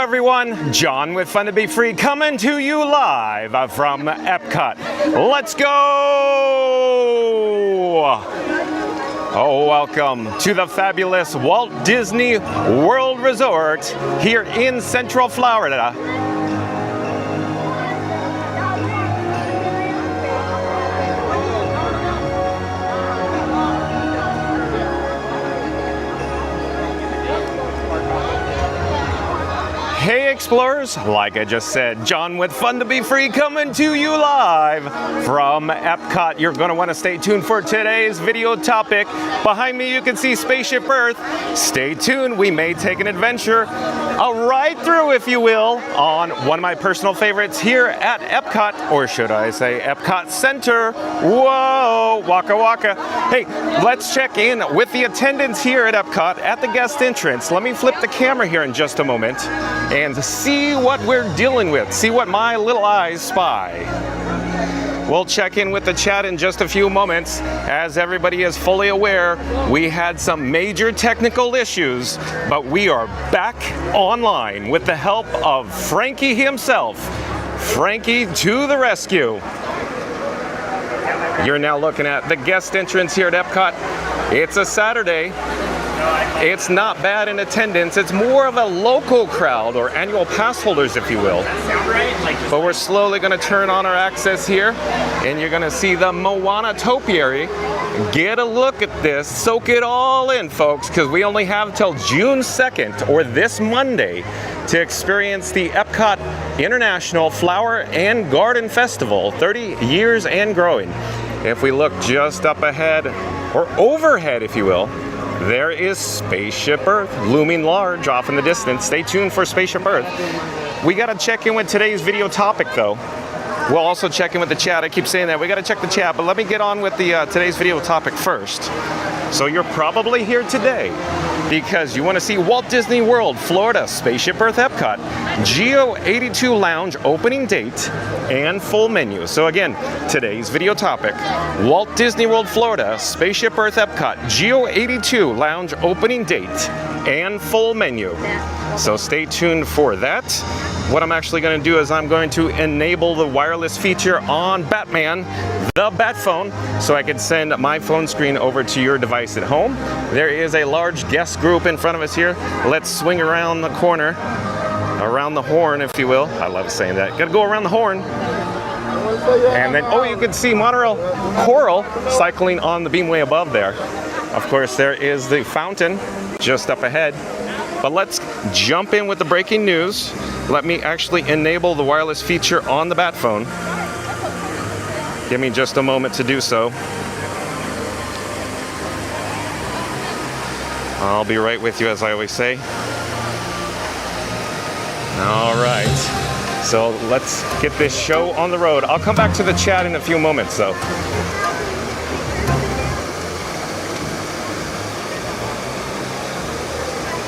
everyone, John with Fun to Be Free coming to you live from Epcot. Let's go! Oh, welcome to the fabulous Walt Disney World Resort here in Central Florida. Hey explorers, like I just said, John with Fun to Be Free coming to you live from Epcot. You're going to want to stay tuned for today's video topic. Behind me you can see Spaceship Earth. Stay tuned, we may take an adventure, a ride through if you will, on one of my personal favorites here at Epcot, or should I say Epcot Center. Whoa, waka waka. Hey, let's check in with the attendants here at Epcot at the guest entrance. Let me flip the camera here in just a moment and see what we're dealing with, see what my little eyes spy. We'll check in with the chat in just a few moments. As everybody is fully aware, we had some major technical issues, but we are back online with the help of Frankie himself. Frankie to the rescue. You're now looking at the guest entrance here at Epcot. It's a Saturday. It's not bad in attendance. It's more of a local crowd, or annual pass holders, if you will. But we're slowly going to turn on our access here, and you're going to see the Moana topiary. Get a look at this. Soak it all in, folks, because we only have till June 2nd, or this Monday, to experience the Epcot International Flower and Garden Festival, 30 years and growing. If we look just up ahead, or overhead, if you will, there is Spaceship Earth looming large off in the distance. Stay tuned for Spaceship Earth. We got to check in with today's video topic, though. We'll also check in with the chat. I keep saying that. We got to check the chat, but let me get on with the today's video topic first. So you're probably here today because you want to see Walt Disney World, Florida, Spaceship Earth Epcot, GEO-82 Lounge opening date, and full menu. So again, today's video topic, Walt Disney World, Florida, Spaceship Earth Epcot, GEO-82 Lounge opening date, and full menu. So stay tuned for that. What I'm actually going to do is I'm going to enable the wireless feature on Batman, the Bat phone, so I can send my phone screen over to your device at home. There is a large guest group in front of us here. Let's swing around the corner, around the horn, if you will. I love saying that. Got to go around the horn. And then, oh, you can see monorail Coral cycling on the beamway above there. Of course, there is the fountain just up ahead. But let's jump in with the breaking news. Let me actually enable the wireless feature on the Bat phone. Give me just a moment to do so. I'll be right with you, as I always say. All right. So let's get this show on the road. I'll come back to the chat in a few moments, though.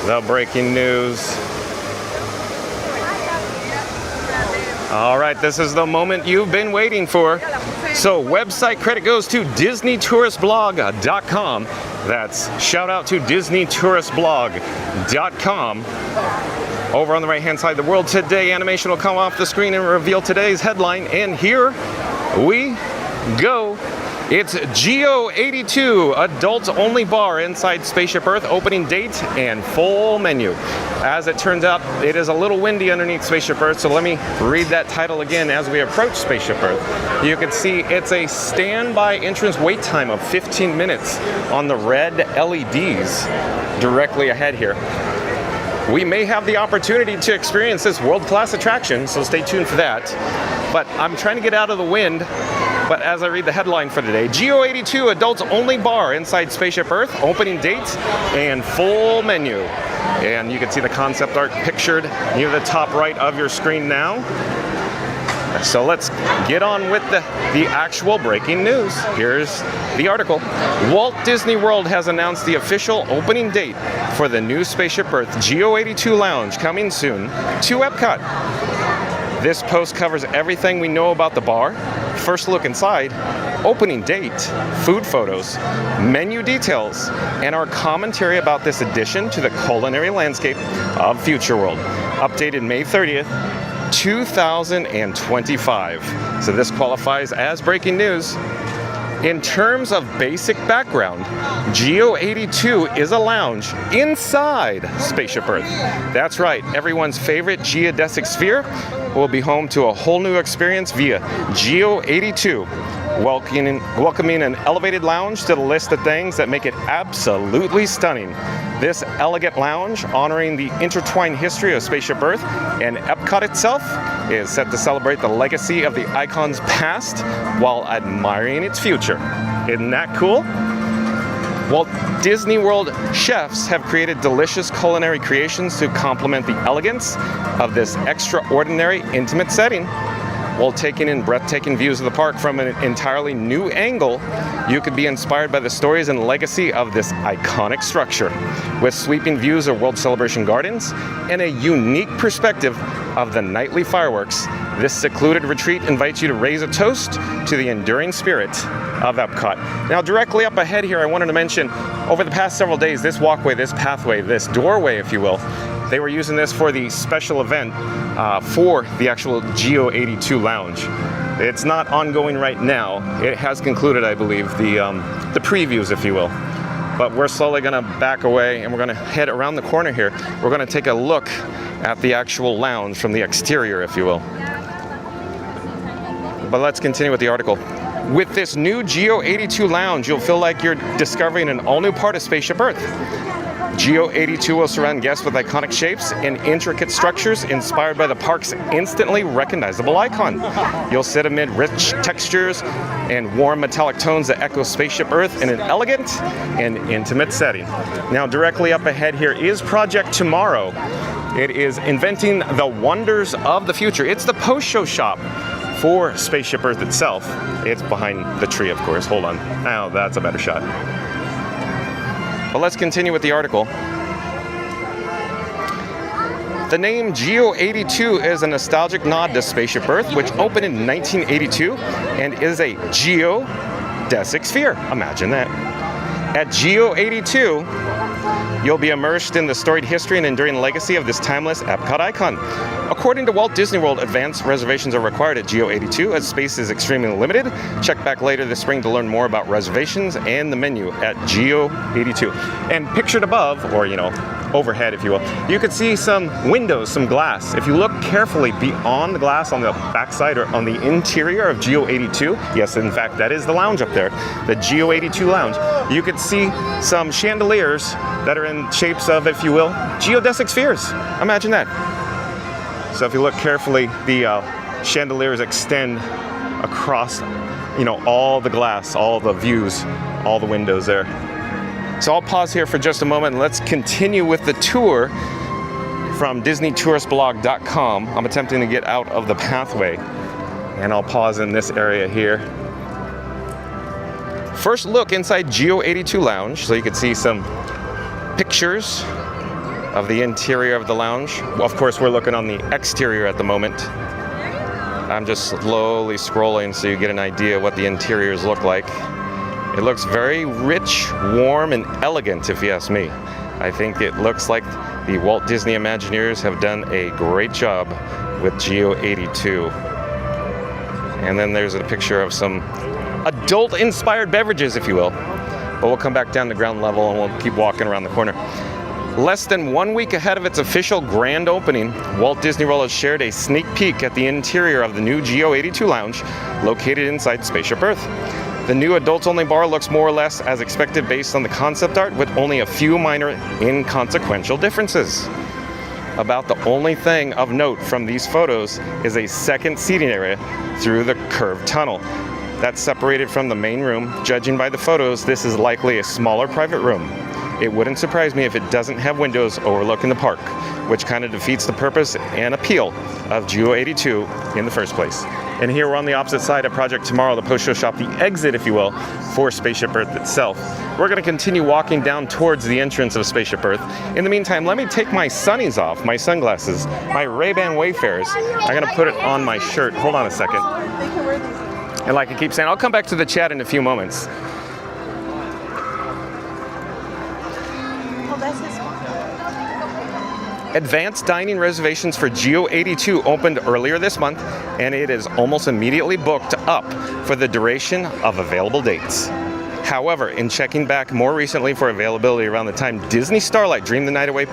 The breaking news. All right, this is the moment you've been waiting for. So website credit goes to DisneyTouristBlog.com. That's shout out to DisneyTouristBlog.com. Over on the right hand side, the World Today animation will come off the screen and reveal today's headline. And here we go. It's GEO-82 adults only bar inside Spaceship Earth, opening date and full menu. As it turns out, it is a little windy underneath Spaceship Earth, so let me read that title again as we approach Spaceship Earth. You can see it's a standby entrance wait time of 15 minutes on the red LEDs directly ahead here. We may have the opportunity to experience this world-class attraction, so stay tuned for that. But I'm trying to get out of the wind. But as I read the headline for today, GEO-82 adults only bar inside Spaceship Earth, opening date and full menu. And you can see the concept art pictured near the top right of your screen now. So let's get on with the actual breaking news. Here's the article. Walt Disney World has announced the official opening date for the new Spaceship Earth GEO-82 Lounge coming soon to Epcot. This post covers everything we know about the bar, first look inside, opening date, food photos, menu details, and our commentary about this addition to the culinary landscape of Future World. updated May 30th, 2025. So this qualifies as breaking news. In terms of basic background, GEO-82 is a lounge inside Spaceship Earth. That's right, everyone's favorite geodesic sphere will be home to a whole new experience via GEO-82, welcoming an elevated lounge to the list of things that make it absolutely stunning. This elegant lounge, honoring the intertwined history of Spaceship Earth and Epcot itself, is set to celebrate the legacy of the icon's past while admiring its future. Isn't that cool? Walt Disney World chefs have created delicious culinary creations to complement the elegance of this extraordinary, intimate setting. While taking in breathtaking views of the park from an entirely new angle, you could be inspired by the stories and legacy of this iconic structure. With sweeping views of World Celebration Gardens and a unique perspective of the nightly fireworks, this secluded retreat invites you to raise a toast to the enduring spirit of Epcot. Now, directly up ahead here, I wanted to mention, over the past several days, this walkway, this pathway, this doorway, if you will, they were using this for the special event for the actual GEO-82 lounge. It's not ongoing right now. It has concluded, I believe, the previews, if you will. But we're slowly gonna back away and we're gonna head around the corner here. We're gonna take a look at the actual lounge from the exterior, if you will. But let's continue with the article. With this new GEO-82 lounge, you'll feel like you're discovering an all-new part of Spaceship Earth. GEO-82 will surround guests with iconic shapes and intricate structures inspired by the park's instantly recognizable icon. You'll sit amid rich textures and warm metallic tones that echo Spaceship Earth in an elegant and intimate setting. Now, directly up ahead here is Project Tomorrow. It is inventing the wonders of the future. It's the post-show shop for Spaceship Earth itself. It's behind the tree, of course. Hold on. Now, that's a better shot. But let's continue with the article. The name GEO-82 is a nostalgic nod to Spaceship Earth, which opened in 1982 and is a geodesic sphere. Imagine that. At GEO-82, you'll be immersed in the storied history and enduring legacy of this timeless Epcot icon. According to Walt Disney World, advanced reservations are required at GEO-82 as space is extremely limited. Check back later this spring to learn more about reservations and the menu at GEO-82. And pictured above, or overhead, if you will, you could see some windows, some glass. If you look carefully beyond the glass on the backside or on the interior of GEO-82, yes, in fact, that is the lounge up there, the GEO-82 lounge, you could see some chandeliers that are in shapes of, if you will, geodesic spheres. Imagine that. So if you look carefully, the chandeliers extend across, all the glass, all the views, all the windows there. So I'll pause here for just a moment and let's continue with the tour from DisneyTouristBlog.com. I'm attempting to get out of the pathway and I'll pause in this area here. First look inside GEO-82 lounge, so you can see some pictures of the interior of the lounge. Well, of course, we're looking on the exterior at the moment. I'm just slowly scrolling so you get an idea of what the interiors look like. It looks very rich, warm, and elegant, if you ask me. I think it looks like the Walt Disney Imagineers have done a great job with GEO-82. And then there's a picture of some adult-inspired beverages, if you will. But we'll come back down to ground level and we'll keep walking around the corner. Less than 1 week ahead of its official grand opening, Walt Disney World has shared a sneak peek at the interior of the new GEO-82 lounge located inside Spaceship Earth. The new adults-only bar looks more or less as expected based on the concept art, with only a few minor inconsequential differences. About the only thing of note from these photos is a second seating area through the curved tunnel. That's separated from the main room. Judging by the photos, this is likely a smaller private room. It wouldn't surprise me if it doesn't have windows overlooking the park, which kind of defeats the purpose and appeal of GEO-82 in the first place. And here we're on the opposite side of Project Tomorrow, the post-show shop, the exit, if you will, for Spaceship Earth itself. We're going to continue walking down towards the entrance of Spaceship Earth. In the meantime, let me take my sunnies off, my sunglasses, my Ray-Ban Wayfarers. I'm going to put it on my shirt. Hold on a second. And like I keep saying, I'll come back to the chat in a few moments. Advanced dining reservations for GEO-82 opened earlier this month, and it is almost immediately booked up for the duration of available dates. However, in checking back more recently for availability around the time Disney Starlight Dream the Night Away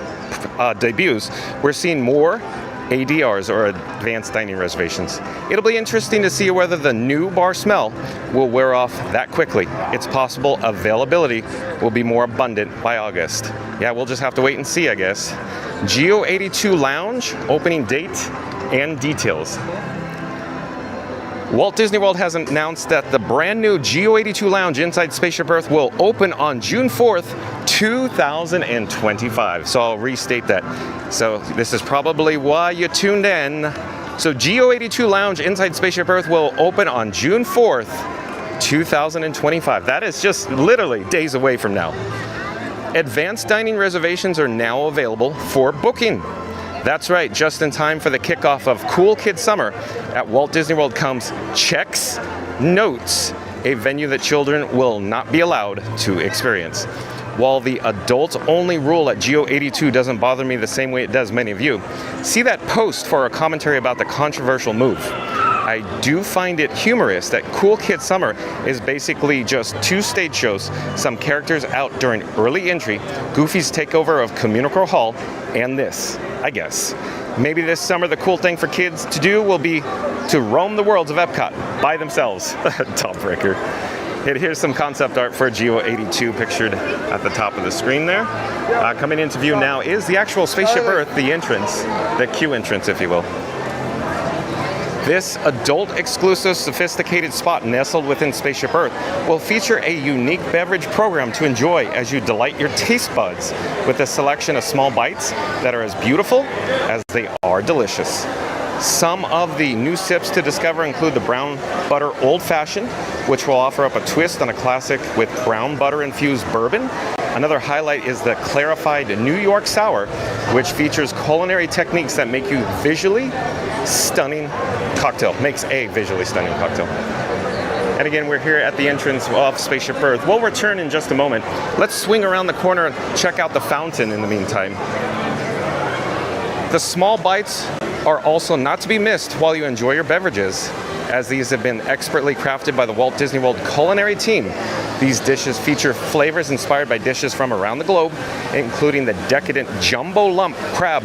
debuts, we're seeing more ADRs, or advanced dining reservations. It'll be interesting to see whether the new bar smell will wear off that quickly. It's possible availability will be more abundant by August. Yeah, we'll just have to wait and see, I guess. GEO-82 Lounge, opening date and details. Walt Disney World has announced that the brand new GEO-82 Lounge inside Spaceship Earth will open on June 4th, 2025. So I'll restate that. So this is probably why you tuned in. So GEO-82 Lounge inside Spaceship Earth will open on June 4th, 2025. That is just literally days away from now. Advanced dining reservations are now available for booking. That's right, just in time for the kickoff of Cool Kid Summer at Walt Disney World comes Chex Notes, a venue that children will not be allowed to experience. While the adult-only rule at GEO-82 doesn't bother me the same way it does many of you, see that post for a commentary about the controversial move. I do find it humorous that Cool Kid Summer is basically just 2 stage shows, some characters out during early entry, Goofy's takeover of Communicore Hall, and this, I guess. Maybe this summer the cool thing for kids to do will be to roam the worlds of Epcot by themselves. Top breaker. Here's some concept art for GEO-82 pictured at the top of the screen there. Coming into view now is the actual Spaceship Earth, the entrance, the queue entrance, if you will. This adult-exclusive, sophisticated spot nestled within Spaceship Earth will feature a unique beverage program to enjoy as you delight your taste buds with a selection of small bites that are as beautiful as they are delicious. Some of the new sips to discover include the brown butter old fashioned, which will offer up a twist on a classic with brown butter infused bourbon. Another highlight is the clarified New York Sour, which features culinary techniques that make you visually stunning cocktail. Makes a visually stunning cocktail. And again, we're here at the entrance of Spaceship Earth. We'll return in just a moment. Let's swing around the corner and check out the fountain in the meantime. The small bites are also not to be missed while you enjoy your beverages, as these have been expertly crafted by the Walt Disney World culinary team. These dishes feature flavors inspired by dishes from around the globe, including the decadent jumbo lump crab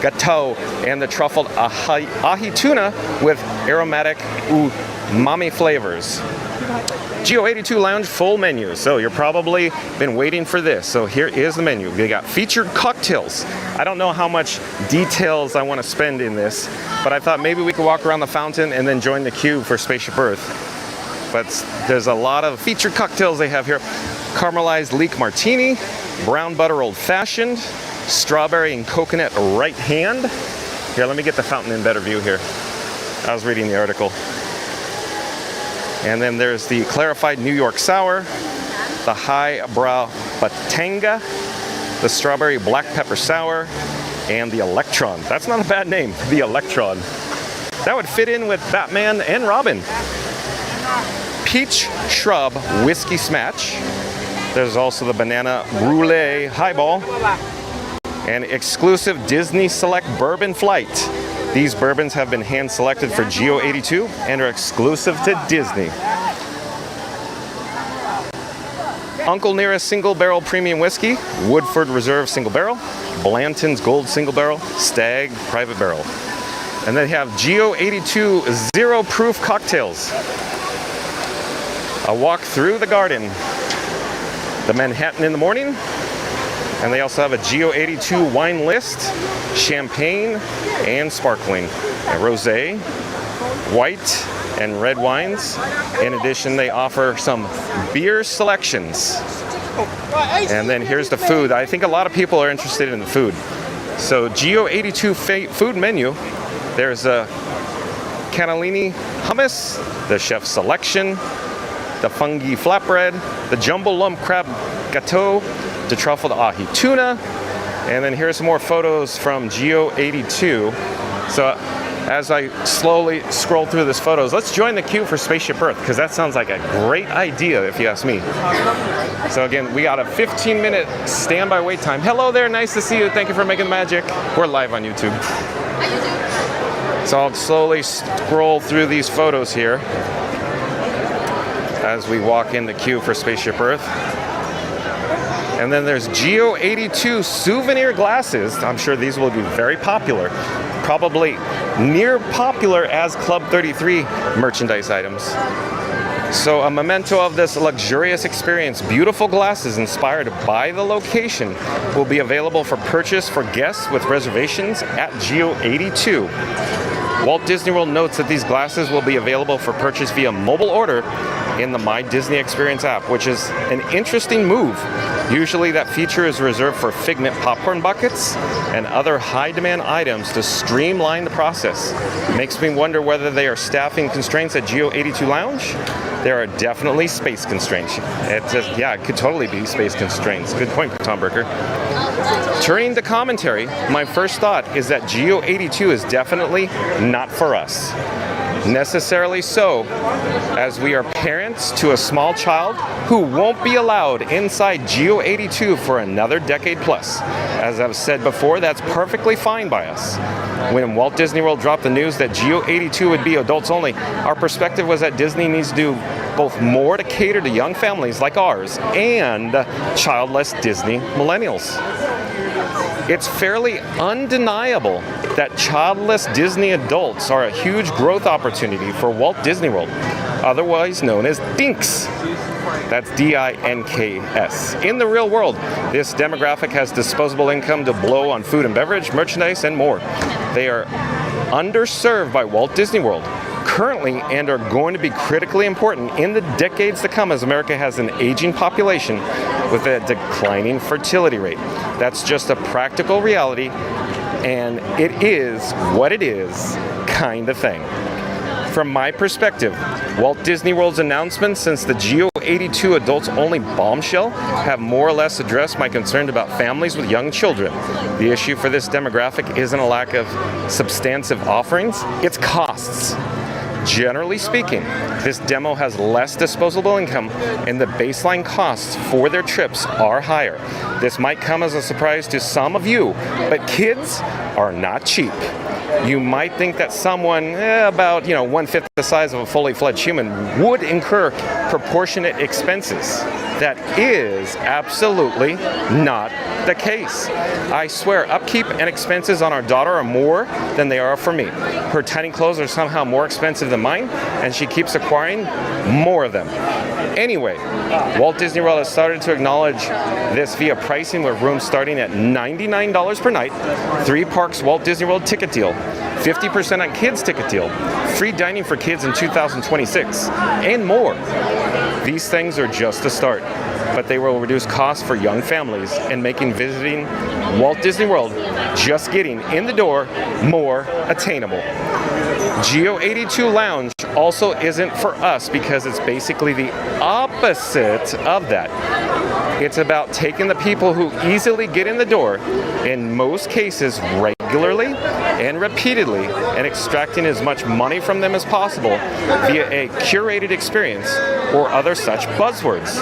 gateau and the truffled ahi tuna with aromatic umami flavors. GEO-82 Lounge full menu. So you're probably been waiting for this. So here is the menu. We got featured cocktails. I don't know how much details I want to spend in this, but I thought maybe we could walk around the fountain and then join the queue for Spaceship Earth. But there's a lot of featured cocktails they have here. Caramelized leek martini, brown butter old fashioned, strawberry and coconut right hand. Here, let me get the fountain in better view here. I was reading the article. And then there's the clarified New York Sour, the highbrow Batanga, the strawberry black pepper sour, and the Electron. That's not a bad name, the Electron. That would fit in with Batman and Robin. Peach Shrub Whiskey Smash. There's also the Banana Brulee Highball. And exclusive Disney Select Bourbon Flight. These bourbons have been hand-selected for GEO-82 and are exclusive to Disney. Uncle Nearest Single Barrel Premium Whiskey, Woodford Reserve Single Barrel, Blanton's Gold Single Barrel, Stag Private Barrel. And they have GEO-82 Zero Proof Cocktails. A walk through the garden. The Manhattan in the morning. And they also have a GEO-82 wine list, champagne and sparkling, and rosé, white and red wines. In addition, they offer some beer selections. And then here's the food. I think a lot of people are interested in the food. So GEO-82 food menu, there's a cannellini hummus, the chef's selection, the fungi flatbread, the jumbo lump crab gateau, the truffled ahi tuna, and then here's some more photos from GEO-82. So as I slowly scroll through these photos. Let's join the queue for Spaceship Earth, because that sounds like a great idea if you ask me. So again, we got a 15-minute standby wait time. Hello there, nice to see you. Thank you for making the magic. We're live on YouTube. So I'll slowly scroll through these photos here as we walk in the queue for Spaceship Earth. And then there's GEO-82 souvenir glasses. I'm sure these will be very popular. Probably near popular as Club 33 merchandise items. So a memento of this luxurious experience, beautiful glasses inspired by the location will be available for purchase for guests with reservations at GEO-82. Walt Disney World notes that these glasses will be available for purchase via mobile order in the My Disney Experience app, which is an interesting move. Usually that feature is reserved for Figment popcorn buckets and other high-demand items to streamline the process. Makes me wonder whether they are staffing constraints at GEO-82 Lounge. There are definitely space constraints. It could totally be space constraints. Good point, Tom Bricker. Turning to commentary, my first thought is that GEO-82 is definitely not for us. Necessarily so, as we are parents to a small child who won't be allowed inside GEO-82 for another decade plus. As I've said before, that's perfectly fine by us. When Walt Disney World dropped the news that GEO-82 would be adults only, our perspective was that Disney needs to do both more to cater to young families like ours and childless Disney millennials. It's fairly undeniable that childless Disney adults are a huge growth opportunity for Walt Disney World, otherwise known as DINKS. That's D-I-N-K-S. In the real world, this demographic has disposable income to blow on food and beverage, merchandise, and more. They are underserved by Walt Disney World currently and are going to be critically important in the decades to come as America has an aging population with a declining fertility rate. That's just a practical reality, and it is what it is kind of thing. From my perspective, Walt Disney World's announcements since the GEO-82 adults only bombshell have more or less addressed my concern about families with young children. The issue for this demographic isn't a lack of substantive offerings, it's costs. Generally speaking, this demo has less disposable income and the baseline costs for their trips are higher. This might come as a surprise to some of you, but kids are not cheap. You might think that someone about 1/5 the size of a fully fledged human would incur proportionate expenses. That is absolutely not the case. I swear, upkeep and expenses on our daughter are more than they are for me. Her tiny clothes are somehow more expensive than mine, and she keeps acquiring more of them. Anyway, Walt Disney World has started to acknowledge this via pricing with rooms starting at $99 per night, 3 parks Walt Disney World ticket deal, 50% on kids ticket deal, free dining for kids in 2026, and more. These things are just the start, but they will reduce costs for young families and making visiting Walt Disney World just getting in the door more attainable. GEO-82 Lounge also isn't for us because it's basically the opposite of that. It's about taking the people who easily get in the door, in most cases regularly and repeatedly, and extracting as much money from them as possible via a curated experience or other such buzzwords.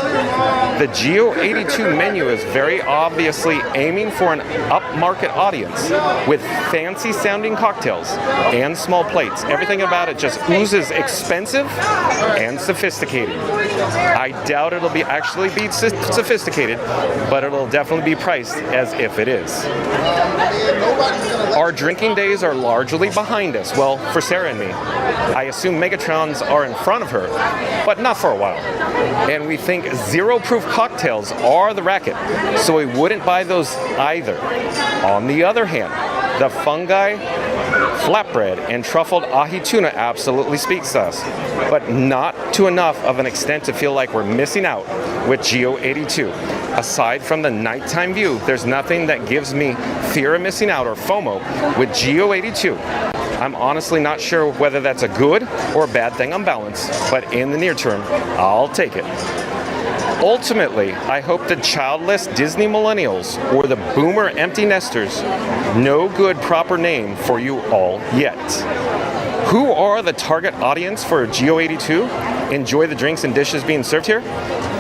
The GEO-82 menu is very obviously aiming for an upmarket audience with fancy sounding cocktails and small plates. Everything about it just oozes expensive and sophisticated. I doubt it'll actually be sophisticated, but it'll definitely be priced as if it is. Our drinking days are largely behind us. Well, for Sarah and me. I assume Megatrons are in front of her, but not for a while. And we think zero-proof cocktails are the racket, so we wouldn't buy those either. On the other hand, the fungi, flatbread, and truffled ahi tuna absolutely speaks to us, but not to enough of an extent to feel like we're missing out with GEO-82. Aside from the nighttime view, there's nothing that gives me fear of missing out or FOMO with GEO-82. I'm honestly not sure whether that's a good or a bad thing on balance, but in the near term, I'll take it. Ultimately, I hope the childless Disney millennials or the boomer empty nesters, no good proper name for you all yet. Who are the target audience for GEO-82? Enjoy the drinks and dishes being served here?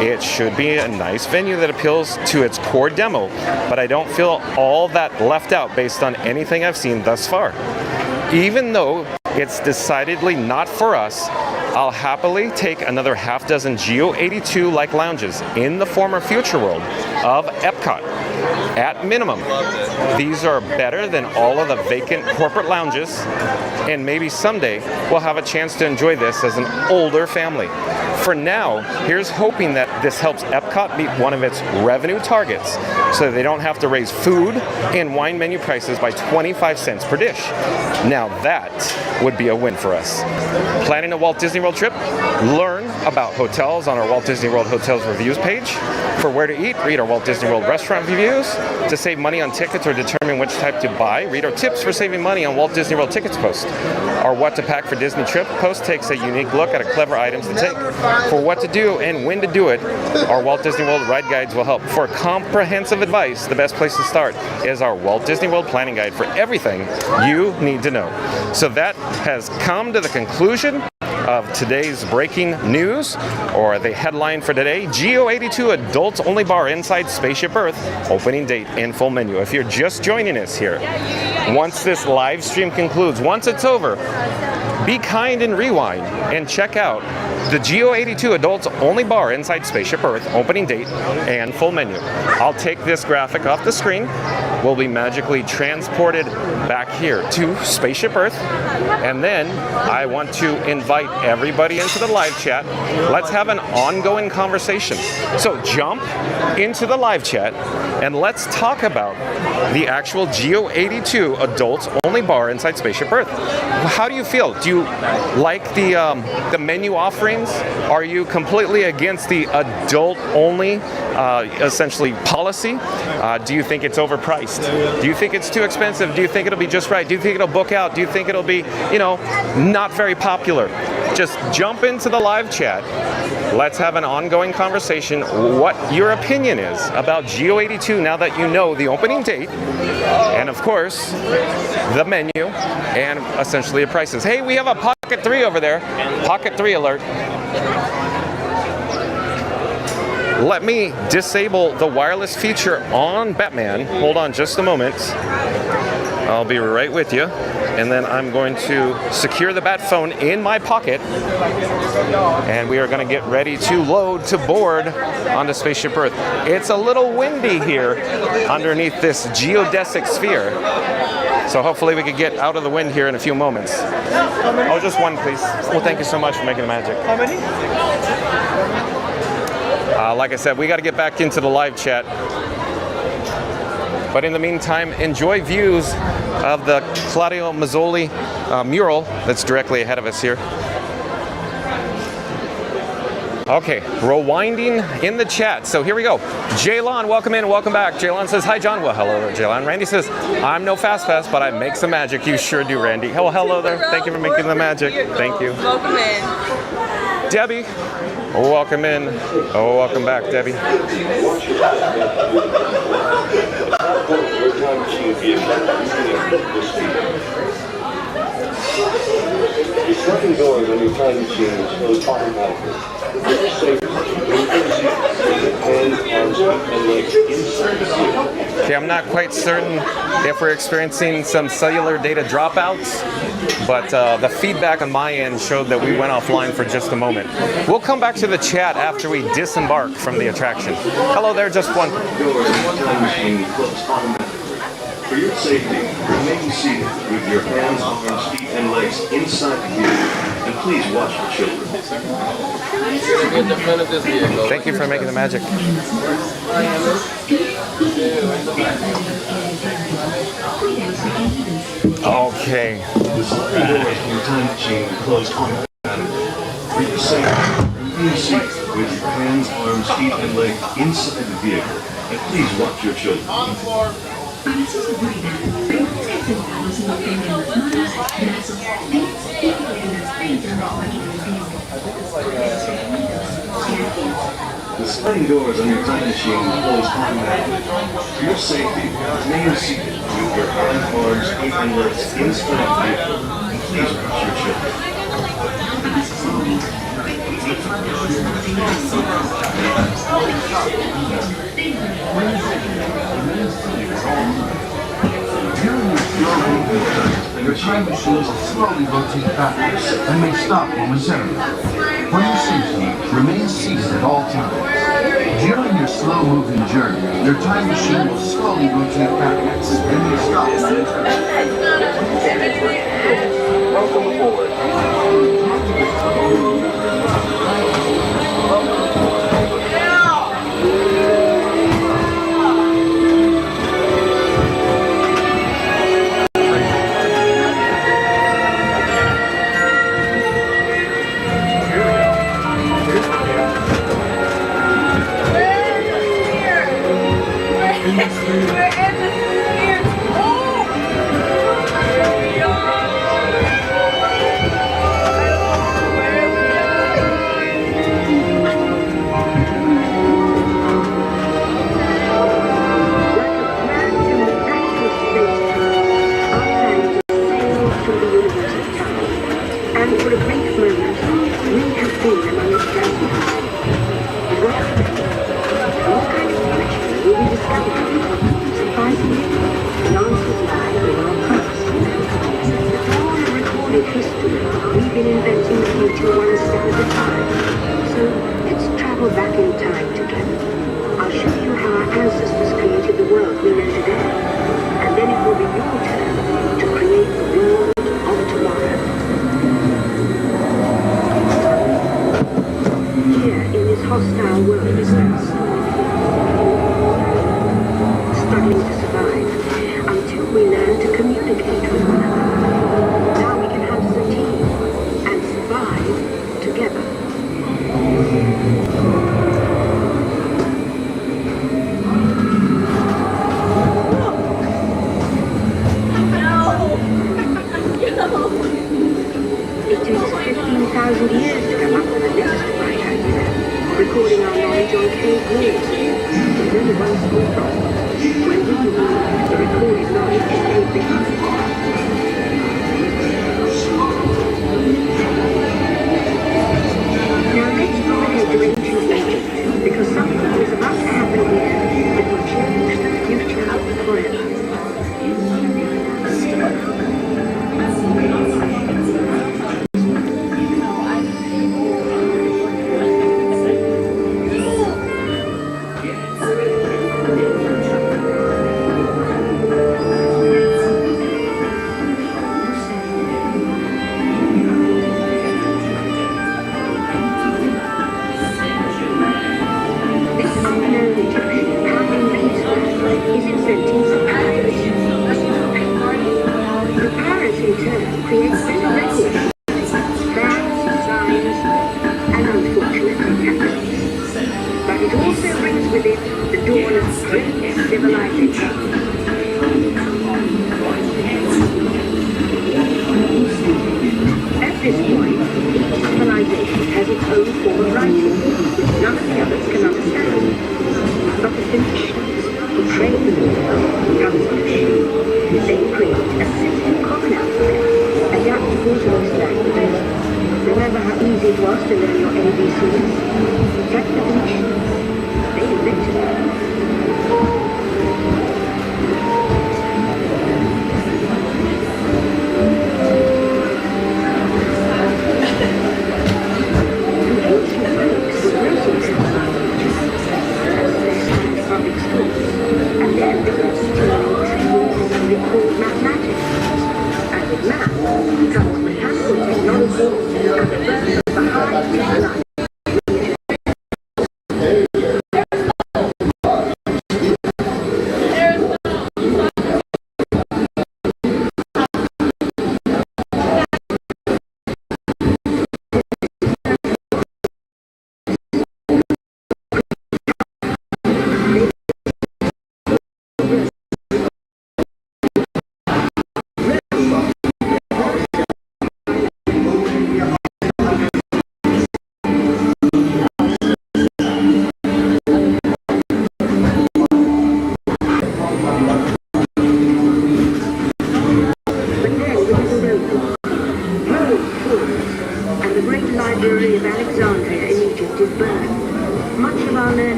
It should be a nice venue that appeals to its core demo, but I don't feel all that left out based on anything I've seen thus far. Even though it's decidedly not for us, I'll happily take another half dozen GEO-82 like lounges in the former future world of Epcot. At minimum, these are better than all of the vacant corporate lounges, and maybe someday we'll have a chance to enjoy this as an older family. For now, here's hoping that this helps Epcot meet one of its revenue targets so they don't have to raise food and wine menu prices by 25 cents per dish. Now that would be a win for us. Planning a Walt Disney World trip? Learn about hotels on our Walt Disney World Hotels Reviews page. For where to eat, read our Walt Disney World restaurant reviews. To save money on tickets or determine which type to buy, read our tips for saving money on Walt Disney World tickets post. Our What to Pack for Disney Trip post takes a unique look at clever items to take. For what to do and when to do it, our Walt Disney World ride guides will help. For comprehensive advice, the best place to start is our Walt Disney World planning guide for everything you need to know. So that has come to the conclusion of today's breaking news, or the headline for today: GEO-82 adults only bar inside Spaceship Earth, opening date and full menu. If you're just joining us here, once this live stream concludes, once it's over, be kind and rewind and check out the GEO-82 adults only bar inside Spaceship Earth, opening date and full menu. I'll take this graphic off the screen. We'll be magically transported back here to Spaceship Earth, and then I want to invite everybody into the live chat. Let's have an ongoing conversation. So jump into the live chat and let's talk about the actual GEO-82 adults only bar inside Spaceship Earth. How do you feel? Do you like the menu offerings? Are you completely against the adult only essentially policy? Do you think it's overpriced? Do you think it's too expensive? Do you think it'll be just right? Do you think it'll book out? Do you think it'll be, not very popular? Just jump into the live chat. Let's have an ongoing conversation what your opinion is about GEO-82 now that you know the opening date and, of course, the menu and essentially the prices. Hey, we have a Pocket 3 over there. Pocket 3 alert. Let me disable the wireless feature on Batman. Hold on just a moment. I'll be right with you. And then I'm going to secure the Bat phone in my pocket. And we are going to get ready to load to board onto Spaceship Earth. It's a little windy here underneath this geodesic sphere. So hopefully we could get out of the wind here in a few moments. Oh, just one, please. Well, thank you so much for making the magic. How many? Like I said, we got to get back into the live chat. But in the meantime, enjoy views of the Claudio Mazzoli mural that's directly ahead of us here. Okay, rewinding in the chat. So here we go. Jaylon, welcome in, welcome back. Jaylon says, hi, John. Well, hello there, Jaylon. Randy says, I'm no fast pass, but I make some magic. You sure do, Randy. Oh, hello there. Thank you for making the magic. Thank you. Welcome in. Debbie, welcome in. Oh, welcome back, Debbie. The sliding doors on your time machine is closed automatically. Okay, I'm not quite certain if we're experiencing some cellular data dropouts, but the feedback on my end showed that we went offline for just a moment. We'll come back to the chat after we disembark from the attraction. Hello there, just one. For your safety, remain seated with your hands, arms, feet, and legs inside the vehicle, and please watch the children. Thank you for making the magic. Okay. The sliding doors from your time machine closed automatically. For your safety, remain seated with your hands, arms, feet, and legs inside the vehicle, and please watch your children. The sliding doors on your time machine will close automatically. For your safety, remain seated with your arms, feet, and legs inside the vehicle. And please watch your children. Your time machine will slowly rotate backwards and may stop momentarily. For your safety, remain seated at all times. During your slow-moving journey, your time machine will slowly rotate backwards and may stop momentarily. Welcome aboard.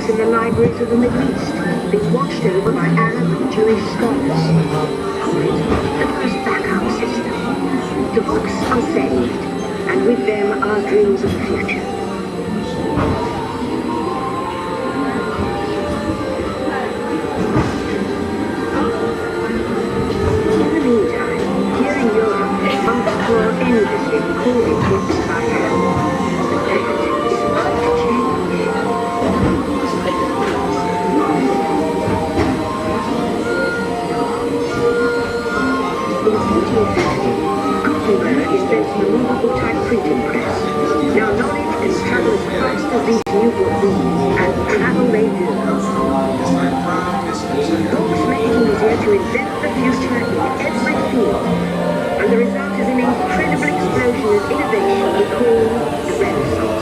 books in the libraries of the Middle East, being watched over by Arab and Jewish scholars. The first backup system. The books are saved, and with them our dreams of the future. In the meantime, here in Europe, monks pour endlessly recording books by hand. But that is about to change. In 1850, Gutenberg invented a movable type printing press. Now knowledge can travel as fast as these new books, and travel they do. Books make it easier to invent the future in every field, and the result is an incredible explosion of innovation we call the Renaissance.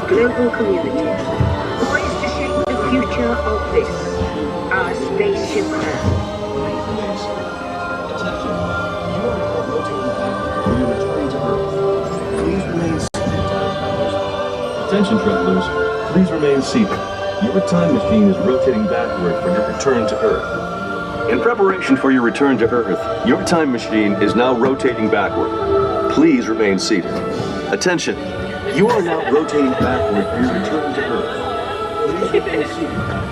Global community, poised to shape the future of this, our spaceship Earth. Attention travelers, please remain seated. Your time machine is rotating backward for your return to Earth. In preparation for your return to Earth, your time machine is now rotating backward. Please remain seated. Attention, you are now rotating backward for your return to Earth. Please remain seated.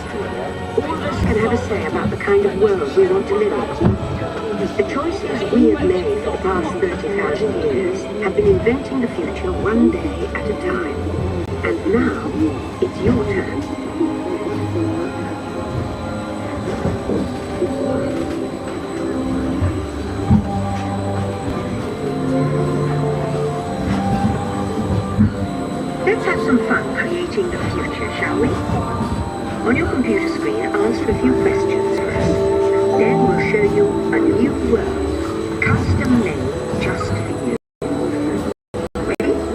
All of us can have a say about the kind of world we want to live in. The choices we have made for the past 30,000 years have been inventing the future one day at a time. And now, it's your turn. Let's have some fun creating the future, shall we? On your computer screen, answer a few questions first. Then we'll show you a new world, custom made just for you. Ready?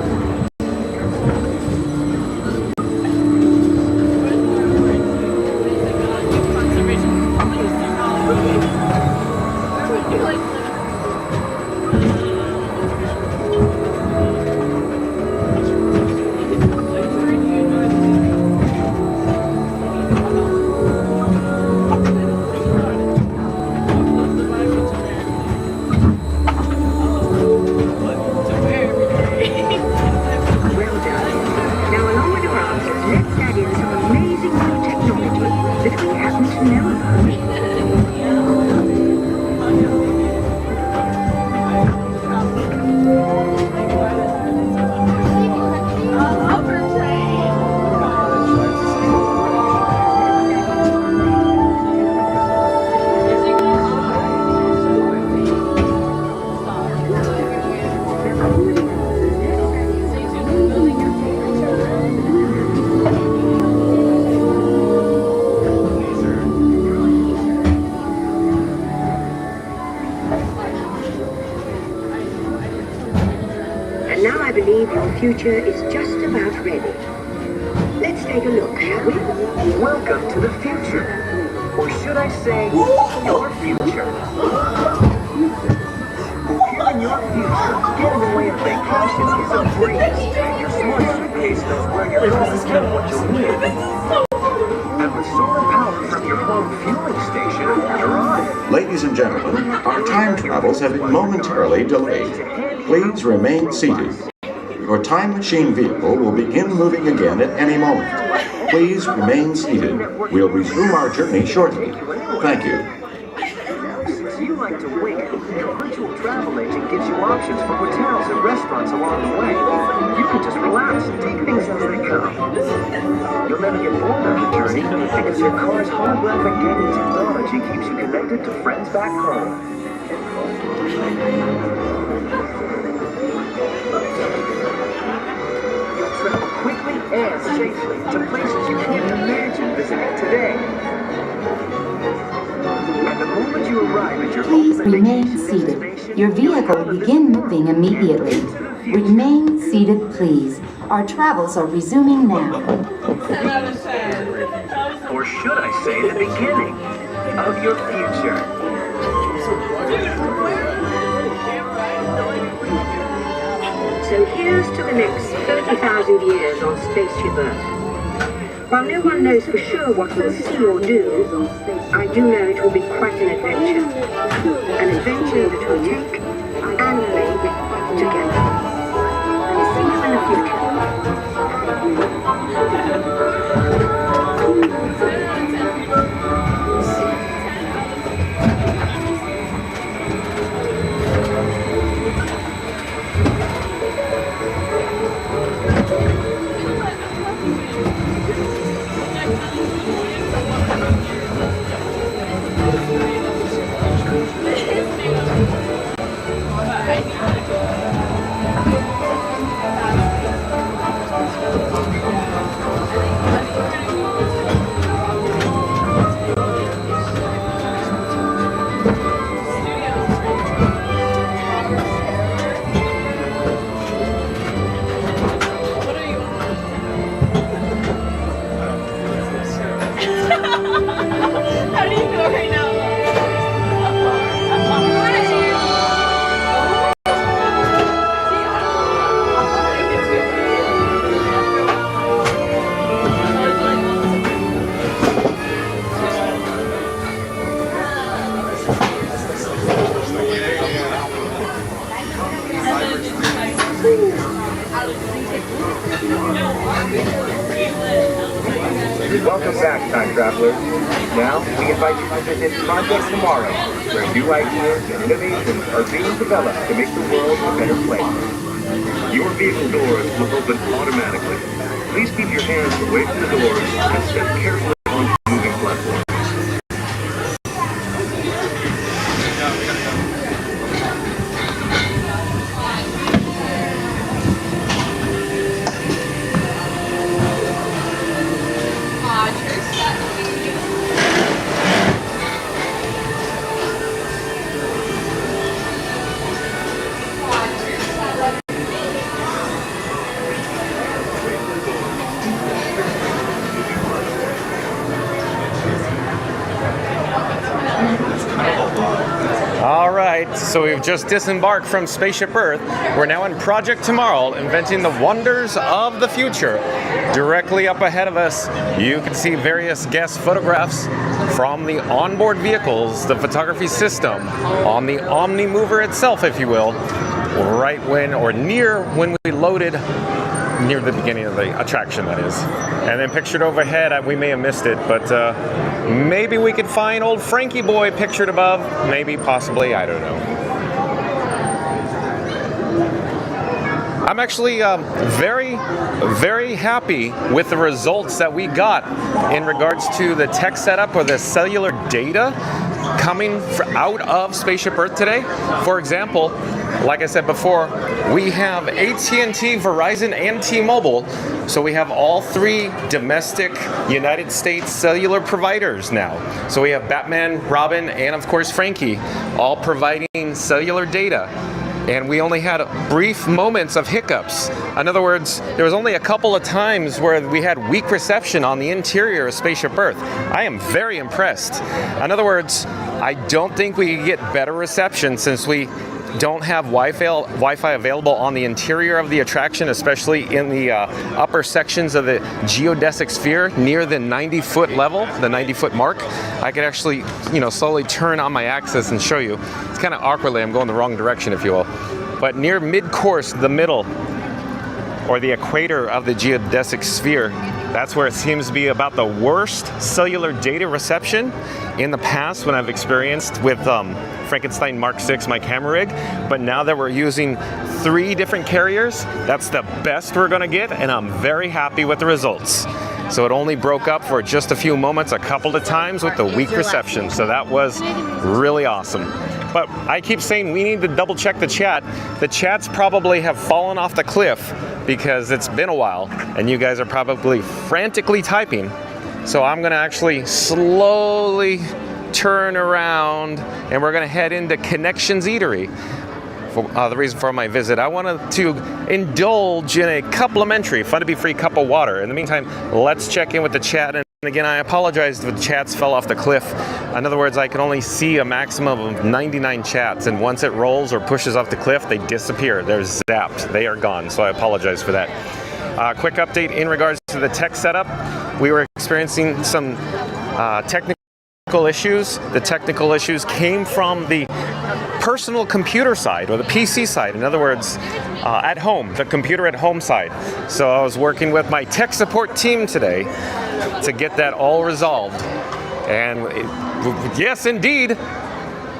Future is just about ready. Let's take a look, shall we? Welcome to the future. Or should I say, your future. Here in your future, getting away on vacation is a breeze. Your smart suitcase knows where you're going and what you'll need. And with solar power from your home fueling station, you're on. Ladies and gentlemen, our time travels have been momentarily delayed. Please remain seated. Your time machine vehicle will begin moving again at any moment. Please remain seated. We'll resume our journey shortly. Thank you. Since you like to wing it, your virtual travel agent gives you options for hotels and restaurants along the way. You can just relax and take things as they come. You'll never get bored on the journey because your car's holographic gaming technology keeps you connected to friends back home. Travel quickly and safely to places you can't imagine visiting today. And the moment you arrive at your Please ultimate remain vacation seated. destination, Your vehicle will begin moving immediately. Remain seated, please. Our travels are resuming now. or should I say the beginning of your future. So here's to the next 30,000 years on Spaceship Earth. While no one knows for sure what we'll see or do, I do know it will be quite an adventure. An adventure that we'll take and make together. See you in the future. Welcome back, time travelers. traveler. Now, we invite you to visit Project Tomorrow, where new ideas and innovations are being developed to make the world a better place. Your vehicle doors will open automatically. Please keep your hands away from the doors and step carefully onto moving platforms. All right, so we've just disembarked from Spaceship Earth. We're now in Project Tomorrow, inventing the wonders of the future. Directly up ahead of us, you can see various guest photographs from the onboard vehicles, the photography system, on the Omni Mover itself, if you will, right when, or near when we loaded, near the beginning of the attraction, that is. And then pictured overhead, we may have missed it, but maybe we could find old Frankie Boy pictured above. Maybe, possibly, I don't know. I'm actually very, very happy with the results that we got in regards to the tech setup or the cellular data coming out of Spaceship Earth today. For example, like I said before, we have AT&T, Verizon, and T-Mobile. So we have all three domestic United States cellular providers now. So we have Batman, Robin, and of course Frankie, all providing cellular data. And we only had brief moments of hiccups. In other words, there was only a couple of times where we had weak reception on the interior of Spaceship Earth. I am very impressed. In other words, I don't think we could get better reception since we don't have Wi-Fi available on the interior of the attraction, especially in the upper sections of the geodesic sphere near the 90-foot level, the 90-foot mark. I could actually, slowly turn on my axis and show you. It's kind of awkwardly, I'm going the wrong direction, if you will. But near mid-course, the middle, or the equator of the geodesic sphere, that's where it seems to be about the worst cellular data reception in the past when I've experienced with Frankenstein Mark 6, my camera rig. But now that we're using 3 different carriers, that's the best we're gonna get, and I'm very happy with the results. So it only broke up for just a few moments, a couple of times with the weak reception. So that was really awesome. But I keep saying we need to double check the chat. The chats probably have fallen off the cliff because it's been a while and you guys are probably frantically typing. So I'm gonna actually slowly turn around and we're gonna head into Connections Eatery. The reason for my visit, I wanted to indulge in a complimentary, fun-to-be-free cup of water. In the meantime, let's check in with the chat. And again, I apologize if the chats fell off the cliff. In other words, I can only see a maximum of 99 chats, and once it rolls or pushes off the cliff, they disappear. They're zapped. They are gone, so I apologize for that. Quick update in regards to the tech setup. We were experiencing some technical issues. The technical issues came from the personal computer side, or the PC side. In other words, at home, the computer at home side. So I was working with my tech support team today to get that all resolved. And yes, indeed,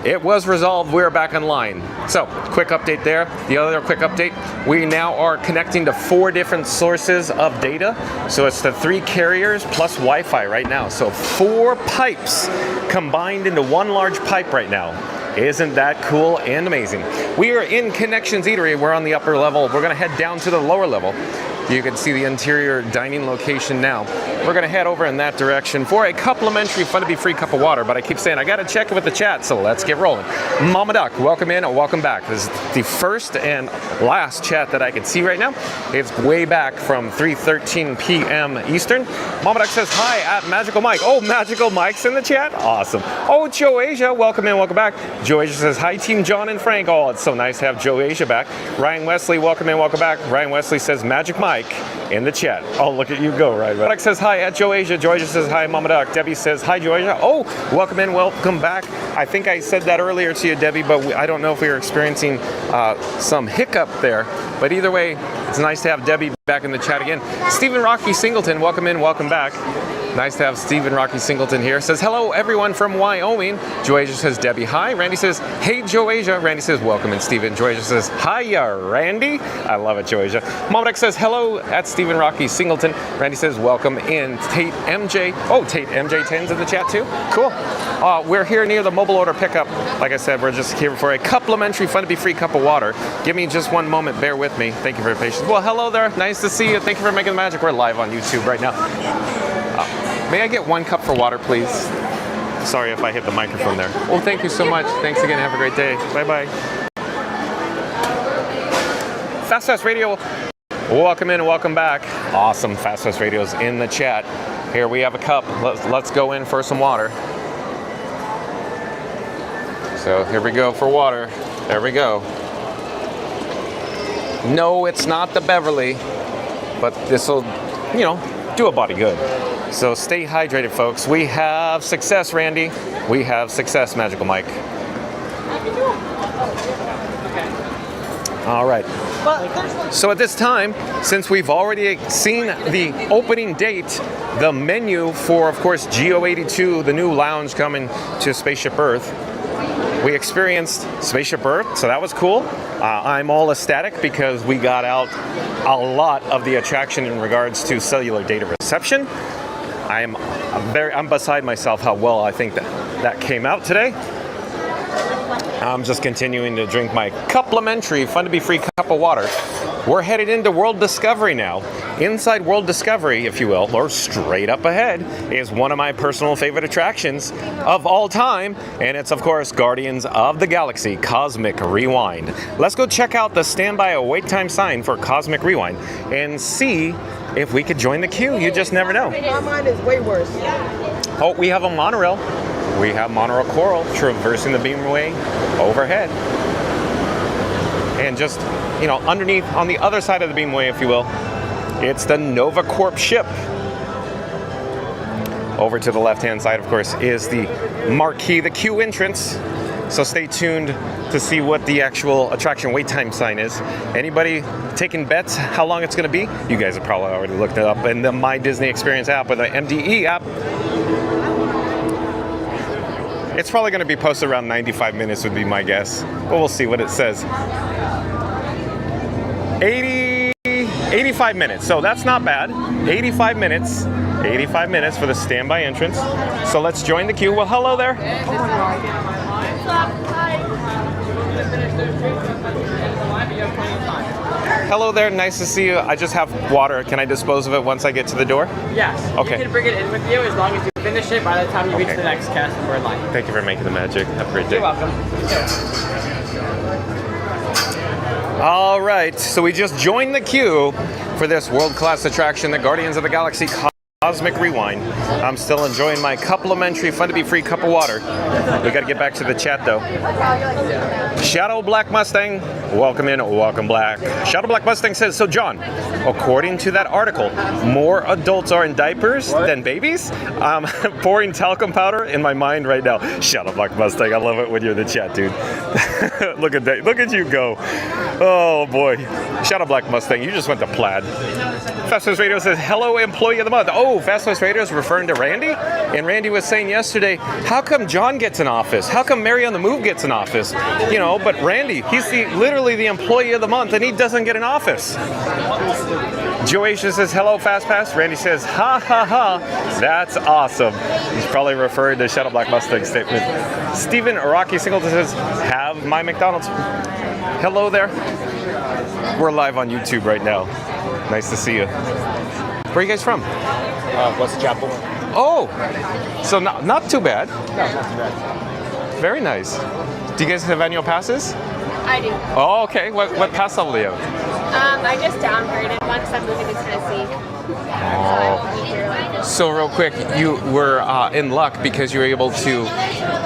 it was resolved. We're back online. So, quick update there. The other quick update, we now are connecting to 4 different sources of data. So it's the 3 carriers plus Wi-Fi right now. So 4 pipes combined into 1 large pipe right now. Isn't that cool and amazing? We are in Connections Eatery. We're on the upper level. We're gonna head down to the lower level. You can see the interior dining location now. We're gonna head over in that direction for a complimentary, fun-to-be-free cup of water, but I keep saying I gotta check with the chat, so let's get rolling. Mama Duck, welcome in and welcome back. This is the first and last chat that I can see right now. It's way back from 3:13 p.m. Eastern. Mama Duck says hi at Magical Mike. Oh, Magical Mike's in the chat? Awesome. Oh, Joe Asia, welcome in, welcome back. Joe Asia says hi, Team John and Frank. Oh, it's so nice to have Joe Asia back. Ryan Wesley, welcome in, welcome back. Ryan Wesley says Magic Mike in the chat. Oh, look at you go, right? Mike says hi at Joe Asia. Joe Asia says hi, Mama Duck. Debbie says hi, Joe Asia. Oh, welcome in, welcome back. I think I said that earlier to you, Debbie, but I don't know if we were experiencing some hiccup there. But either way, it's nice to have Debbie back in the chat again. Stephen Rocky Singleton, welcome in, welcome back. Nice to have Stephen Rocky Singleton here. Says, hello everyone from Wyoming. Joasia says, Debbie, hi. Randy says, hey Joasia. Randy says, welcome. And Stephen. Joasia says, hiya, Randy. I love it, Joasia. Momodek says, hello at Stephen Rocky Singleton. Randy says, welcome in. Tate MJ. Oh, Tate MJ10's in the chat too. Cool. We're here near the mobile order pickup. Like I said, we're just here for a complimentary, fun to be free cup of water. Give me just one moment. Bear with me. Thank you for your patience. Well, hello there. Nice to see you. Thank you for making the magic. We're live on YouTube right now. May I get 1 cup for water, please? Sorry if I hit the microphone there. Oh, thank you so much. Thanks again. Have a great day. Bye-bye. Fast Fast Radio, welcome in and welcome back. Awesome. Fast Fast Radio's in the chat. Here we have a cup. Let's go in for some water. So here we go for water. There we go. No, it's not the Beverly, but this will, you know, do a body good. So stay hydrated, folks. We have success, Randy. We have success, Magical Mike. All right. So at this time, since we've already seen the opening date, the menu for, of course, GEO-82, the new lounge coming to Spaceship Earth, we experienced Spaceship Earth, so that was cool. I'm all ecstatic because we got out a lot of the attraction in regards to cellular data reception. I'm beside myself how well I think that came out today. I'm just continuing to drink my complimentary, fun to be free cup of water. We're headed into World Discovery now. Inside World Discovery, if you will, or straight up ahead, is one of my personal favorite attractions of all time, and it's, of course, Guardians of the Galaxy Cosmic Rewind. Let's go check out the standby await time sign for Cosmic Rewind and see if we could join the queue. You just never know. Mine is way worse. Oh, we have a monorail. We have monorail Coral traversing the beamway overhead. And just, you know, underneath, on the other side of the beamway, if you will, it's the Nova Corp ship. Over to the left-hand side, of course, is the marquee, the queue entrance. So stay tuned to see what the actual attraction wait time sign is. Anybody taking bets how long it's going to be? You guys have probably already looked it up in the My Disney Experience app or the MDE app. It's probably going to be posted around 95 minutes would be my guess. But we'll see what it says. 85 minutes. So that's not bad. 85 minutes. 85 minutes for the standby entrance. So let's join the queue. Well, hello there. Hello there, nice to see you. I just have water. Can I dispose of it once I get to the door? Yes. Okay. You can bring it in with you as long as you finish it by the time you reach the next customer line. Thank you for making the magic. Have a great day. You're welcome. All right, so we just joined the queue for this world-class attraction, the Guardians of the Galaxy Cosmic Rewind. I'm still enjoying my complimentary, fun to be free cup of water. We got to get back to the chat though. Shadow Black Mustang, welcome in, welcome Black. Shadow Black Mustang says, so John, according to that article, more adults are in diapers than babies? I'm pouring talcum powder in my mind right now. Shadow Black Mustang, I love it when you're in the chat, dude. Look at that, look at you go. Oh boy. Shadow Black Mustang, you just went to plaid. Fast Fast Radio says, hello employee of the month. Oh, Fast Fast Radio is referring to Randy? And Randy was saying yesterday, how come John gets an office? How come Mary on the Move gets an office? You know, but Randy, he's literally the employee of the month and he doesn't get an office. Joasia says, hello Fast Pass. Randy says, ha ha ha, that's awesome. He's probably referring to Shadow Black Mustang statement. Stephen Rocky Singleton says, have my McDonald's. Hello there. We're live on YouTube right now. Nice to see you. Where are you guys from? West Chapel. Oh, so not too bad. No, not too bad. Very nice. Do you guys have annual passes? I do. Oh, okay. What pass level do you have? I just downgraded one because I'm moving to Tennessee. So I won't be here like this. So real quick, you were in luck because you were able to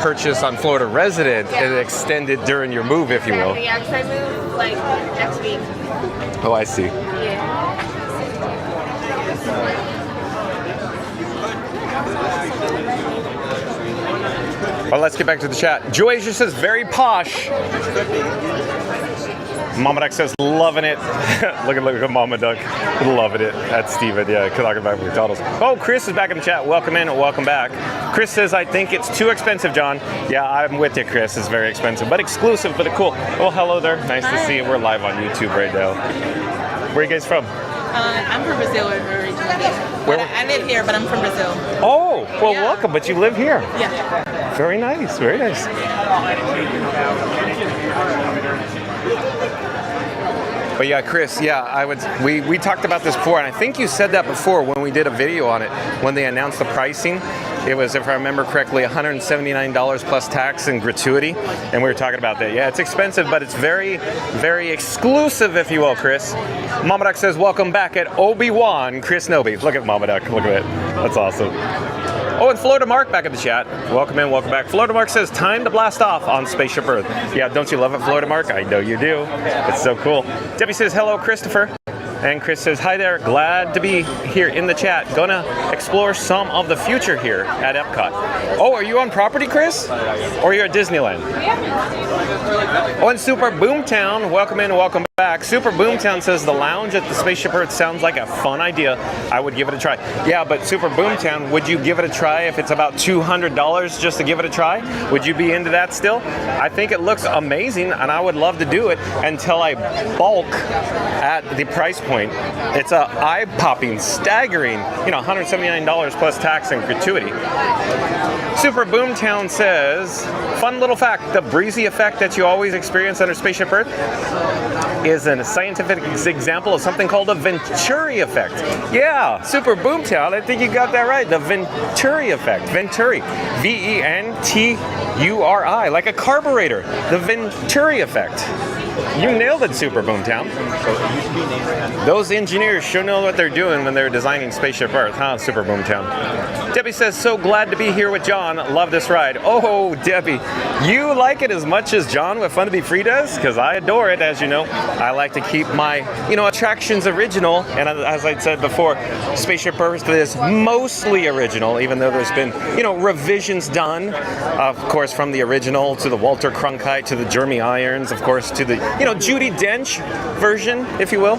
purchase on Florida Resident and extend it during your move, if you will. Yeah, because I move like next week. Oh, I see. Yeah. Well, let's get back to the chat. Joasia says, very posh. Mama Duck says, loving it. look at Mama Duck. Loving it. That's Steven. Yeah, talking about McDonald's. Oh, Chris is back in the chat. Welcome in and welcome back. Chris says, I think it's too expensive, John. Yeah, I'm with you, Chris. It's very expensive, but exclusive, but cool. Well, hello there. Nice to see you. We're live on YouTube right now. Where are you guys from? I'm from Brazil originally. Where? I live here, but I'm from Brazil. Oh, well, Yeah. welcome, but you live here. Yeah. Very nice, very nice. But yeah, Chris, yeah, we talked about this before, and I think you said that before when we did a video on it, when they announced the pricing. It was, if I remember correctly, $179 plus tax and gratuity, and we were talking about that. Yeah, it's expensive, but it's very, very exclusive, if you will, Chris. Mama Duck says, welcome back at Obi-Wan, Chris Noby. Look at Mama Duck, look at it. That's awesome. Oh, and Florida Mark back in the chat. Welcome in, welcome back. Florida Mark says, time to blast off on Spaceship Earth. Yeah, don't you love it, Florida Mark? I know you do. It's so cool. Debbie says, hello, Christopher. And Chris says, hi there, glad to be here in the chat. Gonna explore some of the future here at Epcot. Oh, are you on property, Chris? Or you're at Disneyland? Oh, and Super Boomtown, welcome in, welcome back. Super Boomtown says, the lounge at the Spaceship Earth sounds like a fun idea. I would give it a try. Yeah, but Super Boomtown, would you give it a try if it's about $200 just to give it a try? Would you be into that still? I think it looks amazing, and I would love to do it until I bulk at the price point. It's a eye-popping, staggering, $179 plus tax and gratuity. Super Boomtown says, fun little fact, the breezy effect that you always experience under Spaceship Earth is a scientific example of something called a Venturi effect. Yeah, Super Boomtown, I think you got that right. The Venturi effect. Venturi. V-E-N-T-U-R-I, like a carburetor. The Venturi effect. You nailed it, Super Boomtown. Those engineers sure know what they're doing when they're designing Spaceship Earth, huh, Super Boomtown? Debbie says, so glad to be here with John. Love this ride. Oh, Debbie, you like it as much as John with Fun to Be Free does? Because I adore it, as you know. I like to keep my, attractions original. And as I said before, Spaceship Earth is mostly original, even though there's been, revisions done. Of course, from the original to the Walter Cronkite to the Jeremy Irons, of course, to the, Judi Dench version, if you will.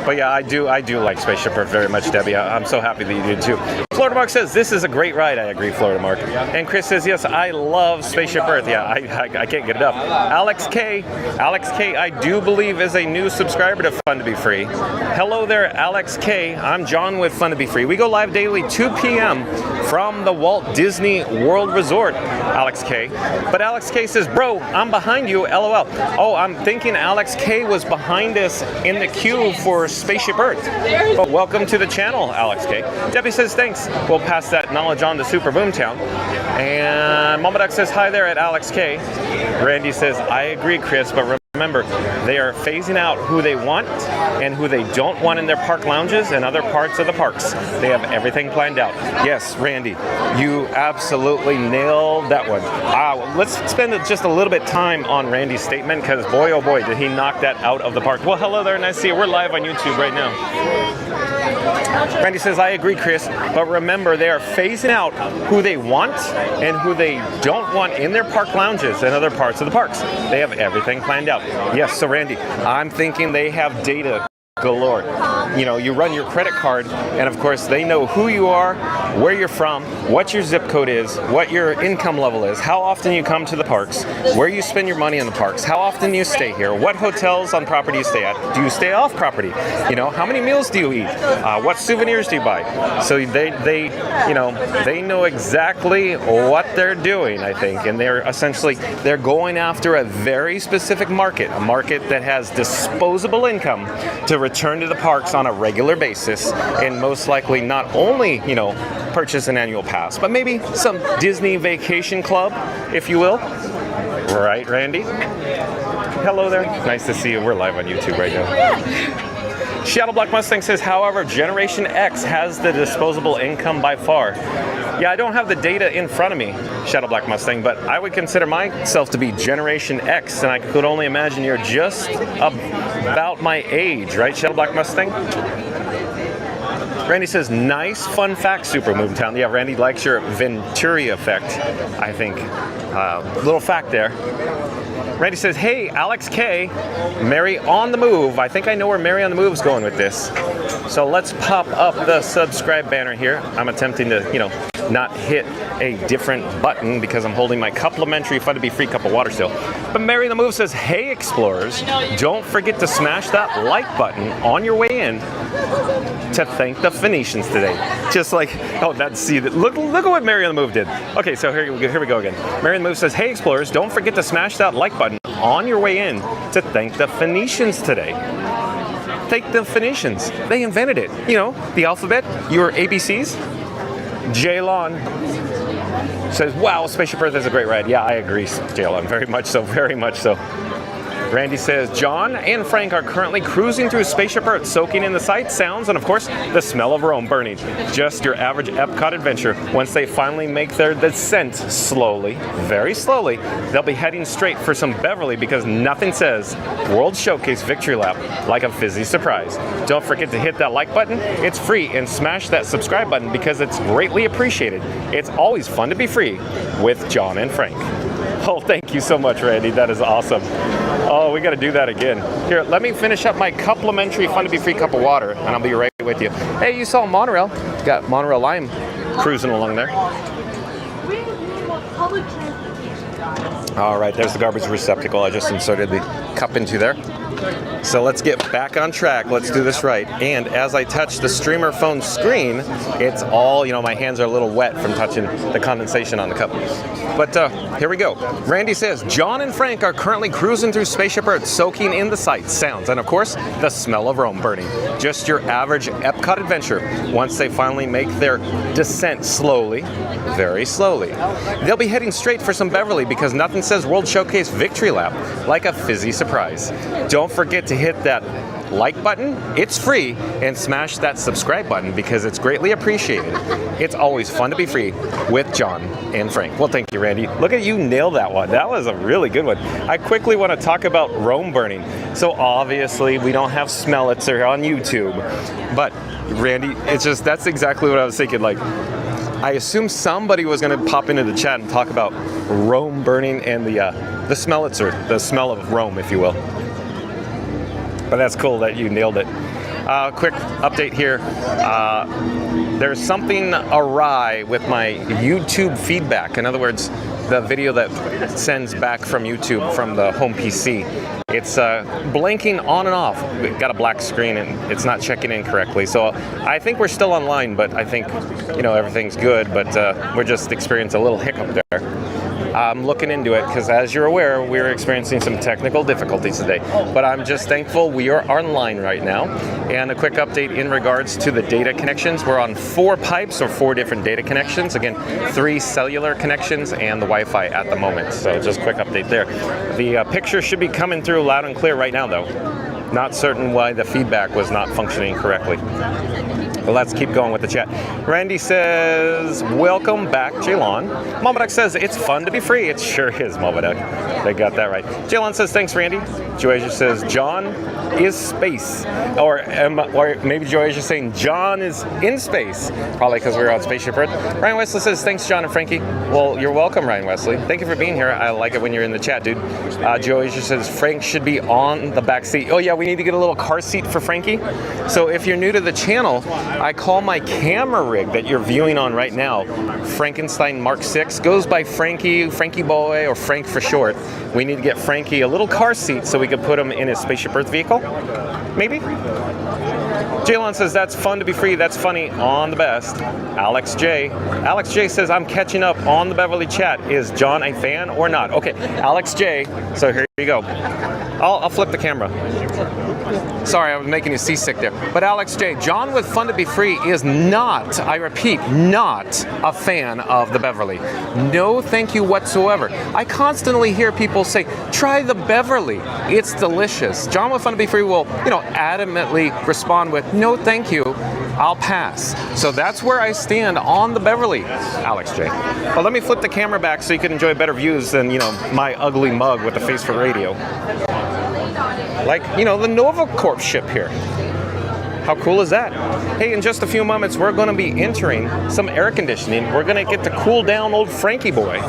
But yeah, I do like Spaceship Earth very much, Debbie. I'm so happy that you do too. Florida Mark says, this is a great ride. I agree, Florida Mark. And Chris says, yes, I love Spaceship Earth. Yeah, I can't get it up. Alex K, I do believe is a new subscriber to Fun to Be Free. Hello there, Alex K. I'm John with Fun to Be Free. We go live daily 2 p.m. from the Walt Disney World Resort, Alex K. But Alex K says, bro, I'm behind you, LOL. Oh, I'm thinking Alex K was behind us in the queue for Spaceship Earth. But welcome to the channel, Alex K. Debbie says, thanks. We'll pass that knowledge on to Super Boomtown. And Mama Duck says, hi there at Alex K. Randy says, I agree, Chris, but remember, they are phasing out who they want and who they don't want in their park lounges and other parts of the parks. They have everything planned out. Yes, Randy, you absolutely nailed that one. Let's spend just a little bit time on Randy's statement, because boy, oh boy, did he knock that out of the park. Well, hello there, nice to see you. We're live on YouTube right now. Randy says, I agree, Chris, but remember, they are phasing out who they want and who they don't want in their park lounges and other parts of the parks. They have everything planned out. Yes, so Randy, I'm thinking they have data galore. You run your credit card, and of course they know who you are, where you're from, what your zip code is, what your income level is, how often you come to the parks, where you spend your money in the parks, how often you stay here, what hotels on property you stay at, do you stay off property, how many meals do you eat, what souvenirs do you buy. So they know exactly what they're doing, I think, and they're going after a very specific market, a market that has disposable income to return to the parks on a regular basis, and most likely not only, purchase an annual pass, but maybe some Disney Vacation Club, if you will. Right, Randy? Hello there. Nice to see you. We're live on YouTube right now. Shadow Black Mustang says, however, Generation X has the disposable income by far. Yeah, I don't have the data in front of me, Shadow Black Mustang, but I would consider myself to be Generation X, and I could only imagine you're just about my age, right, Shadow Black Mustang? Randy says, nice fun fact, Super Moontown. Yeah, Randy likes your Venturi effect, I think. Little fact there. Randy says, hey, Alex K, Mary on the Move. I think I know where Mary on the Move's going with this. So let's pop up the subscribe banner here. I'm attempting to, not hit a different button because I'm holding my complimentary Fun to Be Free cup of water still. But Mary on the Move says, hey, explorers, don't forget to smash that like button on your way in to thank the Phoenicians today. Just like, look at what Mary on the Move did. Okay, so here we go again. Mary on the Move says, hey, explorers, don't forget to smash that like button on your way in to thank the Phoenicians today. Thank the Phoenicians. They invented it. The alphabet, your ABCs. Jaylon says, wow, Spaceship Earth is a great ride. Yeah, I agree, Jaylon. Very much so, very much so. Randy says, John and Frank are currently cruising through Spaceship Earth, soaking in the sights, sounds, and of course, the smell of Rome burning. Just your average Epcot adventure. Once they finally make their descent slowly, very slowly, they'll be heading straight for some Beverly because nothing says World Showcase Victory Lap like a fizzy surprise. Don't forget to hit that like button. It's free, and smash that subscribe button because it's greatly appreciated. It's always fun to be free with John and Frank. Oh, thank you so much, Randy. That is awesome. Oh, we got to do that again. Here, let me finish up my complimentary Fun to Be Free cup of water, and I'll be right with you. Hey, you saw Monorail. Got Monorail Lime cruising along there. All right, there's the garbage receptacle. I just inserted the cup into there. So let's get back on track. Let's do this right. And as I touch the streamer phone screen, it's all, my hands are a little wet from touching the condensation on the cup. But here we go. Randy says, John and Frank are currently cruising through Spaceship Earth, soaking in the sights, sounds, and of course, the smell of Rome burning. Just your average Epcot adventure. Once they finally make their descent slowly, very slowly, they'll be heading straight for some Beverly because nothing says World Showcase Victory Lap like a fizzy surprise. Don't forget to hit that like button, it's free, and smash that subscribe button because it's greatly appreciated. It's always fun to be free with John and Frank. Well, thank you, Randy. Look at you, nailed that one. That was a really good one. I quickly want to talk about Rome burning. So obviously we don't have Smellitzer on YouTube, but Randy, that's exactly what I was thinking. Like, I assumed somebody was going to pop into the chat and talk about Rome burning and the Smellitzer, the smell of Rome, if you will. But that's cool that you nailed it. Quick update here. There's something awry with my YouTube feedback. In other words, the video that sends back from YouTube from the home PC. It's blinking on and off. We've got a black screen and it's not checking in correctly. So I think we're still online, but I think, everything's good, but we're just experiencing a little hiccup there. I'm looking into it because, as you're aware, we're experiencing some technical difficulties today. But I'm just thankful we are online right now. And a quick update in regards to the data connections. We're on 4 pipes or 4 different data connections. Again, 3 cellular connections and the Wi-Fi at the moment. So just a quick update there. The picture should be coming through loud and clear right now, though. Not certain why the feedback was not functioning correctly. But let's keep going with the chat. Randy says, welcome back, Jaylon. Mobadak says, it's fun to be free. It sure is, Mobadak. They got that right. Jaylon says, thanks, Randy. Joasia says, John is space. Or maybe Joasia's saying, John is in space. Probably because we're on Spaceship Earth. Ryan Wesley says, thanks, John and Frankie. Well, you're welcome, Ryan Wesley. Thank you for being here. I like it when you're in the chat, dude. Joasia says, Frank should be on the back seat. Oh, yeah, we need to get a little car seat for Frankie. So if you're new to the channel, I call my camera rig that you're viewing on right now Frankenstein Mark 6. Goes by Frankie Boy, or Frank for short. We need to get Frankie a little car seat so we can put him in his Spaceship Earth vehicle. Maybe? Jaylon says, that's fun to be free. That's funny on the best. Alex J says, I'm catching up on the Beverly chat. Is John a fan or not? Okay, Alex J. So here you go. I'll flip the camera. Sorry, I was making you seasick there. But Alex J, John with Fun to Be Free is not, I repeat, not a fan of the Beverly. No thank you whatsoever. I constantly hear people say, try the Beverly. It's delicious. John with Fun to Be Free will, adamantly respond with, no thank you, I'll pass. So that's where I stand on the Beverly, Alex J. Well, let me flip the camera back so you can enjoy better views than, my ugly mug with the face for radio. Like, the Nova Corp ship here. How cool is that? Hey, in just a few moments, we're going to be entering some air conditioning. We're going to get to cool down old Frankie boy.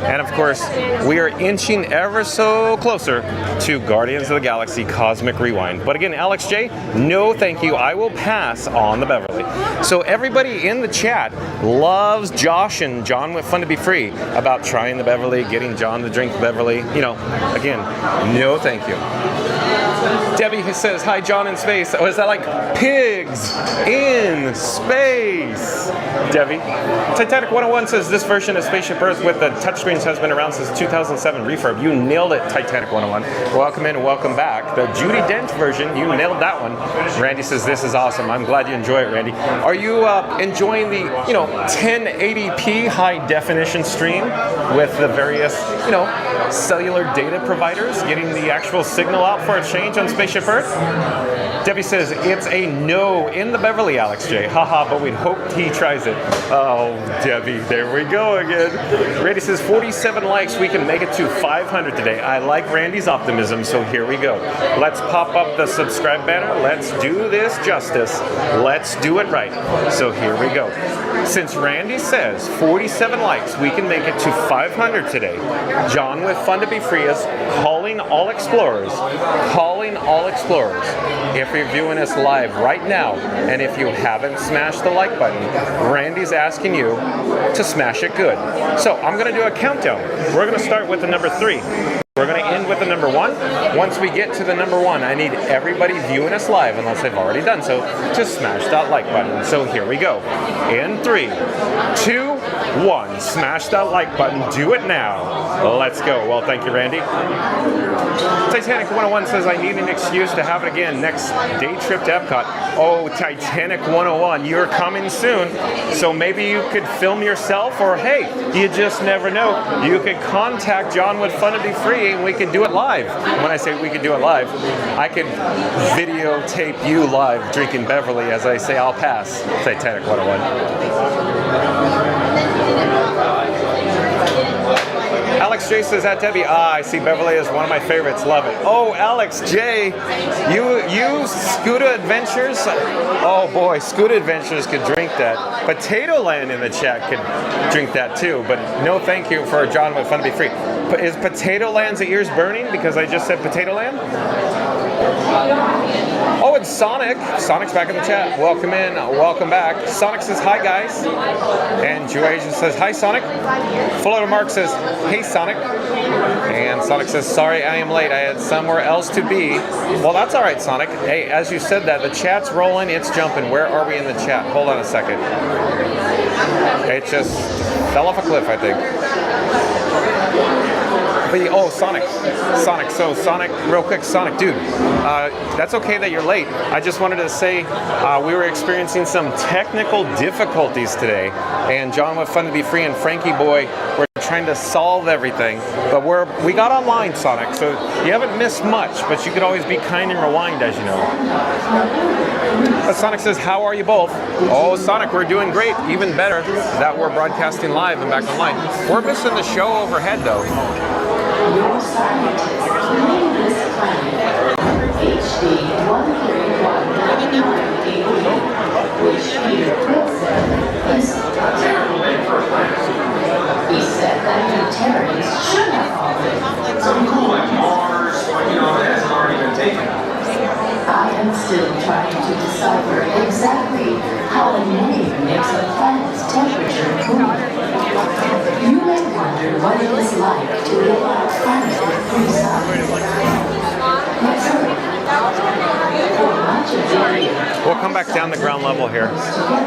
And of course, we are inching ever so closer to Guardians of the Galaxy Cosmic Rewind. But again, Alex J, no thank you. I will pass on the Beverly. So everybody in the chat loves Josh and John with Fun to Be Free about trying the Beverly, getting John to drink the Beverly. You know, again, no thank you. Debbie says, hi, John in space. Oh, is that like pigs in space? Debbie. Titanic 101 says, this version of Spaceship Earth with the touchscreens has been around since 2007 refurb. You nailed it, Titanic 101. Welcome in and welcome back. The Judy Dent version, you nailed that one. Randy says, this is awesome. I'm glad you enjoy it, Randy. Are you enjoying the, 1080p high definition stream with the various, cellular data providers getting the actual signal out for a change on Spaceship Earth? Debbie says, it's a no in the Beverly, Alex J. Haha, but we'd hope he tries it. Oh, Debbie, there we go again. Randy says, 47 likes, we can make it to 500 today. I like Randy's optimism, so here we go. Let's pop up the subscribe banner. Let's do this justice. Let's do it right. So here we go. Since Randy says 47 likes, we can make it to 500 today. John with Fun to Be Free is calling all explorers. Calling all explorers. If you're viewing us live right now, and if you haven't smashed the like button, Randy's asking you to smash it good. So I'm going to do a countdown. We're going to start with the number 3. We're going to end with the number 1. Once we get to the number 1, I need everybody viewing us live, unless they've already done so, to smash that like button. So here we go. In 3, 2, 1. Smash that like button. Do it now. Let's go. Well, thank you, Randy. Titanic 101 says, I need an excuse to have it again. Next day trip to Epcot. Oh, Titanic 101, you're coming soon. So maybe you could film yourself, or hey, you just never know. You could contact John with Fun to Be Free and we could do it live. When I say we could do it live, I could videotape you live drinking Beverly as I say I'll pass Titanic 101. Alex J says, at Debbie, I see Beverly is one of my favorites. Love it. Oh, Alex J, you Scuda Adventures? Oh boy, Scuda Adventures could drink that. Potato Land in the chat could drink that too, but no thank you for John with Fun to Be Free. Is Potato Land's ears burning because I just said Potato Land? Oh, it's Sonic. Sonic's back in the chat. Welcome in, welcome back. Sonic says, hi guys. And Joasia says, hi Sonic. Florida Mark says, hey Sonic. And Sonic says, sorry I am late. I had somewhere else to be. Well, that's all right, Sonic. Hey, as you said that, the chat's rolling, it's jumping. Where are we in the chat? Hold on a second. It just fell off a cliff, I think. Oh, Sonic. So Sonic, real quick, Sonic, dude, that's okay that you're late. I just wanted to say we were experiencing some technical difficulties today, and John with Fun to Be Free and Frankie Boy were trying to solve everything, but we got online, Sonic, so you haven't missed much, but you could always be kind and rewind, as you know. But Sonic says, how are you both? Oh, Sonic, we're doing great. Even better that we're broadcasting live and back online. We're missing the show overhead, though. He said that the terrorists should have fallen. Some cool like Mars, but that hasn't already been taken. I am still trying to decipher exactly how a name makes a planet's temperature cool. You may wonder what it is like to live on a planet with 3 suns. Let's hurry. For much of the year, We'll come back down the ground level here.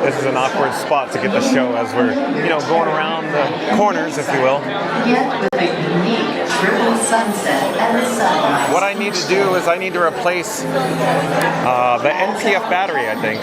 This is an awkward spot to get the show as we're, going around the corners, if you will. Yet with a unique triple sunset and sunrise. What I need to do is I need to replace the NPF battery, I think.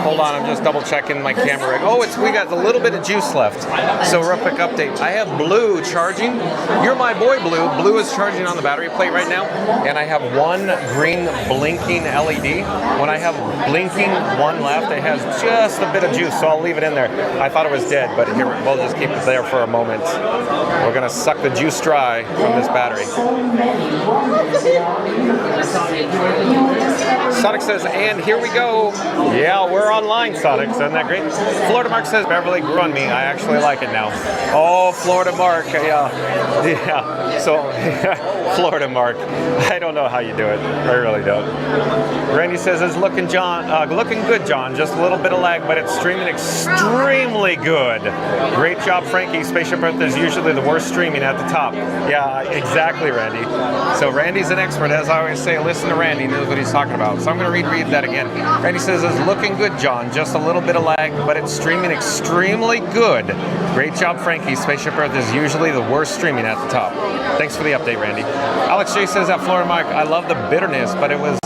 Hold on, I'm just double checking my camera rig. Oh, we got a little bit of juice left. So real quick update. I have Blue charging. You're my boy, Blue. Blue is charging on the battery plate right now. And I have one green blinking LED. When I have blinking one left, it has just a bit of juice, so I'll leave it in there. I thought it was dead, but here we'll just keep it there for a moment. We're gonna suck the juice dry from this battery. So many wonders in our universe. You will discover Sonic says, and here we go. Yeah, we're online, Sonic. Isn't that great? Florida Mark says, Beverly grew on me. I actually like it now. Oh, Florida Mark. Yeah. So, Florida Mark. I don't know how you do it. I really don't. Randy says, it's looking good, John. Just a little bit of lag, but it's streaming extremely good. Great job, Frankie. Spaceship Earth is usually the worst streaming at the top. Yeah, exactly, Randy. So Randy's an expert. As I always say, listen to Randy. He knows what he's talking about. So I'm going to read that again. Randy says, it's looking good, John. Just a little bit of lag, but it's streaming extremely good. Great job, Frankie. Spaceship Earth is usually the worst streaming at the top. Thanks for the update, Randy. Alex J says at Florida Mark, I love the bitterness, but it was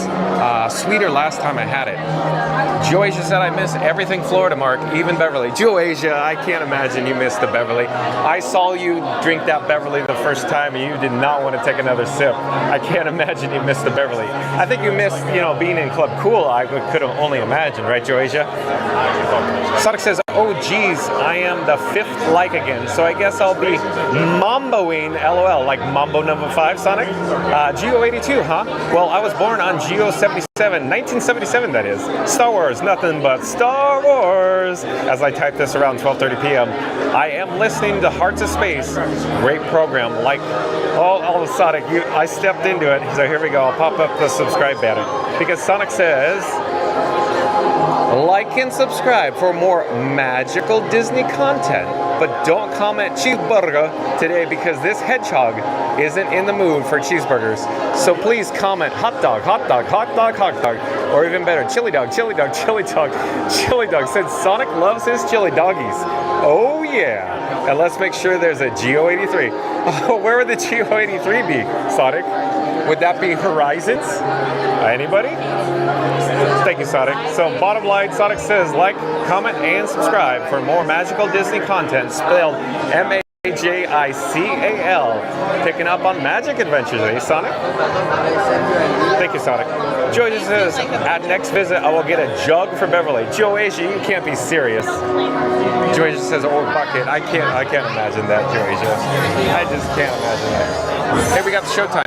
sweeter last time I had it. Joasia said, I miss everything Florida Mark, even Beverly. Joasia, I can't imagine you missed the Beverly. I saw you drink that Beverly the first time and you did not want to take another sip. I can't imagine you missed the Beverly. I think you missed, being in Club Cool. I could have only imagined, right, Joasia? Sonic says, oh geez, I am the 5th like again, so I guess I'll be mamboing, LOL, like Mambo number 5, Sonic? GEO-82, huh? Well, I was born on GEO-77, 1977 that is. Star Wars, nothing but Star Wars. As I type this around 12:30 p.m. I am listening to Hearts of Space. Great program. Like all of Sonic, I stepped into it. So here we go. I'll pop up the subscribe button. Because Sonic says, like and subscribe for more magical Disney content. But don't comment cheeseburger today because this hedgehog isn't in the mood for cheeseburgers. So please comment hot dog, hot dog, hot dog, hot dog. Or even better, chili dog, chili dog, chili dog, chili dog. Since Sonic loves his chili doggies. Oh yeah. And let's make sure there's a GEO-83. Oh, where would the GEO-83 be, Sonic? Would that be Horizons? Anybody? Thank you, Sonic. So bottom line, Sonic says like, comment, and subscribe for more magical Disney content spelled M-A-J-I-C-A-L. Picking up on magic adventures, eh, Sonic? Thank you, Sonic. Joasia says, at next visit, I will get a jug for Beverly. Joasia, you can't be serious. Joasia says, oh, bucket. I can't imagine that, Joasia. I just can't imagine that. Hey, we got the showtime.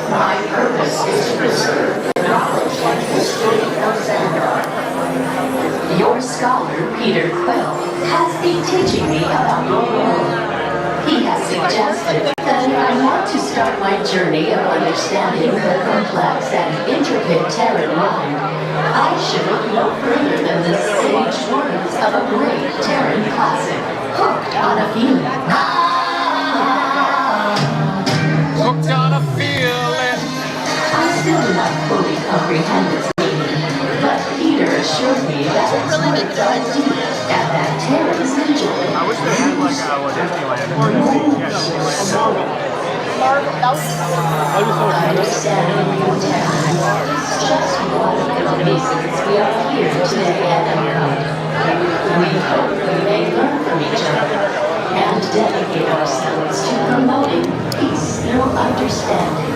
My purpose is to preserve the knowledge and history of Xandar. Your scholar, Peter Quill, has been teaching me about your world. He has suggested that if I want to start my journey of understanding the complex and intricate Terran mind, I should look no further than the sage words of a great Terran classic, Hooked on a Feeling. Hooked on a feeling. I still do not fully comprehend its meaning, but Peter assured me that its roots are deep and that Terrans enjoy. I wish they had like Disneyland. Understanding you Terrans is just one of the reasons we are here today at Epcot. We hope we may learn from each other and dedicate ourselves to promoting peace through understanding.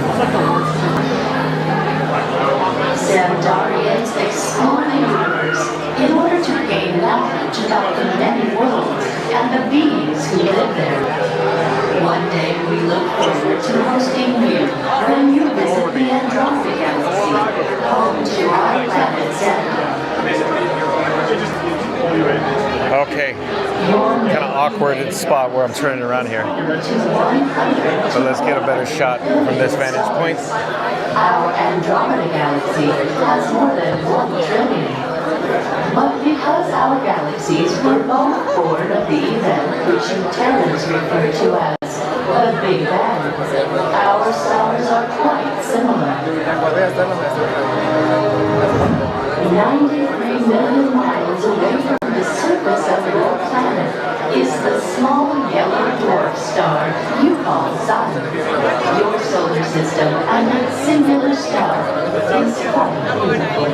Xandarians explore the universe in order to gain knowledge about the many worlds and the beings who live there. One day we look forward to hosting you when you visit the Andromeda Galaxy, home to our planet Xandar. Okay, kind of awkward spot where I'm turning around here. But let's get a better shot from this vantage point. Our Andromeda Galaxy has more than 1 trillion. But because our galaxies were both born of the event which you Terrans refer to as the Big Bang, our stars are quite similar. 93 million miles away from the surface of your planet is the small yellow dwarf star you call Sun. Your solar system and its singular star is quite beautiful.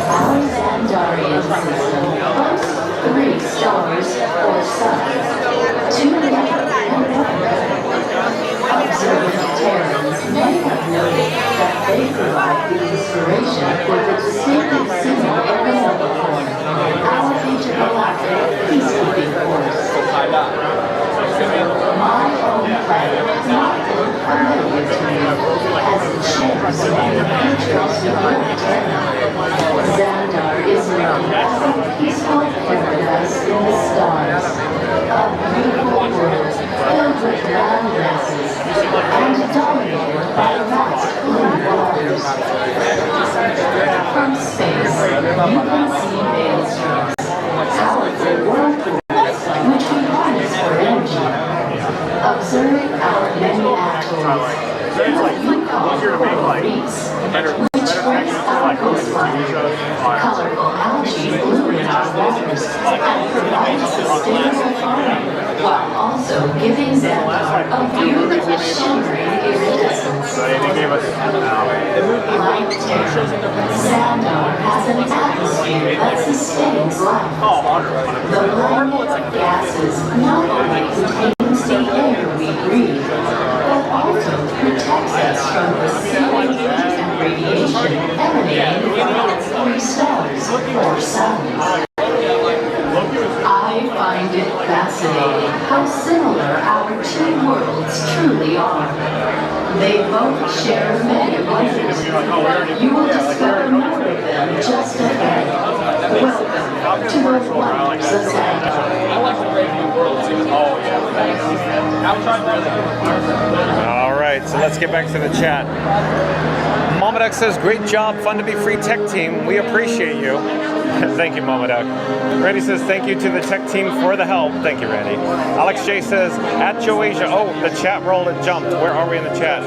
Our Xandarian system boasts 3 stars or suns, 2 light and 1 dark. Observant Terrans may have noticed not familiar to me, as it shares many features with Earth. Xandar is known as a peaceful paradise in the stars, a beautiful world filled with grand masses and dominated by vast blue waters. From space, you can see maelstroms, powerful whirlpools which we harness for energy. Observe our many atolls, what you call coral reefs, which grace our coastline, colorful algae bloom in our waters and provide sustainable farming, while also giving Xandar a beautiful shimmering iridescence. Like terra, Xandar has an atmosphere that sustains life. The blending of gases not only contains the air we breathe, but also protects us from the searing heat and radiation emanating from three stars or suns. I find it fascinating how similar our two worlds truly are. They both share many wonders. You will discover more of them just ahead. Welcome to the wonders of Xandar. All right, so let's get back to the chat. Momaduck says, great job, fun to be free tech team. We appreciate you. Thank you, Momaduck. Randy says, thank you to the tech team for the help. Thank you, Randy. Alex J says, at Joe Asia. Oh, the chat rolled and jumped. Where are we in the chat?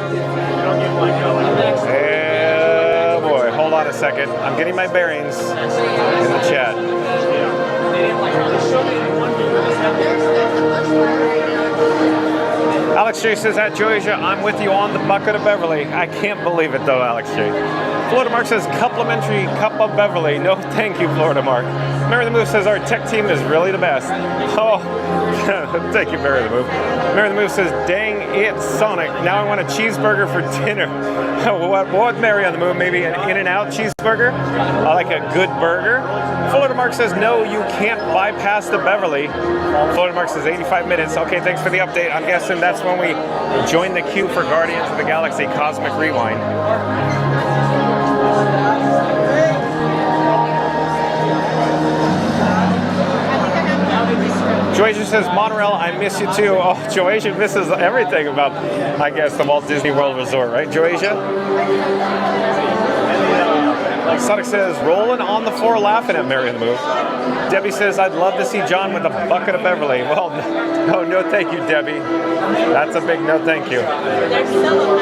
Oh boy, hold on a second. I'm getting my bearings in the chat. Alex J says, at Joasia, I'm with you on the bucket of Beverly. I can't believe it though, Alex J. Florida Mark says, complimentary cup of Beverly. No, thank you, Florida Mark. Mary the Move says, our tech team is really the best. Oh, thank you, Mary the Move. Mary the Move says, dang it, Sonic. Now I want a cheeseburger for dinner. What, Mary on the Move? Maybe an In-N-Out cheeseburger? Like a good burger? Florida Mark says, no, you can't bypass the Beverly. Florida Mark says, 85 minutes. Okay, thanks for the update. I'm guessing that's when we join the queue for Guardians of the Galaxy Cosmic Rewind. Joasia says, Monorail, I miss you too. Oh, Joasia misses everything about, I guess, the Walt Disney World Resort, right, Joasia? Sonic says, rolling on the floor laughing at Mary on the Move. Debbie says, I'd love to see John with a bucket of Beverly. Well, no thank you, Debbie. That's a big no thank you.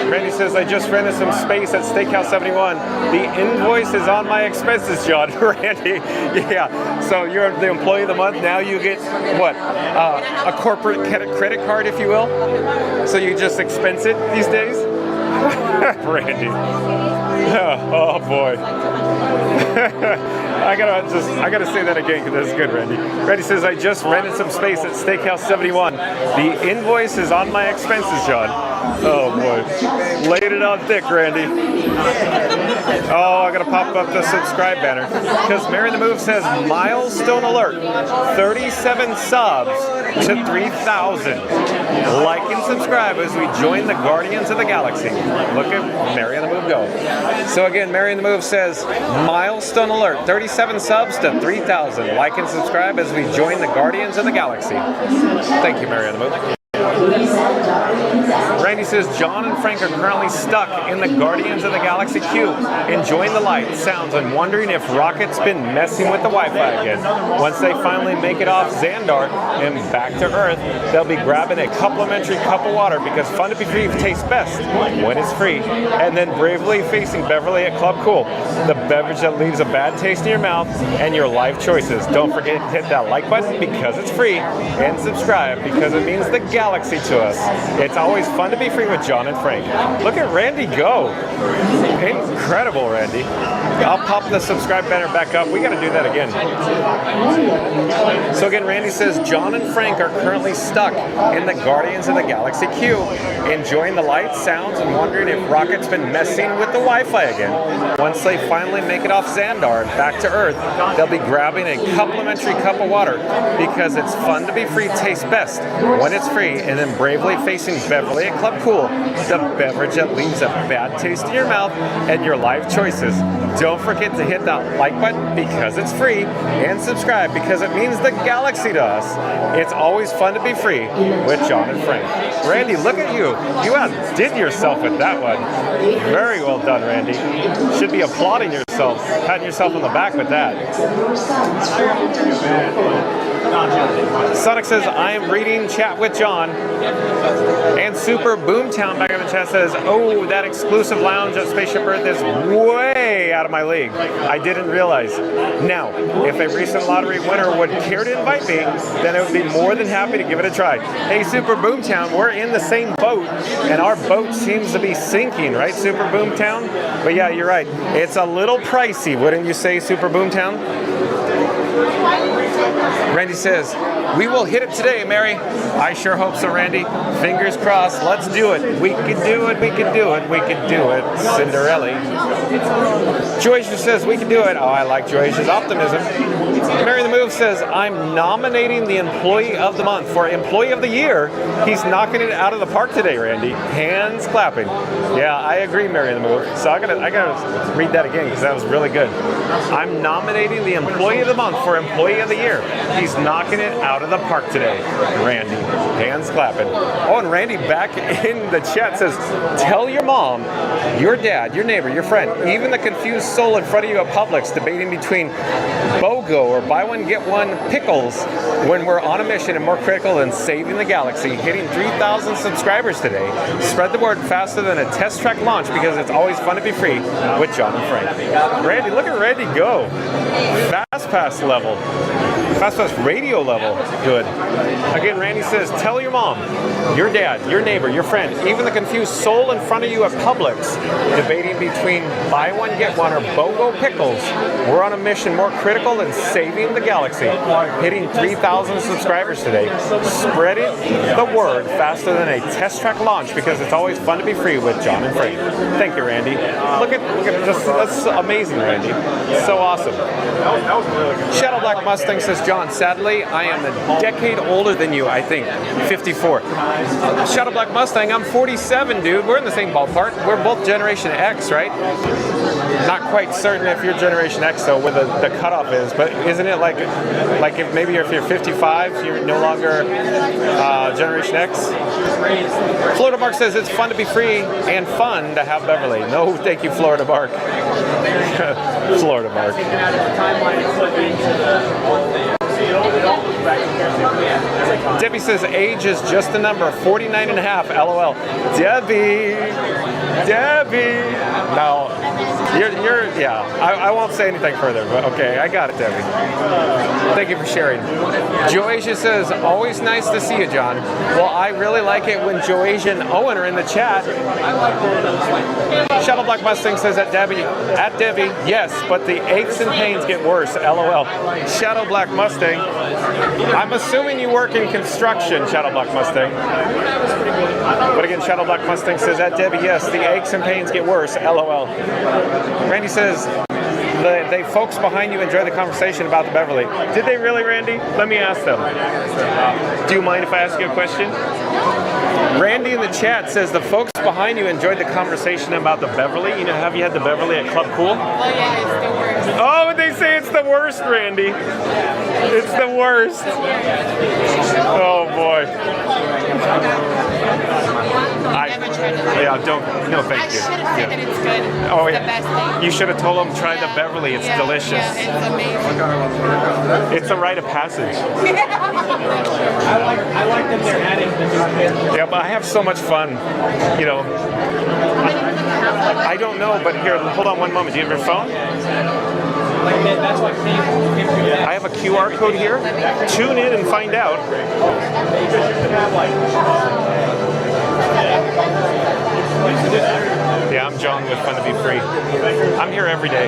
Randy says, I just rented some space at Steakhouse 71. The invoice is on my expenses, John. Randy, yeah. So you're the employee of the month. Now you get, what, a corporate credit card, if you will? So you just expense it these days? Randy. Oh boy. I gotta say that again because that's good, Randy. Randy says, I just rented some space at Steakhouse 71. The invoice is on my expenses, John. Oh boy. Laid it on thick, Randy. Oh, I gotta pop up the subscribe banner. Because Mary the Move says, milestone alert. 37 subs to 3,000. Like and subscribe as we join the Guardians of the Galaxy. Look at Mary the Move go. So again, Mary the Move says, milestone alert. 37 subs to 3,000. Like and subscribe as we join the Guardians of the Galaxy. Thank you, Mary the Move. Randy says, John and Frank are currently stuck in the Guardians of the Galaxy queue, enjoying the light, sounds, and wondering if Rocket's been messing with the Wi-Fi again. Once they finally make it off Xandar and back to Earth, they'll be grabbing a complimentary cup of water because fun to be free tastes best when it's free, and then bravely facing Beverly at Club Cool, the beverage that leaves a bad taste in your mouth, and your life choices. Don't forget to hit that like button because it's free, and subscribe because it means the galaxy to us. It's always fun to be free free with John and Frank. Look at Randy go. Incredible, Randy. I'll pop the subscribe banner back up. We got to do that again. So again, Randy says John and Frank are currently stuck in the Guardians of the Galaxy queue, enjoying the lights, sounds, and wondering if Rocket's been messing with the Wi-Fi again. Once they finally make it off Xandar and back to Earth, they'll be grabbing a complimentary cup of water because it's fun to be free tastes best when it's free, and then bravely facing Beverly at Club Cool, the beverage that leaves a bad taste in your mouth and your life choices. Don't forget to hit that like button because it's free, and subscribe because it means the galaxy to us. It's always fun to be free with John and Frank. Randy, look at you. You outdid yourself with that one. Very well done, Randy. Should be applauding yourself, patting yourself on the back with that. Sonic says, I am reading chat with John. And Super Boomtown back in the chat says, oh, that exclusive lounge at Spaceship Earth is way out of my league. I didn't realize. Now, if a recent lottery winner would care to invite me, then I would be more than happy to give it a try. Hey, Super Boomtown, we're in the same boat, and our boat seems to be sinking, right, Super Boomtown? But yeah, you're right. It's a little pricey, wouldn't you say, Super Boomtown? Randy says, we will hit it today, Mary. I sure hope so, Randy. Fingers crossed. Let's do it. We can do it. We can do it. We can do it. Cinderella. Joycia says, we can do it. Oh, I like Joycia's optimism. Mary the Move says, I'm nominating the Employee of the Month for Employee of the Year. He's knocking it out of the park today, Randy. Hands clapping. Yeah, I agree, Mary the Move. So I gotta read that again because that was really good. I'm nominating the Employee of the Month for Employee of the Year. He's knocking it out of the park today, Randy. Hands clapping. Oh, and Randy back in the chat says, tell your mom, your dad, your neighbor, your friend, even the confused soul in front of you at Publix debating between BOGO or buy one get one pickles when we're on a mission and more critical than saving the galaxy, hitting 3,000 subscribers today. Spread the word faster than a test track launch because it's always fun to be free with John and Frank. Randy, look at Randy go. Fast pass level. Fast pass radio level. Good. Again, Randy says, tell your mom, your dad, your neighbor, your friend, even the confused soul in front of you at Publix, debating between buy one, get one, or BOGO pickles. We're on a mission more critical than saving the galaxy, hitting 3,000 subscribers today. Spreading the word faster than a test track launch because it's always fun to be free with John and Frank. Thank you, Randy. Look at this. That's amazing, Randy. So awesome. Shadow Black Mustang says, John, sadly, I am a decade older than you, I think. 54. Shadow Black Mustang, I'm 47, dude. We're in the same ballpark. We're both Generation X, right? Not quite certain if you're Generation X, though, where the cutoff is, but isn't it like if maybe if you're 55, you're no longer Generation X? Florida Mark says, it's fun to be free and fun to have Beverly. No, thank you, Florida Mark. Florida Mark. Debbie says age is just a number, 49 and a half, LOL. Debbie. No, yeah, I won't say anything further, but okay, I got it, Debbie. Thank you for sharing. Joasia says, always nice to see you, John. Well, I really like it when Joasia and Owen are in the chat. Shadow Black Mustang says at Debbie, yes, but the aches and pains get worse, LOL. Shadow Black Mustang, I'm assuming you work in construction, Shadow Black Mustang. But again, Shadow Black Mustang says at Debbie, yes, the aches and pains get worse, LOL. Randy says, the folks behind you enjoy the conversation about the Beverly. Did they really, Randy? Let me ask them. Do you mind if I ask you a question? Randy in the chat says the folks behind you enjoyed the conversation about the Beverly. You know, have you had the Beverly at Club Cool? Oh yeah, it's the worst. Oh, they say it's the worst, Randy. It's the worst. Oh boy. No, thank you. I should have said that it's good. Oh, it's yeah. The best thing. You should have told them try the Beverly. It's delicious. Yeah, it's amazing. It's a rite of passage. I like that they're adding the new kids. Yeah, but I have so much fun. You know, I don't know, but here, hold on one moment. Do you have your phone? That's what I have a QR code here. Tune in and find out. Be Free. I'm here every day.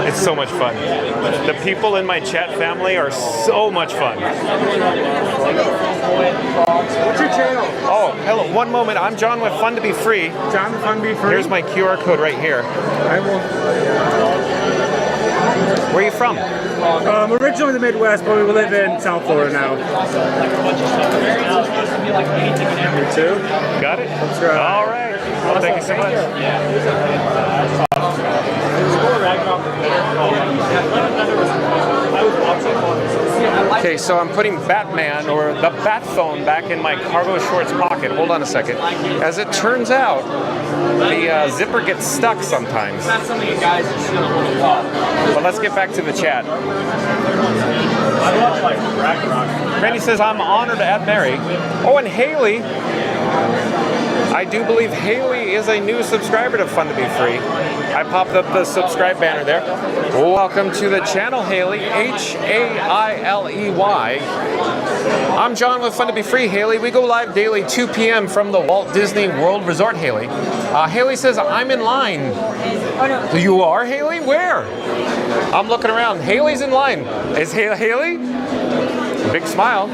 It's so much fun. The people in my chat family are so much fun. What's your channel? Oh, hello. One moment. I'm John with Fun to Be Free. John with Fun to Be Free. Here's my QR code right here. I will. Where are you from? Originally the Midwest, but we live in South Florida now. You too? Got it? Subscribe. All right. Well, thank you so much. Okay, so I'm putting Batman, or the Bat phone, back in my cargo shorts pocket. Hold on a second. As it turns out, the zipper gets stuck sometimes. That's something you guys are just gonna want to watch. But let's get back to the chat. I watch like Ragnarok. Randy says, I'm honored to add Mary. Oh, and Haley. I do believe Haley is a new subscriber to Fun to Be Free. I popped up the subscribe banner there. Welcome to the channel, Haley. H-A-I-L-E-Y. I'm John with Fun to Be Free, Haley. We go live daily 2 p.m. from the Walt Disney World Resort, Haley. Haley says, I'm in line. You are, Haley? Where? I'm looking around. Haley's in line. Is Haley? Big smile.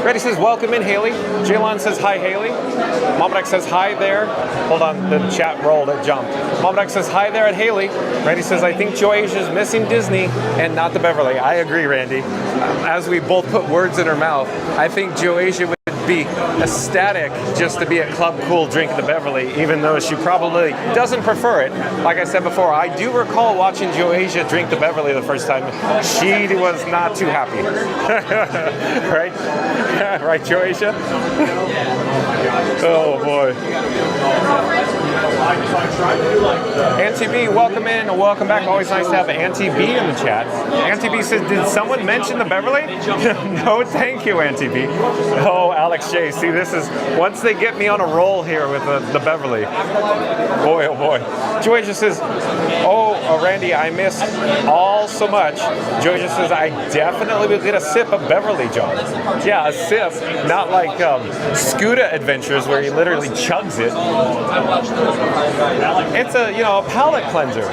Reddy says, welcome in, Haley. Jaylon says, hi, Haley. Momadek says, hi there. Hold on, the chat rolled, it jumped. Momadek says, hi there at Haley. Randy says, I think Joasia's missing Disney and not the Beverly. I agree, Randy. As we both put words in her mouth, I think Joasia would be ecstatic just to be at Club Cool drinking the Beverly, even though she probably doesn't prefer it. Like I said before, I do recall watching Joasia drink the Beverly the first time. She was not too happy. Right? Right, Joasia? Oh boy. Auntie B, welcome in and welcome back. Always nice to have Auntie B in the chat. Auntie B says, did someone mention the Beverly? No, thank you, Auntie B. Oh, Alex J. See, this is, once they get me on a roll here with the Beverly. Boy, oh boy. Joasia says, oh, Randy, I missed all so much. Joasia says, I definitely will get a sip of Beverly, John. Yeah, a sip, not like Scuda Adventures where he literally chugs it. It's a, a palate cleanser.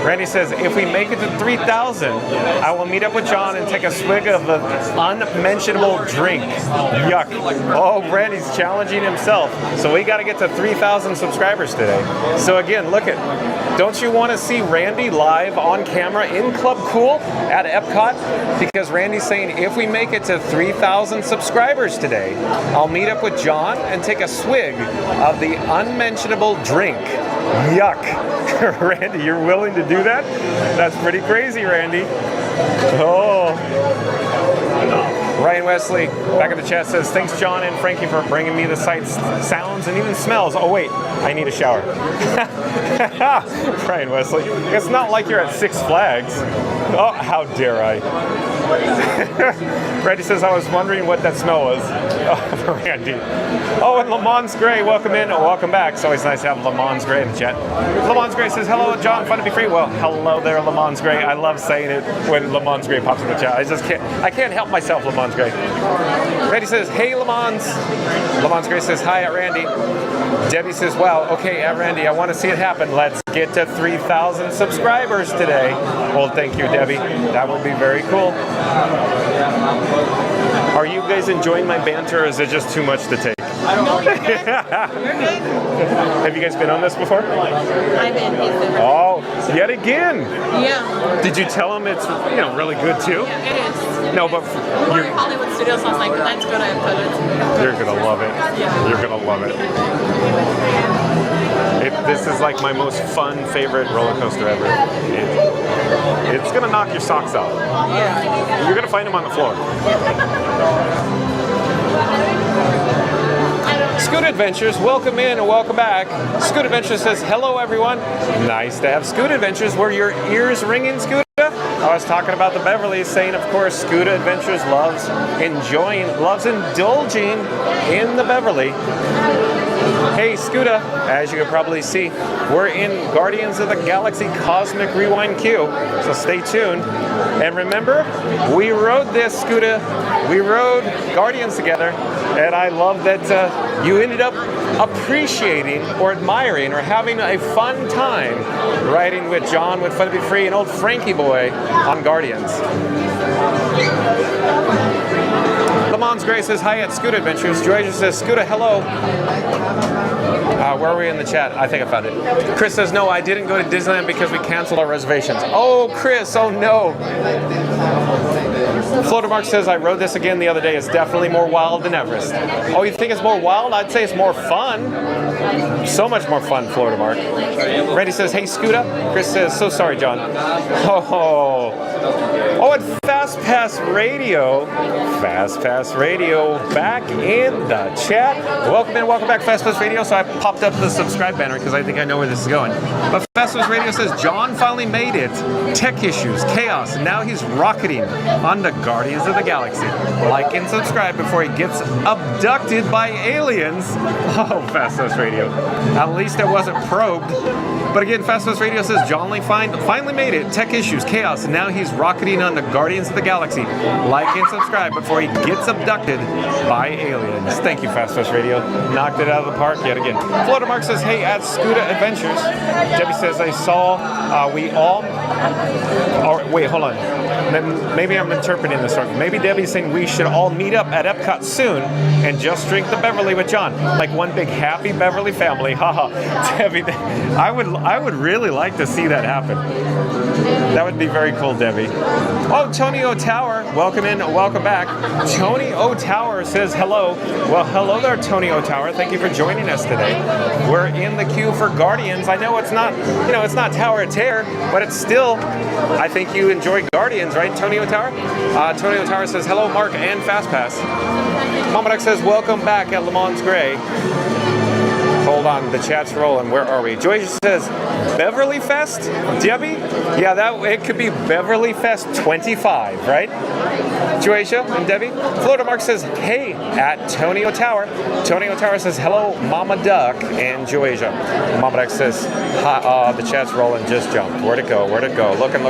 Randy says, if we make it to 3,000, I will meet up with John and take a swig of the unmentionable drink. Yuck. Oh, Randy's challenging himself. So we got to get to 3,000 subscribers today. So again, look at, don't you want to see Randy live on camera in Club Cool at Epcot? Because Randy's saying, if we make it to 3,000 subscribers today, I'll meet up with John and take a swig of the unmentionable drink. Yuck. Randy, you're willing to do that? That's pretty crazy, Randy. Oh. Ryan Wesley, back in the chat, says, thanks, John and Frankie, for bringing me the sights, sounds, and even smells. Oh, wait, I need a shower. Ryan Wesley, it's not like you're at Six Flags. Oh, how dare I. Randy says, I was wondering what that smell was. Oh, Randy. Oh, and Lamont's Gray, welcome in. Oh, welcome back. It's always nice to have Lamont's Gray in the chat. Lamont's Gray says, hello, John, fun to be free. Well, hello there, Lamont's Gray. I love saying it when Lamont's Gray pops in the chat. I can't help myself, Lamont's Gray. Randy says, hey, Lamont's. Lamont's Gray says, hi, at Randy. Debbie says, wow, okay, at Randy, I want to see it happen. Let's get to 3,000 subscribers today. Well, thank you, Debbie. That will be very cool. Are you guys enjoying my banter, or is it just too much to take? No, you're good. You're good. Have you guys been on this before? I've been. Oh, yet again. Yeah. Did you tell them it's really good too? Yeah, it is. No, but We're in Hollywood Studios, so I was like, let's go to Epcot. You're gonna love it. Yeah. You're gonna love it. This is like my most fun, favorite roller coaster ever. It's gonna knock your socks off. Yeah. You're gonna find them on the floor. Scoot Adventures, welcome in and welcome back. Scoot Adventures says, hello everyone. Nice to have Scoot Adventures. Were your ears ringing, Scooter? I was talking about the Beverly, saying, of course, Scuda Adventures loves indulging in the Beverly. Hey, Scuda, as you can probably see, we're in Guardians of the Galaxy Cosmic Rewind queue, so stay tuned. And remember, we rode this, Scuda, we rode Guardians together, and I love that you ended up appreciating or admiring or having a fun time riding with John with Fun to Be Free and old Frankie Boy on Guardians. Lamons Gray says hi at Scuda Adventures. Georgia says Scuda, hello. Where are we in the chat? I think I found it. Chris says no, I didn't go to Disneyland because we canceled our reservations. Oh, Chris, oh no. Floater Mark says I rode this again the other day. It's definitely more wild than Everest. Oh, you think it's more wild? I'd say it's more fun. So much more fun, Floater Mark. Randy says, hey, Scuda. Chris says, so sorry, John. Oh, and Fast Pass Radio. Fast Pass Radio back in the chat. Welcome in, welcome back, Fast Pass Radio. So I popped up the subscribe banner because I think I know where this is going. But Fast Pass Radio says John finally made it. Tech issues, chaos, and now he's rocketing on the Guardians of the Galaxy. Like and subscribe before he gets abducted by aliens. Oh, Fast Pass Radio. At least it wasn't probed. But again, Fast Pass Radio says John finally made it. Tech issues, chaos, and now he's rocketing on the Guardians of the Galaxy. Like and subscribe before he gets abducted by aliens. Thank you, Fast Pass Radio. Knocked it out of the park yet again. Florida Mark says, hey, at Scuda Adventures. Debbie says, I saw we all... Oh, wait, hold on. Maybe I'm interpreting this wrong. Maybe Debbie's saying we should all meet up at Epcot soon and just drink the Beverly with John. Like one big happy Beverly family. Haha. Debbie, I would really like to see that happen. That would be very cool, Debbie. Oh, Tony O'Tower, welcome in, welcome back. Tony O'Tower says hello. Well, hello there, Tony O'Tower. Thank you for joining us today. We're in the queue for Guardians. I know it's not, it's not Tower of Terror, but it's still, I think you enjoy Guardians, right, Tony O'Tower? Tony O'Tower says hello, Mark and FastPass. Mamadek says welcome back at Le Mans Gray. Hold on, the chat's rolling. Where are we? Joy says Beverly Fest? Debbie? Yeah, it could be Beverly Fest 25, right? Joycia and Debbie. Florida Mark says, hey, at Tony O'Tower. Tony O'Tower says, hello, Mama Duck and Joycia. Mama Duck says, hi, the chat's rolling, just jumped. Where'd it go? Where'd it go? Looking.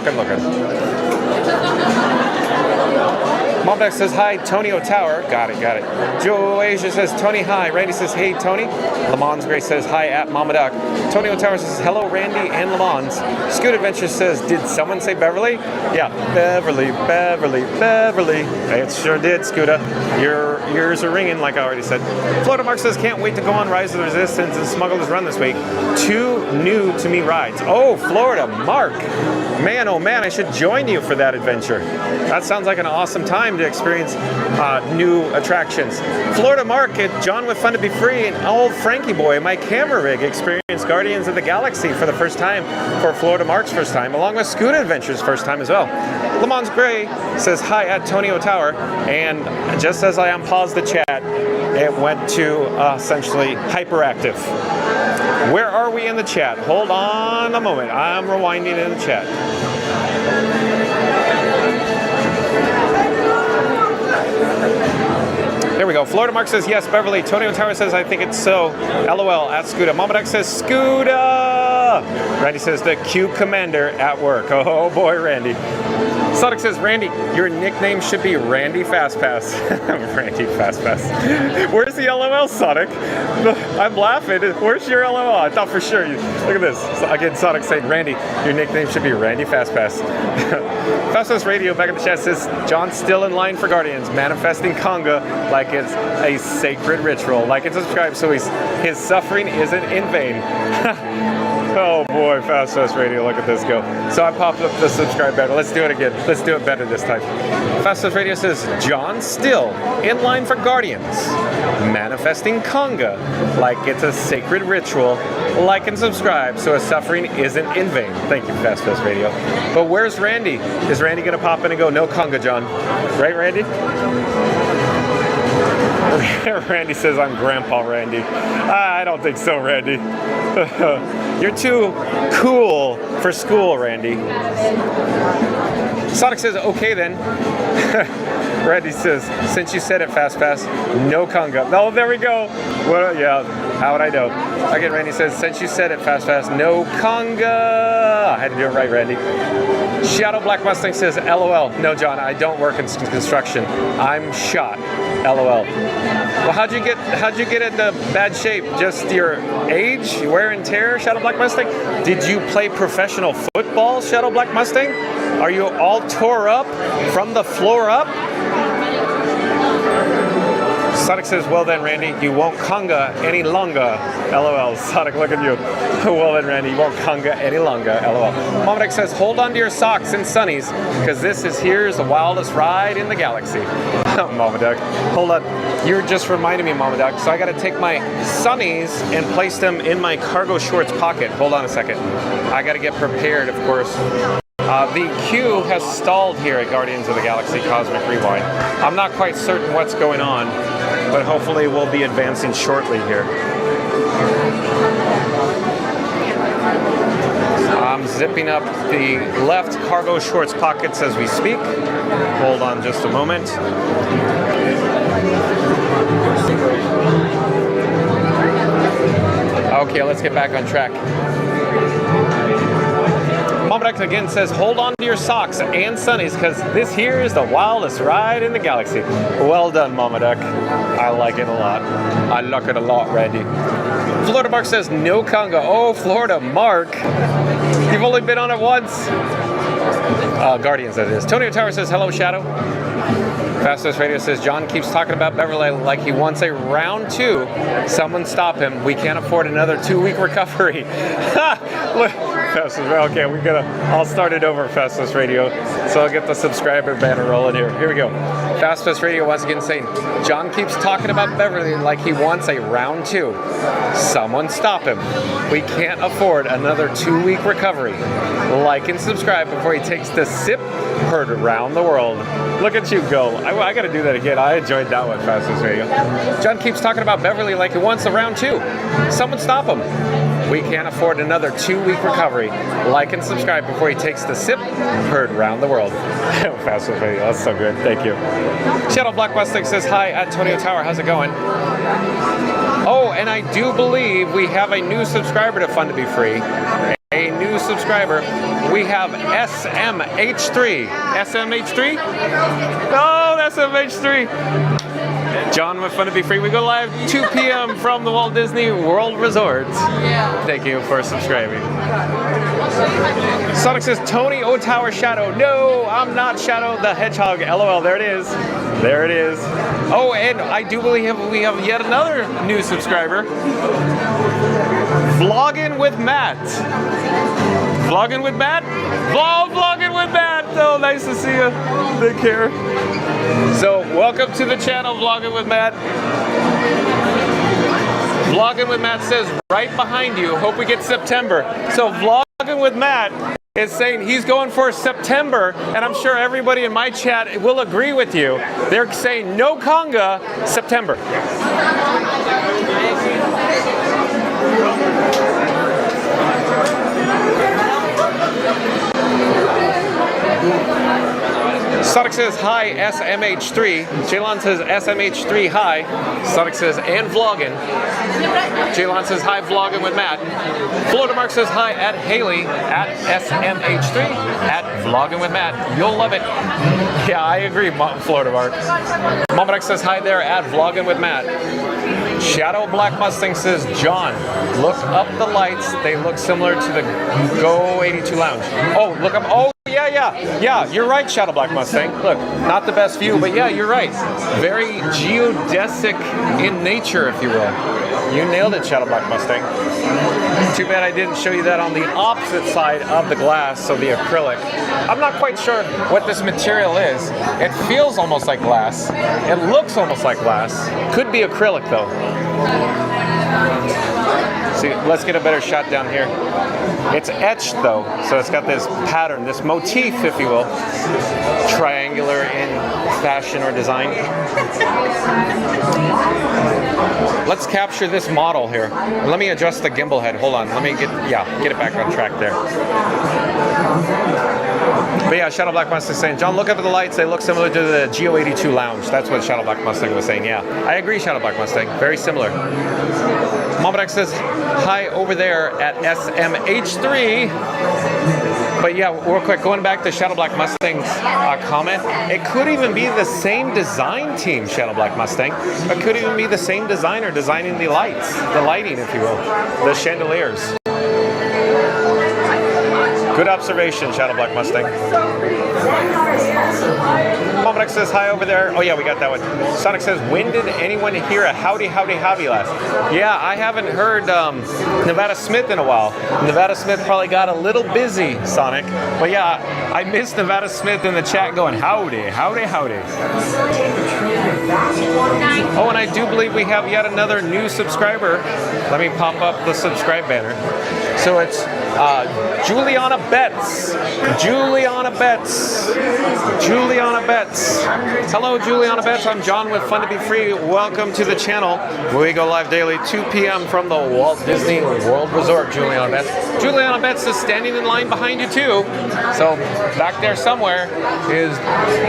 Mom Duck says, hi, Tony O'Tower. Got it. Joasia says, Tony, hi. Randy says, hey, Tony. Lamons Gray says, hi, at Mama Duck. Tony O'Tower says, hello, Randy and Lamons. Scoot Adventure says, did someone say Beverly? Yeah, Beverly. It sure did, Scooter. Your ears are ringing, like I already said. Florida Mark says, can't wait to go on Rise of the Resistance and Smuggler's Run this week. 2 new to me rides. Oh, Florida Mark. Man, oh man, I should join you for that adventure. That sounds like an awesome time to experience new attractions. Florida Mark at John with Fun to Be Free and old Frankie Boy, my camera rig, experienced Guardians of the Galaxy for the first time, for Florida Mark's first time, along with Scoot Adventure's first time as well. Lamons Gray says hi at Tony O'Tower, and just as I unpaused the chat, it went to essentially hyperactive. Where are we in the chat? Hold on a moment. I'm rewinding in the chat. There we go. Florida Mark says yes, Beverly. Tony O'Tower says I think it's so. LOL at Scuda. Mama Duck says Scuda. Randy says the Q Commander at work. Oh boy, Randy. Sonic says, Randy, your nickname should be Randy FastPass. Randy FastPass. Where's the LOL, Sonic? I'm laughing. Where's your LOL? I thought for sure. Look at this. Again, Sonic saying, Randy, your nickname should be Randy FastPass. FastPass Radio back in the chat says, John's still in line for Guardians, manifesting conga like it's a sacred ritual. Like and subscribe so his suffering isn't in vain. Oh boy, Fast Radio, look at this go. So I popped up the subscribe button. Let's do it again. Let's do it better this time. Fast Radio says, John still in line for Guardians, manifesting conga like it's a sacred ritual. Like and subscribe so his suffering isn't in vain. Thank you, Fast Radio. But where's Randy? Is Randy gonna pop in and go, no conga, John? Right, Randy? Randy says I'm Grandpa Randy. I don't think so, Randy. You're too cool for school, Randy. Sonic says, okay then. Randy says, since you said it, Fast Pass, no conga. Oh, there we go. Well, yeah, how would I know? Again, Randy says, since you said it, Fast Pass, no conga. I had to do it right, Randy. Shadow Black Mustang says, LOL. No, John, I don't work in construction. I'm shot. LOL. Well, how'd you get into bad shape? Just your age, wear and tear, Shadow Black Mustang? Did you play professional football, Shadow Black Mustang? Are you all tore up from the floor up? Sonic says, well then, Randy, you won't conga any longer. LOL. Sonic, look at you. Well then, Randy, you won't conga any longer. LOL. Momadek says, hold on to your socks and sunnies, because here's the wildest ride in the galaxy. Momadek, hold on. You just reminded me, Momadek, so I got to take my sunnies and place them in my cargo shorts pocket. Hold on a second. I got to get prepared, of course. The queue has stalled here at Guardians of the Galaxy Cosmic Rewind. I'm not quite certain what's going on, but hopefully we'll be advancing shortly here. I'm zipping up the left cargo shorts pockets as we speak. Hold on just a moment. Okay, let's get back on track. Momadek again says, hold on to your socks and sunnies, because this here is the wildest ride in the galaxy. Well done, Momadek. I like it a lot. I like it a lot, Randy. Florida Mark says, no conga. Oh, Florida Mark. You've only been on it once. Guardians, that is. Tony Tower says, hello, Shadow. Fastest Radio says, John keeps talking about Beverly like he wants a round 2. Someone stop him. We can't afford another 2-week recovery. Fastest Radio. Okay, I'll start it over, Fastest Radio. So I'll get the subscriber banner rolling here. Here we go. Fastest Radio once again saying, John keeps talking about Beverly like he wants a round 2. Someone stop him. We can't afford another 2-week recovery. Like and subscribe before he takes the sip. Heard around the world. Look at you go. I got to do that again. I enjoyed that one, Fastest Radio. John keeps talking about Beverly like he wants a round 2. Someone stop him. We can't afford another 2-week recovery. Like and subscribe before he takes the sip. Heard around the world. Fastest Radio. That's so good. Thank you. Shadow Black Mustang says, hi, Antonio Tower. How's it going? Oh, and I do believe we have a new subscriber to Fun to Be Free. A new subscriber. We have SMH3. SMH3? No, SMH3. John with Fun to Be Free. We go live 2 p.m. from the Walt Disney World Resorts. Yeah. Thank you for subscribing. Sonic says, Tony O Tower Shadow. No, I'm not Shadow the Hedgehog. LOL. There it is. There it is. Oh, and I do believe we have yet another new subscriber. Vlogging with Matt. Vlogging with Matt? Vlogging with Matt. Oh, nice to see you. Take care. So, welcome to the channel, Vlogging with Matt. Vlogging with Matt says right behind you, hope we get September. So, Vlogging with Matt is saying he's going for September, and I'm sure everybody in my chat will agree with you. They're saying no conga, September. Sonic says, hi, SMH3. Jaylon says, SMH3, hi. Sonic says, and vlogging. Jaylon says, hi, vlogging with Matt. Florida Mark says, hi, at Haley, at SMH3, at vlogging with Matt. You'll love it. Yeah, I agree, Florida Mark. Momadek says, hi there, at vlogging with Matt. Shadow Black Mustang says, John, look up the lights. They look similar to the GEO-82 lounge. Oh, look up. Oh, yeah, you're right, Shadow Black Mustang. Look, not the best view, but yeah, you're right. Very geodesic in nature, if you will. You nailed it, Shadow Black Mustang. Too bad I didn't show you that on the opposite side of the glass, so the acrylic. I'm not quite sure what this material is. It feels almost like glass. It looks almost like glass. Could be acrylic, though. See, let's get a better shot down here. It's etched though, so it's got this pattern, this motif, if you will, triangular in fashion or design. Let's capture this model here. Let me adjust the gimbal head. Hold on. Let me get it back on track there. But yeah, Shadow Black Mustang saying, John, look up at the lights. They look similar to the GEO-82 lounge. That's what Shadow Black Mustang was saying. Yeah, I agree, Shadow Black Mustang. Very similar. Momodex says, hi over there at SMH3. But yeah, real quick, going back to Shadow Black Mustang's comment, it could even be the same design team, Shadow Black Mustang. It could even be the same designer designing the lights, the lighting, if you will, the chandeliers. Good observation, Shadow Black Mustang. Momodex says, hi over there. Oh yeah, we got that one. Sonic says, when did anyone hear a howdy, howdy, howdy last? Yeah, I haven't heard Nevada Smith in a while. Nevada Smith probably got a little busy, Sonic. But yeah, I missed Nevada Smith in the chat going, howdy, howdy, howdy. Oh, and I do believe we have yet another new subscriber. Let me pop up the subscribe banner. So it's Juliana Betts. Juliana Betts. Juliana Betts. Hello, Juliana Betts. I'm John with Fun to Be Free. Welcome to the channel where we go live daily 2 p.m. from the Walt Disney World Resort, Juliana Betts. Juliana Betts is standing in line behind you too. So back there somewhere is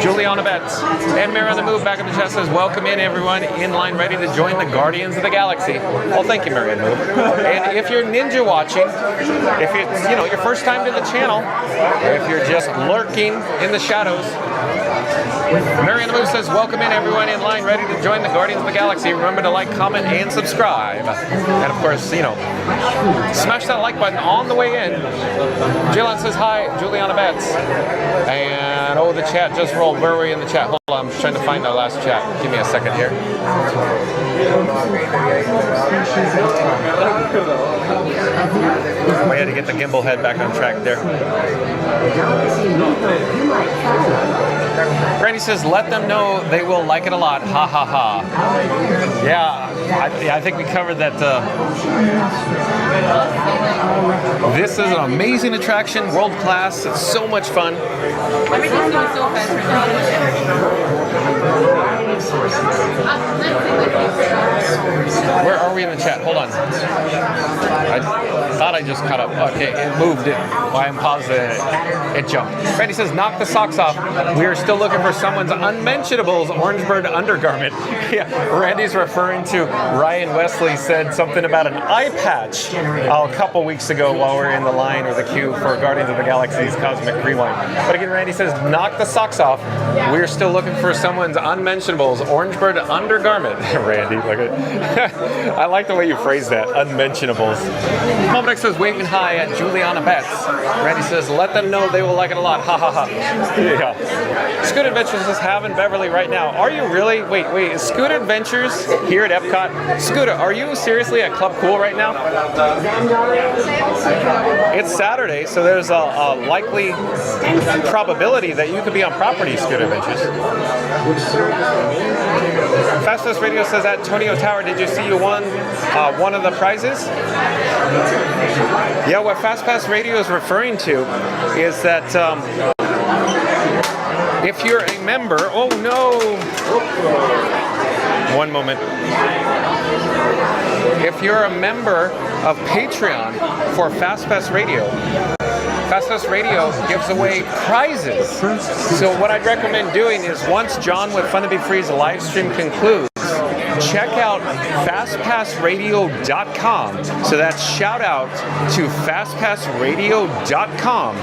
Juliana Betts. And Mary on the Move back in the chat says, welcome in everyone in line ready to join the Guardians of the Galaxy. Well, thank you, Mary on the Move. And if you're ninja watching, if it's your first time to the channel, if you're just lurking in the shadows, Mary on the Move says, welcome in everyone in line ready to join the Guardians of the Galaxy. Remember to like, comment, and subscribe. And of course, smash that like button on the way in. Jalen says, hi, Juliana Betts. And the chat just rolled. Where were we in the chat? Hold on, I'm trying to find our last chat. Give me a second here. We had to get the gimbal head back on track there. Randy says, let them know they will like it a lot. Ha ha ha. Yeah, I think we covered that. This is an amazing attraction, world class. It's so much fun. Everything's going so fast right now. Where are we in the chat? Hold on. I thought I just caught up. Okay, it moved it. Why I'm paused it jumped. Randy says, knock the socks off. We are still looking for someone's unmentionables Orangebird undergarment. Yeah, Randy's referring to Ryan Wesley said something about an eye patch a couple weeks ago while we were in the line or the queue for Guardians of the Galaxy's Cosmic Rewind. But again, Randy says, knock the socks off. We're still looking for someone's unmentionables Orangebird undergarment. Randy, look at I like the way you phrase that, unmentionables. Momodex says, waving hi at Juliana Betts. Randy says, let them know they will like it a lot. Ha ha ha. Yeah. Scoot Adventures is having Beverly right now. Are you really? Wait, is Scoot Adventures here at Epcot? Scooter, are you seriously at Club Cool right now? It's Saturday, so there's a likely probability that you could be on property, Scoot Adventures. Fastest Radio says at Tonio Tower, did you see you won one of the prizes? Yeah, what Fast Pass Radio is referring to is that if you're a member, oh no! One moment. If you're a member of Patreon for Fast Pass Radio, Fast Pass Radio gives away prizes. So what I'd recommend doing is once John with Fun to Be Free's live stream concludes, check out fastpassradio.com. So that's shout out to fastpassradio.com.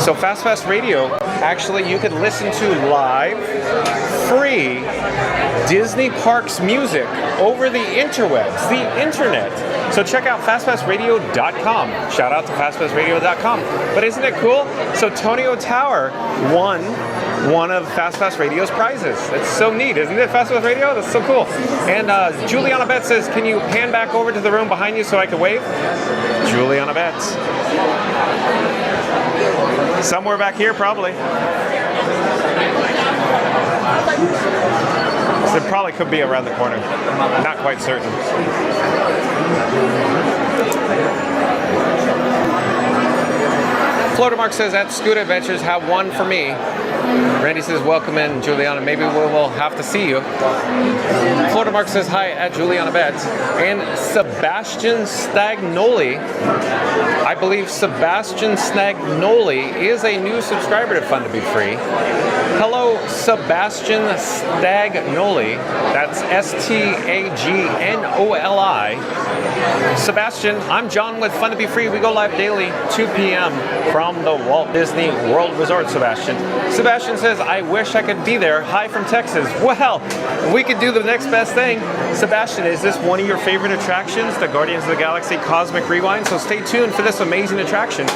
So Fastpass Radio, actually you could listen to live, free Disney Parks music over the interwebs, the internet. So check out fastpassradio.com. Shout out to fastpassradio.com. But isn't it cool? So Tonio Tower won one of Fast Pass Radio's prizes. It's so neat, isn't it, Fast Pass Radio? That's so cool. And Juliana Betts says, can you pan back over to the room behind you so I can wave? Juliana Betts. Somewhere back here, probably. So it probably could be around the corner. Not quite certain. Floater Mark says, at Scoot Adventures, have one for me. Randy says, welcome in, Juliana. Maybe we will have to see you. Florida Mark says, hi at Juliana Betts. And Sebastian Stagnoli, I believe Sebastian Stagnoli is a new subscriber to Fun to Be Free. Hello, Sebastian Stagnoli. That's Stagnoli. Sebastian, I'm John with Fun to Be Free. We go live daily, 2 p.m. from the Walt Disney World Resort, Sebastian. Sebastian says, I wish I could be there. Hi from Texas. Well, we could do the next best thing. Sebastian, is this one of your favorite attractions, the Guardians of the Galaxy Cosmic Rewind? So stay tuned for this amazing attraction.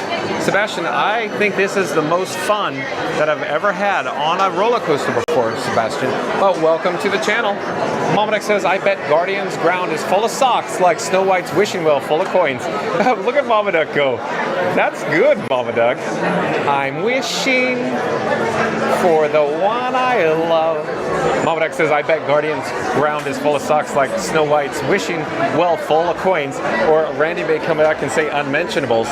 Sebastian, I think this is the most fun that I've ever had on a roller coaster before, Sebastian. Well, welcome to the channel. Momadex says, I bet Guardians ground is full of socks like Snow White's wishing well full of coins. Look at Mama Duck go. That's good, Mama Duck. I'm wishing for the one I love. Mama Duck says, I bet Guardians ground is full of socks like Snow White's wishing well full of coins. Or Randy may come back and say unmentionables.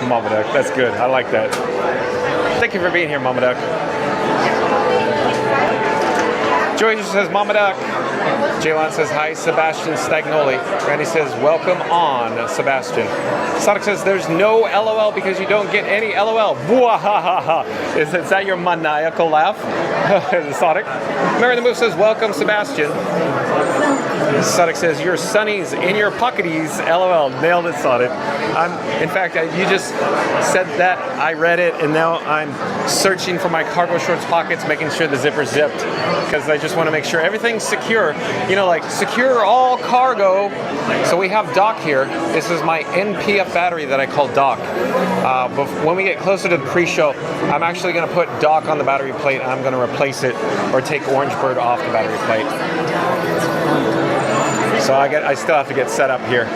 Mama Duck, that's good. I like that. Thank you for being here, Mama Duck. Joy says, Mama Duck. Jaylon says, hi, Sebastian Stagnoli. Randy says, welcome on, Sebastian. Sonic says, there's no LOL because you don't get any LOL. Bwahahaha. Is that your maniacal laugh? Sonic. Mary the Move says, welcome, Sebastian. Sonic says, your sunnies in your pocketies. LOL. Nailed it, Sonic. In fact, you just said that. I read it, and now I'm searching for my cargo shorts pockets, making sure the zipper's zipped, because I just want to make sure everything's secure. You know, like secure all cargo. So we have Doc here. This is my NPF battery that I call Doc. But when we get closer to the pre-show, I'm actually going to put Doc on the battery plate, and I'm going to replace it or take Orange Bird off the battery plate. So I still have to get set up here.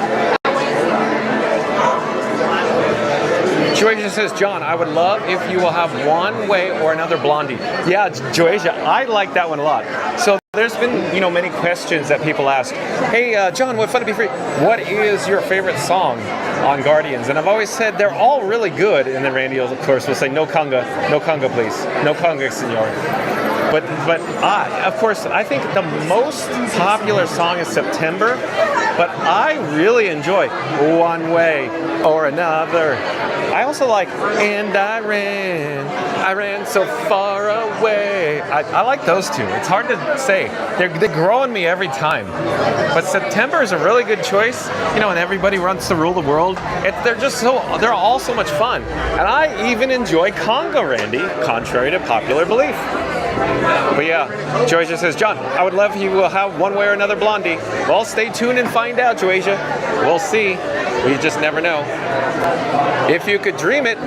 Joasia says, John, I would love if you will have one way or another Blondie. Yeah, Joasia, I like that one a lot. So there's been, many questions that people ask. Hey, John, what Fun to Be Free? What is your favorite song on Guardians? And I've always said they're all really good. And then Randy, of course, will say, no conga, please. No conga, senor. But of course, I think the most popular song is September, but I really enjoy One Way or Another. I also like And I Ran So Far Away. I like those two. It's hard to say. They grow on me every time. But September is a really good choice. And everybody wants to rule the world. They're all so much fun. And I even enjoy Conga, Randy, contrary to popular belief. But yeah, Joasia says, John, I would love if you will have one way or another Blondie. Well, stay tuned and find out, Joasia. We'll see. We just never know. If you could dream it,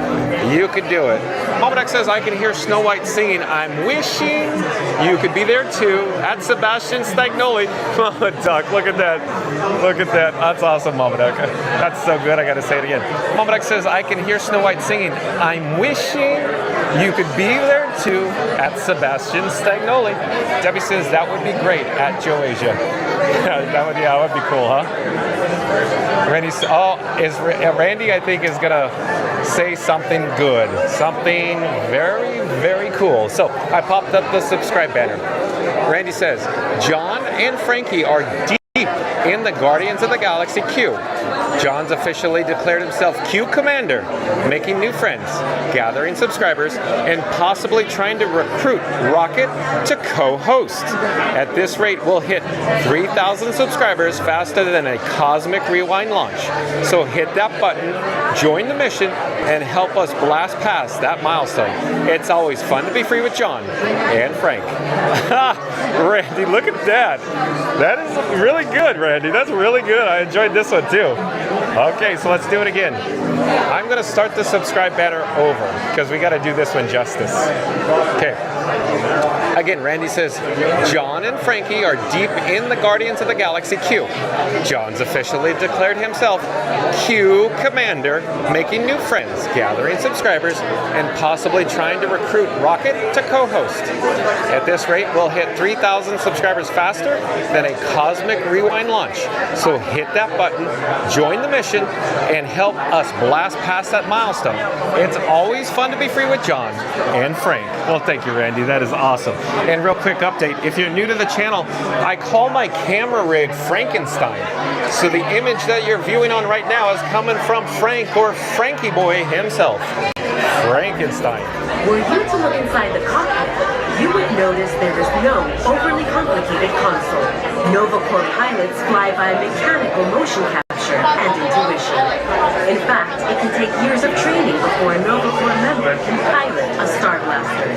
you could do it. Mama Duck says, I can hear Snow White singing, I'm wishing you could be there too, at Sebastian Stagnoli. Mama Duck, look at that. Look at that. That's awesome, Mama Duck. That's so good, I gotta say it again. Mama Duck says, I can hear Snow White singing, I'm wishing you could be there too, at Sebastian Stagnoli. Debbie says, that would be great, at Joasia. that would be cool, huh? Randy, I think, is gonna say something good, something very, very cool. So I popped up the subscribe banner. Randy says, John and Frankie are deep in the Guardians of the Galaxy queue. John's officially declared himself Q Commander, making new friends, gathering subscribers, and possibly trying to recruit Rocket to co-host. At this rate, we'll hit 3,000 subscribers faster than a Cosmic Rewind launch. So hit that button, join the mission, and help us blast past that milestone. It's always fun to be free with John and Frank. Randy, look at that. That is really good, Randy. That's really good. I enjoyed this one too. Okay, so let's do it again. I'm going to start the subscribe banner over because we got to do this one justice. Okay. Again, Randy says, John and Frankie are deep in the Guardians of the Galaxy queue. John's officially declared himself Q Commander, making new friends, gathering subscribers, and possibly trying to recruit Rocket to co-host. At this rate, we'll hit 3,000 subscribers faster than a Cosmic Rewind launch. So hit that button, join the mission, mission and help us blast past that milestone. It's always fun to be free with John and Frank. Well, thank you, Randy. That is awesome. And real quick update, if you're new to the channel, I call my camera rig Frankenstein. So the image that you're viewing on right now is coming from Frank, or Frankie Boy himself. Frankenstein. Were you to look inside the cockpit, you would notice there is no overly complicated console. NovaCore pilots fly by mechanical motion capture and intuition. In fact, it can take years of training before a NovaCore member can pilot a Star Blaster.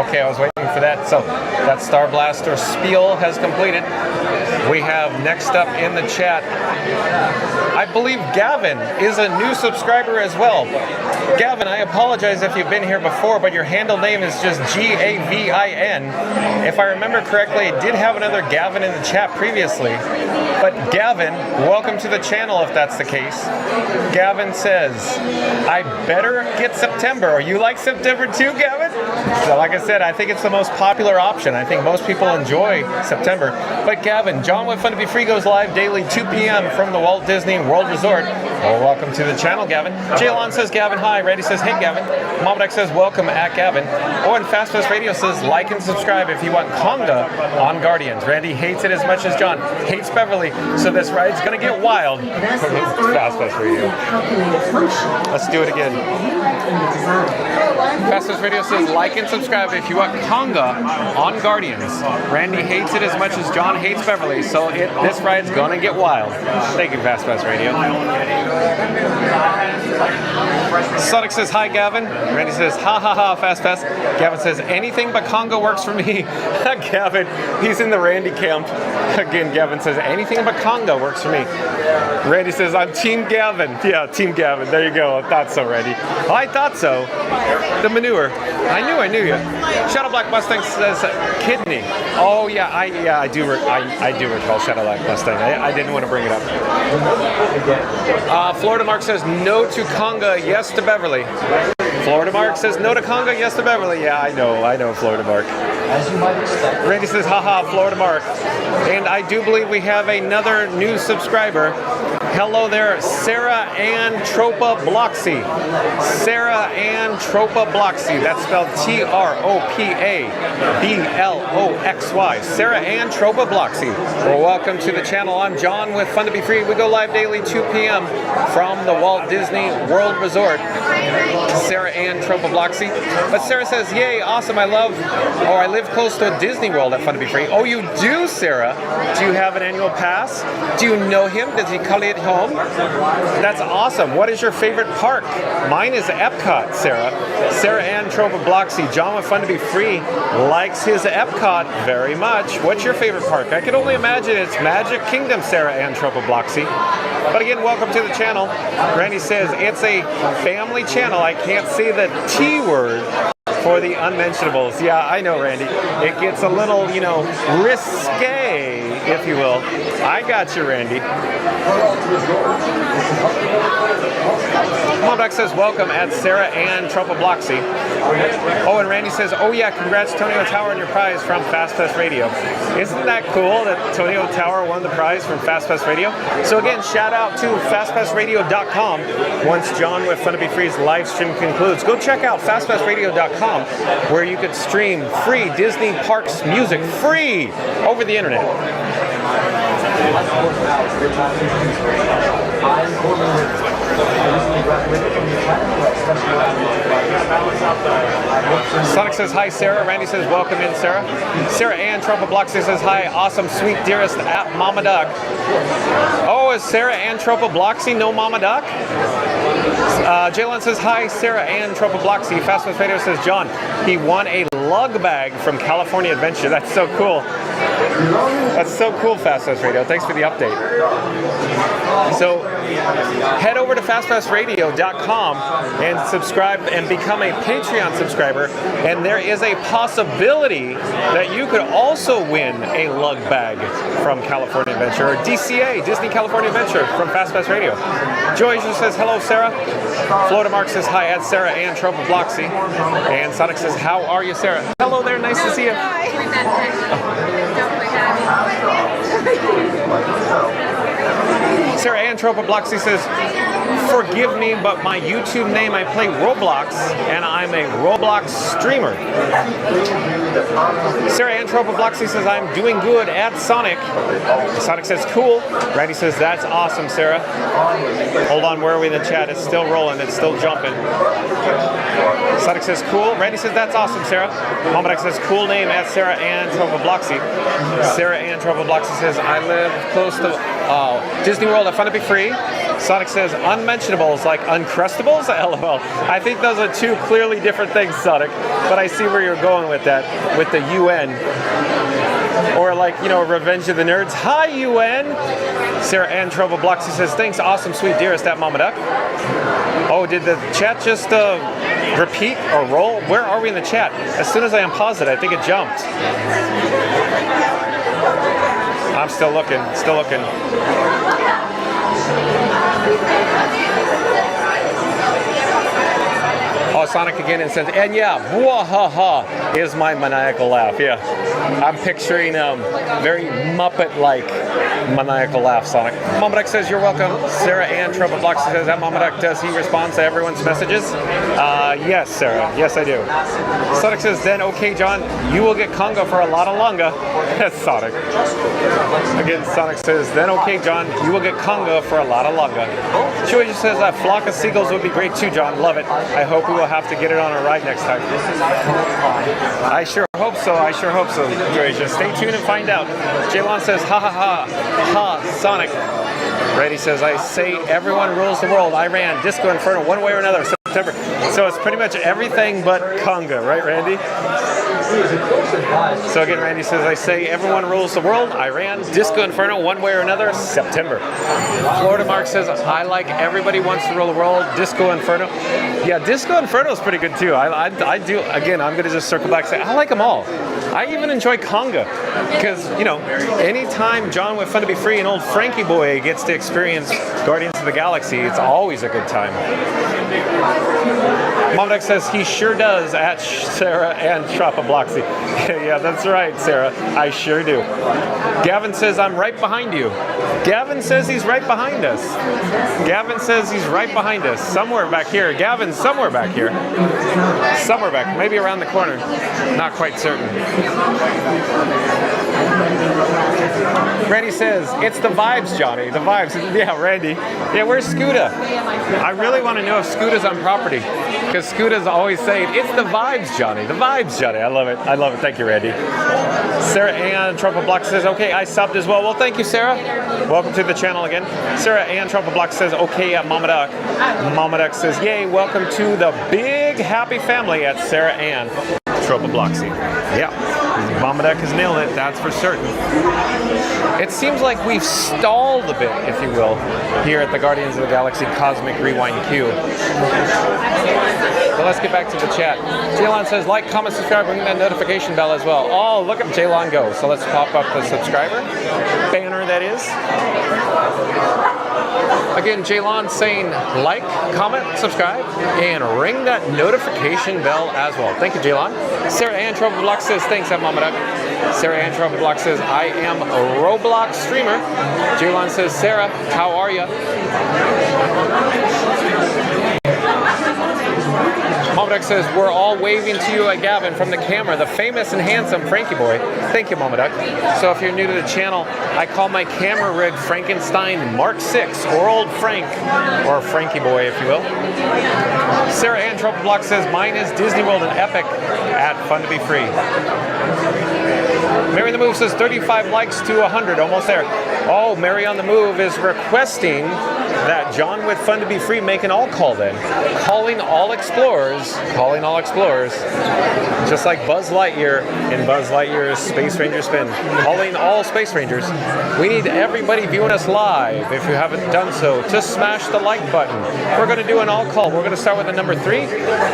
Okay, I was waiting for that. So that Star Blaster spiel has completed. We have next up in the chat, I believe Gavin is a new subscriber as well. Gavin, I apologize if you've been here before, but your handle name is just Gavin. If I remember correctly, I did have another Gavin in the chat previously. But Gavin, welcome to the channel if that's the case. Gavin says, I better get September. You like September too, Gavin? So like I said, I think it's the most popular option. I think most people enjoy September. But Gavin, John with Fun to Be Free goes live daily 2 p.m. from the Walt Disney World Resort. Well, welcome to the channel, Gavin. Jaylon says, Gavin, hi. Randy says, hey, Gavin. Momadek says, welcome at Gavin. Oh, and FastPass Radio says, like and subscribe if you want Conga on Guardians. Randy hates it as much as John hates Beverly, so this ride's going to get wild. FastPass Radio. Let's do it again. FastPass Radio says, like and subscribe if you want Conga on Guardians. Randy hates it as much as John hates Beverly, so this ride's going to get wild. Thank you, FastPass Radio. Sonic says, hi, Gavin. Randy says, ha ha ha, FastPass. Gavin says, anything but Conga works for me. Gavin, he's in the Randy camp. Again, Gavin says, anything but Conga works for me. Randy says, I'm Team Gavin. Yeah, Team Gavin. There you go. I thought so, Randy. Oh, I thought so. The manure. I knew you. Shadow Black Mustang says, kidney. Oh, yeah, I do recall Shadow Black Mustang. I didn't want to bring it up. Florida Mark says, no to Conga, yes to Beverly. Florida Mark says, no to Conga, yes to Beverly. Yeah, I know, Florida Mark. As you might expect. Randy says, haha, Florida Mark. And I do believe we have another new subscriber. Hello there, Sarah Ann Tropa Bloxy. Sarah Ann Tropa Bloxy. That's spelled T-R-O-P-A-B-L-O-X-Y. Sarah Ann Tropa Bloxy. Well, welcome to the channel. I'm John with Fun to Be Free. We go live daily 2 p.m. from the Walt Disney World Resort. Sarah Ann Tropa Bloxy. But Sarah says, yay, awesome, I live close to Disney World at Fun to Be Free. Oh, you do, Sarah? Do you have an annual pass? Do you know him? Does he call it home? That's awesome. What is your favorite park? Mine is Epcot, Sarah. Sarah Ann Tropa Bloxy. John with Fun to Be Free likes his Epcot very much. What's your favorite park? I can only imagine it's Magic Kingdom, Sarah Ann Tropa Bloxy. But again, welcome to the channel. Randy says it's a family channel. I can't say the T word for the unmentionables. Yeah, I know, Randy. It gets a little, risque, if you will. I got you, Randy. Momac says, welcome at Sarah Ann Tropa Bloxy. Oh, and Randy says, oh yeah, congrats Tonio Tower on your prize from FastPass Radio. Isn't that cool that Tonio Tower won the prize from FastPass Radio? So again, shout out to fastpassradio.com. Once John with Fun to Be Free's live stream concludes, go check out fastpassradio.com, where you could stream free Disney Parks music free over the internet. Sonic says, hi, Sarah. Randy says, welcome in, Sarah. Sarah Ann Tropa Bloxy says, hi, awesome, sweet, dearest, at Mama Duck. Oh, is Sarah Ann Tropa Bloxy no Mama Duck? Jaylon says, hi, Sarah Ann Tropa Bloxy. FastPass Radio says, John, he won a lug bag from California Adventure. That's so cool. That's so cool, FastPass Radio. Thanks for the update. So head over to fastpassradio.com and subscribe and become a Patreon subscriber, and there is a possibility that you could also win a lug bag from California Adventure, or DCA, Disney California Adventure, from FastPass Radio. Joy says, hello, Sarah. Florida Mark says, hi, at Sarah Ann Tropa Bloxy. And Sonic says, how are you, Sarah? Hello there, nice to see you. Sarah Antropobloxy says, forgive me, but my YouTube name, I play Roblox, and I'm a Roblox streamer. Sarah Antropobloxy says, I'm doing good at Sonic. Sonic says, cool. Randy says, that's awesome, Sarah. Hold on, where are we in the chat? It's still rolling, it's still jumping. Sonic says, cool. Randy says, that's awesome, Sarah. Momadak says, cool name at Sarah Antropobloxy. Sarah Antropobloxy says, I live close to Disney World. I find it be free. Sonic says, unmentionables like Uncrustables? LOL. I think those are two clearly different things, Sonic. But I see where you're going with that, with the UN. Or like, you know, Revenge of the Nerds. Hi, UN! Sarah Antropobloxy says, thanks, awesome, sweet dearest at Mama Duck. Oh, did the chat just repeat or roll? Where are we in the chat? As soon as I unpaused it, I think it jumped. I'm still looking, still looking. Oh, Sonic again and says, and yeah, wah-ha-ha is my maniacal laugh. Yeah, I'm picturing very Muppet-like maniacal laugh, Sonic. Momaduck says, you're welcome. Sarah Antropoblox says, that Momaduck, does he respond to everyone's messages? Yes, Sarah. Yes, I do. Sonic says, then, okay, John, you will get Congo for a lot of longa. That's Sonic. Again, Sonic says, then, okay, John, you will get Congo for a lot of longa. Joy says, a flock of seagulls would be great too, John. Love it. I hope we will have to get it on a ride next time. I sure hope so. I sure hope so, Joy. Just stay tuned and find out. Jaylon says, ha ha ha, ha, Sonic. Brady says, I say everyone rules the world. I ran Disco Inferno one way or another September. So it's pretty much everything but Conga, right, Randy? So again, Randy says, I say everyone rules the world. I ran Disco Inferno one way or another September. Florida Mark says, I like everybody wants to rule the world. Disco Inferno. Yeah, Disco Inferno is pretty good too. I do, again, I'm going to just circle back and say, I like them all. I even enjoy Conga because, you know, anytime John with Fun to Be Free and old Frankie Boy gets to experience Guardians of the Galaxy, it's always a good time. Momaduck says he sure does at Sarah and Antropobloxy. Yeah, that's right, Sarah. I sure do. Gavin says I'm right behind you. Gavin says he's right behind us. Gavin says he's right behind us. Somewhere back here. Gavin's somewhere back here. Somewhere back. Maybe around the corner. Not quite certain. Randy says, it's the vibes, Johnny. The vibes. Yeah, Randy. Yeah, where's Scooter? I really want to know if Scooter's on property. Because Scooter's always saying, it's the vibes, Johnny. The vibes, Johnny. I love it. I love it. Thank you, Randy. Sarah Antropoblox says, okay, I subbed as well. Well, thank you, Sarah. Welcome to the channel again. Sarah Antropoblox says, okay, at Mama Duck. Mama Duck says, yay, welcome to the big happy family at Sarah Antropobloxy. Yeah, Mama Duck has nailed it, that's for certain. It seems like we've stalled a bit, if you will, here at the Guardians of the Galaxy Cosmic Rewind Q. So let's get back to the chat. Jaylon says, like, comment, subscribe, ring that notification bell as well. Oh, look at Jaylon go. So let's pop up the subscriber banner, that is. Again, Jaylon saying like, comment, subscribe, and ring that notification bell as well. Thank you, Jaylon. Sarah Antropoblox says, thanks, at Mama Duck. Sarah Antropoblox says, I am a Roblox streamer. Jaylon says, Sarah, how are you? Momaduck says, we're all waving to you at Gavin from the camera, the famous and handsome Frankie Boy. Thank you, Momaduck. So if you're new to the channel, I call my camera rig Frankenstein Mark 6, or Old Frank, or Frankie Boy, if you will. Sarah Antropoblox says, mine is Disney World and Epic at Fun to Be Free. Mary on the Move says 35 likes to 100, almost there. Oh, Mary on the Move is requesting that John with Fun to Be Free make an all call then. Calling all explorers, just like Buzz Lightyear in Buzz Lightyear's Space Ranger Spin. Calling all Space Rangers. We need everybody viewing us live, if you haven't done so, to smash the like button. We're going to do an all call. We're going to start with the number 3.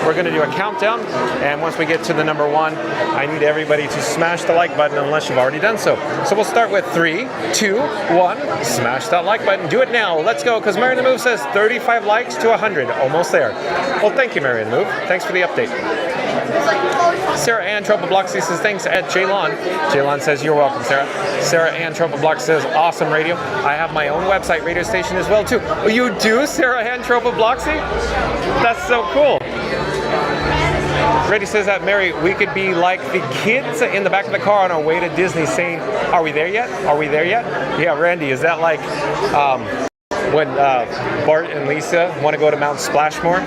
We're going to do a countdown, and once we get to the number 1, I need everybody to smash the like button unless you've already done so. So we'll start with 3, 2, 1. Smash that like button. Do it now. Let's go, because Mary on the Move says 35 likes to 100. Almost there. Well, thank you, Mary on the Move. Thanks for the update. Sarah Ann Trouble Bloxy says thanks at Jaylon. Jaylon says you're welcome, Sarah. Sarah Ann Trouble Bloxy says awesome radio. I have my own website radio station as well too. Oh, you do, Sarah Ann Trouble Bloxy? That's so cool. Reddy says that, Mary, we could be like the kids in the back of the car on our way to Disney saying, are we there yet? Are we there yet? Yeah, Randy, is that like when Bart and Lisa want to go to Mount Splashmore?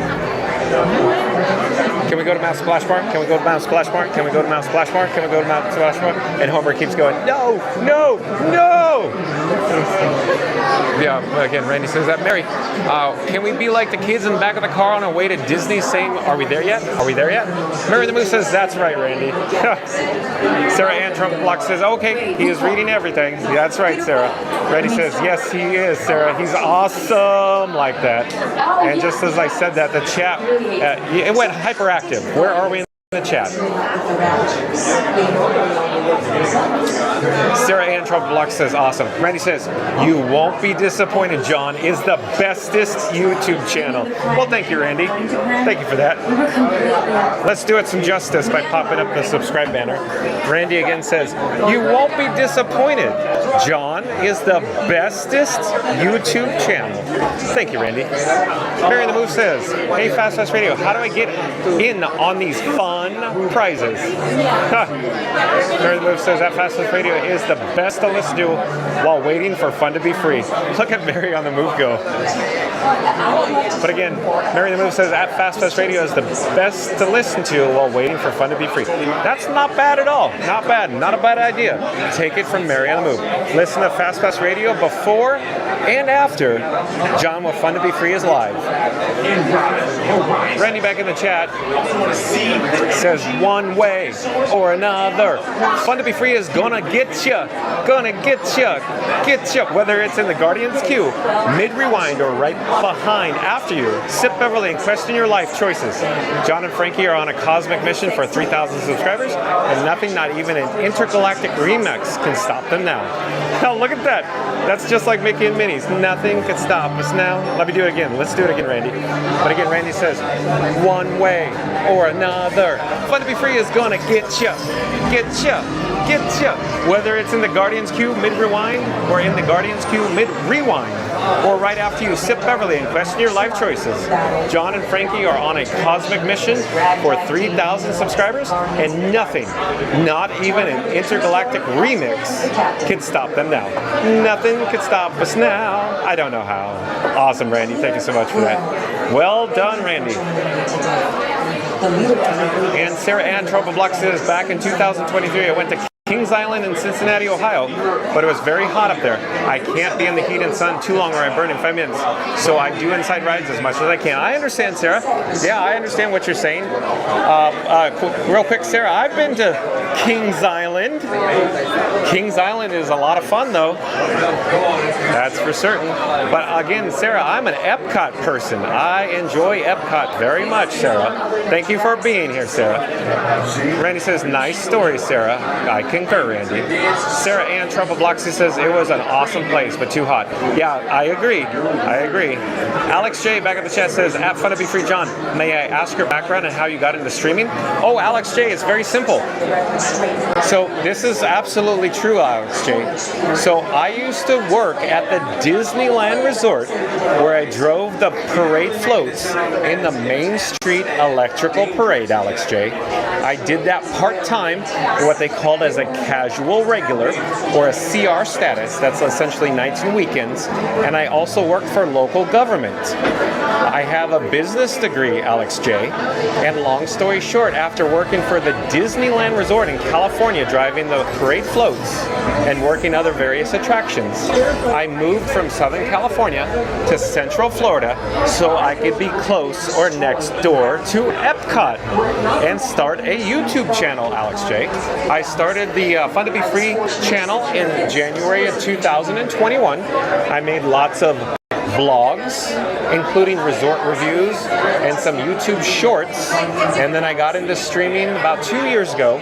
Can we go to Mount Splashmore? Can we go to Mount Splashmore? Can we go to Mount Splashmore? Can we go to Mount Splashmore? And Homer keeps going, no, no, no! Yeah, again, Randy says that. Mary, can we be like the kids in the back of the car on our way to Disney saying, are we there yet? Are we there yet? Mary the Moose says, that's right, Randy. Sarah Ann Trump-Block says, okay, he is reading everything. That's right, Sarah. Randy says, yes, he is, Sarah. He's awesome like that. And just as I said that, the chat, it went hyperactive. Where are we in the chat? Sarah Ann Trump-Block says, awesome. Randy says, you won't be disappointed, John is the bestest YouTube channel. Well, thank you, Randy. Thank you for that. Let's do it some justice by popping up the subscribe banner. Randy again says, you won't be disappointed. John is the bestest YouTube channel. Thank you, Randy. Mary the Move says, hey, Fast Radio, how do I get in on these fun prizes? Mary the Move says that Fast Radio is the best to listen to while waiting for fun to be free. Look at Mary on the move go. But again, Mary the Move says that Fast Radio is the best to listen to while waiting for fun to be free. That's not bad at all. Not bad. Not a bad idea. Take it from Mary on the Move. Listen to Fast Radio before and after John with Fun to Be Free is live. Randy back in the chat says one way or another. Fun to Be Free is gonna get you. Gonna get you. Get you. Whether it's in the Guardians queue, mid-rewind, or right behind after you. Sip Beverly and question your life choices. John and Frankie are on a cosmic mission for 3,000 subscribers, and nothing, not even an intergalactic remix, can stop them now. Hell, look at that. That's just like Mickey and Minnie's. Nothing can stop us now. Let me do it again. Let's do it again, Randy. But again, Randy says, one way or another. Fun to Be Free is gonna get you. Get you. Get you. Whether it's in the Guardians queue mid-rewind or in the Guardians queue mid-rewind, or right after you sip Beverly and question your life choices. John and Frankie are on a cosmic mission for 3,000 subscribers, and nothing, not even an intergalactic remix, can stop them now. Nothing can stop us now. I don't know how. Awesome, Randy. Thank you so much for that. Well done, Randy. And Sarah Ann Trouble-Block says, back in 2023, I went to Kings Island in Cincinnati, Ohio, but it was very hot up there. I can't be in the heat and sun too long or I burn in 5 minutes, so I do inside rides as much as I can. I understand, Sarah. Yeah, I understand what you're saying. Real quick, Sarah, I've been to Kings Island. Kings Island is a lot of fun, though. That's for certain. But again, Sarah, I'm an Epcot person. I enjoy Epcot very much, Sarah. Thank you for being here, Sarah. Randy says, nice story, Sarah. I concur, Randy. Sarah Ann Trouble-Bloxy says it was an awesome place, but too hot. Yeah, I agree. I agree. Alex J back at the chat says, at Fun to Be Free, John, may I ask your background and how you got into streaming? Oh, Alex J, it's very simple. So this is absolutely true, Alex J. So I used to work at the Disneyland Resort where I drove the parade floats in the Main Street Electrical Parade, Alex J. I did that part-time, what they called as a casual regular, or a CR status. That's essentially nights and weekends. And I also worked for local government. I have a business degree, Alex J. And long story short, after working for the Disneyland Resort in California, driving the parade floats and working other various attractions, I moved from Southern California to Central Florida so I could be close or next door to Epcot and start a YouTube channel, Alex J. I started the Fun to Be Free channel in January of 2021. I made lots of vlogs, including resort reviews and some YouTube shorts, and then I got into streaming about 2 years ago,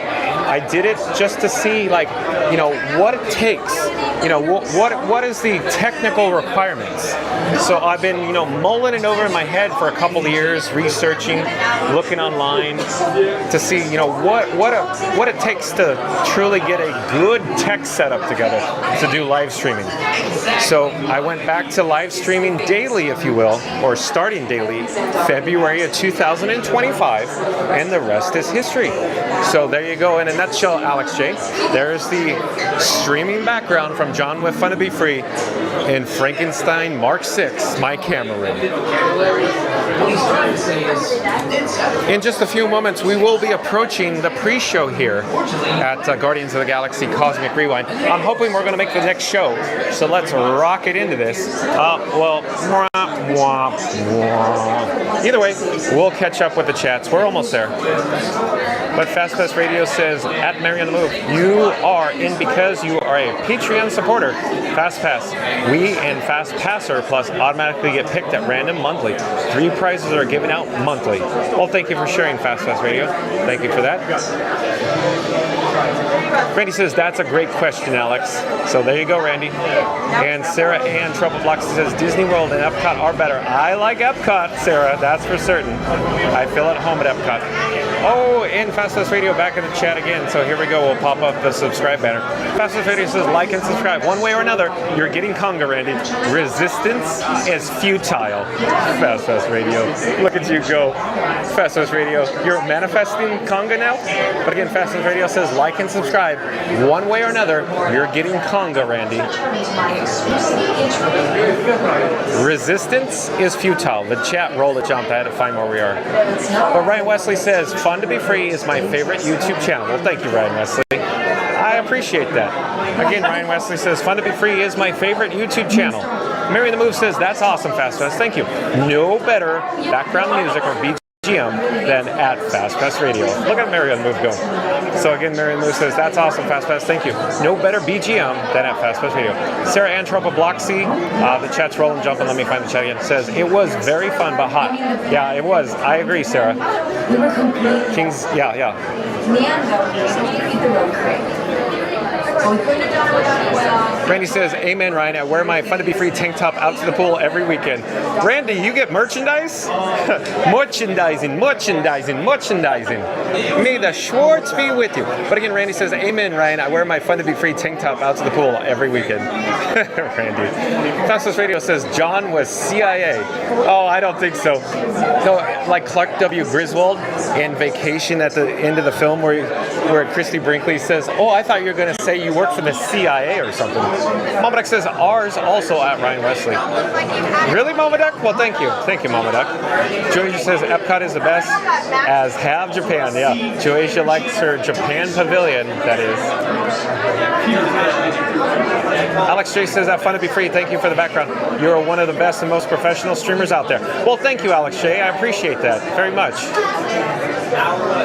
I did it just to see, like, you know, what it takes. You know, what is the technical requirements? So I've been, you know, mulling it over in my head for a couple of years, researching, looking online to see, you know, what it takes to truly get a good tech setup together to do live streaming. So I went back to live streaming daily, if you will, or starting daily, February of 2025, and the rest is history. So there you go, in a nutshell, Alex J. There's the streaming background from John with Fun to Be Free in Frankenstein Mark 6, my camera room. In just a few moments, we will be approaching the pre-show here at Guardians of the Galaxy Cosmic Rewind. I'm hoping we're going to make the next show, so let's rock it into this. Either way, we'll catch up with the chats. We're almost there. But FastPass Radio says, at Mary on the Move, you are in because you are a Patreon supporter. FastPass, we and FastPasser Plus automatically get picked at random monthly. 3 prizes are given out monthly. Well, thank you for sharing, FastPass Radio. Thank you for that. Randy says, that's a great question, Alex. So there you go, Randy. And Sarah Ann Trouble Blocks says, Disney World and Epcot are better. I like Epcot, Sarah, that's for certain. I feel at home at Epcot. Oh, and FastPass Radio back in the chat again. So here we go. We'll pop up the subscribe banner. FastPass Radio says, like and subscribe. One way or another, you're getting conga, Randy. Resistance is futile. FastPass Radio. Look at you go. FastPass Radio. You're manifesting conga now? But again, FastPass Radio says, like and subscribe. One way or another, you're getting conga, Randy. Resistance is futile. The chat rolled a jump. I had to find where we are. But Ryan Wesley says, Fun to Be Free is my favorite YouTube channel. Well, thank you, Ryan Wesley. I appreciate that. Again, Ryan Wesley says, Fun to Be Free is my favorite YouTube channel. Mary the Move says, that's awesome, FastPass. Thank you. No better background music or BGM than at FastPass Radio. Look at Mary on the Move go. So again, Mary on the Move says, that's awesome, FastPass. Thank you. No better BGM than at FastPass Radio. Sarah Ann Trouble Bloxy, the chat's rolling, jumping. Let me find the chat again. Says, it was very fun but hot. Yeah, it was. I agree, Sarah. Kings, yeah. Randy says, amen, Ryan. I wear my Fun to Be Free tank top out to the pool every weekend. Randy, you get merchandise? Merchandising. May the Schwartz be with you. But again, Randy says, amen, Ryan. I wear my Fun to Be Free tank top out to the pool every weekend. Randy. FastPass Radio says, John was CIA. Oh, I don't think so. No, like Clark W. Griswold in Vacation at the end of the film where Christy Brinkley says, oh, I thought you were going to say you work for the CIA or something. Mama Duck says, ours also at Ryan Wesley. Really, Mama Duck? Well, thank you. Thank you, Mama Duck. Joasia says, Epcot is the best, as have Japan. Yeah, Joasia likes her Japan pavilion, that is. Alex J says, have fun to be free. Thank you for the background. You're one of the best and most professional streamers out there. Well, thank you, Alex J. I appreciate that very much.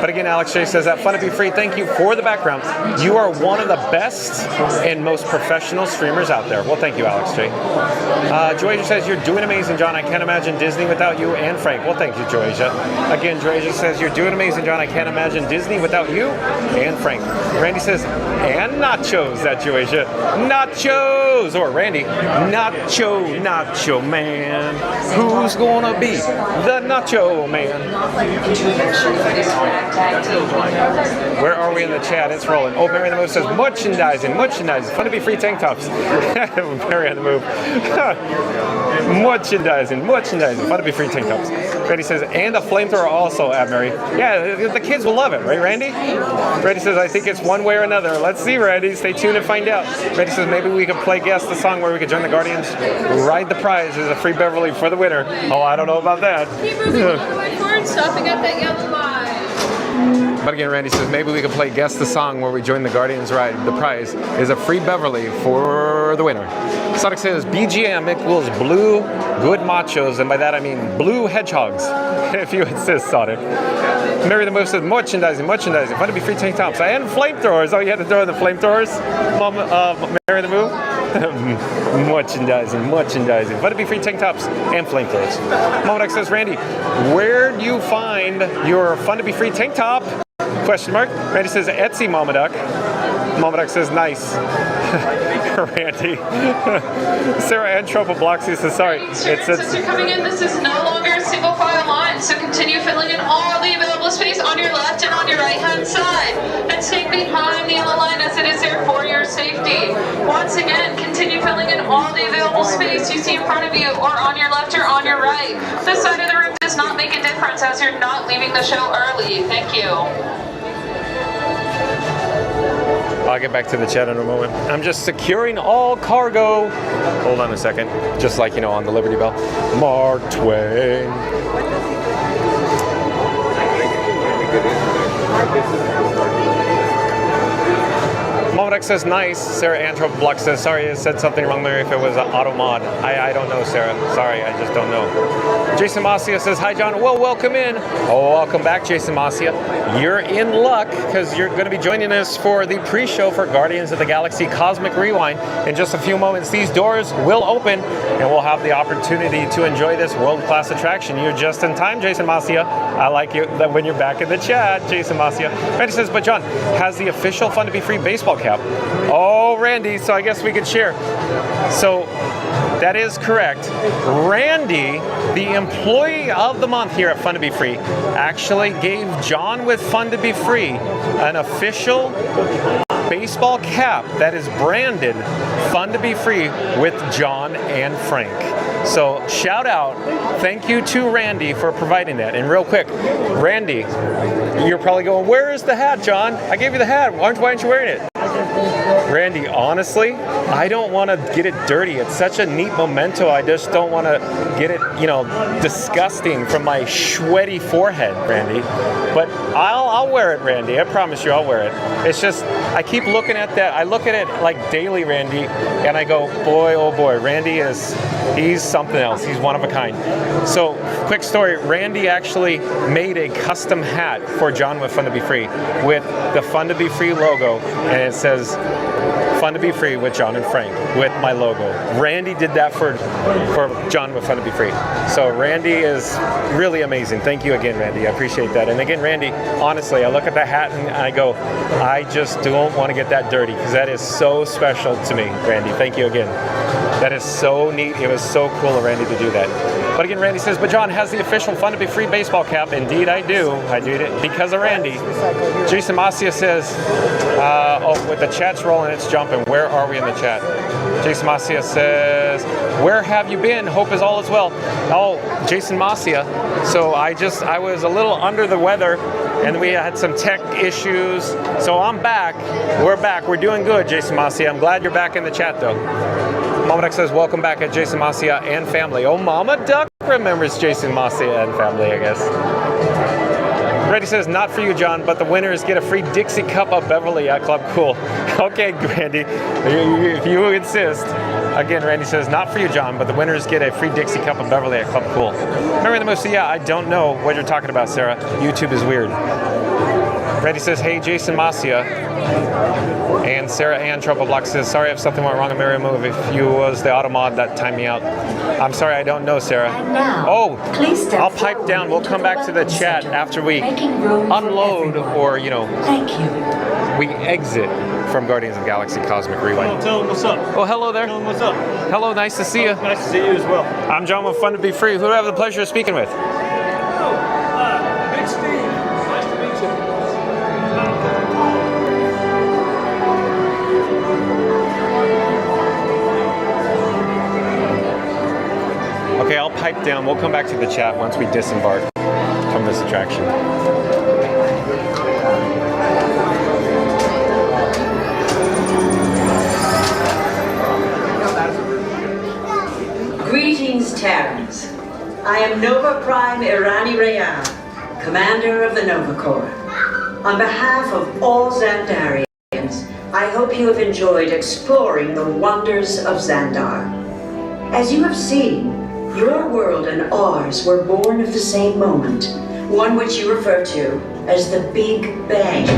But again, Alex J says, have fun to be free. Thank you for the background. You are one of the best and most professional streamers out there. Well, thank you, Alex J. Joasia says, you're doing amazing, John. I can't imagine Disney without you and Frank. Well, thank you, Joasia. Again, Joasia says, you're doing amazing, John. I can't imagine Disney without you and Frank. Randy says, and nachos, that Joasia. Nachos! Or Randy, nacho man. Who's gonna be the nacho man? Where are we in the chat? It's rolling. Oh, Mary on the Move says, merchandising. Fun to be free tank tops. Mary on the Move. merchandising. Fun to be free tank tops. Randy says, and a flamethrower also at Mary. Yeah, the kids will love it, right, Randy? Randy says, I think it's one way or another. Let's see, Randy. Stay tuned and find out. Randy says, maybe we could play Guess the Song where we could join the Guardians. Ride the prize is a free Beverly for the winner. Oh, I don't know about that. Keep moving all the way forward, stopping at that yellow line. But again, Randy says, maybe we could play Guess the Song where we join the Guardians ride. The prize is a free Beverly for the winner. Sonic says, BGM equals blue good machos, and by that I mean blue hedgehogs, if you insist, Sonic. Mary the Move says, merchandising. Fun to be free tank tops. And flamethrowers. Oh, you had to throw in the flamethrowers? Mary the Move? merchandising. Fun to be free tank tops and flamethrowers. Momodex says, Randy, where do you find your Fun to be free tank top? Question mark. Randy says Etsy Mama Duck. Mama Duck says nice. Randy. Sarah Antropobloxy says sorry. Since you're coming in, this is no longer a single file line, so continue filling in all the available space on your left and on your right hand side. And stay behind the yellow line as it is there for your safety. Once again, continue filling in all the available space you see in front of you or on your left or on your right. This side of the room does not make a difference as you're not leaving the show early. Thank you. I'll get back to the chat in a moment. I'm just securing all cargo. Hold on a second. Just like, you know, on the Liberty Bell. Mark Twain. Momodex says nice. Sarah Antropoblock says sorry, I said something wrong there if it was an auto mod. I don't know, Sarah. Sorry, I just don't know. Jason Masia says hi, John. Well, welcome in. Oh, welcome back, Jason Masia. You're in luck because you're going to be joining us for the pre-show for Guardians of the Galaxy Cosmic Rewind. In just a few moments, these doors will open and we'll have the opportunity to enjoy this world-class attraction. You're just in time, Jason Masia. I like you that when you're back in the chat, Jason Masia. Randy says, but John, has the official Fun to Be Free baseball cap. Oh, Randy, so I guess we could share. So that is correct. Randy, the employee of the month here at Fun to Be Free, actually gave John with Fun to Be Free an official baseball cap that is branded Fun to Be Free with John and Frank. So shout out, thank you to Randy for providing that. And real quick, Randy, you're probably going, where is the hat, John? I gave you the hat. Why aren't you wearing it? Randy, honestly, I don't want to get it dirty. It's such a neat memento. I just don't want to get it, you know, disgusting from my sweaty forehead, Randy. But I'll wear it, Randy. I promise you I'll wear it. It's just, I keep looking at that. I look at it like daily, Randy, and I go, boy, oh boy, Randy he's something else. He's one of a kind. So, quick story. Randy actually made a custom hat for John with Fun to Be Free with the Fun to Be Free logo, and it says Fun to Be Free with John and Frank with my logo. Randy did that for John with Fun to Be Free. So Randy is really amazing. Thank you again, Randy. I appreciate that. And again, Randy, honestly, I look at the hat and I go, I just don't want to get that dirty because that is so special to me, Randy. Thank you again. That is so neat. It was so cool of Randy to do that. But again, Randy says, but John has the official Fun to Be Free baseball cap. Indeed, I do. I did it because of Randy. Jason Masia says, oh, with the chat's rolling, it's jumping. Where are we in the chat? Jason Masia says, where have you been? Hope is all is well. Oh, Jason Masia. So I was a little under the weather and we had some tech issues. So I'm back. We're back. We're doing good, Jason Masia. I'm glad you're back in the chat though. Mama Duck says, welcome back at Jason Masia and family. Oh, Mama Duck remembers Jason Masia and family, I guess. Randy says, not for you, John, but the winners get a free Dixie Cup of Beverly at Club Cool. Okay, Randy, if you insist. Again, Randy says, not for you, John, but the winners get a free Dixie Cup of Beverly at Club Cool. Remember the most? Yeah, I don't know what you're talking about, Sarah. YouTube is weird. Randy says, hey, Jason Masia. And Sarah Antropoblock says, sorry if something went wrong in Mary Move. If you was the automod that timed me out. I'm sorry, I don't know, Sarah. Oh, I'll pipe down. We'll come back to the chat after we unload or, you know, we exit from Guardians of the Galaxy Cosmic Rewind. Tell them what's up. Oh, hello there. Tell them what's up. Hello, nice to see you. Nice to see you as well. I'm John with Fun to Be Free. Who do I have the pleasure of speaking with? Big Steve. Nice to meet you. Okay, I'll pipe down. We'll come back to the chat once we disembark from this attraction. Greetings, Terrans. I am Nova Prime Irani Rayan, Commander of the Nova Corps. On behalf of all Xandarians, I hope you have enjoyed exploring the wonders of Xandar. As you have seen, your world and ours were born of the same moment, one which you refer to as the Big Bang.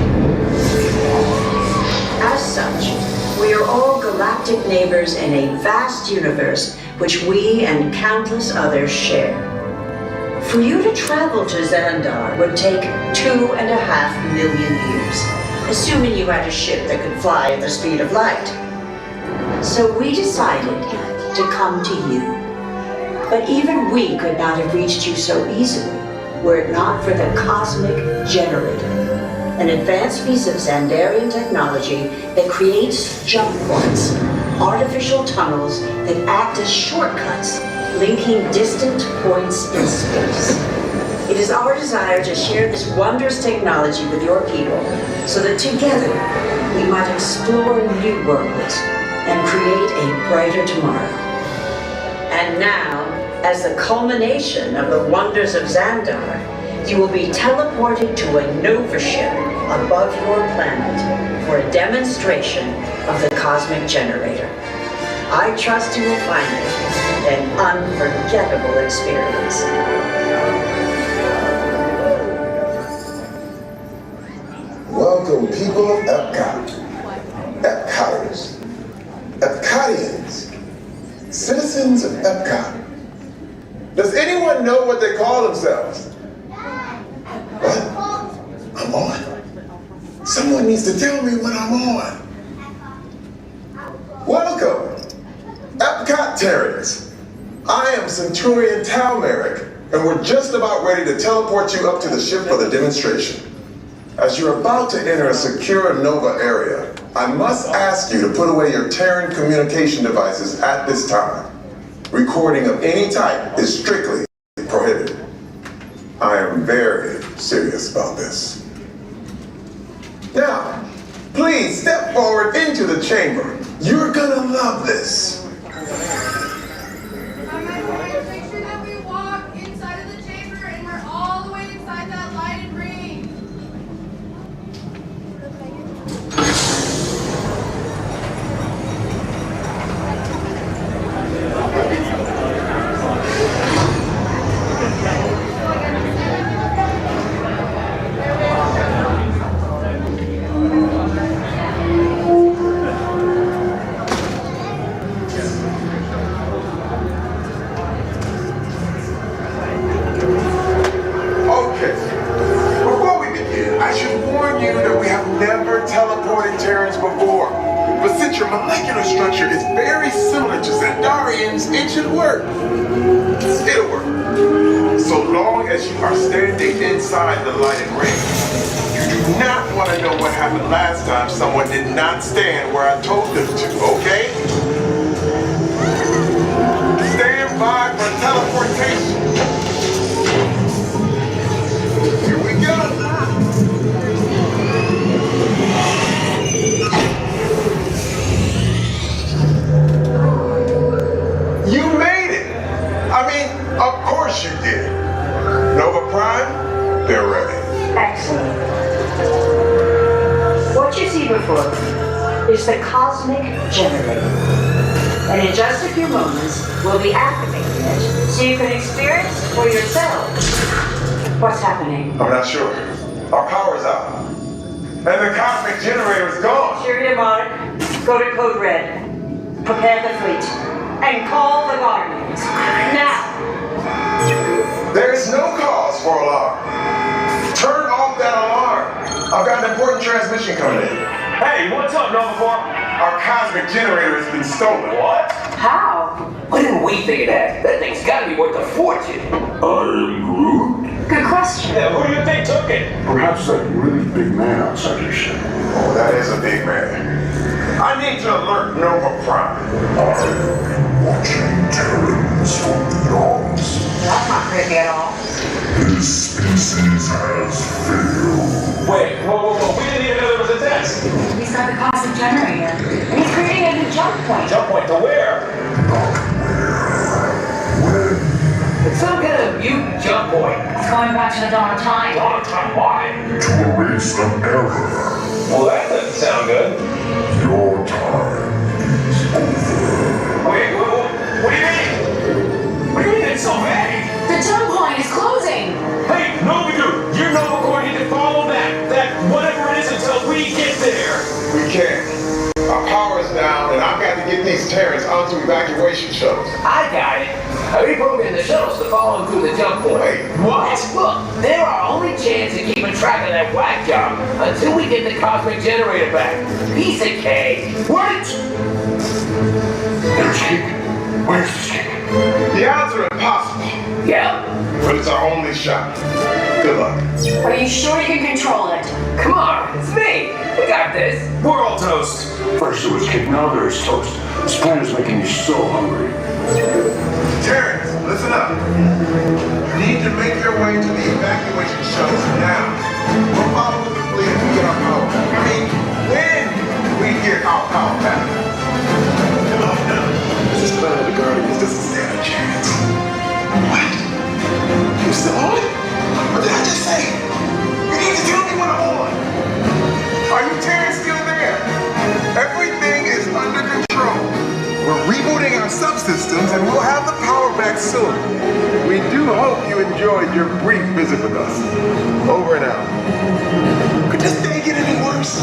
As such, we are all galactic neighbors in a vast universe which we and countless others share. For you to travel to Xandar would take 2.5 million years, assuming you had a ship that could fly at the speed of light. So we decided to come to you. But even we could not have reached you so easily were it not for the Cosmic Generator, an advanced piece of Xandarian technology that creates jump points, artificial tunnels that act as shortcuts, linking distant points in space. It is our desire to share this wondrous technology with your people so that together we might explore new worlds and create a brighter tomorrow. And now, as the culmination of the wonders of Xandar, you will be teleported to a Nova ship above your planet for a demonstration of the Cosmic Generator. I trust you will find it an unforgettable experience. Welcome, people of Epcot, Epcoters, Epcotians, citizens of Epcot. Does anyone know what they call themselves? What? I'm on? Someone needs to tell me when I'm on. Welcome, Epcot-tarians. I am Centurion Talmeric, and we're just about ready to teleport you up to the ship for the demonstration. As you're about to enter a secure Nova area, I must ask you to put away your Terran communication devices at this time. Recording of any type is strictly prohibited. I am very serious about this. Now, please step forward into the chamber. You're gonna love this. Make sure that we walk inside of the chamber and we're all the way inside that lighted ring. Teleported Terrans before, but since your molecular structure is very similar to Xandarians, it should work. It'll work. So long as you are standing inside the lighted ring. You do not want to know what happened last time someone did not stand where I told them to, okay? Stand by for teleportation. Here we go. You made it! I mean, of course you did. Nova Prime, they're ready. Excellent. What you see before you is the Cosmic Generator. And in just a few moments, we'll be activating it so you can experience for yourself what's happening. I'm not sure. Our power's out. And the Cosmic Generator is gone. Cheerio, Mark. Go to Code Red. Prepare the fleet. And call the Guardians. Now! There is no cause for alarm. Turn off that alarm. I've got an important transmission coming in. Hey, what's up, Nova Corps? Our Cosmic Generator has been stolen. What? How? Why didn't we think of that? That thing's gotta be worth a fortune. I am Groot. Good question. Yeah, who do you think took it? Perhaps that really big man outside your ship. Oh, that is a big man. I need to alert Nova Prime. I'm watching Terrans from beyond. That's not creepy at all. This species has failed. Wait, whoa. We didn't even know there was a test. He's got the Cosmic Generator, and he's creating a new jump point. Jump point to where? Not where. When? It's some kind of mute jump point. It's going back to the dawn of time. Dawn of time, why? To erase an error. Well, that doesn't sound good. Your time is over. Wait, what do you mean? What do you mean it's so vague? The jump point is closing. Hey, no, we do. You're Nova Corps, you can follow that whatever it is until we get there. We can't. Our power's down, and I've got to get these Terrans onto evacuation shuttles. I got it. We programmed the shuttles to follow through the jump point. Wait, what? Look, they're our only chance of keeping track of that whack job until we get the cosmic generator back. Piece of cake. Wait! There's cake. Where's the cake? The odds are impossible. Yep. But it's our only shot. Good luck. Are you sure you can control it? Come on, it's me. We got this. We're all toast. First it was cake, now there's toast. This plan is making me so hungry. Terrence, listen up. You need to make your way to the evacuation shuttles now. We'll follow the fleet and get our power back. I mean, when we get our power back. Oh no. This is Planet of the Guardians. This is stand a chance. What? You still on it? What did I just say? You need to tell me when I'm on. Are you Terrence still there? Everything is under control. We're rebooting our subsystems and we'll have the power back soon. We do hope you enjoyed your brief visit with us. Over and out. Could this day get any worse?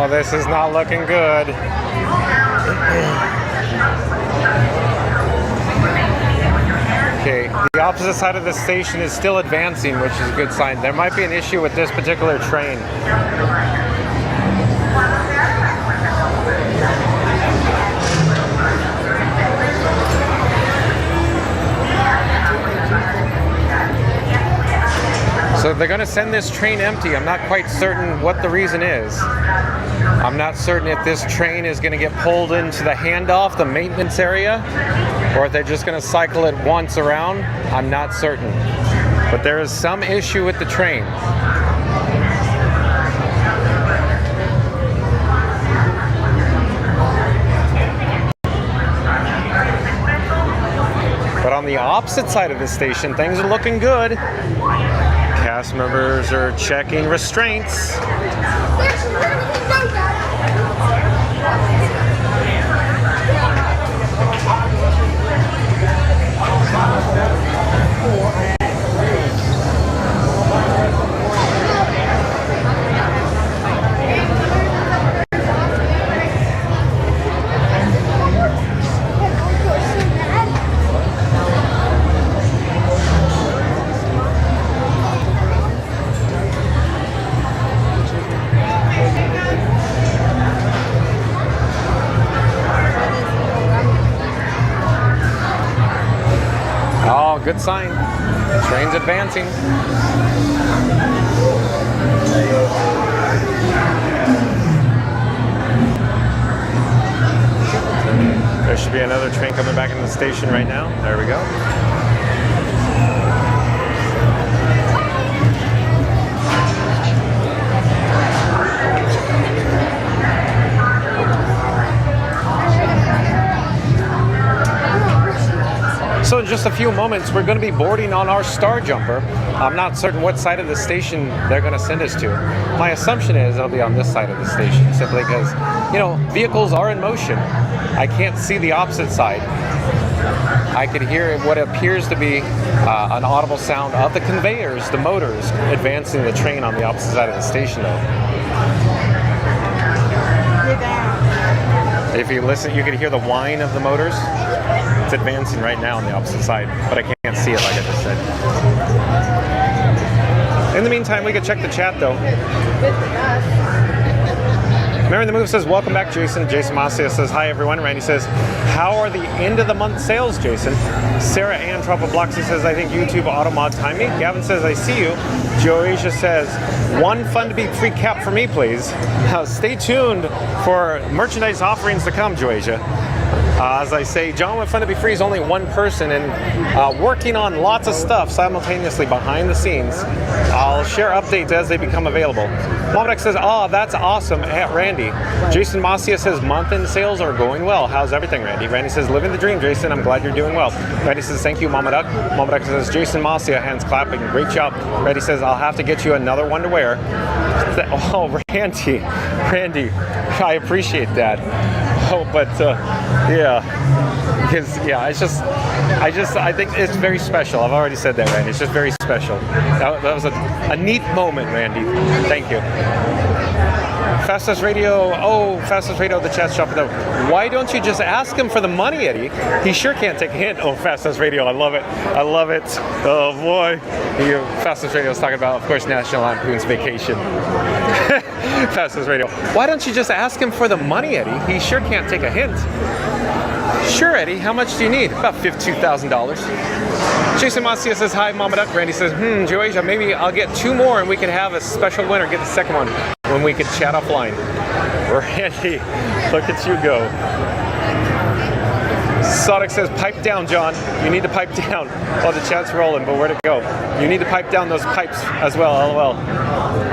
This is not looking good. Okay, the opposite side of the station is still advancing, which is a good sign. There might be an issue with this particular train. they're going to send this train empty. I'm not quite certain what the reason is. I'm not certain if this train is going to get pulled into the handoff, the maintenance area, or if they're just going to cycle it once around. I'm not certain. But there is some issue with the train. But on the opposite side of the station, things are looking good. Cast members are checking restraints. Oh, good sign. The train's advancing. There should be another train coming back into the station right now. There we go. So in just a few moments, we're going to be boarding on our Star Jumper. I'm not certain what side of the station they're going to send us to. My assumption is it'll be on this side of the station, simply because, you know, vehicles are in motion. I can't see the opposite side. I could hear what appears to be an audible sound of the conveyors, the motors, advancing the train on the opposite side of the station, though. If you listen, you can hear the whine of the motors. It's advancing right now on the opposite side, but I can't see it like I just said. In the meantime, we can check the chat, though. Mary the Move says, welcome back, Jason. Jason Masia says, hi, everyone. Randy says, how are the end of the month sales, Jason? Sarah Ann Truffle Bloxy says, I think YouTube auto mod time me. Gavin says, I see you. Joasia says, one fun to be free cap for me, please. Stay tuned for merchandise offerings to come, Joasia. As I say, John with Fun to Be Free is only one person and working on lots of stuff simultaneously behind the scenes. I'll share updates as they become available. Momodek says, oh, that's awesome, at Randy. Jason Masia says, month-end sales are going well. How's everything, Randy? Randy says, living the dream, Jason. I'm glad you're doing well. Randy says, thank you, Momodek. Momodek says, Jason Masia, hands clapping. Great job. Randy says, I'll have to get you another one to wear. Oh, Randy, I appreciate that. Oh, but yeah, because yeah, I think it's very special. I've already said that, Randy. It's just very special. That was a neat moment, Randy. Thank you. Fastest Radio, Fastest Radio, the chat shop though. Why don't you just ask him for the money, Eddie? He sure can't take a hint. Oh, Fastest Radio, I love it. Oh boy. Fastest Radio is talking about, of course, National Lampoon's Vacation. Fastest Radio. Why don't you just ask him for the money, Eddie? He sure can't take a hint. Sure, Eddie. How much do you need? About $52,000. Jason Masia says, hi, Mama Duck. Randy says, Joasia, maybe I'll get two more and we can have a special winner, get the second one when we can chat offline. Randy, look at you go. Sonic says, pipe down, John. You need to pipe down. Oh, the chat's rolling, but where'd it go? You need to pipe down those pipes as well, LOL.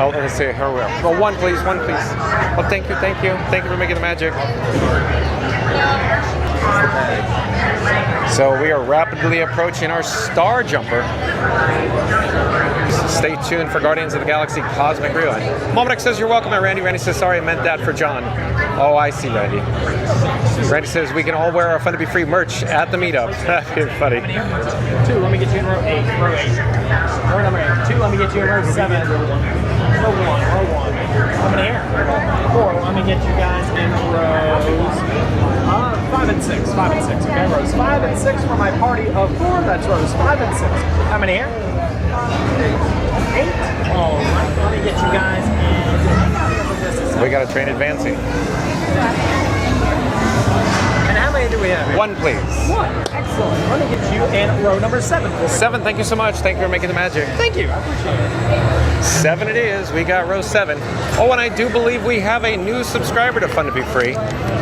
Oh, let's see, here we are. Oh, one please. Oh, thank you. Thank you for making the magic. So we are rapidly approaching our Star Jumper. Stay tuned for Guardians of the Galaxy Cosmic Rewind. Momodek says, you're welcome, Randy. Randy says, sorry, I meant that for John. Oh, I see, Randy. Randy says, we can all wear our Fun to Be Free merch at the meetup. That's funny. 2, let me get you in row 8. Row 8. Row number 8. 2, let me get you in row 7. Row 1. How many here? 4, let me get you guys in rows 5 and 6. 5 and 6. Okay, rows 5 and 6 for my party of 4. That's rows 5 and 6. How many here? 8. All right, let me get you guys in. We got a train advancing. And how many many do we have here? One, please. One. Excellent. Let me get you in row number 7. 7, thank you so much. Thank you for making the magic. Thank you. I appreciate it. 7 it is. We got row 7. Oh, and I do believe we have a new subscriber to Fun to Be Free.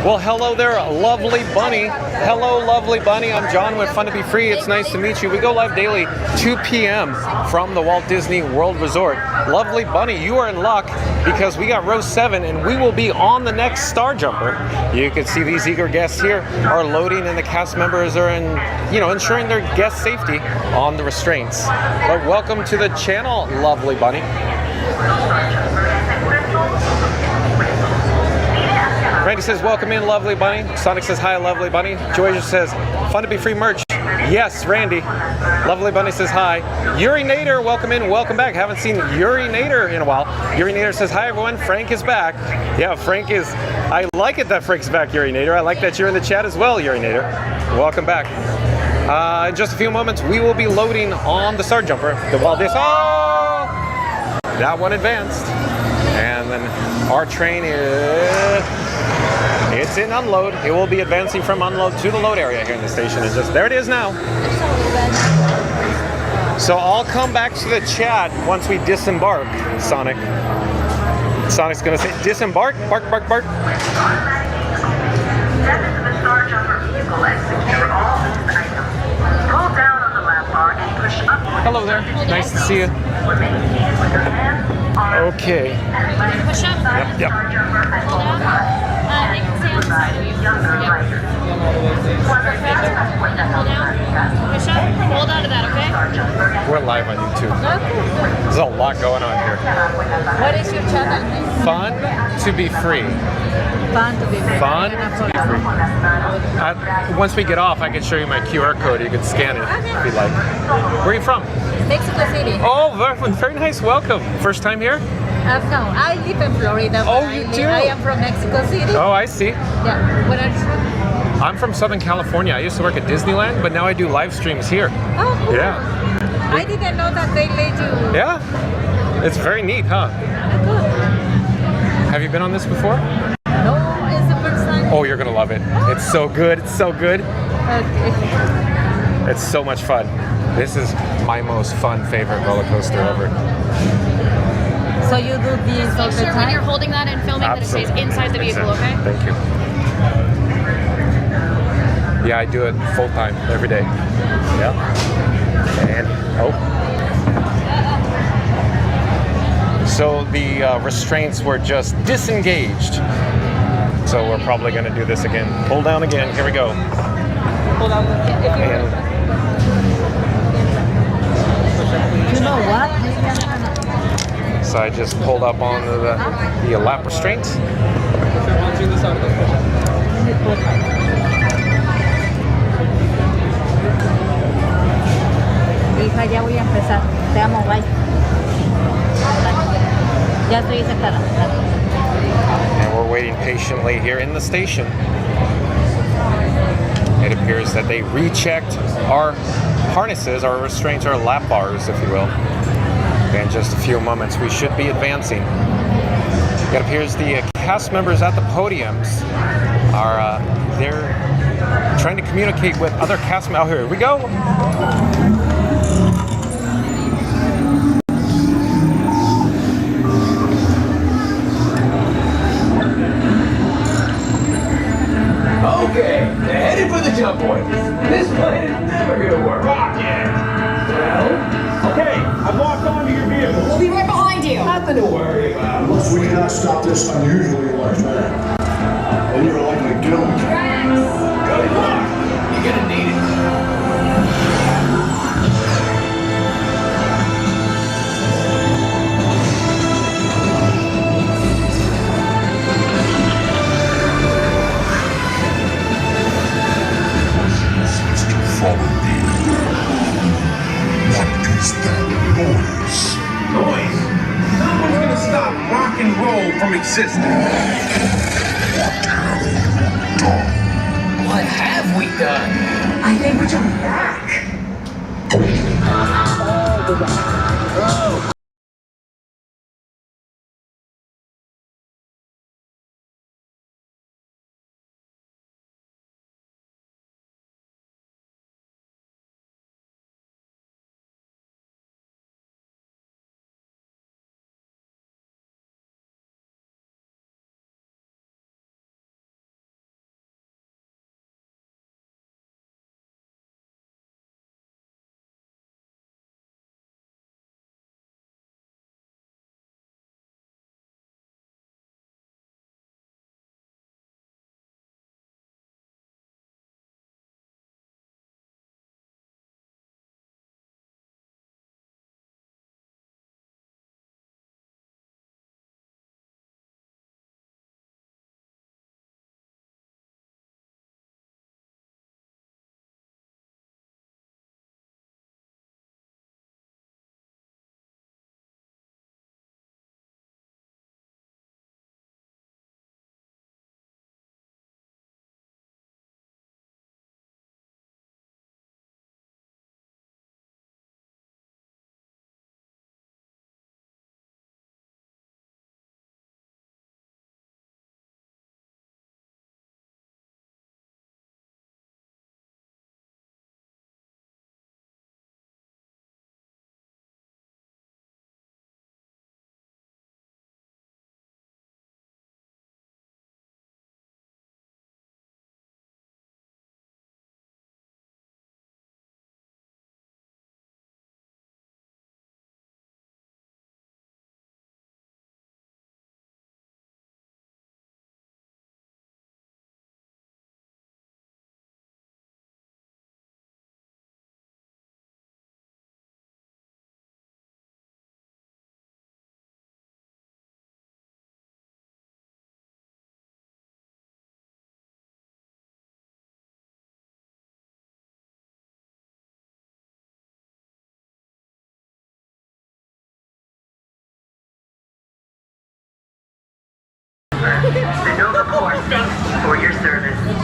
Well, hello there, lovely bunny. Hello, lovely bunny. I'm John with Fun to Be Free. It's nice to meet you. We go live daily 2 p.m. from the Walt Disney World Resort. Lovely bunny, you are in luck because we got row 7 and we will be on the next Star Jumper. You can see these eager guests here are loading and the cast members are ensuring their guest safety on the restraints. But welcome to the channel, lovely bunny. Randy says, welcome in, lovely bunny. Sonic says, hi, lovely bunny. Georgia says, Fun to Be Free merch. Yes, Randy. Lovely bunny says, hi. Urinator, welcome in, welcome back. Haven't seen Urinator in a while. Urinator says, hi, everyone. Frank is back. Yeah, Frank is, I like it that Frank's back, Urinator. I like that you're in the chat as well, Urinator. Welcome back. In just a few moments, we will be loading on the Star Jumper. The Walt Disney, that one advanced. And then our train is, it's in unload. It will be advancing from unload to the load area here in the station. And just, there it is now. So I'll come back to the chat once we disembark, Sonic. Sonic's gonna say, disembark, bark, bark, bark. Step into the Star Jumper vehicle and secure all these items. Pull down on the lap bar and push up. Hello there. Nice to see you. Okay. Push up. Yep. Hold down. They can stay on the side of you. Hold down. Push up. Hold on to that, okay? We're live on YouTube. There's a lot going on here. What is your channel name? Fun to be free. Fun to be free. Fun to be free. Once we get off, I can show you my QR code. You can scan it if you'd like. Where are you from? Mexico City. Oh, very nice. Welcome. First time here? No, I live in Florida. Oh, you do? I am from Mexico City. Oh, I see. Yeah. Where are you from? I'm from Southern California. I used to work at Disneyland, but now I do live streams here. Oh, cool. Yeah. I didn't know that they let you. Yeah. It's very neat, huh? Cool. Have you been on this before? No, it's the first time. Oh, you're gonna love it. It's so good. It's so good. Okay. It's so much fun. This is my most fun favorite roller coaster ever. So you do these all the time? When you're holding that and filming, that it stays inside the vehicle, okay? Thank you. Yeah, I do it full time every day. Yeah. And so the restraints were just disengaged. So we're probably going to do this again. Pull down again. Here we go. Hold on. You know what? So I just pulled up on the lap restraints. Hija, ya voy a empezar. Te amo, bye. Ya estoy sentada. And we're waiting patiently here in the station. It appears that they rechecked our harnesses, our restraints, our lap bars, if you will. In just a few moments, we should be advancing. It appears the cast members at the podiums are they're trying to communicate with other cast members. Oh, here we go. Okay, they're headed for the jump point. This plan is never gonna work. Rocket! Well, okay, I've locked onto your vehicle. We'll be right behind you. Nothing to worry about. Unless we cannot stop this unusually large man. And you're likely to kill him. Good luck. You're gonna need it. Follow me. What is that noise? Noise? Someone's gonna stop rock and roll from existing. What have we done? What have we done? I think we're jumping back.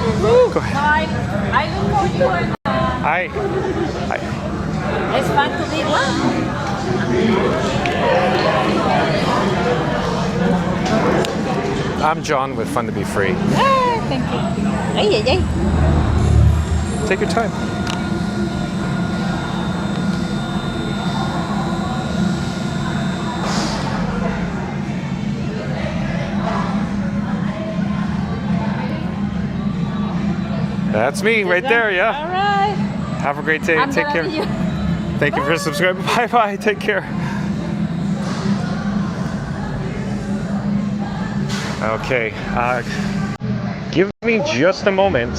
Go ahead. I look for you and it's fun to be one. I'm John with Fun to Be Free. Thank you. Ay, ay, ay. Take your time. That's me right there, yeah. All right. Have a great day. I'm Take care. gonna leave you. Thank you for subscribing. Bye bye. Take care. Okay. Give me just a moment.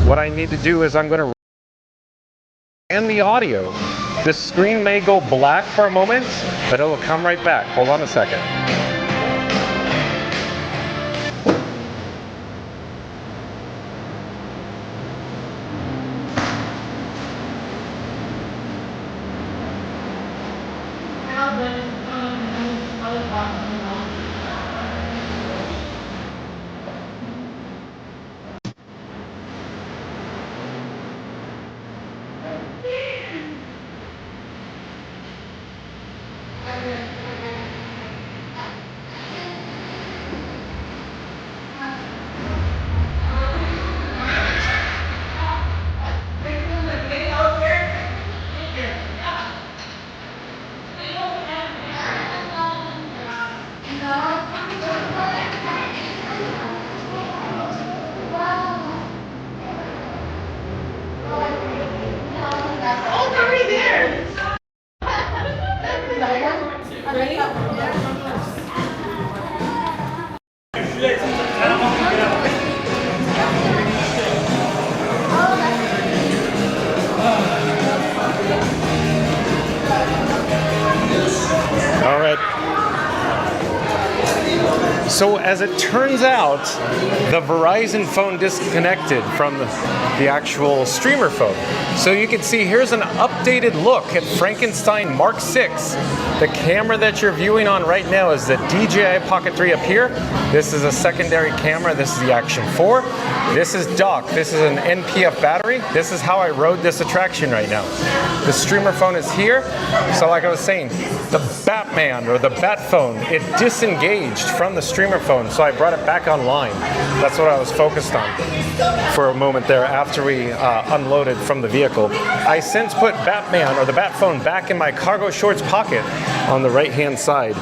What I need to do is I'm going to end the audio. The screen may go black for a moment, but it will come right back. Hold on a second. All right. So as it turns out, the Verizon phone disconnected from the actual streamer phone. So you can see here's an updated look at Frankenstein Mark 6. The camera that you're viewing on right now is the DJI Pocket 3 up here. This is a secondary camera. This is the Action 4. This is dock. This is an NPF battery. This is how I rode this attraction right now. The streamer phone is here. So like I was saying, the Batman or the Bat phone, it disengaged from the streamer phone, so I brought it back online. That's what I was focused on for a moment there after we unloaded from the vehicle. I since put Batman or the Bat phone back in my cargo shorts pocket on the right-hand side.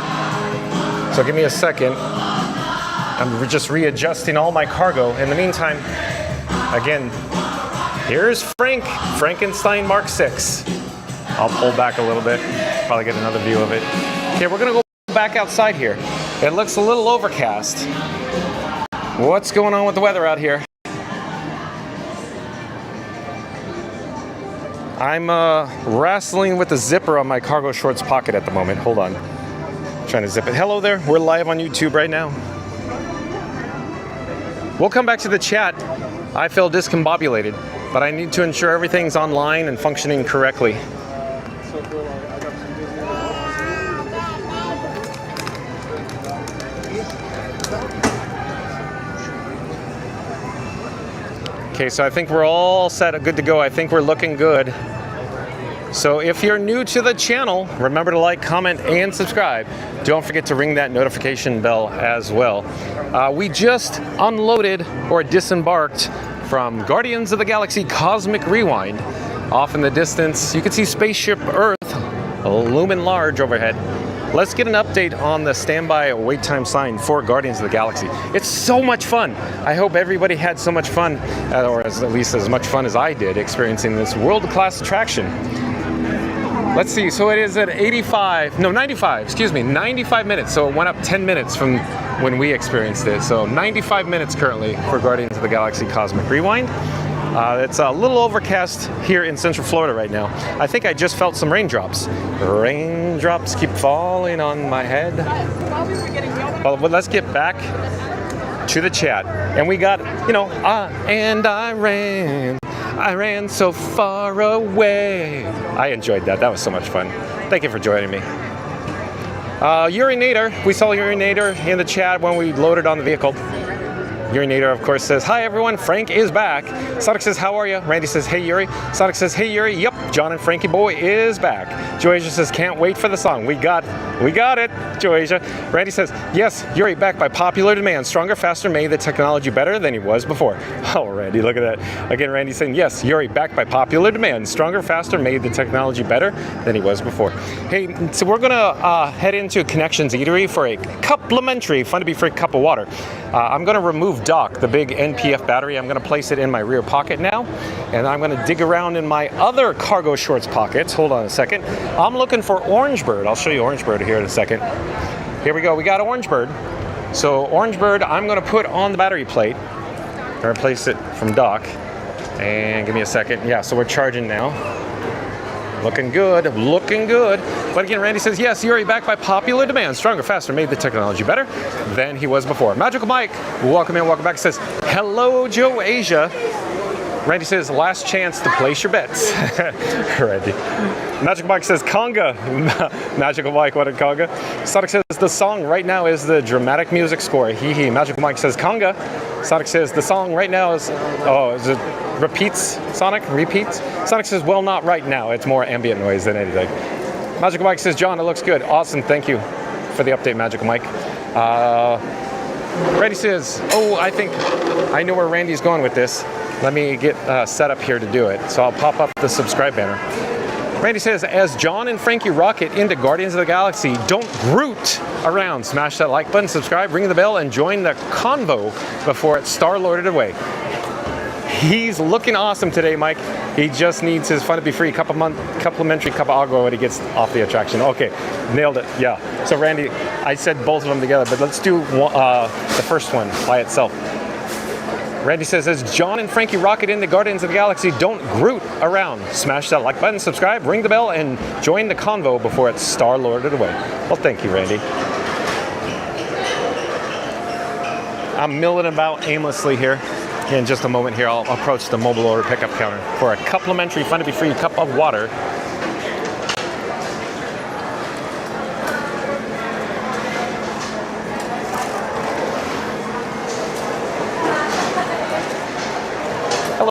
So give me a second. I'm just readjusting all my cargo. In the meantime, again, here's Frankenstein Mark 6. I'll pull back a little bit, probably get another view of it. Okay, we're gonna go back outside here. It looks a little overcast. What's going on with the weather out here? I'm wrestling with the zipper on my cargo shorts pocket at the moment. Hold on. Trying to zip it. Hello there. We're live on YouTube right now. We'll come back to the chat. I feel discombobulated, but I need to ensure everything's online and functioning correctly. Okay, so I think we're all set, good to go. I think we're looking good. So if you're new to the channel, remember to like, comment, and subscribe. Don't forget to ring that notification bell as well. We just unloaded or disembarked from Guardians of the Galaxy Cosmic Rewind. Off in the distance, you can see Spaceship Earth looming large overhead. Let's get an update on the standby wait time sign for Guardians of the Galaxy. It's so much fun. I hope everybody had so much fun, or at least as much fun as I did experiencing this world-class attraction. Let's see, so it is at 95 minutes. So it went up 10 minutes from when we experienced it. So 95 minutes currently for Guardians of the Galaxy Cosmic Rewind. It's a little overcast here in Central Florida right now. I think I just felt some raindrops. Raindrops keep falling on my head. Well, let's get back to the chat. And we got, I ran so far away. I enjoyed that. That was so much fun. Thank you for joining me. Urinator. We saw Urinator in the chat when we loaded on the vehicle. Yuri Nader, of course, says, hi everyone, Frank is back. Sonic says, how are you? Randy says, hey Yuri. Sonic says, hey Yuri. Yep, John and Frankie Boy is back. Joasia says, can't wait for the song. We got it, Joasia. Randy says, yes, Yuri back by popular demand. Stronger, faster, made the technology better than he was before. Oh, Randy, look at that. Again, Randy saying, yes, Yuri back by popular demand. Stronger, faster, made the technology better than he was before. Hey, so we're gonna head into Connections Eatery for a complimentary, fun to be free cup of water. I'm gonna remove Doc, the big NPF battery. I'm gonna place it in my rear pocket now, and I'm gonna dig around in my other cargo shorts pockets. Hold on a second. I'm looking for Orange Bird. I'll show you Orange Bird here in a second. Here we go, we got Orange Bird. So Orange Bird, I'm gonna put on the battery plate. I'm gonna place it from Doc, and give me a second. Yeah, so we're charging now. Looking good, looking good. But again, Randy says, yes, Yuri back by popular demand. Stronger, faster, made the technology better than he was before. Magical Mike, welcome in, welcome back. Says, hello, Joe Asia. Randy says, last chance to place your bets. Randy. Magical Mike says, conga. Magical Mike, what a conga. Sonic says, the song right now is the dramatic music score. Hee hee. Magical Mike says, conga. Sonic says, the song right now is, oh, is it repeats? Sonic, repeats? Sonic says, well, not right now. It's more ambient noise than anything. Magical Mike says, John, it looks good. Awesome, thank you for the update, Magical Mike. Randy says, oh, I think I know where Randy's going with this. Let me get set up here to do it. So I'll pop up the subscribe banner. Randy says, as John and Frankie rocket into Guardians of the Galaxy, don't root around. Smash that like button, subscribe, ring the bell, and join the convo before it's star-lorded away. He's looking awesome today, Mike. He just needs his fun to be free complimentary cup of agua when he gets off the attraction. Okay, nailed it. Yeah. So Randy, I said both of them together, but let's do the first one by itself. Randy says, as John and Frankie rocket into Guardians of the Galaxy, don't root around. Smash that like button, subscribe, ring the bell, and join the convo before it's star-lorded away. Well, thank you, Randy. I'm milling about aimlessly here. In just a moment here, I'll approach the mobile order pickup counter for a complimentary, fun to be free cup of water.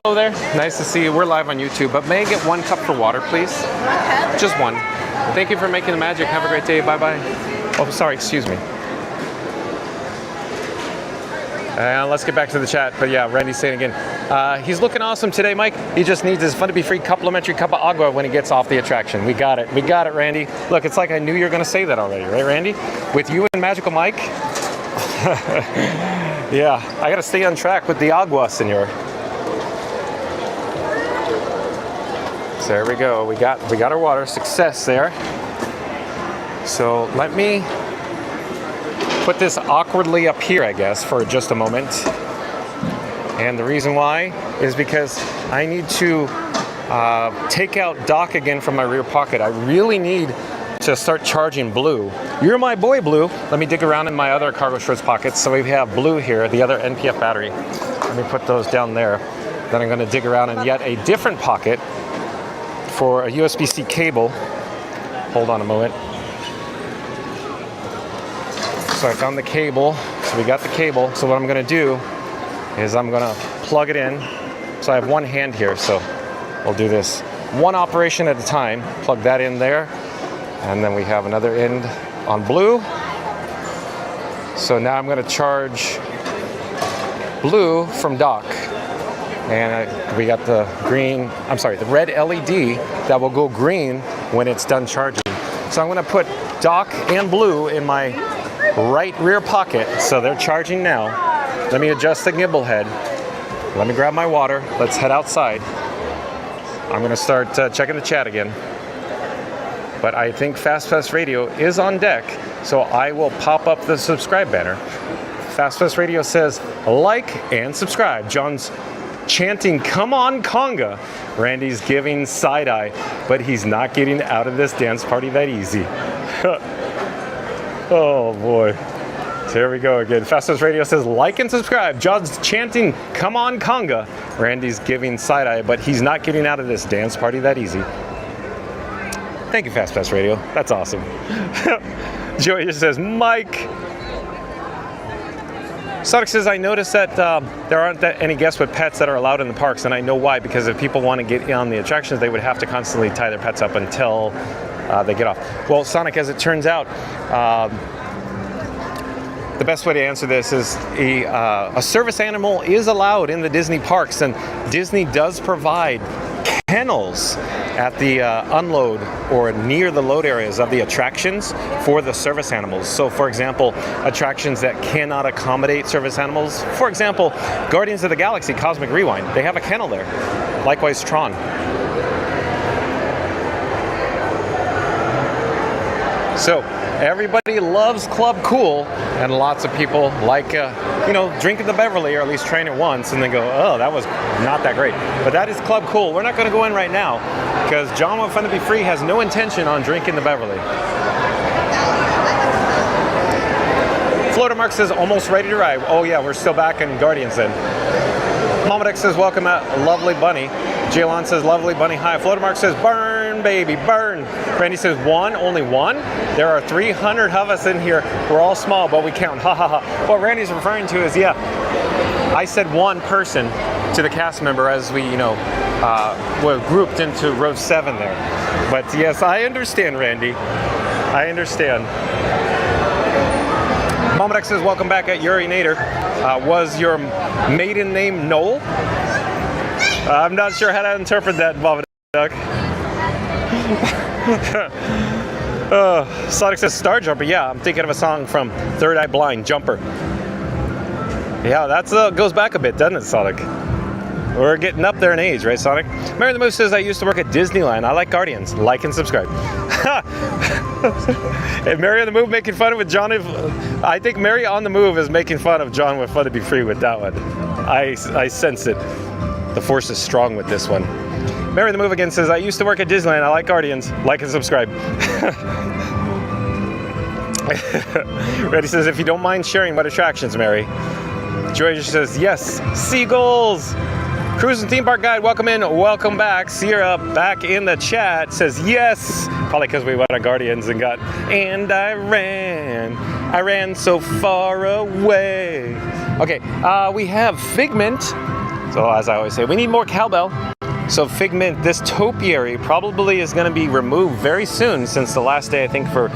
Hello there, nice to see you. We're live on YouTube, but may I get one cup for water, please? Just one. Thank you for making the magic. Have a great day. Bye-bye. Oh, sorry, excuse me. Let's get back to the chat. But yeah, Randy's saying again, he's looking awesome today, Mike. He just needs his fun to be free complimentary cup of agua when he gets off the attraction. We got it. We got it, Randy. Look, it's like I knew you were going to say that already, right, Randy? With you and Magical Mike? Yeah, I got to stay on track with the agua, senor. So there we go. We got our water. Success there. So let me put this awkwardly up here, I guess, for just a moment. And the reason why is because I need to take out Doc again from my rear pocket. I really need to start charging Blue. You're my boy, Blue. Let me dig around in my other cargo shorts pockets. So we have Blue here, the other NPF battery. Let me put those down there. Then I'm going to dig around in yet a different pocket for a USB-C cable. Hold on a moment. So I found the cable, so we got the cable. So what I'm gonna do is I'm gonna plug it in. So I have one hand here, so we'll do this one operation at a time. Plug that in there, and then we have another end on Blue. So now I'm gonna charge Blue from Doc. And we got the the red LED that will go green when it's done charging. So I'm gonna put Doc and Blue in my right rear pocket, so they're charging now. Let me adjust the gimbal head. Let me grab my water. Let's head outside. I'm gonna start checking the chat again. But I think Fast Pass Radio is on deck, so I will pop up the subscribe banner. Fast Pass Radio says, like and subscribe. John's chanting, come on, conga. Randy's giving side-eye, but he's not getting out of this dance party that easy. Oh boy. So here we go again. Fastest Radio says, like and subscribe. John's chanting, come on, conga. Randy's giving side-eye, but he's not getting out of this dance party that easy. Thank you, Fast Pass Radio. That's awesome. Joey just says, Mike. Sonic says, I noticed that there aren't that any guests with pets that are allowed in the parks, and I know why, because if people want to get on the attractions, they would have to constantly tie their pets up until they get off. Well, Sonic, as it turns out, the best way to answer this is a service animal is allowed in the Disney parks, and Disney does provide kennels at the unload or near the load areas of the attractions for the service animals. So for example, attractions that cannot accommodate service animals, for example, Guardians of the Galaxy Cosmic Rewind, they have a kennel there. Likewise, Tron. So everybody loves Club Cool, and lots of people like, drinking the Beverly, or at least trying it once, and then go, oh, that was not that great. But that is Club Cool. We're not going to go in right now, because John with Fun to Be Free has no intention on drinking the Beverly. Florida Mark says, almost ready to ride. Oh yeah, we're still back in Guardians then. Mama Dex says, welcome out, Lovely Bunny. Jaylon says, Lovely Bunny, hi. Florida Mark says, burn, baby, burn. Randy says, only one? There are 300 of us in here. We're all small, but we count, ha ha ha. What Randy's referring to is, yeah, I said one person to the cast member as we, were grouped into row 7 there. But yes, I understand, Randy. I understand. Mama Dex says, welcome back at Urinator. Was your maiden name Noel? I'm not sure how to interpret that, Mama Duck. Sonic says Star Jumper. Yeah, I'm thinking of a song from Third Eye Blind, Jumper. Yeah, that goes back a bit, doesn't it, Sonic? We're getting up there in age, right, Sonic? Mary the Moose says, I used to work at Disneyland. I like Guardians. Like and subscribe. And Mary on the Move making fun with John. I think Mary on the Move is making fun of John with Fun to Be Free with that one. I sense it. The force is strong with this one. Mary the Move again says, I used to work at Disneyland. I like Guardians. Like and subscribe. Reddy says, if you don't mind sharing what attractions, Mary. Georgia says, yes, seagulls. Cruise and Theme Park Guide, welcome in, welcome back. Sierra back in the chat says, yes. Probably because we went on Guardians and got, and I ran so far away. Okay, we have Figment. So as I always say, we need more cowbell. So Figment, this topiary probably is going to be removed very soon, since the last day I think for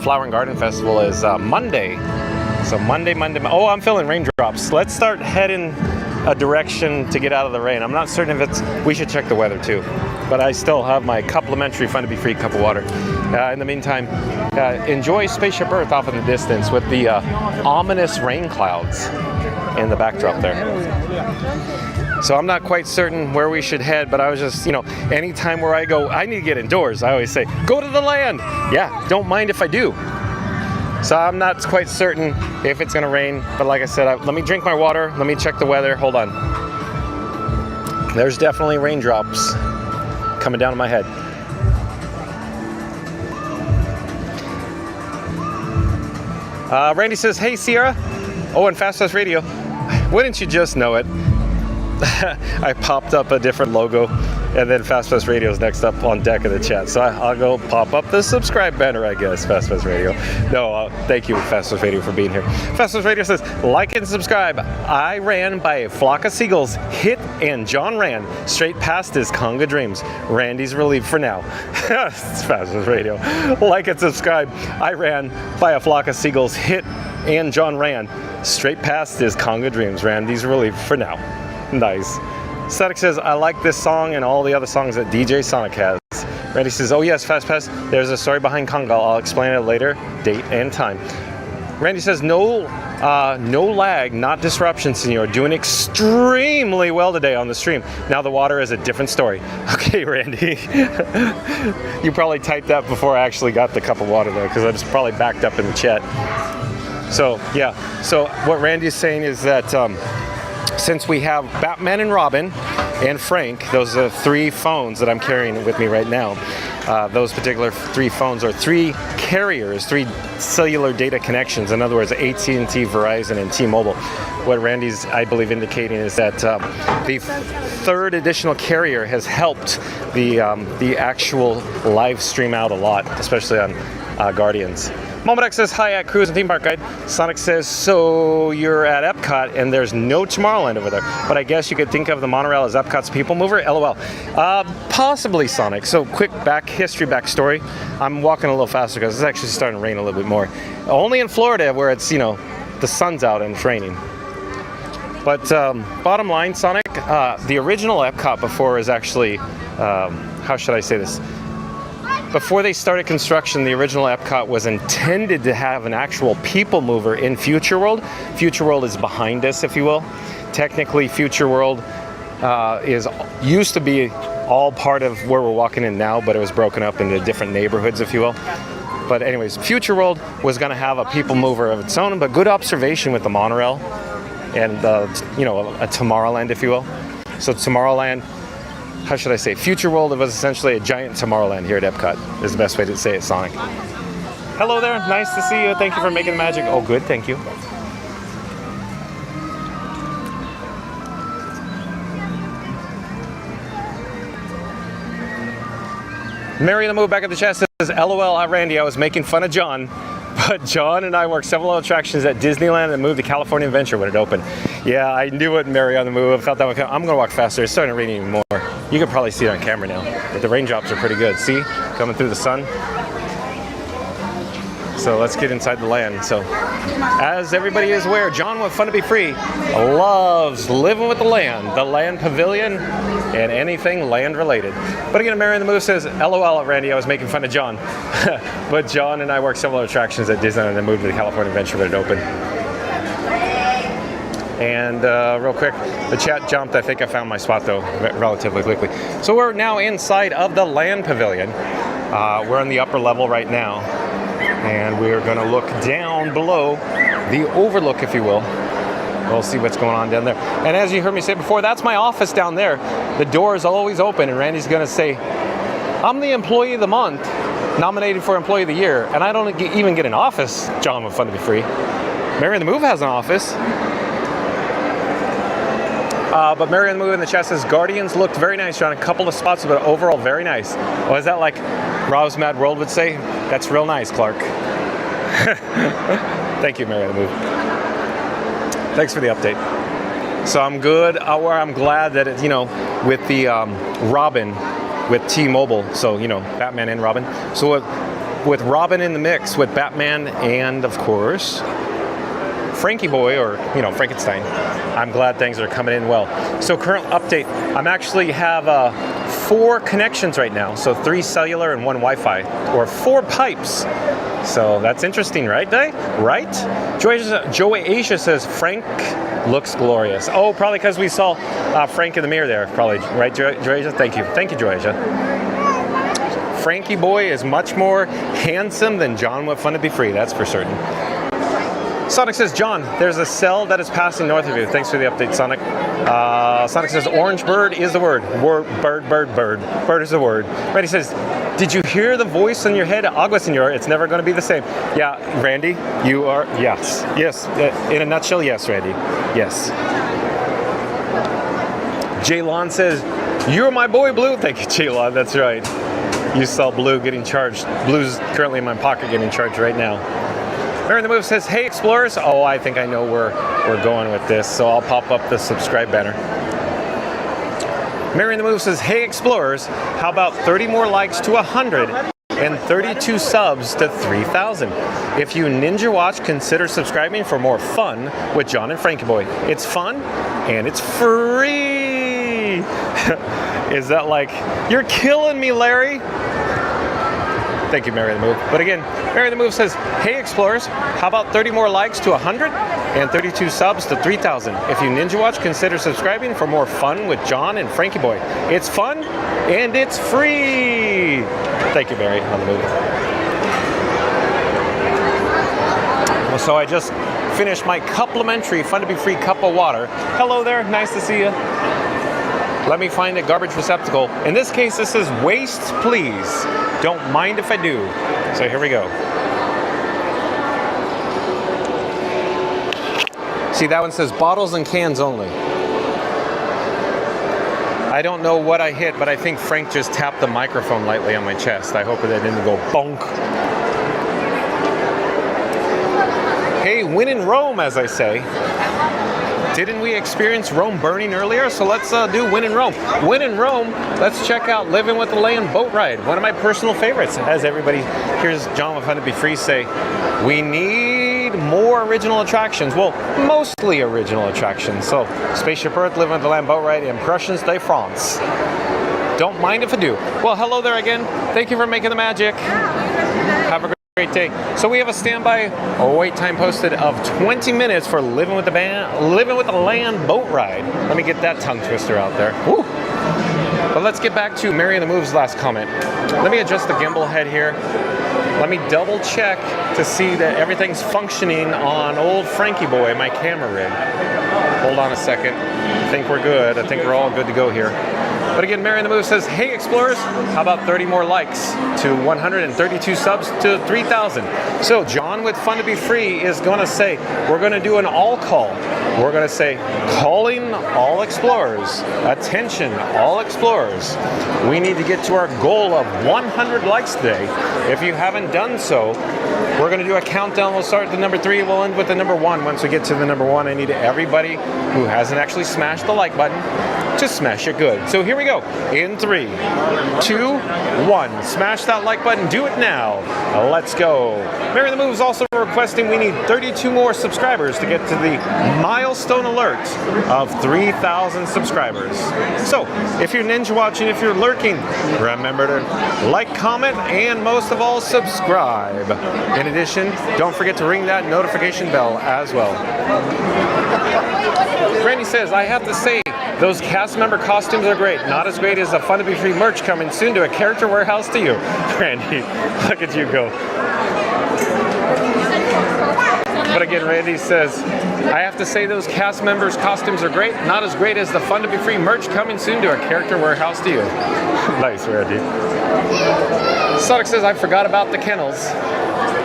Flower and Garden Festival is Monday. So Monday. Oh, I'm feeling raindrops. Let's start heading a direction to get out of the rain. I'm not certain if we should check the weather too. But I still have my complimentary Fun to Be Free cup of water. In the meantime, enjoy Spaceship Earth off in the distance with the ominous rain clouds in the backdrop there. So I'm not quite certain where we should head, but I was just, anytime where I go, I need to get indoors. I always say, go to the land. Yeah, don't mind if I do. So I'm not quite certain if it's gonna rain, but like I said, let me drink my water, let me check the weather, hold on. There's definitely raindrops coming down on my head. Randy says, hey Sierra. Oh, and Fast Fast Radio. Wouldn't you just know it? I popped up a different logo, and then Fast Fast Radio is next up on deck of the chat. So I'll go pop up the subscribe banner, I guess, Fast Fast Radio. No, thank you, Fast Fast Radio, for being here. Fast Fast Radio says, like and subscribe. I ran by a flock of seagulls, hit, and John ran straight past his conga dreams. Randy's relieved for now. It's Fast Fast Radio. Like and subscribe. I ran by a flock of seagulls, hit, and John ran straight past his conga dreams. Randy's relieved for now. Nice. Static says, I like this song and all the other songs that DJ Sonic has. Randy says, oh yes, Fast Pass, there's a story behind Conga. I'll explain it later, date and time. Randy says, no lag, not disruption, senor. Doing extremely well today on the stream. Now the water is a different story. Okay, Randy. You probably typed that before I actually got the cup of water though, because I was probably backed up in the chat. So, yeah. So what Randy's saying is that since we have Batman and Robin and Frank, those are 3 phones that I'm carrying with me right now. Those particular 3 phones are 3 carriers, 3 cellular data connections. In other words, AT&T, Verizon, and T-Mobile. What Randy's, I believe, indicating is that the 3rd additional carrier has helped the actual live stream out a lot, especially on Guardians. Momodex says, hi at Cruise and Theme Park Guide. Sonic says, so you're at Epcot and there's no Tomorrowland over there. But I guess you could think of the monorail as Epcot's people mover? LOL. Possibly, Sonic. So quick backstory. I'm walking a little faster because it's actually starting to rain a little bit more. Only in Florida where it's, you know, the sun's out and it's raining. But bottom line, Sonic, the original Epcot before is actually, how should I say this? Before they started construction, the original Epcot was intended to have an actual people mover in Future World. Future World is behind us, if you will. Technically, Future World used to be all part of where we're walking in now, but it was broken up into different neighborhoods, if you will. But anyways, Future World was going to have a people mover of its own, but good observation with the monorail and, you know, a Tomorrowland, if you will. So Tomorrowland, how should I say? Future World was essentially a giant Tomorrowland here at Epcot, is the best way to say it, Sonic. Hello there, nice to see you. Thank you for making the magic. Oh, good, thank you. Mary the Move back at the chat says, LOL, Randy, I was making fun of John, but John and I worked several attractions at Disneyland and moved to California Adventure when it opened. Yeah, I knew it, Mary on the Move. I felt that one. I'm going to walk faster. It's starting to rain even more. You can probably see it on camera now, but the raindrops are pretty good. See? Coming through the sun. So let's get inside the land. So, as everybody is aware, John with Fun to Be Free loves living with the land pavilion, and anything land related. But again, Mary the Move says, LOL, Randy, I was making fun of John. But John and I worked several attractions at Disneyland and then moved to the California Adventure when it opened. And real quick, the chat jumped. I think I found my spot though, relatively quickly. So we're now inside of the land pavilion. We're on the upper level right now. And we're going to look down below the overlook, if you will. We'll see what's going on down there. And as you heard me say before, that's my office down there. The door is always open, and Randy's going to say, I'm the employee of the month, nominated for employee of the year, and I don't even get an office. John with Fun to Be Free. Mary the Move has an office. But Mary the Move in the chat says, Guardians looked very nice, John. A couple of spots, but overall very nice. Oh, is that like Rob's Mad World would say? That's real nice, Clark. Thank you, Mary the Move. Thanks for the update. So I'm good. I'm glad that it's, you know, with the Robin, with T-Mobile, so, you know, Batman and Robin. So with Robin in the mix, with Batman and, of course, Frankie Boy, or, you know, Frankenstein, I'm glad things are coming in well. So current update, I'm actually have 4 connections right now. So 3 cellular and 1 Wi-Fi, or 4 pipes. So that's interesting, right, Day? Right? Joey Asia says, Frank looks glorious. Oh, probably because we saw Frank in the mirror there, probably. Right, Joey Asia? Thank you. Thank you, Joey Asia. Frankie Boy is much more handsome than John with Fun to Be Free, that's for certain. Sonic says, John, there's a cell that is passing north of you. Thanks for the update, Sonic. Sonic says, orange bird is the word. Bird. Bird is the word. Randy says, did you hear the voice in your head? Agua, senor, it's never going to be the same. Yeah, Randy, you are, yes. Yes, in a nutshell, yes, Randy. Yes. Jaylon says, you're my boy, Blue. Thank you, Jaylon, that's right. You saw Blue getting charged. Blue's currently in my pocket getting charged right now. Mary the Move says, hey, Explorers. Oh, I think I know where we're going with this, so I'll pop up the subscribe banner. Mary the Move says, hey, Explorers, how about 30 more likes to 100 and 32 subs to 3,000? If you Ninja Watch, consider subscribing for more fun with John and Frankie Boy. It's fun and it's free. Is that like, you're killing me, Larry? Thank you, Mary the Move. But again, Mary the Move says, hey, Explorers, how about 30 more likes to 100 and 32 subs to 3,000? If you Ninja Watch, consider subscribing for more fun with John and Frankie Boy. It's fun and it's free. Thank you, Mary, on the Move. Well, so I just finished my complimentary Fun to Be Free cup of water. Hello there, nice to see you. Let me find a garbage receptacle. In this case, this is waste, please. Don't mind if I do. So here we go. See, that one says bottles and cans only. I don't know what I hit, but I think Frank just tapped the microphone lightly on my chest. I hope that didn't go bonk. Hey, win in Rome, as I say. Didn't we experience Rome burning earlier? So let's do Win in Rome. Win in Rome, let's check out Living with the Land boat ride. One of my personal favorites. As everybody hears John with Fun to Be Free say, we need more original attractions. Well, mostly original attractions. So Spaceship Earth, Living with the Land boat ride, Impressions de France. Don't mind if I do. Well, hello there again. Thank you for making the magic. Have a great day. So we have a standby wait time posted of 20 minutes for Living with the Land boat ride. Let me get that tongue twister out there. Woo. But let's get back to Mary and the Move's last comment. Let me adjust the gimbal head here. Let me double check to see that everything's functioning on old Frankie boy, my camera rig. Hold on a second. I think we're good. I think we're all good to go here. But again, Mary and the Move says, hey explorers, how about 30 more likes to 132 subs to 3,000? So John with Fun to Be Free is going to say, we're going to do an all call. We're going to say, calling all explorers. Attention, all explorers. We need to get to our goal of 100 likes today. If you haven't done so, we're going to do a countdown. We'll start at the number 3. We'll end with the number 1. Once we get to the number 1, I need everybody who hasn't actually smashed the like button to smash it good. So here we go. In 3, 2, 1. Smash that like button. Do it now. Let's go. Mary the Move is also requesting we need 32 more subscribers to get to the milestone alert of 3,000 subscribers. So if you're ninja watching, if you're lurking, remember to like, comment, and most of all, subscribe. In addition, don't forget to ring that notification bell as well. Randy says, I have to say, those cast member costumes are great. Not as great as the Fun to Be Free merch coming soon to a character warehouse to you. Randy, look at you go. But again, Randy says, I have to say those cast members' costumes are great. Not as great as the Fun to Be Free merch coming soon to a character warehouse to you. Nice, Randy. Sonic says, I forgot about the kennels.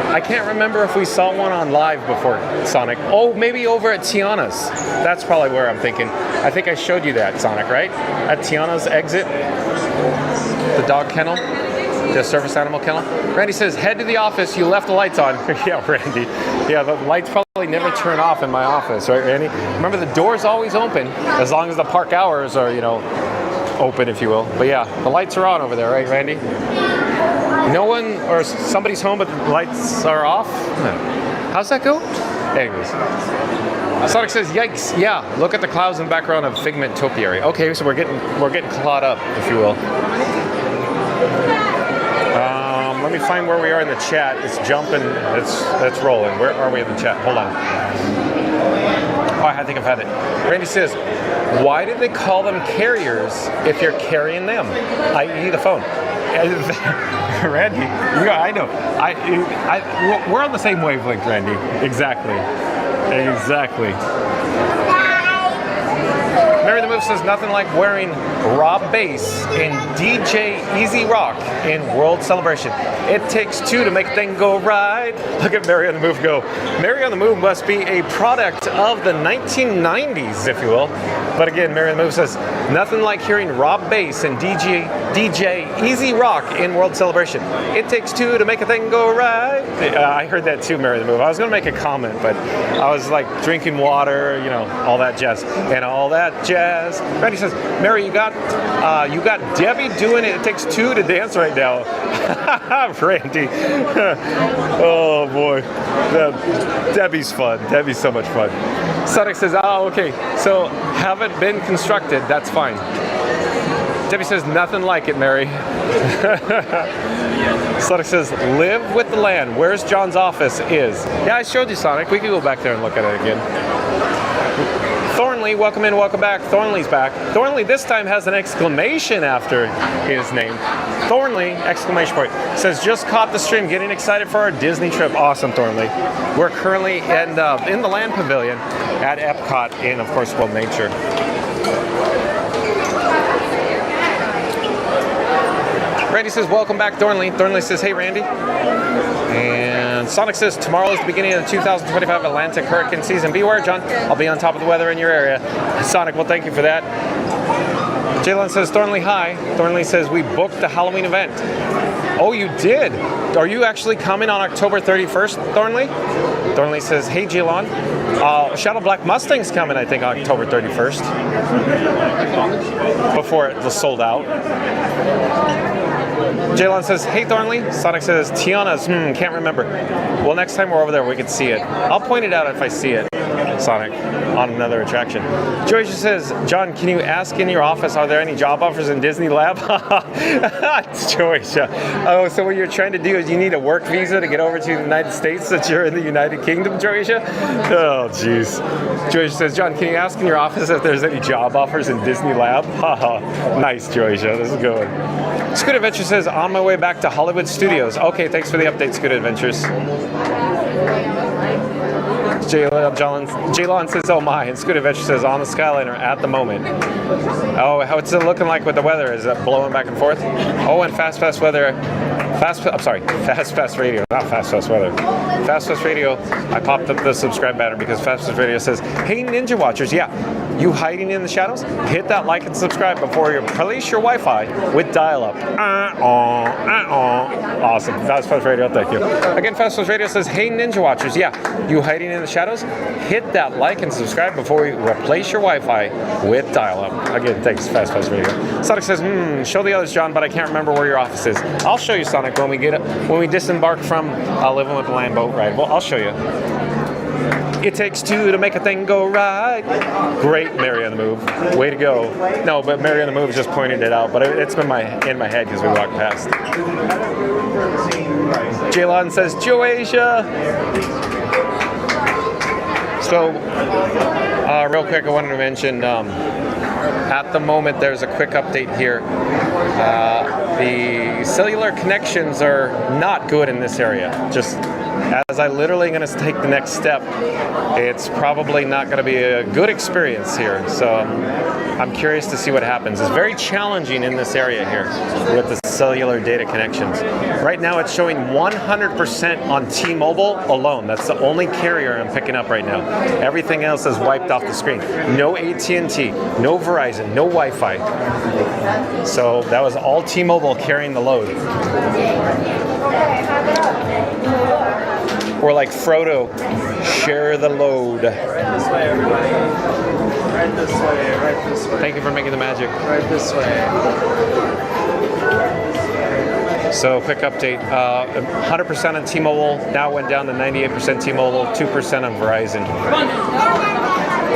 I can't remember if we saw one on live before, Sonic. Oh, maybe over at Tiana's. That's probably where I'm thinking. I think I showed you that, Sonic, right? At Tiana's exit, the dog kennel, the service animal kennel. Randy says, head to the office, you left the lights on. Yeah, Randy. Yeah, the lights probably never turn off in my office, right, Randy? Remember, the door's always open, as long as the park hours are, open, if you will. But yeah, the lights are on over there, right, Randy? No one or somebody's home but the lights are off? How's that go? Anyways. Sonic says, yikes, yeah, look at the clouds in the background of Figment Topiary. Okay, so we're getting clawed up, if you will. Let me find where we are in the chat. It's jumping, it's rolling. Where are we in the chat? Hold on. Oh, I think I've had it. Randy says, why did they call them carriers if you're carrying them? I.e. the phone. Randy, I know. We're on the same wavelength, Randy. Exactly. Mary the Move says nothing like wearing Rob Bass in DJ Easy Rock in World Celebration. It takes 2 to make a thing go right. Look at Mary on the Move go. Mary on the Move must be a product of the 1990s, if you will. But again, Mary on the Move says nothing like hearing Rob Bass and DJ Easy Rock in World Celebration. It takes 2 to make a thing go right. I heard that too, Mary on the Move. I was going to make a comment, but I was like drinking water, all that jazz. And all that jazz. Randy says, Mary, you got Debbie doing it. It takes 2 to dance right now. Randy. Oh boy. Debbie's fun. Debbie's so much fun. Sonic says, oh, okay. So haven't been constructed. That's fine. Debbie says, nothing like it, Mary. Sonic says, live with the land. Where's John's office is? Yeah, I showed you, Sonic. We can go back there and look at it again. Thornley, welcome in, welcome back. Thornley's back. Thornley this time has an exclamation after his name. Thornley, exclamation point, says, just caught the stream, getting excited for our Disney trip. Awesome, Thornley. We're currently in the Land Pavilion at Epcot in, of course, World Nature. Randy says, welcome back, Thornley. Thornley says, hey, Randy. And Sonic says, tomorrow is the beginning of the 2025 Atlantic hurricane season. Beware, John. I'll be on top of the weather in your area. Sonic, well, thank you for that. Jalen says, Thornley, hi. Thornley says, we booked the Halloween event. Oh, you did? Are you actually coming on October 31st, Thornley? Thornley says, hey, Jelon. Shadow Black Mustang's coming, I think, October 31st. Before it was sold out. Jalon says, hey Thornley. Sonic says, Tiana's, can't remember. Well, next time we're over there, we can see it. I'll point it out if I see it, Sonic, on another attraction. Georgia says, John, can you ask in your office, are there any job offers in Disney Lab? It's Georgia. Oh, so what you're trying to do is you need a work visa to get over to the United States that you're in the United Kingdom, Georgia? Oh, jeez. Georgia says, John, can you ask in your office if there's any job offers in Disney Lab? Nice, Georgia. This is a good one. Scoot Adventure says, on my way back to Hollywood Studios. Okay, thanks for the update, Scoot Adventures. Jalon says, oh my, and Scoot Adventure says, on the Skyliner at the moment. Oh, how's it looking like with the weather? Is it blowing back and forth? Oh, and Fast weather. Fast Radio, not Fast Weather. Fast Radio, I popped up the subscribe banner because Fast Radio says, hey Ninja Watchers, yeah, you hiding in the shadows? Hit that like and subscribe before you release your Wi-Fi with dial-up. Awesome, Fast Radio, thank you. Again, Fast Radio says, hey Ninja Watchers, yeah, you hiding in the shadows? Hit that like and subscribe before you replace your Wi-Fi with dial-up. Again, thanks, Fast Radio. Sonic says, show the others, John, but I can't remember where your office is. I'll show you, Sonic, when we disembark from Living with the Lamb boat ride. Well, I'll show you. It takes two to make a thing go right. Great Mary on the Move. Way to go. No, but Mary on the Move just pointed it out, but it's been in my head because we walked past. Jalon says, Joasia. So, real quick, I wanted to mention, at the moment, there's a quick update here. The cellular connections are not good in this area. Just as I literally going to take the next step, it's probably not going to be a good experience here. So I'm curious to see what happens. It's very challenging in this area here with the cellular data connections. Right now it's showing 100% on T-Mobile alone. That's the only carrier I'm picking up right now. Everything else is wiped off the screen. No AT&T, no Verizon, no Wi-Fi. So that was all T-Mobile carrying the load. Or like Frodo, share the load. Right this way, everybody. Right this way, right this way. Thank you for making the magic. Right this way. So, quick update. 100% on T-Mobile, now went down to 98% T-Mobile, 2% on Verizon.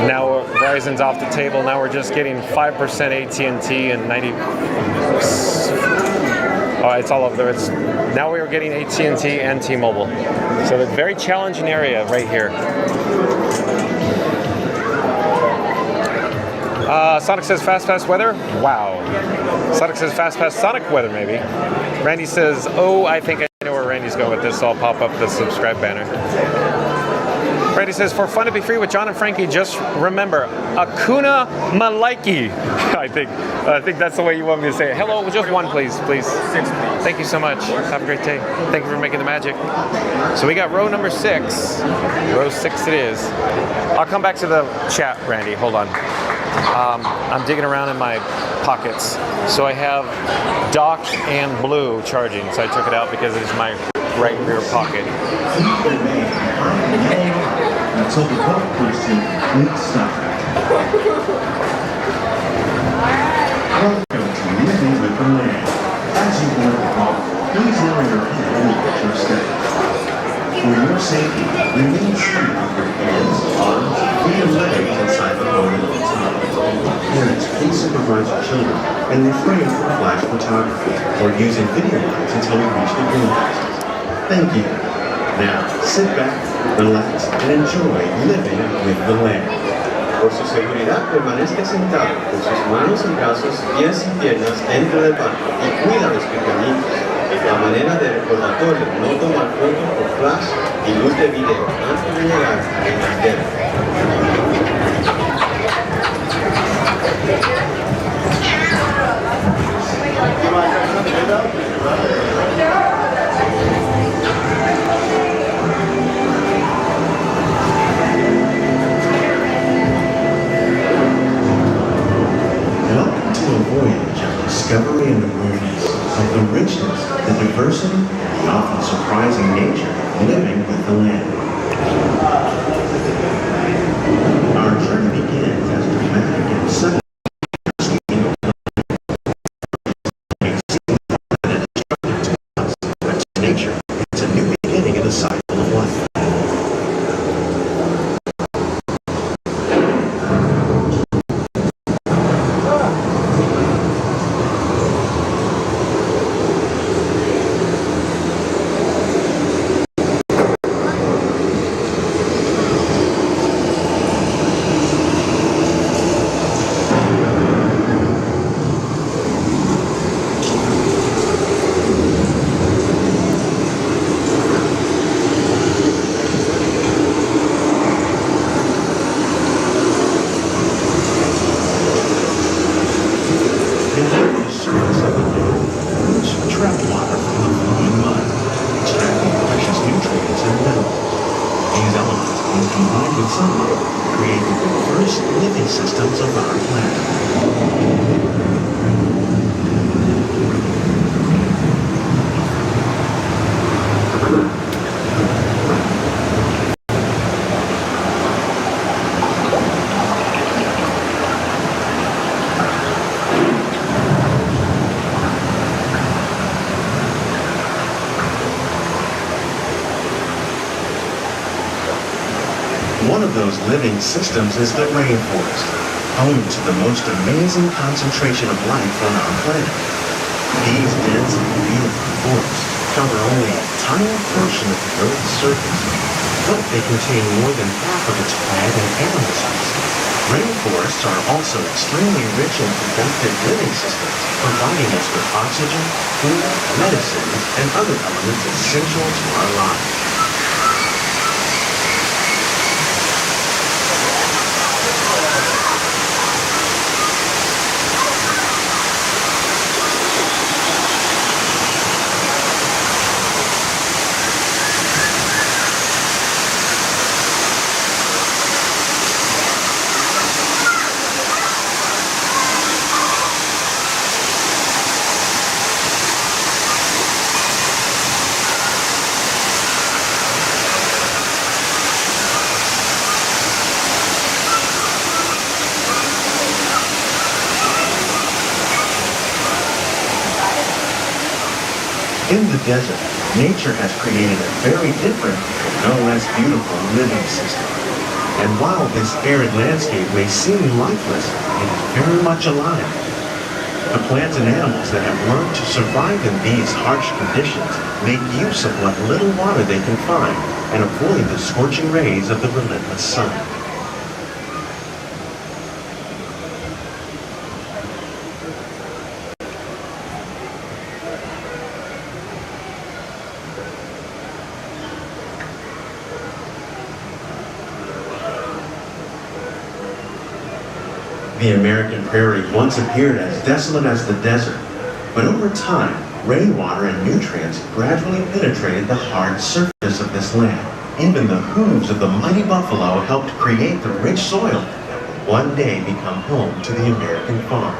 Now Verizon's off the table. Now we're just getting 5% AT&T and 90%. Oh, it's all over there. Now we are getting AT&T and T-Mobile. So it's a very challenging area right here. Sonic says fast weather. Wow. Sonic says fast Sonic weather maybe. Randy says, oh, I think I know where Randy's going with this, so I'll pop up the subscribe banner. Randy says, for fun to be free with John and Frankie, just remember, Akuna Malaiki. I think that's the way you want me to say it. Hello, just one, please. 6, please. Thank you so much. Have a great day. Thank you for making the magic. So we got row number 6. Row 6 it is. I'll come back to the chat, Randy. Hold on. I'm digging around in my pockets. So I have Doc and Blue charging. So I took it out because it's my right rear pocket. Until the boat puts in complete stop. Welcome to Living with the Land. As you board the boat, please lower your head and watch your step. For your safety, remain seated with your hands, arms, feet, and legs inside the boat at all times. Parents, please supervise your children and refrain from flash photography or using video lights until we reach the green lights. Thank you. Now, sit back, relax, and enjoy living with the land. Por su seguridad, permanezca sentado con sus manos y brazos, pies y piernas dentro del barco y cuida a los pequeñitos. La manera de recordatorio, no tomar fotos por flash y luz de video antes de llegar al caldero. Welcome to a voyage of discovery and awareness of the richness, the diversity, the land. Our journey begins as dramatic and sudden. Nature, it's a new beginning in the cycle of life. One of those living systems is the rainforest, home to the most amazing concentration of life on our planet. These dense and beautiful forests cover only a tiny portion of the Earth's surface, but they contain more than half of its plant and animal species. Rainforests are also extremely rich in productive living systems, providing us with oxygen, food, medicines, and other elements essential to our lives. In the desert, nature has created a very different, no less beautiful living system. And while this arid landscape may seem lifeless, it is very much alive. The plants and animals that have learned to survive in these harsh conditions make use of what little water they can find and avoid the scorching rays of the relentless sun. The American prairie once appeared as desolate as the desert, but over time, rainwater and nutrients gradually penetrated the hard surface of this land. Even the hooves of the mighty buffalo helped create the rich soil that will one day become home to the American farm.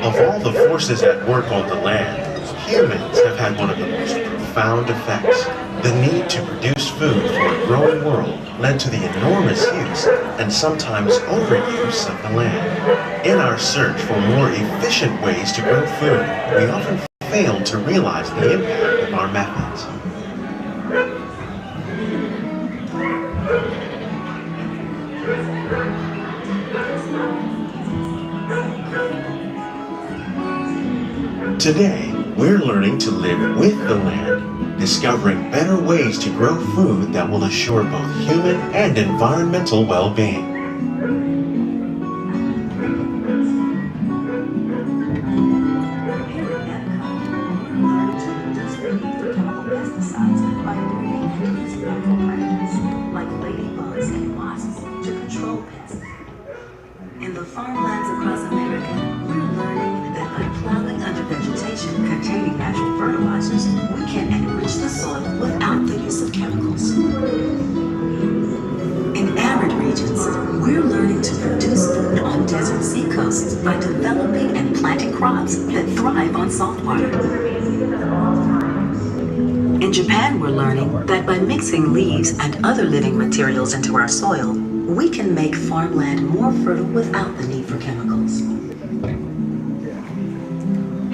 Of all the forces at work on the land, humans have had one of the most profound effects. The need to produce food for a growing world led to the enormous use and sometimes overuse of the land. In our search for more efficient ways to grow food, we often fail to realize the impact of our methods. Today, we're learning to live with the land, discovering better ways to grow food that will assure both human and environmental well-being. natural fertilizers, we can enrich the soil without the use of chemicals. In arid regions, we're learning to produce food on desert seacoasts by developing and planting crops that thrive on salt water. In Japan, we're learning that by mixing leaves and other living materials into our soil, we can make farmland more fertile without the need for chemicals.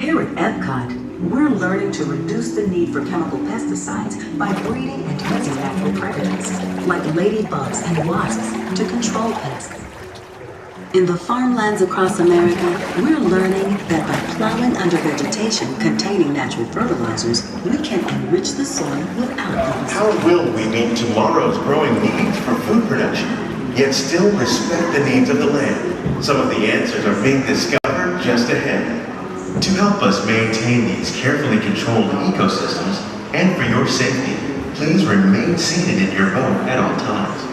Here at Epcot, we're learning to reduce the need for chemical pesticides by breeding and using natural predators, like ladybugs and wasps, to control pests. In the farmlands across America, we're learning that by plowing under vegetation containing natural fertilizers, we can enrich the soil without them. How will we meet tomorrow's growing needs for food production, yet still respect the needs of the land? Some of the answers are being discovered just ahead. To help us maintain these carefully controlled ecosystems, and for your safety, please remain seated in your boat at all times.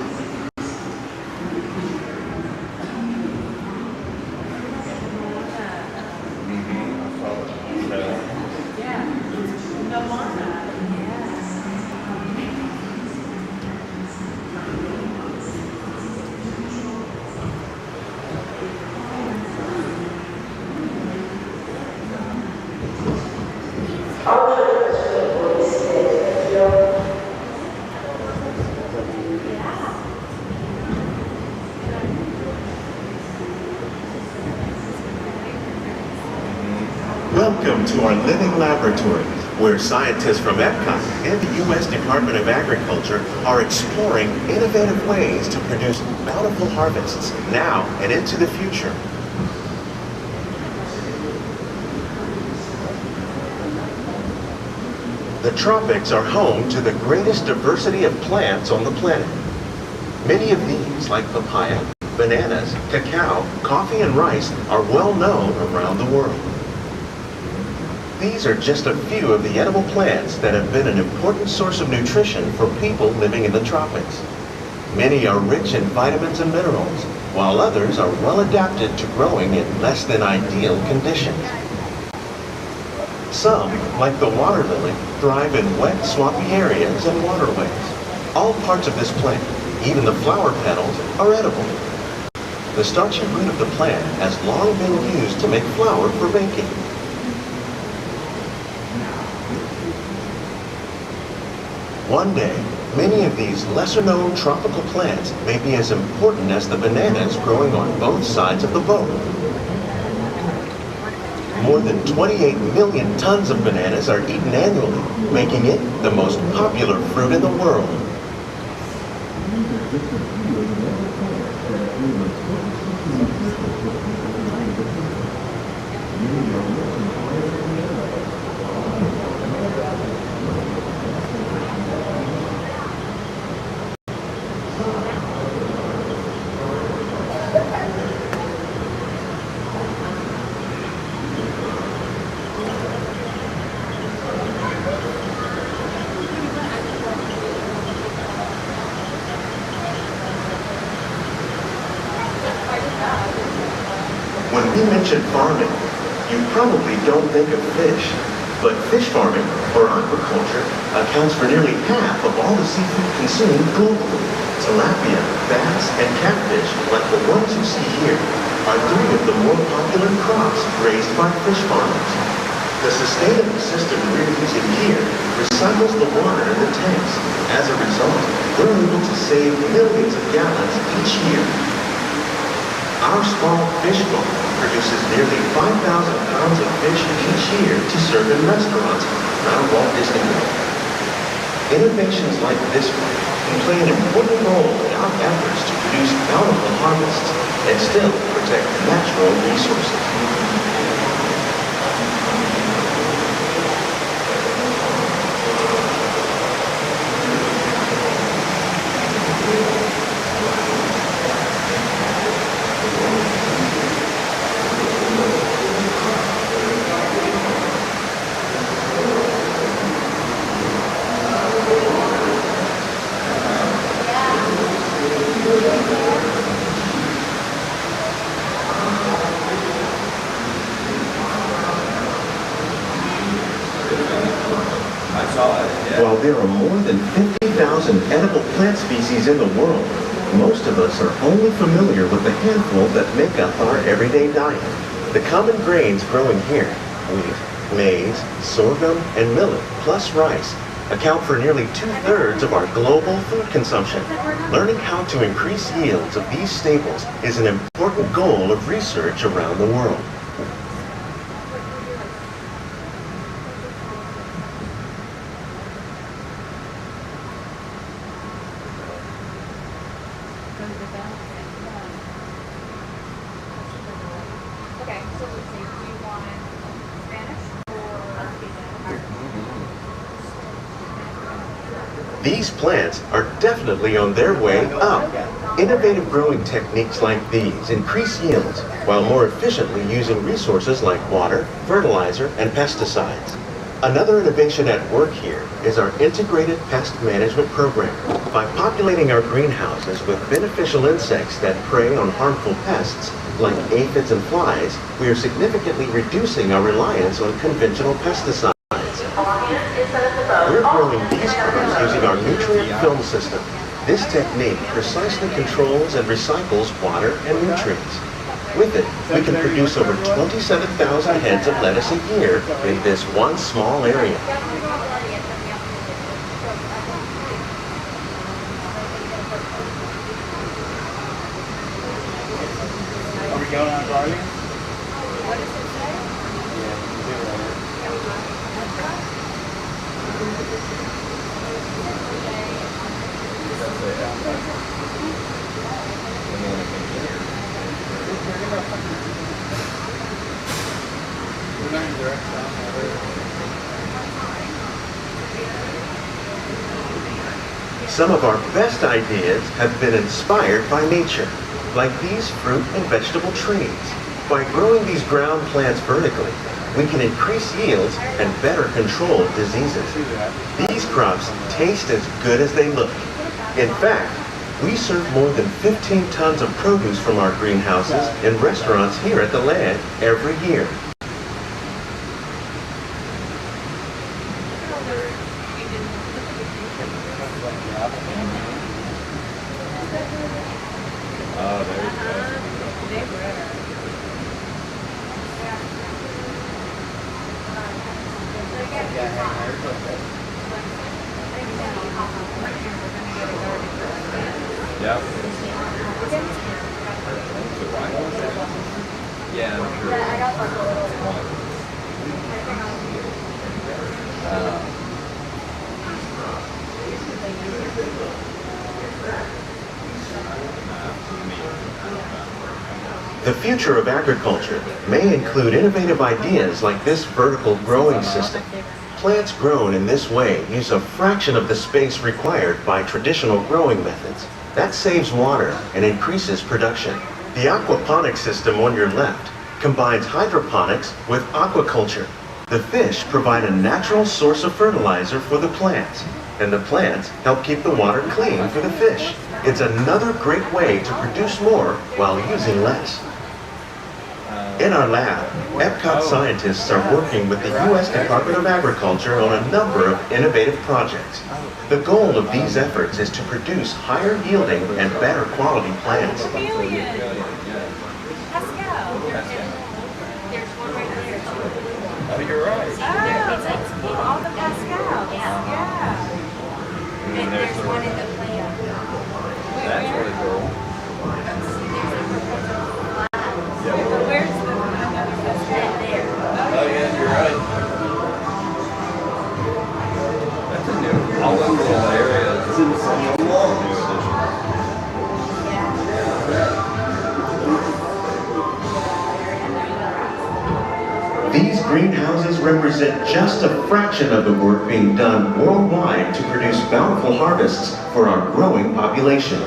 Welcome to our living laboratory, where scientists from Epcot and the U.S. Department of Agriculture are exploring innovative ways to produce bountiful harvests now and into the future. The tropics are home to the greatest diversity of plants on the planet. Many of these, like papaya, bananas, cacao, coffee, and rice, are well known around the world. These are just a few of the edible plants that have been an important source of nutrition for people living in the tropics. Many are rich in vitamins and minerals, while others are well adapted to growing in less than ideal conditions. Some, like the water lily, thrive in wet, swampy areas and waterways. All parts of this plant, even the flower petals, are edible. The starchy root of the plant has long been used to make flour for baking. One day, many of these lesser-known tropical plants may be as important as the bananas growing on both sides of the boat. More than 28 million tons of bananas are eaten annually, making it the most popular fruit in the world. When we mention farming, you probably don't think of fish, but fish farming, or aquaculture, accounts for nearly half of all the seafood consumed globally. Tilapia, bass, and catfish, like the ones you see here, are three of the more popular crops raised by fish farmers. The sustainable system we're using here recycles the water in the tanks. As a result, we're able to save millions of gallons each year. Our small fish farm produces nearly 5,000 pounds of fish each year to serve in restaurants around Walt Disney World. Innovations like this one can play an important role in our efforts to produce bountiful harvests and still protect natural resources. While there are more than 50,000 edible plant species in the world, most of us are only familiar with the handful that make up our everyday diet. The common grains growing here, wheat, maize, sorghum, and millet, plus rice, account for nearly 2/3 of our global food consumption. Learning how to increase yields of these staples is an important goal of research around the world. These plants are definitely on their way up. Innovative growing techniques like these increase yields while more efficiently using resources like water, fertilizer, and pesticides. Another innovation at work here is our integrated pest management program. By populating our greenhouses with beneficial insects that prey on harmful pests like aphids and flies, we are significantly reducing our reliance on conventional pesticides. We're growing these crops using our nutrient film system. This technique precisely controls and recycles water and nutrients. With it, we can produce over 27,000 heads of lettuce a year in this one small area. Are we going on gardening? Some of our best ideas have been inspired by nature, like these fruit and vegetable trees. By growing these ground plants vertically, we can increase yields and better control diseases. These crops taste as good as they look. In fact, we serve more than 15 tons of produce from our greenhouses in restaurants here at the land every year. The future of agriculture may include innovative ideas like this vertical growing system. Plants grown in this way use a fraction of the space required by traditional growing methods. That saves water and increases production. The aquaponics system on your left combines hydroponics with aquaculture. The fish provide a natural source of fertilizer for the plants, and the plants help keep the water clean for the fish. It's another great way to produce more while using less. In our lab, Epcot scientists are working with the U.S. Department of Agriculture on a number of innovative projects. The goal of these efforts is to produce higher yielding and better quality plants. Oh, you're right. It's all the Pascal. Yeah. And there's one in the plant. That's really cool. Where's the another Pascal? There. Oh yeah, you're right. That's a new, all those little areas. It's in the same walls. These greenhouses represent just a fraction of the work being done worldwide to produce bountiful harvests for our growing population.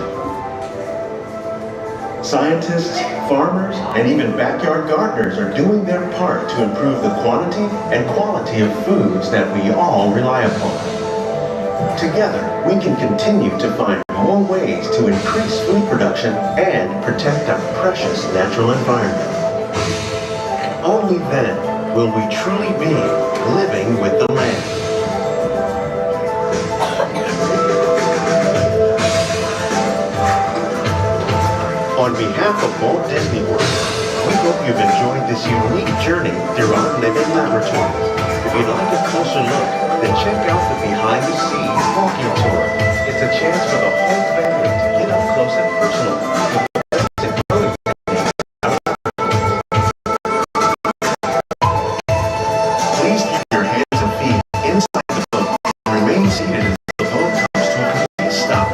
Scientists, farmers, and even backyard gardeners are doing their part to improve the quantity and quality of foods that we all rely upon. Together, we can continue to find more ways to increase food production and protect our precious natural environment. Only then will we truly be living with the land. behalf of Walt Disney World, we hope you've enjoyed this unique journey through our living laboratory. If you'd like a closer look, then check out the behind the scenes walking tour. It's a chance for the whole family to get up close and personal. Please keep your hands and feet inside the boat and remain seated until the boat comes to a complete stop.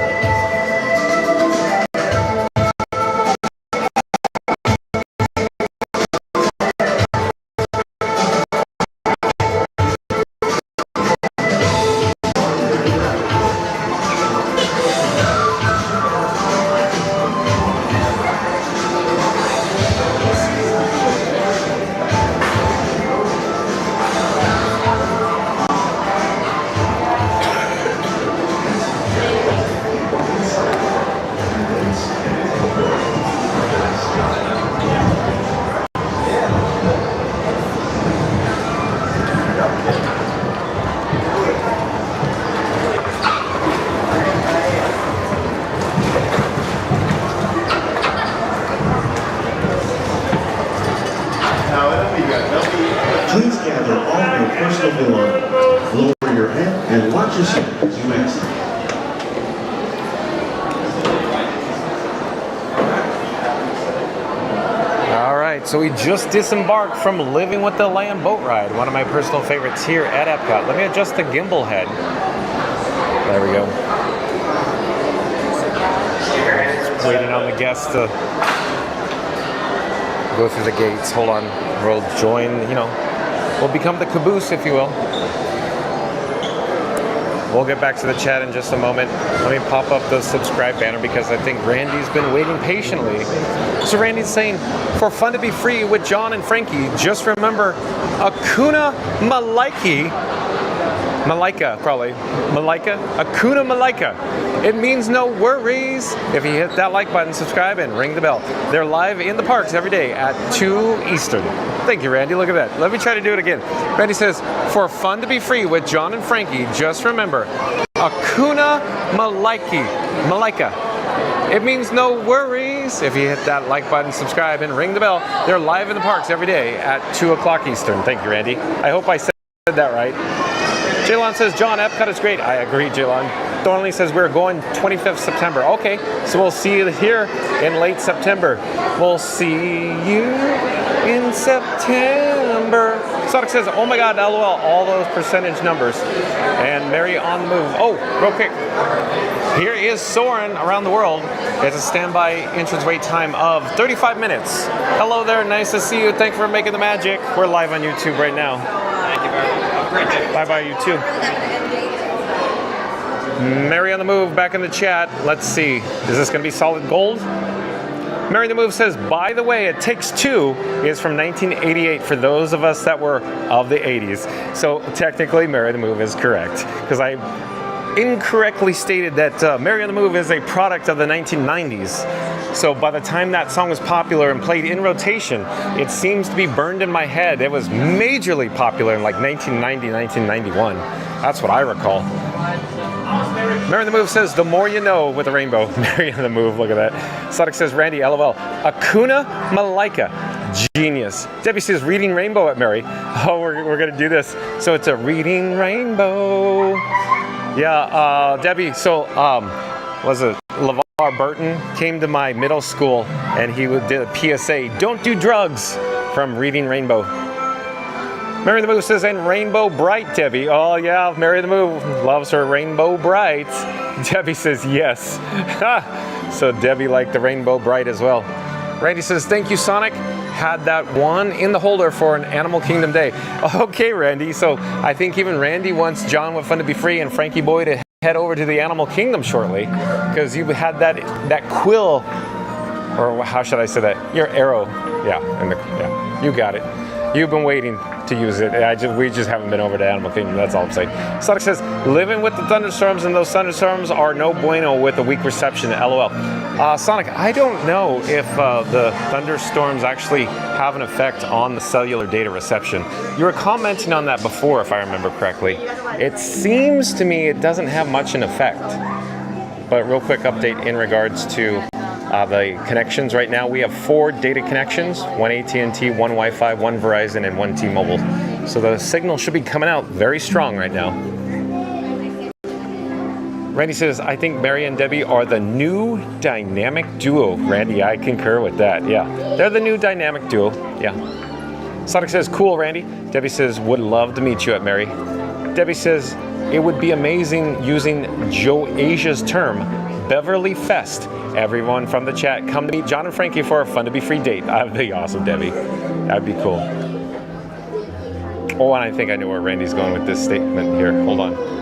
Please gather all your personal belongings. Lower your head and watch yourself as you exit. All right, so we just disembarked from Living with the Land boat ride, one of my personal favorites here at Epcot. Let me adjust the gimbal head. There we go. Just waiting on the guests to go through the gates. Hold on, we'll join, we'll become the caboose, if you will. We'll get back to the chat in just a moment. Let me pop up the subscribe banner because I think Randy's been waiting patiently. So Randy's saying, for fun to be free with John and Frankie, just remember Akuna Malaika, probably. Akuna Malaika. It means no worries. If you hit that like button, subscribe, and ring the bell. They're live in the parks every day at 2 Eastern. Thank you, Randy. Look at that. Let me try to do it again. Randy says, for fun to be free with John and Frankie, just remember Akuna Malaika. It means no worries. If you hit that like button, subscribe, and ring the bell. They're live in the parks every day at 2 o'clock Eastern. Thank you, Randy. I hope I said that right. Jaylon says, John, Epcot is great. I agree, Jaylon. Thornley says, we're going 25th September. Okay, so we'll see you here in late September. We'll see you in September. Sonic says, oh my God, LOL, all those percentage numbers. And Mary on the move. Oh, real quick. Here is Soarin around the world. It's a standby entrance wait time of 35 minutes. Hello there, nice to see you. Thanks for making the magic. We're live on YouTube right now. Thank you very much. Have a great day. Bye-bye, you too. Mary on the move back in the chat. Let's see. Is this going to be solid gold? Mary on the move says, by the way, It Takes Two is from 1988 for those of us that were of the 80s. So technically, Mary on the move is correct. Because I incorrectly stated that Mary on the Move is a product of the 1990s. So by the time that song was popular and played in rotation, it seems to be burned in my head. It was majorly popular in like 1990, 1991. That's what I recall. Mary on the Move says, the more you know with the rainbow. Mary on the Move, look at that. Sonic says, Randy, LOL. Akuna Malaika. Genius. Debbie says, reading rainbow at Mary. Oh, we're going to do this. So it's a reading rainbow. Yeah, Debbie, so was it LeVar Burton came to my middle school and he did a PSA, don't do drugs, from Reading Rainbow. Mary the Move says, and Rainbow Bright, Debbie. Oh yeah, Mary the Move loves her Rainbow Bright. Debbie says yes. So Debbie liked the Rainbow Bright as well. Randy says, thank you, Sonic. Had that one in the holder for an Animal Kingdom day. Okay, Randy. So I think even Randy wants John with Fun to be Free and Frankie Boy to head over to the Animal Kingdom shortly, because you had that quill, or how should I say that? Your arrow. Yeah, you got it. You've been waiting to use it. We just haven't been over to Animal Kingdom. That's all I'm saying. Sonic says, living with the thunderstorms, and those thunderstorms are no bueno with a weak reception. LOL. Sonic, I don't know if the thunderstorms actually have an effect on the cellular data reception. You were commenting on that before, if I remember correctly. It seems to me it doesn't have much an effect. But real quick update in regards to the connections right now. We have 4 data connections, 1 AT&T, 1 Wi-Fi, 1 Verizon, and 1 T-Mobile. So the signal should be coming out very strong right now. Randy says, I think Mary and Debbie are the new dynamic duo. Randy, I concur with that. Yeah, they're the new dynamic duo. Yeah. Sonic says, cool, Randy. Debbie says, would love to meet you at Mary. Debbie says, it would be amazing using Joe Asia's term, Beverly Fest. Everyone from the chat, come to meet John and Frankie for a fun to be free date. That'd be awesome, Debbie. That'd be cool. Oh, and I think I know where Randy's going with this statement here. Hold on.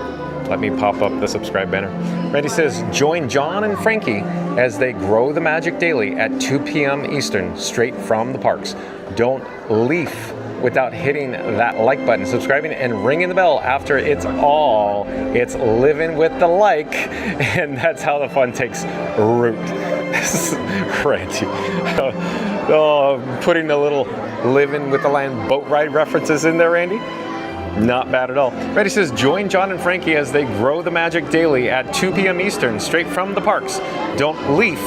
Let me pop up the subscribe banner. Randy says, join John and Frankie as they grow the magic daily at 2 p.m. Eastern, straight from the parks. Don't leave without hitting that like button, subscribing, and ringing the bell after it's living with the like, and that's how the fun takes root. Randy. Putting a little living with the land boat ride references in there, Randy. Not bad at all. Randy says, join John and Frankie as they grow the magic daily at 2 p.m. Eastern, straight from the parks. Don't leave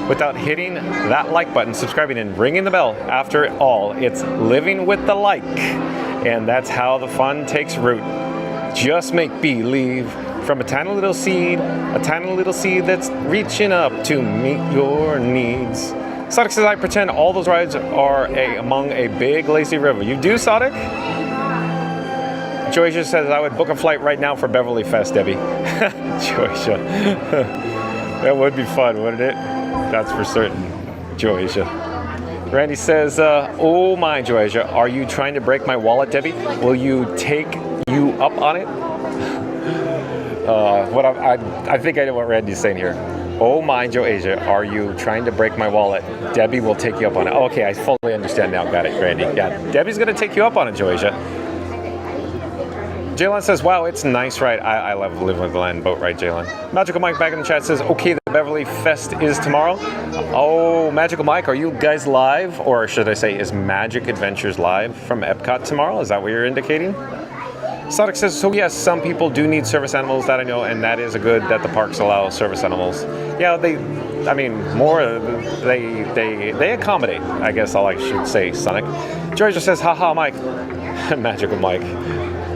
without hitting that like button, subscribing, and ringing the bell. After all, it's living with the like. And that's how the fun takes root. Just make believe from a tiny little seed that's reaching up to meet your needs. Sonic says, I pretend all those rides are among a big lazy river. You do, Sonic? Joycia says, I would book a flight right now for Beverly Fest, Debbie. Joycia. That would be fun, wouldn't it? That's for certain. Joycia. Randy says, oh my, Joycia, are you trying to break my wallet, Debbie? Will you take you up on it? I think I know what Randy's saying here. Oh my, Joycia, are you trying to break my wallet? Debbie will take you up on it. Oh, okay, I fully understand now. Got it, Randy. Yeah, Debbie's going to take you up on it, Joycia. Jalen says, wow, it's nice ride. I love living with the land boat ride, Jalen. Magical Mike back in the chat says, okay, the Beverly Fest is tomorrow. Oh, Magical Mike, are you guys live? Or should I say, is Magic Adventures live from Epcot tomorrow? Is that what you're indicating? Sonic says, so yes, some people do need service animals, that I know, and that is a good that the parks allow service animals. Yeah, they accommodate, I guess all I should say, Sonic. Georgia says, haha, Mike. Magical Mike.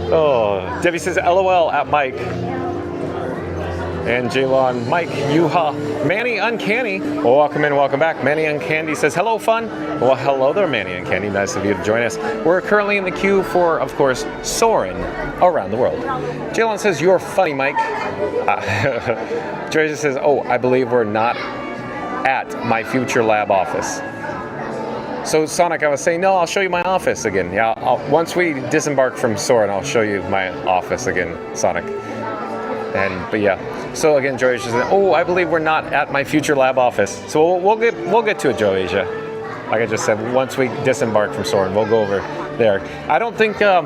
Oh, Debbie says, LOL at Mike. And Jaylon, Mike, Yuha, Manny Uncanny. Well, welcome in, welcome back. Manny Uncanny says, hello, fun. Well, hello there, Manny Uncanny. Nice of you to join us. We're currently in the queue for, of course, Saurin around the world. Jaylon says, you're funny, Mike. Georgia says, oh, I believe we're not at my future lab office. So, Sonic, I was saying, no, I'll show you my office again. Yeah, once we disembark from Saurin, I'll show you my office again, Sonic. But yeah, so again, Joe Asia said, oh, I believe we're not at my future lab office. So we'll get to it, Joe Asia. Like I just said, once we disembark from Saurin, we'll go over there. I don't think the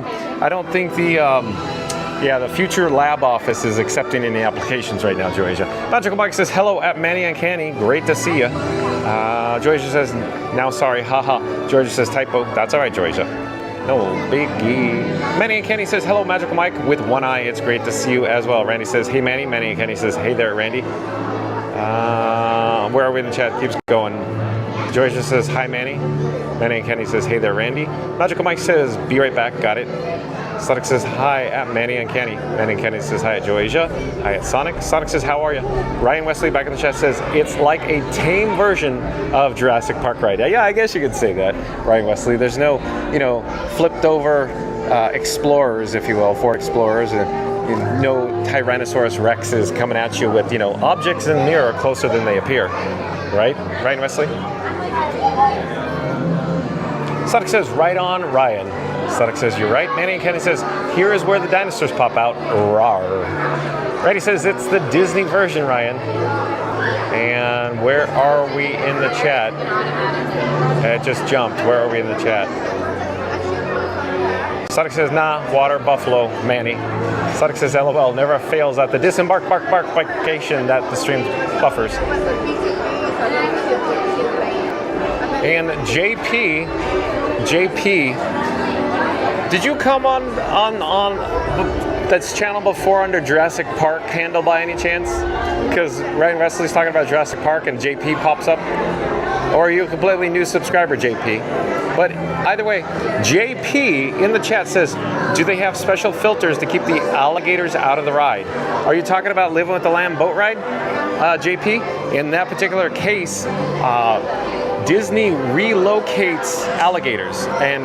future lab office is accepting any applications right now, Joe Asia. Magical Mike says, hello at Manny Uncanny, great to see you. Georgia says, now sorry, haha. Georgia says, typo. That's all right, Georgia. No biggie. Manny and Kenny says, hello, Magical Mike, with one eye. It's great to see you as well. Randy says, hey, Manny. Manny and Kenny says, hey there, Randy. Where are we in the chat? Keeps going. Georgia says, hi, Manny. Manny and Kenny says, hey there, Randy. Magical Mike says, be right back. Got it. Sonic says, hi at Manny and Kenny. Manny and Kenny says, hi at Joasia. Hi at Sonic. Sonic says, how are you? Ryan Wesley back in the chat says, it's like a tame version of Jurassic Park ride. Yeah, I guess you could say that, Ryan Wesley. There's no, flipped over explorers, if you will, Ford Explorers, and no Tyrannosaurus Rexes coming at you with, objects in the mirror closer than they appear. Right, Ryan Wesley? Sonic says, right on, Ryan. Sonic says, you're right. Manny and Kenny says, here is where the dinosaurs pop out. Rawr. Randy says, it's the Disney version, Ryan. And where are we in the chat? It just jumped. Where are we in the chat? Sonic says, nah, water, buffalo, Manny. Sonic says, LOL, never fails at the disembarkation that the stream buffers. And JP, did you come on that's channel before under Jurassic Park handle by any chance? Because Ryan Wesley's talking about Jurassic Park and JP pops up. Or are you a completely new subscriber, JP? But either way, JP in the chat says, do they have special filters to keep the alligators out of the ride? Are you talking about Living with the Lamb boat ride, JP? In that particular case, Disney relocates alligators, and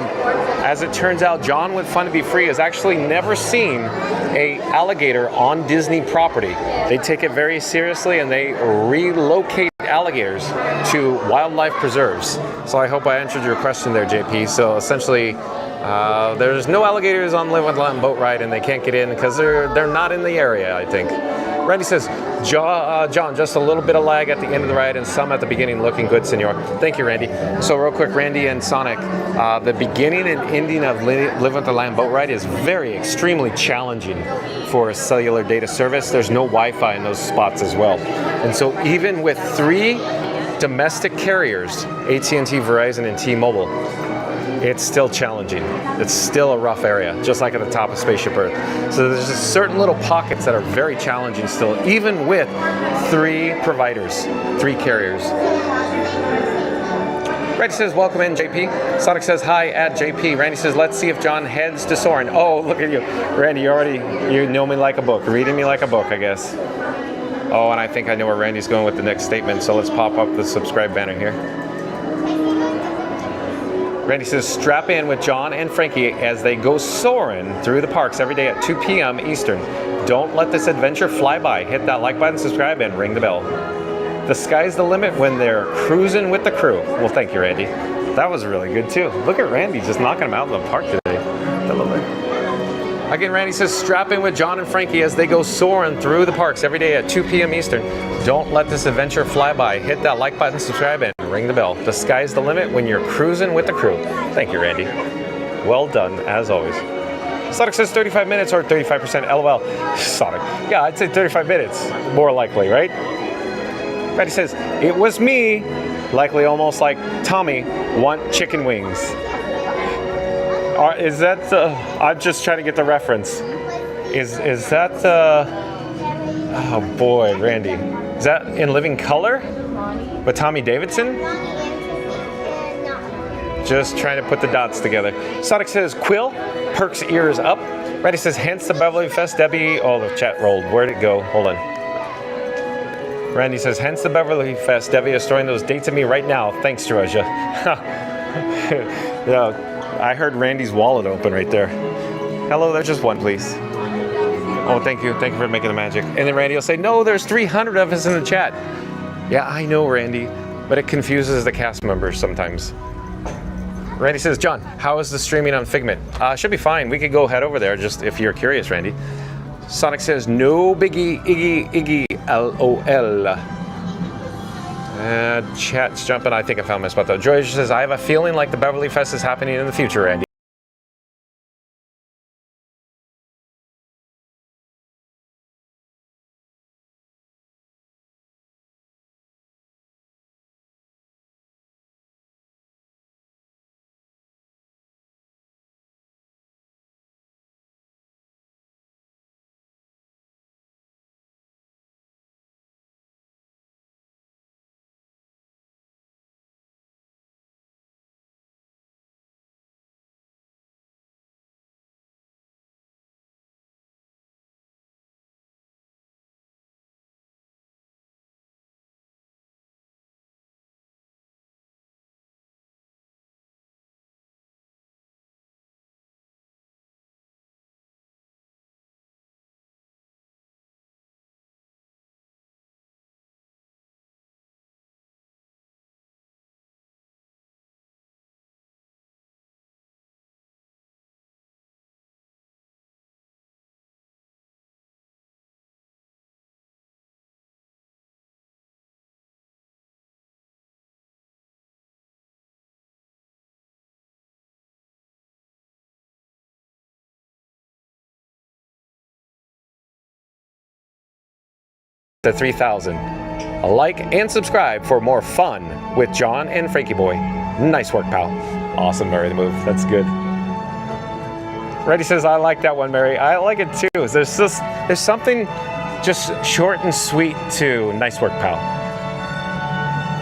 as it turns out, John with Fun to Be Free has actually never seen a alligator on Disney property. They take it very seriously and they relocate alligators to wildlife preserves. So I hope I answered your question there, JP. So essentially, there's no alligators on Live with Lamb boat ride, and they can't get in because they're not in the area, I think. Randy says, John, just a little bit of lag at the end of the ride and some at the beginning. Looking good, senor. Thank you, Randy. So real quick, Randy and Sonic, the beginning and ending of Live with the Lamb boat ride is extremely challenging for cellular data service. There's no Wi-Fi in those spots as well. And so even with 3 domestic carriers, AT&T, Verizon, and T-Mobile, it's still challenging. It's still a rough area, just like at the top of Spaceship Earth. So there's just certain little pockets that are very challenging still, even with 3 providers, 3 carriers. Randy says, welcome in, JP. Sonic says, hi at JP. Randy says, let's see if John heads to Saurin. Oh, look at you. Randy, you know me like a book. Reading me like a book, I guess. Oh, and I think I know where Randy's going with the next statement, so let's pop up the subscribe banner here. Randy says, strap in with John and Frankie as they go soaring through the parks every day at 2 p.m. Eastern. Don't let this adventure fly by. Hit that like button, subscribe, and ring the bell. The sky's the limit when they're cruising with the crew. Well, thank you, Randy. That was really good, too. Look at Randy just knocking them out in the park today. Again, Randy says, strap in with John and Frankie as they go soaring through the parks every day at 2 p.m. Eastern. Don't let this adventure fly by. Hit that like button, subscribe, and ring the bell. The sky's the limit when you're cruising with the crew. Thank you, Randy. Well done, as always. Sonic says 35 minutes or 35% LOL. Sonic. Yeah, I'd say 35 minutes. More likely, right? Randy says, it was me. Likely almost like Tommy, want chicken wings. Is that, I'm just trying to get the reference. Is that, oh boy, Randy. Is that In Living Color with Tommy Davidson? Just trying to put the dots together. Sonic says, Quill, perks ears up. Randy says, hence the Beverly Fest, Debbie. Oh, the chat rolled. Where'd it go? Hold on. Randy says, hence the Beverly Fest. Debbie is throwing those dates at me right now. Thanks, Georgia. Yeah. I heard Randy's wallet open right there. Hello, there's just one, please. Oh, thank you. Thank you for making the magic. And then Randy will say, no, there's 300 of us in the chat. Yeah, I know, Randy, but it confuses the cast members sometimes. Randy says, John, how is the streaming on Figment? Should be fine. We could go head over there just if you're curious, Randy. Sonic says, no biggie, iggy, LOL. Chat's jumping. I think I found my spot though. George says, I have a feeling like the Beverly Fest is happening in the future, Randy. To 3,000. A like and subscribe for more fun with John and Frankie Boy. Nice work, pal. Awesome, Mary the Move. That's good. Randy says, I like that one, Mary. I like it too. There's something just short and sweet to Nice Work, Pal.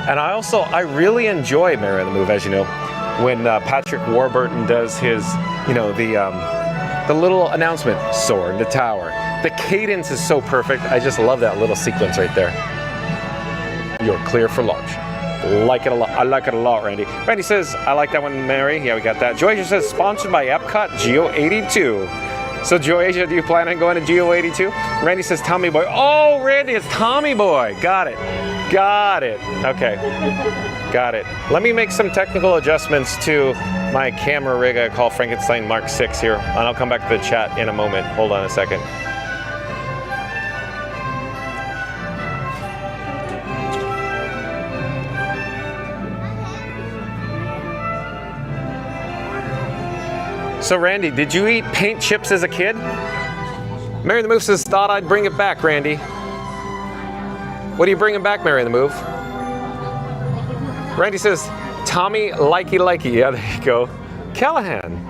And I really enjoy Mary on the Move, as you know, when Patrick Warburton does his, the little announcement, Soarin, the tower. The cadence is so perfect. I just love that little sequence right there. You're clear for launch. Like it a lot. I like it a lot, Randy. Randy says, I like that one, Mary. Yeah, we got that. Joasia says, sponsored by Epcot GEO-82. So, Joasia, do you plan on going to GEO-82? Randy says, Tommy Boy. Oh, Randy, it's Tommy Boy. Got it. Got it. Okay. Got it. Let me make some technical adjustments to my camera rig I call Frankenstein Mark 6 here, and I'll come back to the chat in a moment. Hold on a second. So Randy, did you eat paint chips as a kid? Mary the Move says, thought I'd bring it back, Randy. What are you bringing back, Mary the Move? Randy says, Tommy likey. Yeah, there you go. Callahan.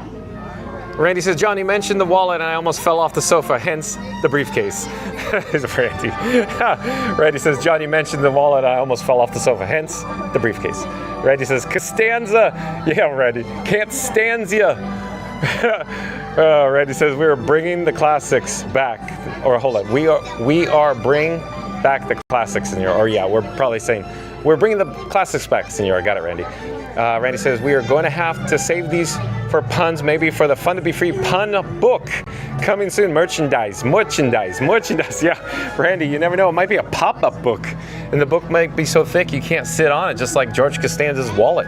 Randy says, Johnny mentioned the wallet and I almost fell off the sofa, hence the briefcase. Randy. Randy says, Johnny mentioned the wallet and I almost fell off the sofa, hence the briefcase. Randy says, Costanza. Yeah, Randy. Can't stand ya. Randy says we are bringing the classics back. Or hold on, we are bringing back the classics, Senor. Or yeah, we're probably saying we're bringing the classics back, Senor. I got it, Randy. Randy says we are going to have to save these for puns, maybe for the Fun to Be Free pun book coming soon. Merchandise. Yeah, Randy, you never know. It might be a pop-up book, and the book might be so thick you can't sit on it, just like George Costanza's wallet.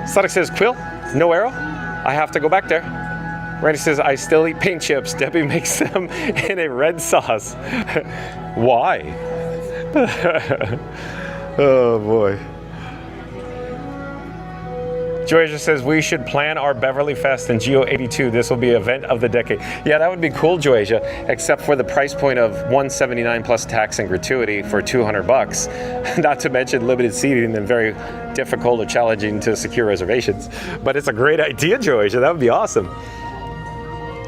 Sonic says, Quill, no arrow. I have to go back there. Randy says, I still eat paint chips. Debbie makes them in a red sauce. Why? Oh, boy. Joasia says, we should plan our Beverly Fest in GEO-82. This will be event of the decade. Yeah, that would be cool, Joasia, except for the price point of $179 plus tax and gratuity for $200. Not to mention limited seating and very difficult or challenging to secure reservations. But it's a great idea, Joasia. That would be awesome.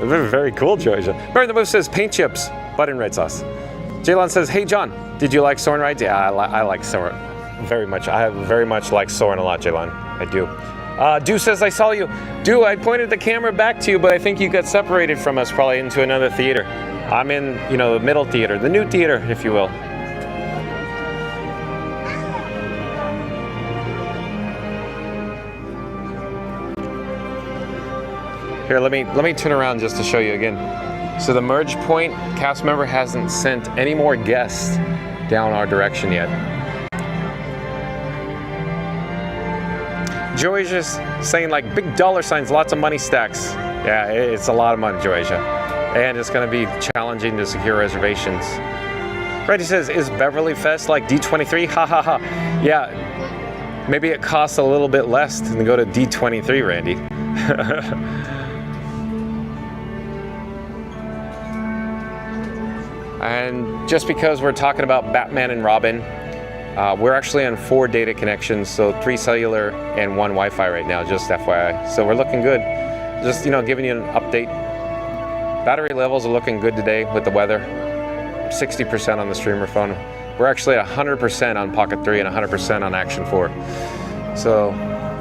Very, very cool, Joasia. Mary the Move says, paint chips, but in red sauce. Jaylon says, hey, John, did you like Soarin' rides? Yeah, I like Soarin' very much. I very much like Soarin' a lot, Jaylon. I do. Do says, I saw you. Do, I pointed the camera back to you, but I think you got separated from us probably into another theater. I'm in, the middle theater, the new theater, if you will. Here, let me turn around just to show you again. So the merge point cast member hasn't sent any more guests down our direction yet. Joey's just saying like big dollar signs, lots of money stacks. Yeah, it's a lot of money, Joasia. And it's going to be challenging to secure reservations. Randy says, is Beverly Fest like D23? Ha ha ha. Yeah, maybe it costs a little bit less than to go to D23, Randy. And just because we're talking about Batman and Robin, we're actually on 4 data connections, so 3 cellular and 1 Wi-Fi right now, just FYI. So we're looking good. Just, giving you an update. Battery levels are looking good today with the weather. 60% on the streamer phone. We're actually at 100% on Pocket 3 and 100% on Action 4. So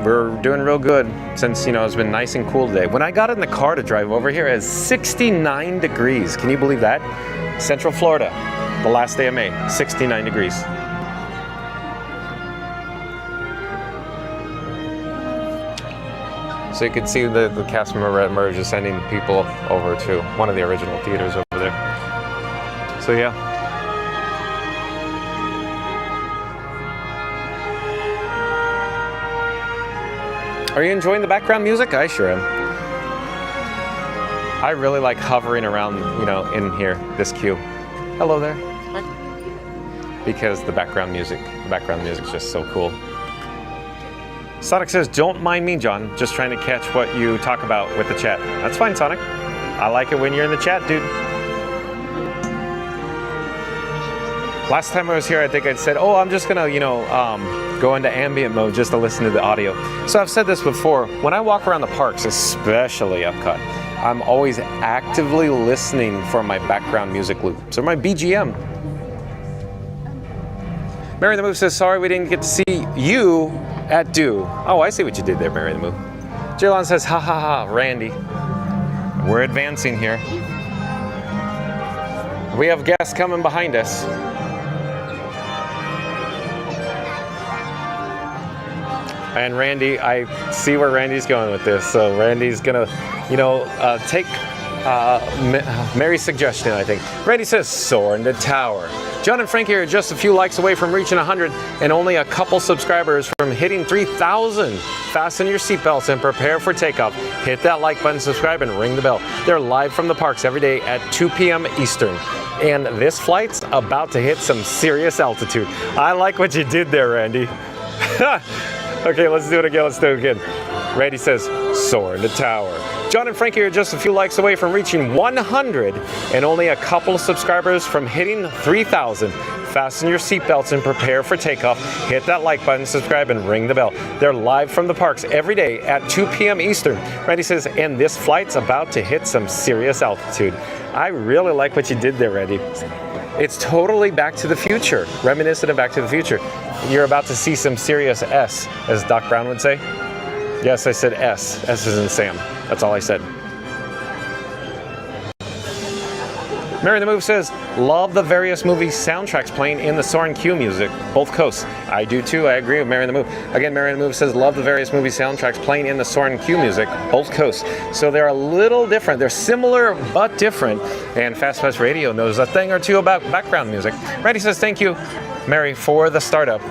we're doing real good since, it's been nice and cool today. When I got in the car to drive over here, it's 69 degrees. Can you believe that? Central Florida, the last day of May, 69 degrees. So you can see the cast member at Merge is sending people over to one of the original theaters over there. So yeah. Are you enjoying the background music? I sure am. I really like hovering around, in here, this queue. Hello there. Hi. Because the background music's just so cool. Sonic says, don't mind me, John. Just trying to catch what you talk about with the chat. That's fine, Sonic. I like it when you're in the chat, dude. Last time I was here, I think I'd said, oh, I'm just gonna, go into ambient mode just to listen to the audio. So I've said this before. When I walk around the parks, especially Epcot, I'm always actively listening for my background music loops or my BGM. Mary the Move says, sorry we didn't get to see you at Do. Oh, I see what you did there, Mary the Move. Jerlon says, ha ha ha, Randy. We're advancing here. We have guests coming behind us. And Randy, I see where Randy's going with this. So Randy's gonna, take Mary's suggestion, I think. Randy says, Soarin' the Tower. John and Frank here are just a few likes away from reaching 100 and only a couple subscribers from hitting 3,000. Fasten your seatbelts and prepare for takeoff. Hit that like button, subscribe, and ring the bell. They're live from the parks every day at 2 p.m. Eastern. And this flight's about to hit some serious altitude. I like what you did there, Randy. Okay, let's do it again. Randy says, Soarin' the Tower. John and Frankie are just a few likes away from reaching 100 and only a couple of subscribers from hitting 3,000. Fasten your seatbelts and prepare for takeoff. Hit that like button, subscribe, and ring the bell. They're live from the parks every day at 2 p.m. Eastern. Randy says, and this flight's about to hit some serious altitude. I really like what you did there, Randy. It's totally Back to the Future, reminiscent of Back to the Future. You're about to see some serious S, as Doc Brown would say. Yes, I said S. S is in Sam. That's all I said. Mary the Move says, love the various movie soundtracks playing in the Saurin Q music, both coasts. I do too, I agree with Mary the Move. Again, Mary the Move says, love the various movie soundtracks playing in the Saurin Q music, both coasts. So they're a little different. They're similar but different. And Fast Pass Radio knows a thing or two about background music. Randy says, thank you, Mary, for the startup.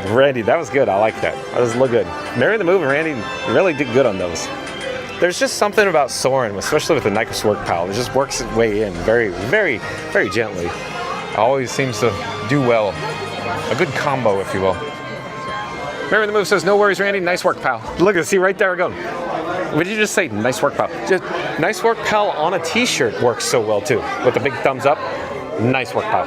Randy, that was good. I like that. That was a little good. Mary the Move and Randy really did good on those. There's just something about Saurin, especially with the nice work pal. It just works its way in very, very, very gently. Always seems to do well. A good combo, if you will. Mary the Move says, no worries, Randy. Nice work, pal. Look at, see, right there we go. What did you just say? Nice work, pal. Just nice work, pal on a t-shirt works so well, too. With the big thumbs up. Nice work, pal.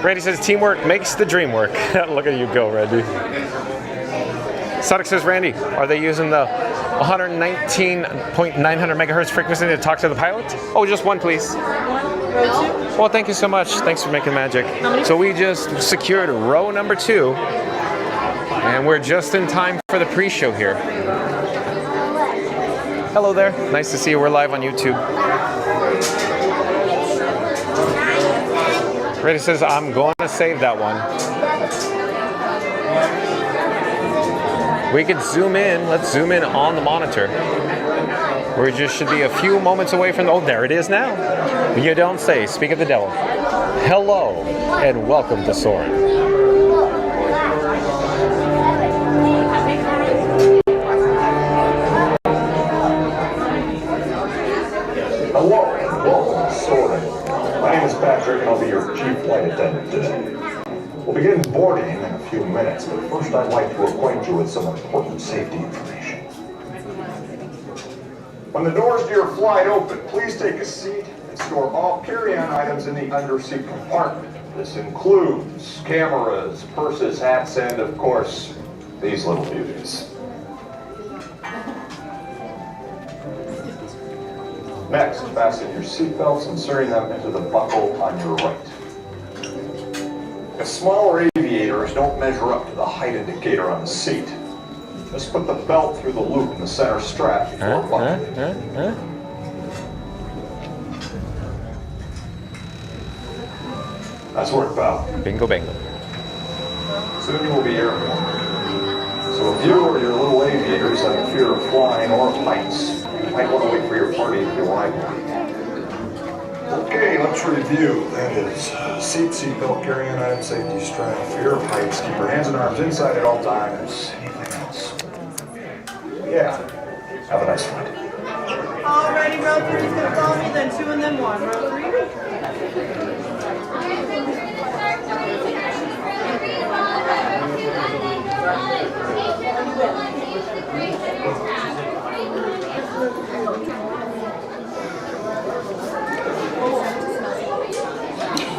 Randy says, teamwork makes the dream work. Look at you go, Randy. Sonic says, Randy, are they using the 119.900 megahertz frequency to talk to the pilot? Oh, just one, please. Well, thank you so much. Thanks for making magic. So we just secured row number 2, and we're just in time for the pre-show here. Hello there. Nice to see you. We're live on YouTube. Randy says, I'm going to save that one. We can zoom in. Let's zoom in on the monitor. We just should be a few moments away from... Oh, there it is now. You don't say. Speak of the devil. Hello, and welcome to Saurin. Hello, and welcome to Saurin. My name is Patrick, and I'll be your chief flight attendant today. We'll begin boarding in a few minutes, but first I'd like to acquaint you with some important safety information. When the doors to your flight open, please take a seat and store all carry-on items in the underseat compartment. This includes cameras, purses, hats, and of course, these little beauties. Next, fasten your seatbelts, inserting them into the buckle on your right. If smaller aviators don't measure up to the height indicator on the seat, just put the belt through the loop in the center strap before buckling. Nice work, pal. Bingo, bingo. Soon you will be airborne. So if you or your little aviators have a fear of flying or heights, you might want to wait for your party to arrive. Okay, let's review. That is seatbelt, carrying item, safety strap, fear of heights, keep your hands and arms inside at all times. Anything else? Yeah. Have a nice flight. Alrighty, row 3 is going to follow me, then 2 and then 1. Row 3.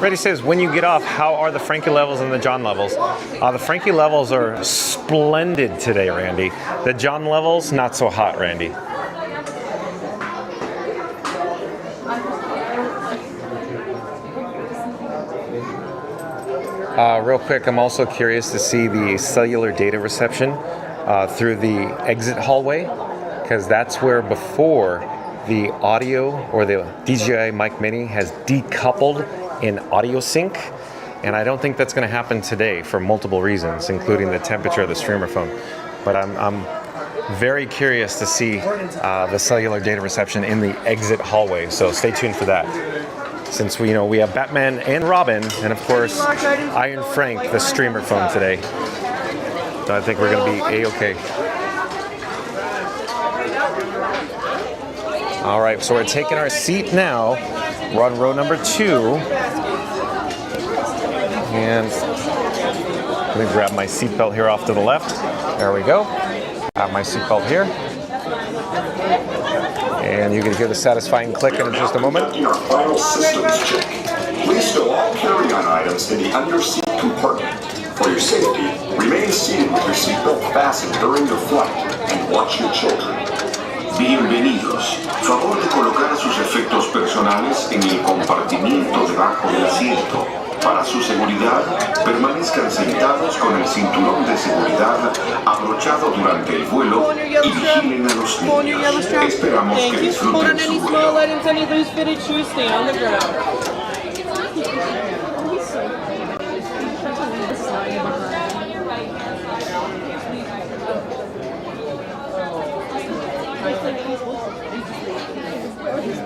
Freddie says, when you get off, how are the Frankie levels and the John levels? The Frankie levels are splendid today, Randy. The John levels, not so hot, Randy. Real quick, I'm also curious to see the cellular data reception through the exit hallway, because that's where before the audio or the DJI Mic Mini has decoupled in audio sync, and I don't think that's going to happen today for multiple reasons, including the temperature of the streamer phone. But I'm very curious to see the cellular data reception in the exit hallway, so stay tuned for that. Since we have Batman and Robin, and of course Iron Frank, the streamer phone today. So I think we're going to be A-okay. All right, so we're taking our seat now. We're on row number 2. And let me grab my seatbelt here off to the left. There we go. I have my seatbelt here. And you can hear the satisfying click in just a moment. Conducting our final systems check. Please stow all carry-on items in the under-seat compartment. For your safety, remain seated with your seatbelt fastened during the flight and watch your children. Bienvenidos. Favor de colocar sus efectos personales en el compartimiento debajo del asiento. Para su seguridad, permanezcan sentados con el cinturón de seguridad abrochado durante el vuelo y vigilen a los niños. Esperamos que disfruten su vuelo.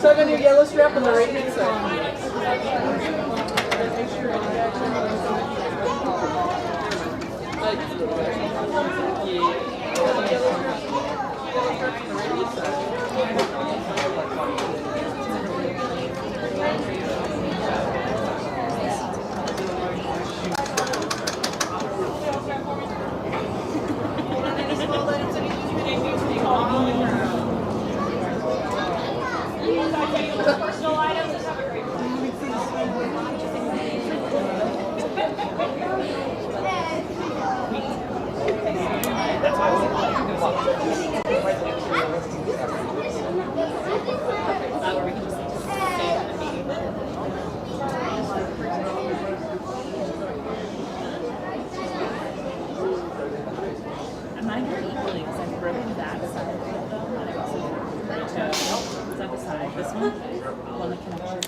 Tug on your yellow strap on the right hand side.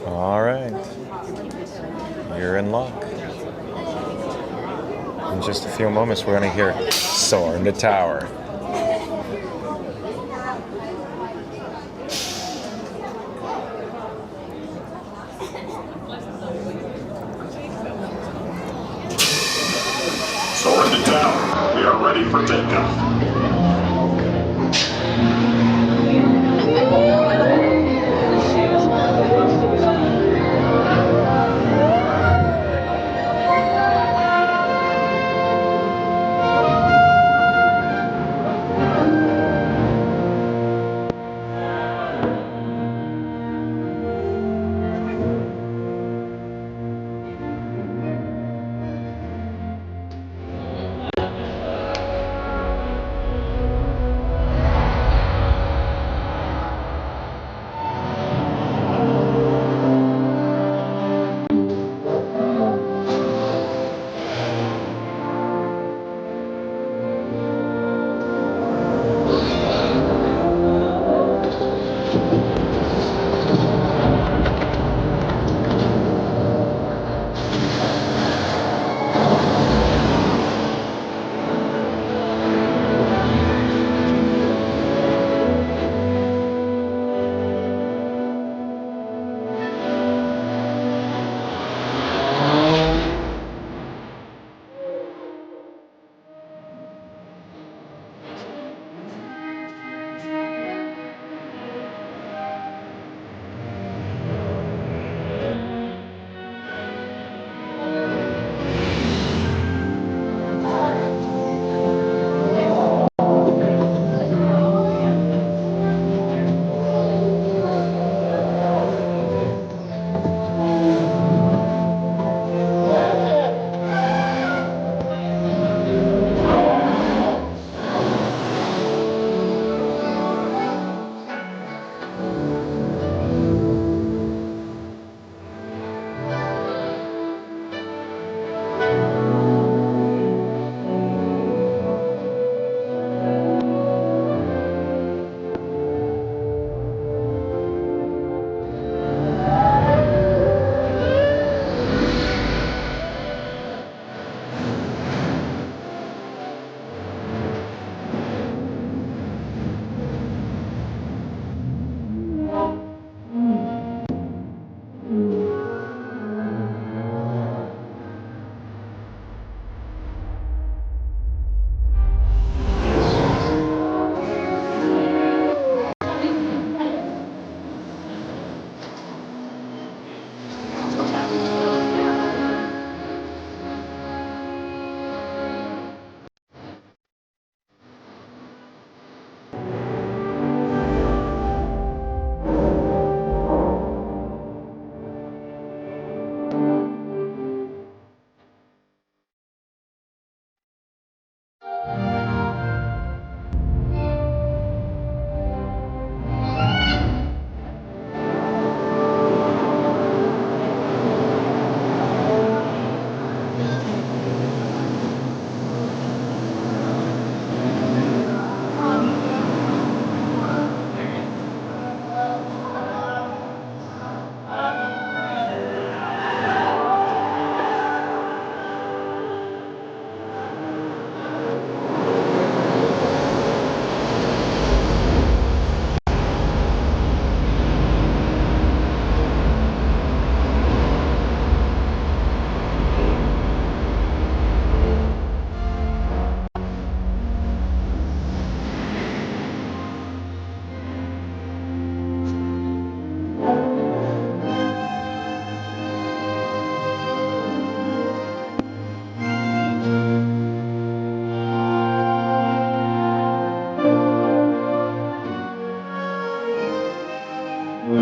All right. You're in luck. In just a few moments, we're going to hear Saurin the Tower. Saurin the Tower. We are ready for takeoff. On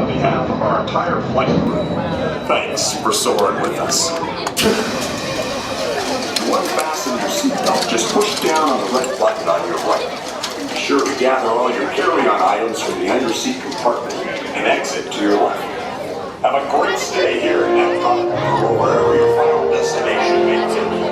behalf of our entire flight crew, thanks for soaring with us. To unfasten your seatbelt, just push down on the red button on your right. Be sure to gather all your carry-on items from the under-seat compartment and exit to your left. Have a great stay here in Epcot or wherever your final destination may take you.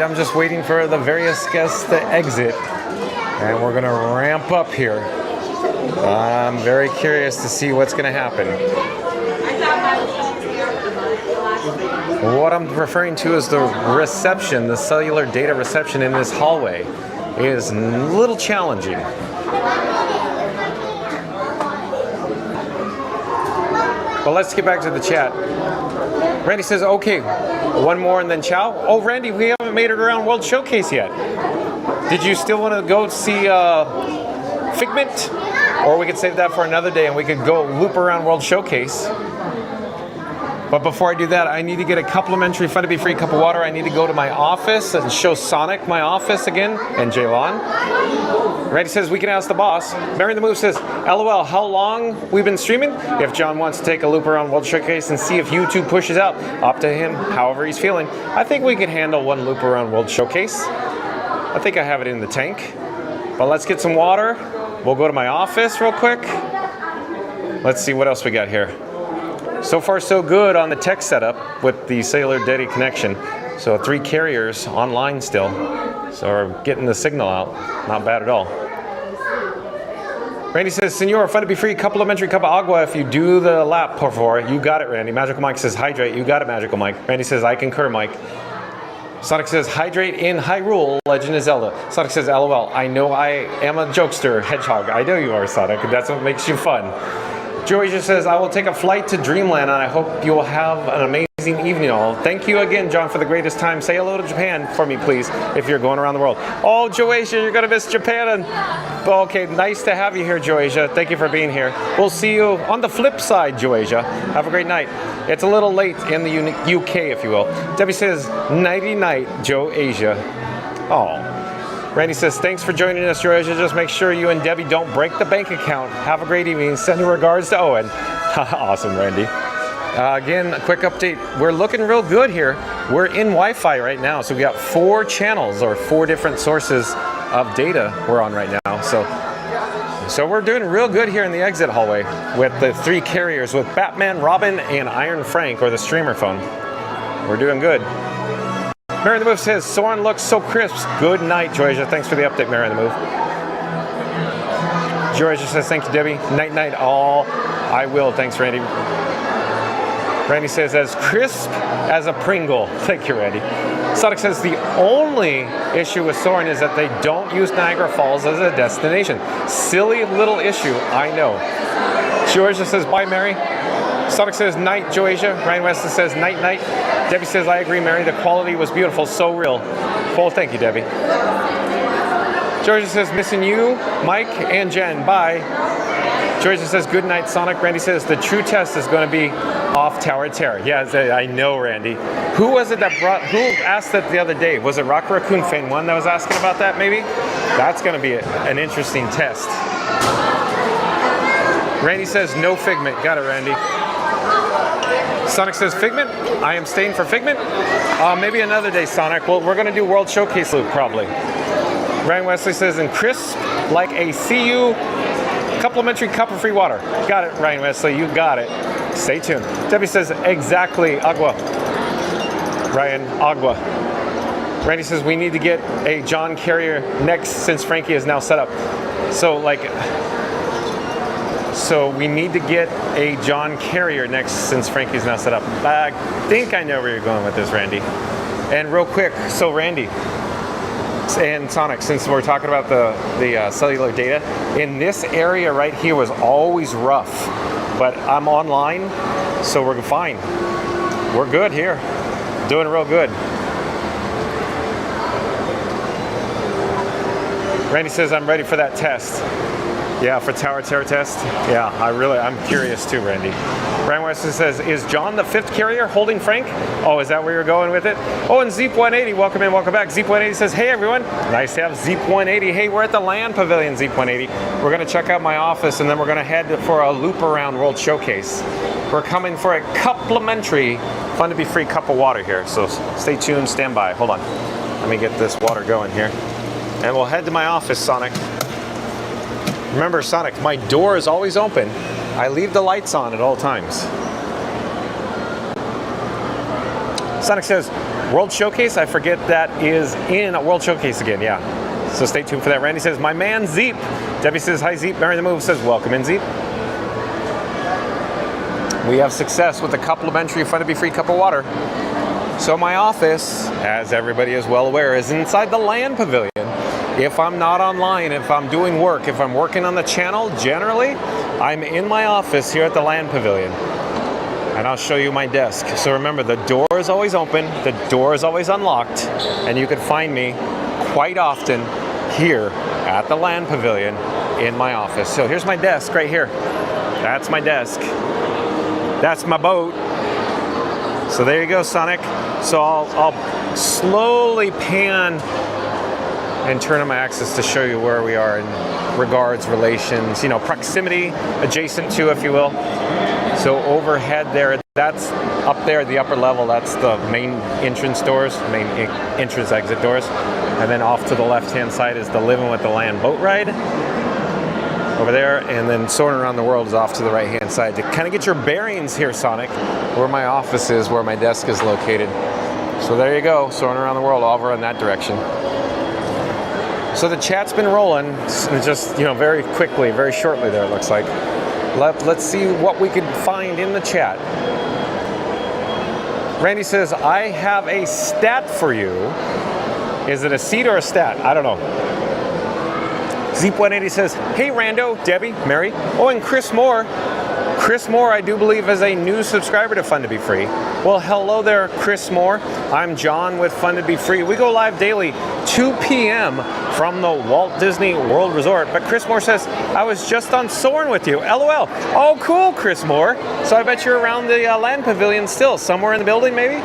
I'm just waiting for the various guests to exit, and we're gonna ramp up here. I'm very curious to see what's gonna happen. What I'm referring to is the reception, the cellular data reception in this hallway is a little challenging. But let's get back to the chat. Randy says, okay, one more and then ciao. Oh, Randy, we haven't made it around World Showcase yet. Did you still want to go see Figment? Or we could save that for another day and we could go loop around World Showcase. But before I do that, I need to get a complimentary Fun to Be Free cup of water. I need to go to my office and show Sonic my office again, and Jaylon. Randy says, we can ask the boss. Mary the Move says, LOL, how long we've been streaming? If John wants to take a loop around World Showcase and see if YouTube pushes out, up to him, however he's feeling. I think we can handle one loop around World Showcase. I think I have it in the tank. But let's get some water. We'll go to my office real quick. Let's see what else we got here. So far, so good on the tech setup with the cellular data connection. So 3 carriers online still. So we're getting the signal out. Not bad at all. Randy says, Senor, Fun to Be Free, complimentary cup of agua if you do the lap, por favor. You got it, Randy. Magical Mike says, hydrate. You got it, Magical Mike. Randy says, I concur, Mike. Sonic says, hydrate in Hyrule, Legend of Zelda. Sonic says, LOL, I know I am a jokester, Hedgehog. I know you are, Sonic. That's what makes you fun. Joey just says, I will take a flight to Dreamland and I hope you will have an amazing evening all. Thank you again, John, for the greatest time. Say hello to Japan for me, please, if you're going around the world. Oh, Joasia, you're going to miss Japan. Okay, nice to have you here, Joasia. Thank you for being here. We'll see you on the flip side, Joasia. Have a great night. It's a little late in the UK, if you will. Debbie says, nighty-night, Joasia. Oh. Randy says, thanks for joining us, Georgia. Just make sure you and Debbie don't break the bank account. Have a great evening. Send regards to Owen. Awesome, Randy. Again, a quick update. We're looking real good here. We're in Wi-Fi right now. So we got 4 channels or 4 different sources of data we're on right now. So we're doing real good here in the exit hallway with the 3 carriers with Batman, Robin, and Iron Frank, or the streamer phone. We're doing good. Mary the Move says, Soarin looks so crisp. Good night, Georgia. Thanks for the update, Mary the Move. Georgia says, thank you, Debbie. Night, night, all. I will. Thanks, Randy. Randy says, as crisp as a Pringle. Thank you, Randy. Sonic says, the only issue with Soarin is that they don't use Niagara Falls as a destination. Silly little issue, I know. Georgia says, bye, Mary. Sonic says, night, Joasia. Ryan Weston says, night, night. Debbie says, I agree, Mary. The quality was beautiful, so real. Well, thank you, Debbie. Georgia says, missing you, Mike and Jen. Bye. Georgia says, good night, Sonic. Randy says, the true test is going to be off Tower of Terror. Yeah, I know, Randy. Who was it that who asked that the other day? Was it Rock Raccoon Fan 1 that was asking about that, maybe? That's going to be an interesting test. Randy says, no Figment. Got it, Randy. Sonic says, Figment? I am staying for Figment? Maybe another day, Sonic. Well, we're going to do World Showcase Loop, probably. Ryan Wesley says, and crisp like a CU complimentary cup of free water. Got it, Ryan Wesley. You got it. Stay tuned. Debbie says, exactly, Agua. Ryan, Agua. Randy says, we need to get a John Carrier next since Frankie is now set up. So we need to get a John Carrier next since Frankie's now set up. I think I know where you're going with this, Randy. And real quick, so Randy and Sonic, since we're talking about the cellular data, in this area right here was always rough, but I'm online, so we're fine. We're good here, doing real good. Randy says, I'm ready for that test. Yeah, for Tower Terror test? Yeah, I'm curious too, Randy. Brian Weston says, is John the 5th carrier holding Frank? Oh, is that where you're going with it? Oh, and Zeep180, welcome in, welcome back. Zeep180 says, hey everyone, nice to have Zeep180. Hey, we're at the Land Pavilion, Zeep180. We're gonna check out my office and then we're gonna head for a loop around World Showcase. We're coming for a complimentary, fun to be free cup of water here. So stay tuned, stand by, hold on. Let me get this water going here. And we'll head to my office, Sonic. Remember, Sonic, my door is always open. I leave the lights on at all times. Sonic says, World Showcase, I forget that is in a World Showcase again, yeah. So stay tuned for that. Randy says, my man Zeep. Debbie says, hi Zeep. Mary the Move says, welcome in, Zeep. We have success with a complimentary fun to be free cup of water. So my office, as everybody is well aware, is inside the Land Pavilion. If I'm not online, if I'm doing work, if I'm working on the channel, generally, I'm in my office here at the Land Pavilion. And I'll show you my desk. So remember, the door is always open, the door is always unlocked, and you can find me quite often here at the Land Pavilion in my office. So here's my desk right here. That's my desk. That's my boat. So there you go, Sonic. So I'll slowly pan and turn on my axis to show you where we are in regards, relations, proximity, adjacent to, if you will. So overhead there, that's up there at the upper level, that's the main entrance doors, main entrance exit doors. And then off to the left-hand side is the Living with the Land boat ride over there. And then Soarin' Around the World is off to the right-hand side. To kind of get your bearings here, Sonic, where my office is, where my desk is located. So there you go, Soarin' Around the World, over in that direction. So the chat's been rolling, just very quickly, very shortly there, it looks like. Let's see what we can find in the chat. Randy says, I have a stat for you. Is it a seat or a stat? I don't know. Zeep180 says, hey Rando, Debbie, Mary. Oh, and Chris Moore. Chris Moore, I do believe, is a new subscriber to Fun to Be Free. Well, hello there, Chris Moore. I'm John with Fun to Be Free. We go live daily, 2 p.m. from the Walt Disney World Resort. But Chris Moore says, I was just on Saurin with you. LOL. Oh, cool, Chris Moore. So I bet you're around the Land Pavilion still, somewhere in the building, maybe?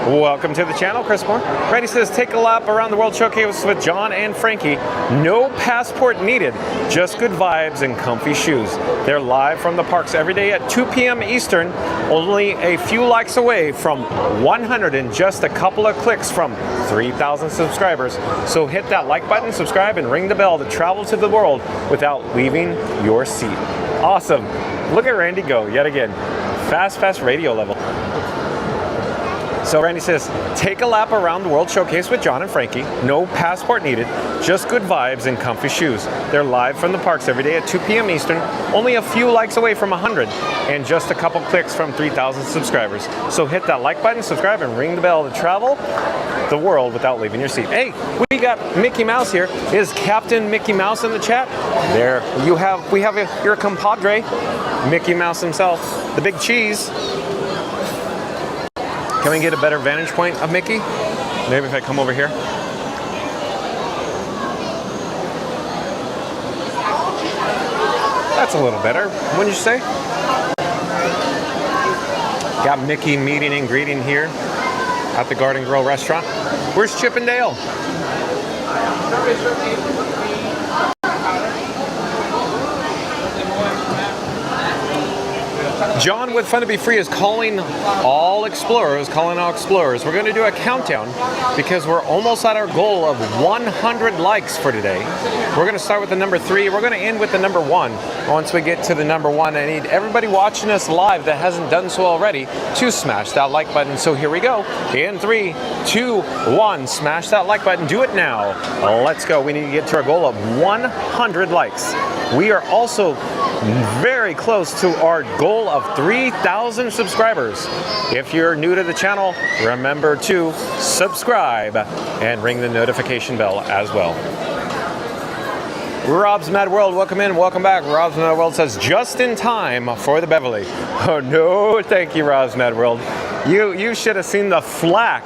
Welcome to the channel, Chris Moore. Randy says, take a lap around the World Showcase with John and Frankie. No passport needed, just good vibes and comfy shoes. They're live from the parks every day at 2 p.m. Eastern, only a few likes away from 100 and just a couple of clicks from 3,000 subscribers. So hit that like button, subscribe, and ring the bell to travel to the world without leaving your seat. Awesome. Look at Randy go, yet again. Fast radio level. So Randy says, take a lap around the World Showcase with John and Frankie. No passport needed, just good vibes and comfy shoes. They're live from the parks every day at 2 p.m. Eastern, only a few likes away from 100, and just a couple clicks from 3,000 subscribers. So hit that like button, subscribe, and ring the bell to travel the world without leaving your seat. Hey, we got Mickey Mouse here. Is Captain Mickey Mouse in the chat? There, we have your compadre, Mickey Mouse himself, the big cheese. Can we get a better vantage point of Mickey? Maybe if I come over here. That's a little better, wouldn't you say? Got Mickey meeting and greeting here at the Garden Grill restaurant. Where's Chip and Dale? John with Fun to Be Free is calling all explorers. We're going to do a countdown because we're almost at our goal of 100 likes for today. We're going to start with the number 3. We're going to end with the number 1. Once we get to the number 1, I need everybody watching us live that hasn't done so already to smash that like button. So here we go. In 3, 2, 1. Smash that like button. Do it now. Let's go. We need to get to our goal of 100 likes. We are also very close to our goal of 3,000 subscribers. If you're new to the channel, remember to subscribe and ring the notification bell as well. Rob's Mad World, welcome in, welcome back. Rob's Mad World says, just in time for the Beverly. Oh no, thank you, Rob's Mad World. You should have seen the flack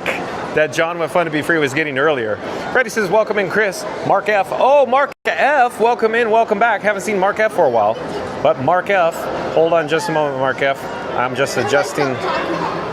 that John with Fun to Be Free was getting earlier. Freddie says, welcome in, Chris. Mark F. Oh, Mark F, welcome in, welcome back. Haven't seen Mark F for a while. But Mark F, hold on just a moment, Mark F. I'm just adjusting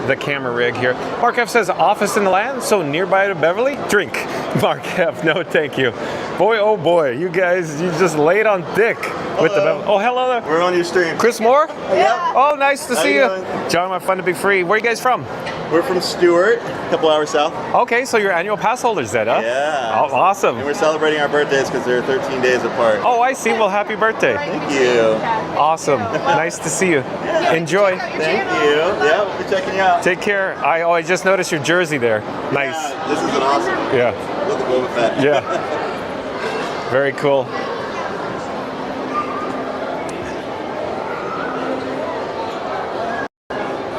the camera rig here. Mark F says, office in the land, so nearby to Beverly? Drink. Mark F, no thank you. Boy, oh boy, you guys, you just laid on thick with the Beverly. Oh, hello there. We're on your stream. Chris Moore? Yeah. Oh, nice to see you. Doing? John with Fun to Be Free. Where are you guys from? We're from Stewart, a couple hours south. Okay, so you're annual pass holders then, huh? Yeah. Oh, awesome. And we're celebrating our birthdays because they're 13 days apart. Oh, I see. Well, happy birthday. Thank you. Awesome. Nice to see you. Yeah. Enjoy. Thank you. Yeah, we'll be checking you out. Take care. I just noticed your jersey there. Nice. Yeah, this is an awesome. Yeah. Look at Boba Fett. Yeah. Very cool.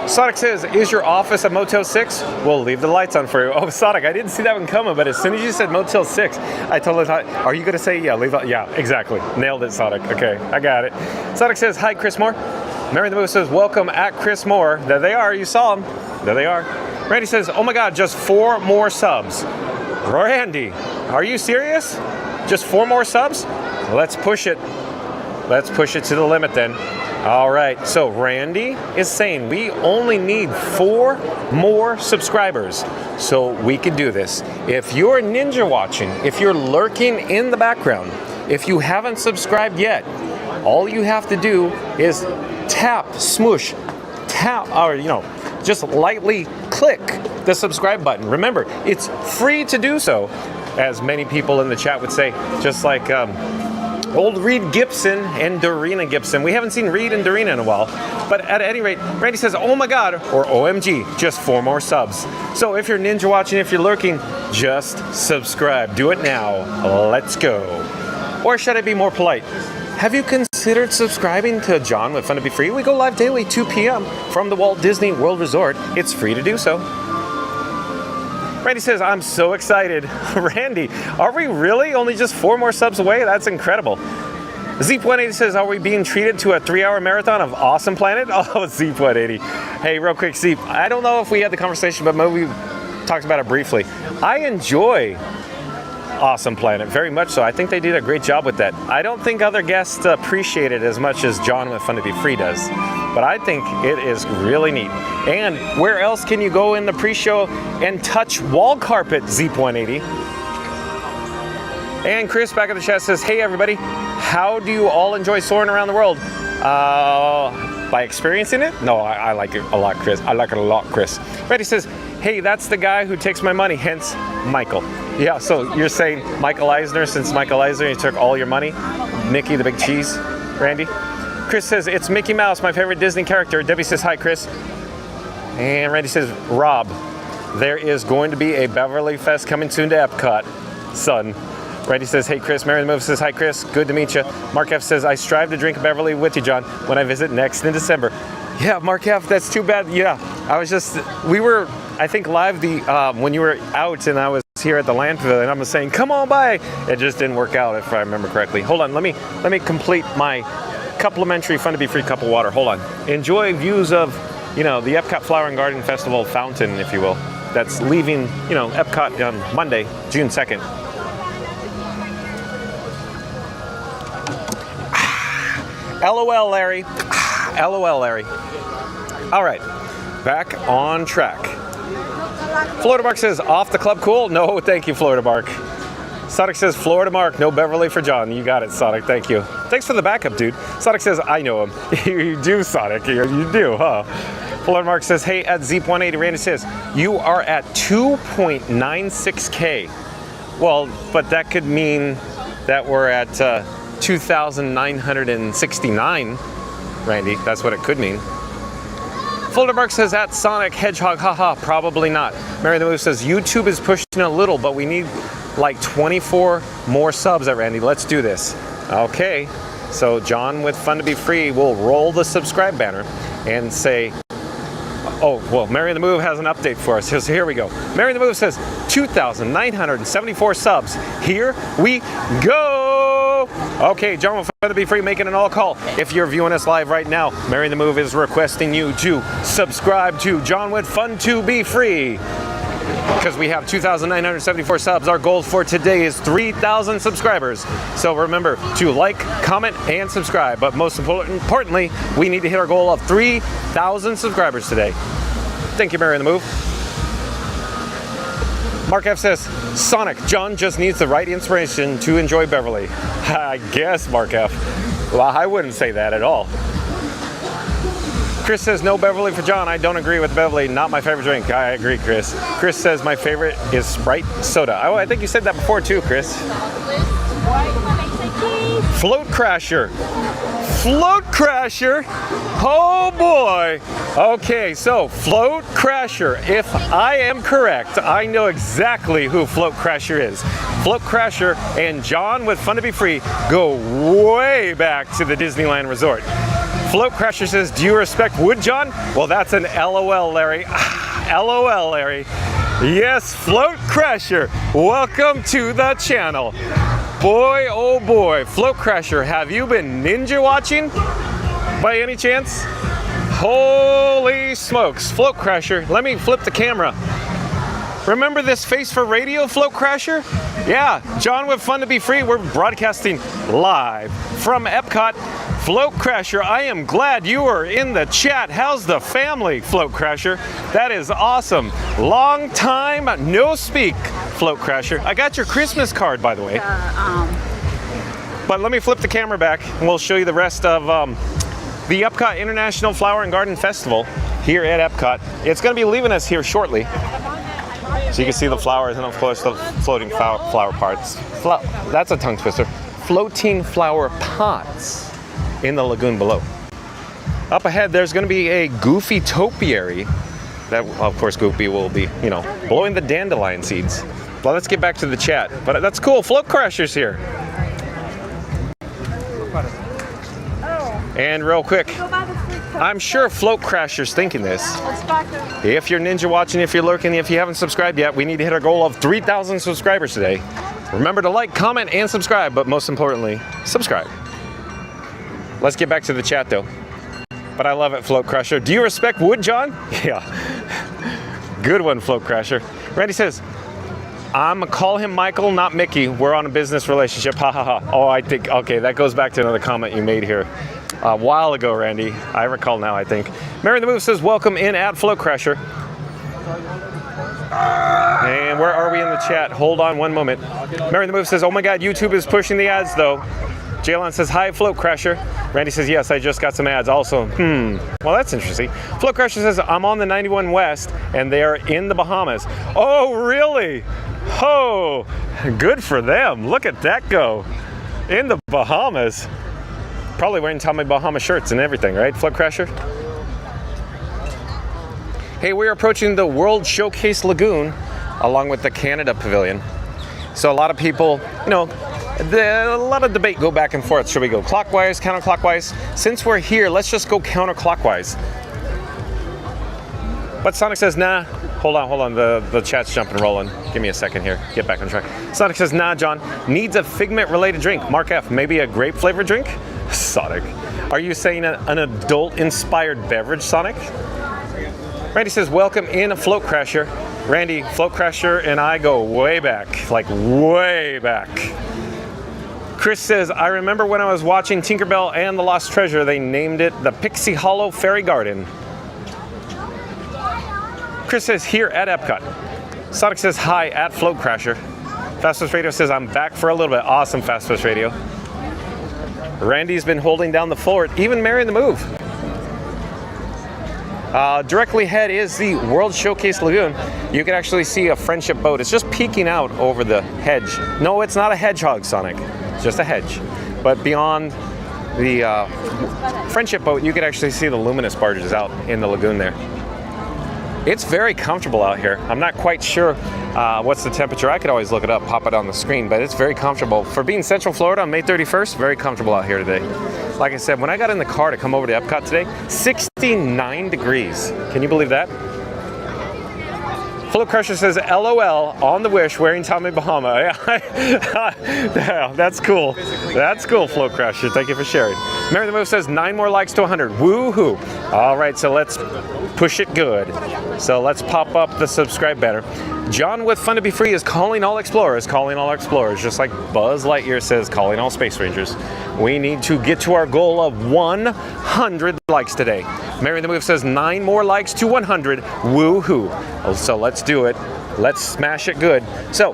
Sonic says, is your office at Motel 6? We'll leave the lights on for you. Oh, Sonic, I didn't see that one coming, but as soon as you said Motel 6, I totally thought, are you going to say, yeah, leave the, yeah, exactly. Nailed it, Sonic. Okay, I got it. Sonic says, hi, Chris Moore. Mary the Moose says, welcome at Chris Moore. There they are. You saw them. There they are. Randy says, oh my God, just 4 more subs. Randy, are you serious? Just 4 more subs? Let's push it. Let's push it to the limit then. All right, so Randy is saying we only need 4 more subscribers so we can do this. If you're ninja watching, if you're lurking in the background, if you haven't subscribed yet, all you have to do is tap, smoosh, tap, or just lightly click the subscribe button. Remember, it's free to do so, as many people in the chat would say, just like old Reed Gibson and Dorina Gibson. We haven't seen Reed and Dorina in a while. But at any rate, Randy says, oh my God, or OMG, just 4 more subs. So if you're ninja watching, if you're lurking, just subscribe. Do it now. Let's go. Or should I be more polite? Have you considered subscribing to John with Fun to Be Free? We go live daily, 2 p.m. from the Walt Disney World Resort. It's free to do so. Randy says, I'm so excited. Randy, are we really only just 4 more subs away? That's incredible. Zeep180 says, are we being treated to a 3-hour marathon of Awesome Planet? Oh, Zeep180. Hey, real quick, Zeep, I don't know if we had the conversation, but maybe we talked about it briefly. I enjoy Awesome Planet very much so. I think they did a great job with that. I don't think other guests appreciate it as much as John with Fun to Be Free does, but I think it is really neat. And where else can you go in the pre-show and touch wall carpet, Zeep180? And Chris back at the chat says, hey everybody, how do you all enjoy Soarin' around the world? By experiencing it? No, I like it a lot, Chris. I like it a lot, Chris. Randy says, hey, that's the guy who takes my money, hence Michael. Yeah, so you're saying Michael Eisner, since Michael Eisner, he took all your money? Mickey the Big Cheese, Randy? Chris says, it's Mickey Mouse, my favorite Disney character. Debbie says, hi, Chris. And Randy says, Rob, there is going to be a Beverly Fest coming soon to Epcot, son. Randy says, hey, Chris. Mary the Move says, hi, Chris. Good to meet you. Mark F says, I strive to drink Beverly with you, John, when I visit next in December. Yeah, Mark F, that's too bad. Yeah, we were, I think, live when you were out and I was here at the land pavilion. I was saying, come on by. It just didn't work out, if I remember correctly. Hold on, let me complete my complimentary Fun to Be Free cup of water. Hold on. Enjoy views of, the Epcot Flower and Garden Festival fountain, if you will. That's leaving, Epcot on Monday, June 2nd. LOL, Larry. LOL, Larry. All right, back on track. Florida Mark says, off the club cool? No, thank you, Florida Mark. Sonic says, Florida Mark, no Beverly for John. You got it, Sonic, thank you. Thanks for the backup, dude. Sonic says, I know him. You do, Sonic, you do, huh? Florida Mark says, hey, at Zeep180, Randy says, you are at 2.96K. Well, but that could mean that we're at 2,969, Randy. That's what it could mean. Florida Mark says, at Sonic Hedgehog, haha, probably not. Mary the Move says, YouTube is pushing a little, but we need like 24 more subs at Randy. Let's do this. Okay, so John with Fun to Be Free will roll the subscribe banner and say, oh, well, Mary the Move has an update for us. So here we go. Mary the Move says, 2,974 subs. Here we go. Okay, John with Fun to Be Free making an all call. If you're viewing us live right now, Mary the Move is requesting you to subscribe to John with Fun to Be Free. Because we have 2,974 subs. Our goal for today is 3,000 subscribers. So remember to like, comment, and subscribe. But most importantly, we need to hit our goal of 3,000 subscribers today. Thank you, Mary the Move. Mark F says, Sonic, John just needs the right inspiration to enjoy Beverly. I guess, Mark F. Well, I wouldn't say that at all. Chris says, no Beverly for John. I don't agree with Beverly. Not my favorite drink. I agree, Chris. Chris says, my favorite is Sprite soda. Oh, I think you said that before too, Chris. Float Crasher. Float Crasher. Oh boy. Okay, so Float Crasher. If I am correct, I know exactly who Float Crasher is. Float Crasher and John with Fun to Be Free go way back to the Disneyland Resort. Float Crasher says, do you respect wood, John? Well, that's an LOL, Larry. LOL, Larry. Yes, Float Crasher, welcome to the channel. Boy, oh boy, Float Crasher, have you been ninja watching by any chance? Holy smokes, Float Crasher, let me flip the camera. Remember this face for radio, Float Crasher? Yeah, John with Fun to Be Free, we're broadcasting live from Epcot. Float Crasher, I am glad you are in the chat. How's the family, Float Crasher? That is awesome. Long time no speak, Float Crasher. I got your Christmas card, by the way. But let me flip the camera back and we'll show you the rest of the Epcot International Flower and Garden Festival here at Epcot. It's going to be leaving us here shortly. So you can see the flowers and of course the floating flower pots. That's a tongue twister. Floating flower pots in the lagoon below. Up ahead, there's going to be a Goofy topiary. That, of course, Goofy will be, you know, blowing the dandelion seeds. Well, let's get back to the chat. But that's cool. Float Crasher's here. And real quick, I'm sure Float Crasher's thinking this. If you're ninja watching, if you're lurking, if you haven't subscribed yet, we need to hit our goal of 3,000 subscribers today. Remember to like, comment, and subscribe, but most importantly, subscribe. Let's get back to the chat though. But I love it, Float Crasher. Do you respect wood, John? Yeah. Good one, Float Crasher. Randy says, I'm gonna call him Michael, not Mickey. We're on a business relationship, ha ha ha. Oh, I think, okay, that goes back to another comment you made here a while ago, Randy. I recall now, I think. Mary the Move says, welcome in at Float Crasher. And where are we in the chat? Hold on one moment. Mary the Move says, oh my God, YouTube is pushing the ads though. Jaylon says, hi, Float Crasher. Randy says, yes, I just got some ads also. Well, that's interesting. Float Crasher says, I'm on the 91 West, and they are in the Bahamas. Oh, really? Oh, good for them. Look at that go. In the Bahamas. Probably wearing Tommy Bahama shirts and everything, right, Float Crasher? Hey, we're approaching the World Showcase Lagoon, along with the Canada Pavilion. So a lot of people, you know, a lot of debate go back and forth. Should we go clockwise, counterclockwise? Since we're here, let's just go counterclockwise. But Sonic says, nah. Hold on, the chat's jumping and rolling. Give me a second here, get back on track. Sonic says, nah, John, needs a figment-related drink. Mark F, maybe a grape-flavored drink? Sonic, are you saying an adult-inspired beverage, Sonic? Randy says, welcome in, Float Crasher. Randy, Float Crasher and I go way back, like way back. Chris says, I remember when I was watching Tinkerbell and the Lost Treasure, they named it the Pixie Hollow Fairy Garden. Chris says, here at Epcot. Sonic says, hi at Float Crasher. Fastest Radio says, I'm back for a little bit. Awesome, Fastest Radio. Randy's been holding down the fort, even Mary the Move. Directly ahead is the World Showcase Lagoon. You can actually see a friendship boat. It's just peeking out over the hedge. No, it's not a hedgehog, Sonic. It's just a hedge. But beyond the friendship boat, you can actually see the luminous barges out in the lagoon there. It's very comfortable out here. I'm not quite sure what's the temperature. I could always look it up, pop it on the screen, but it's very comfortable. For being Central Florida on May 31st, very comfortable out here today. Like I said, when I got in the car to come over to Epcot today, 69 degrees. Can you believe that? Float Crusher says, LOL on the Wish wearing Tommy Bahama. Yeah, that's cool. That's cool, Float Crusher. Thank you for sharing. Mary the Move says 9 more likes to 100. Woohoo. All right, so let's push it good. So let's pop up the subscribe banner. John with Fun to Be Free is calling all explorers, just like Buzz Lightyear says, calling all space rangers. We need to get to our goal of 100 likes today. Mary the Move says 9 more likes to 100. Woohoo. So let's do it. Let's smash it good. So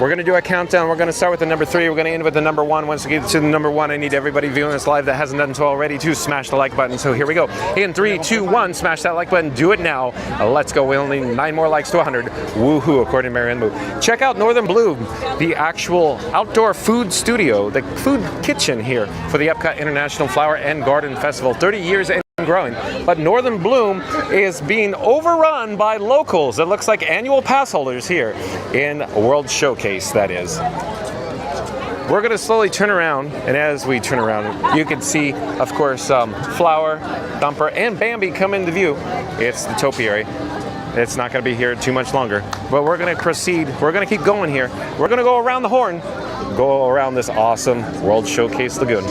we're going to do a countdown. We're going to start with the number 3. We're going to end with the number 1. Once we get to the number 1, I need everybody viewing this live that hasn't done so already to smash the like button. So here we go. In 3, 2, 1, smash that like button. Do it now. Let's go. We only need 9 more likes to 100. Woohoo, according to Mary Ann Move. Check out Northern Bloom, the actual outdoor food studio, the food kitchen here for the Epcot International Flower and Garden Festival. 30 years and growing. But Northern Bloom is being overrun by locals. It looks like annual pass holders here in World Showcase, that is. We're going to slowly turn around, and as we turn around, you can see, of course, Flower, Thumper, and Bambi come into view. It's the topiary. It's not going to be here too much longer, but we're going to proceed. We're going to keep going here. We're going to go around the horn, go around this awesome World Showcase Lagoon.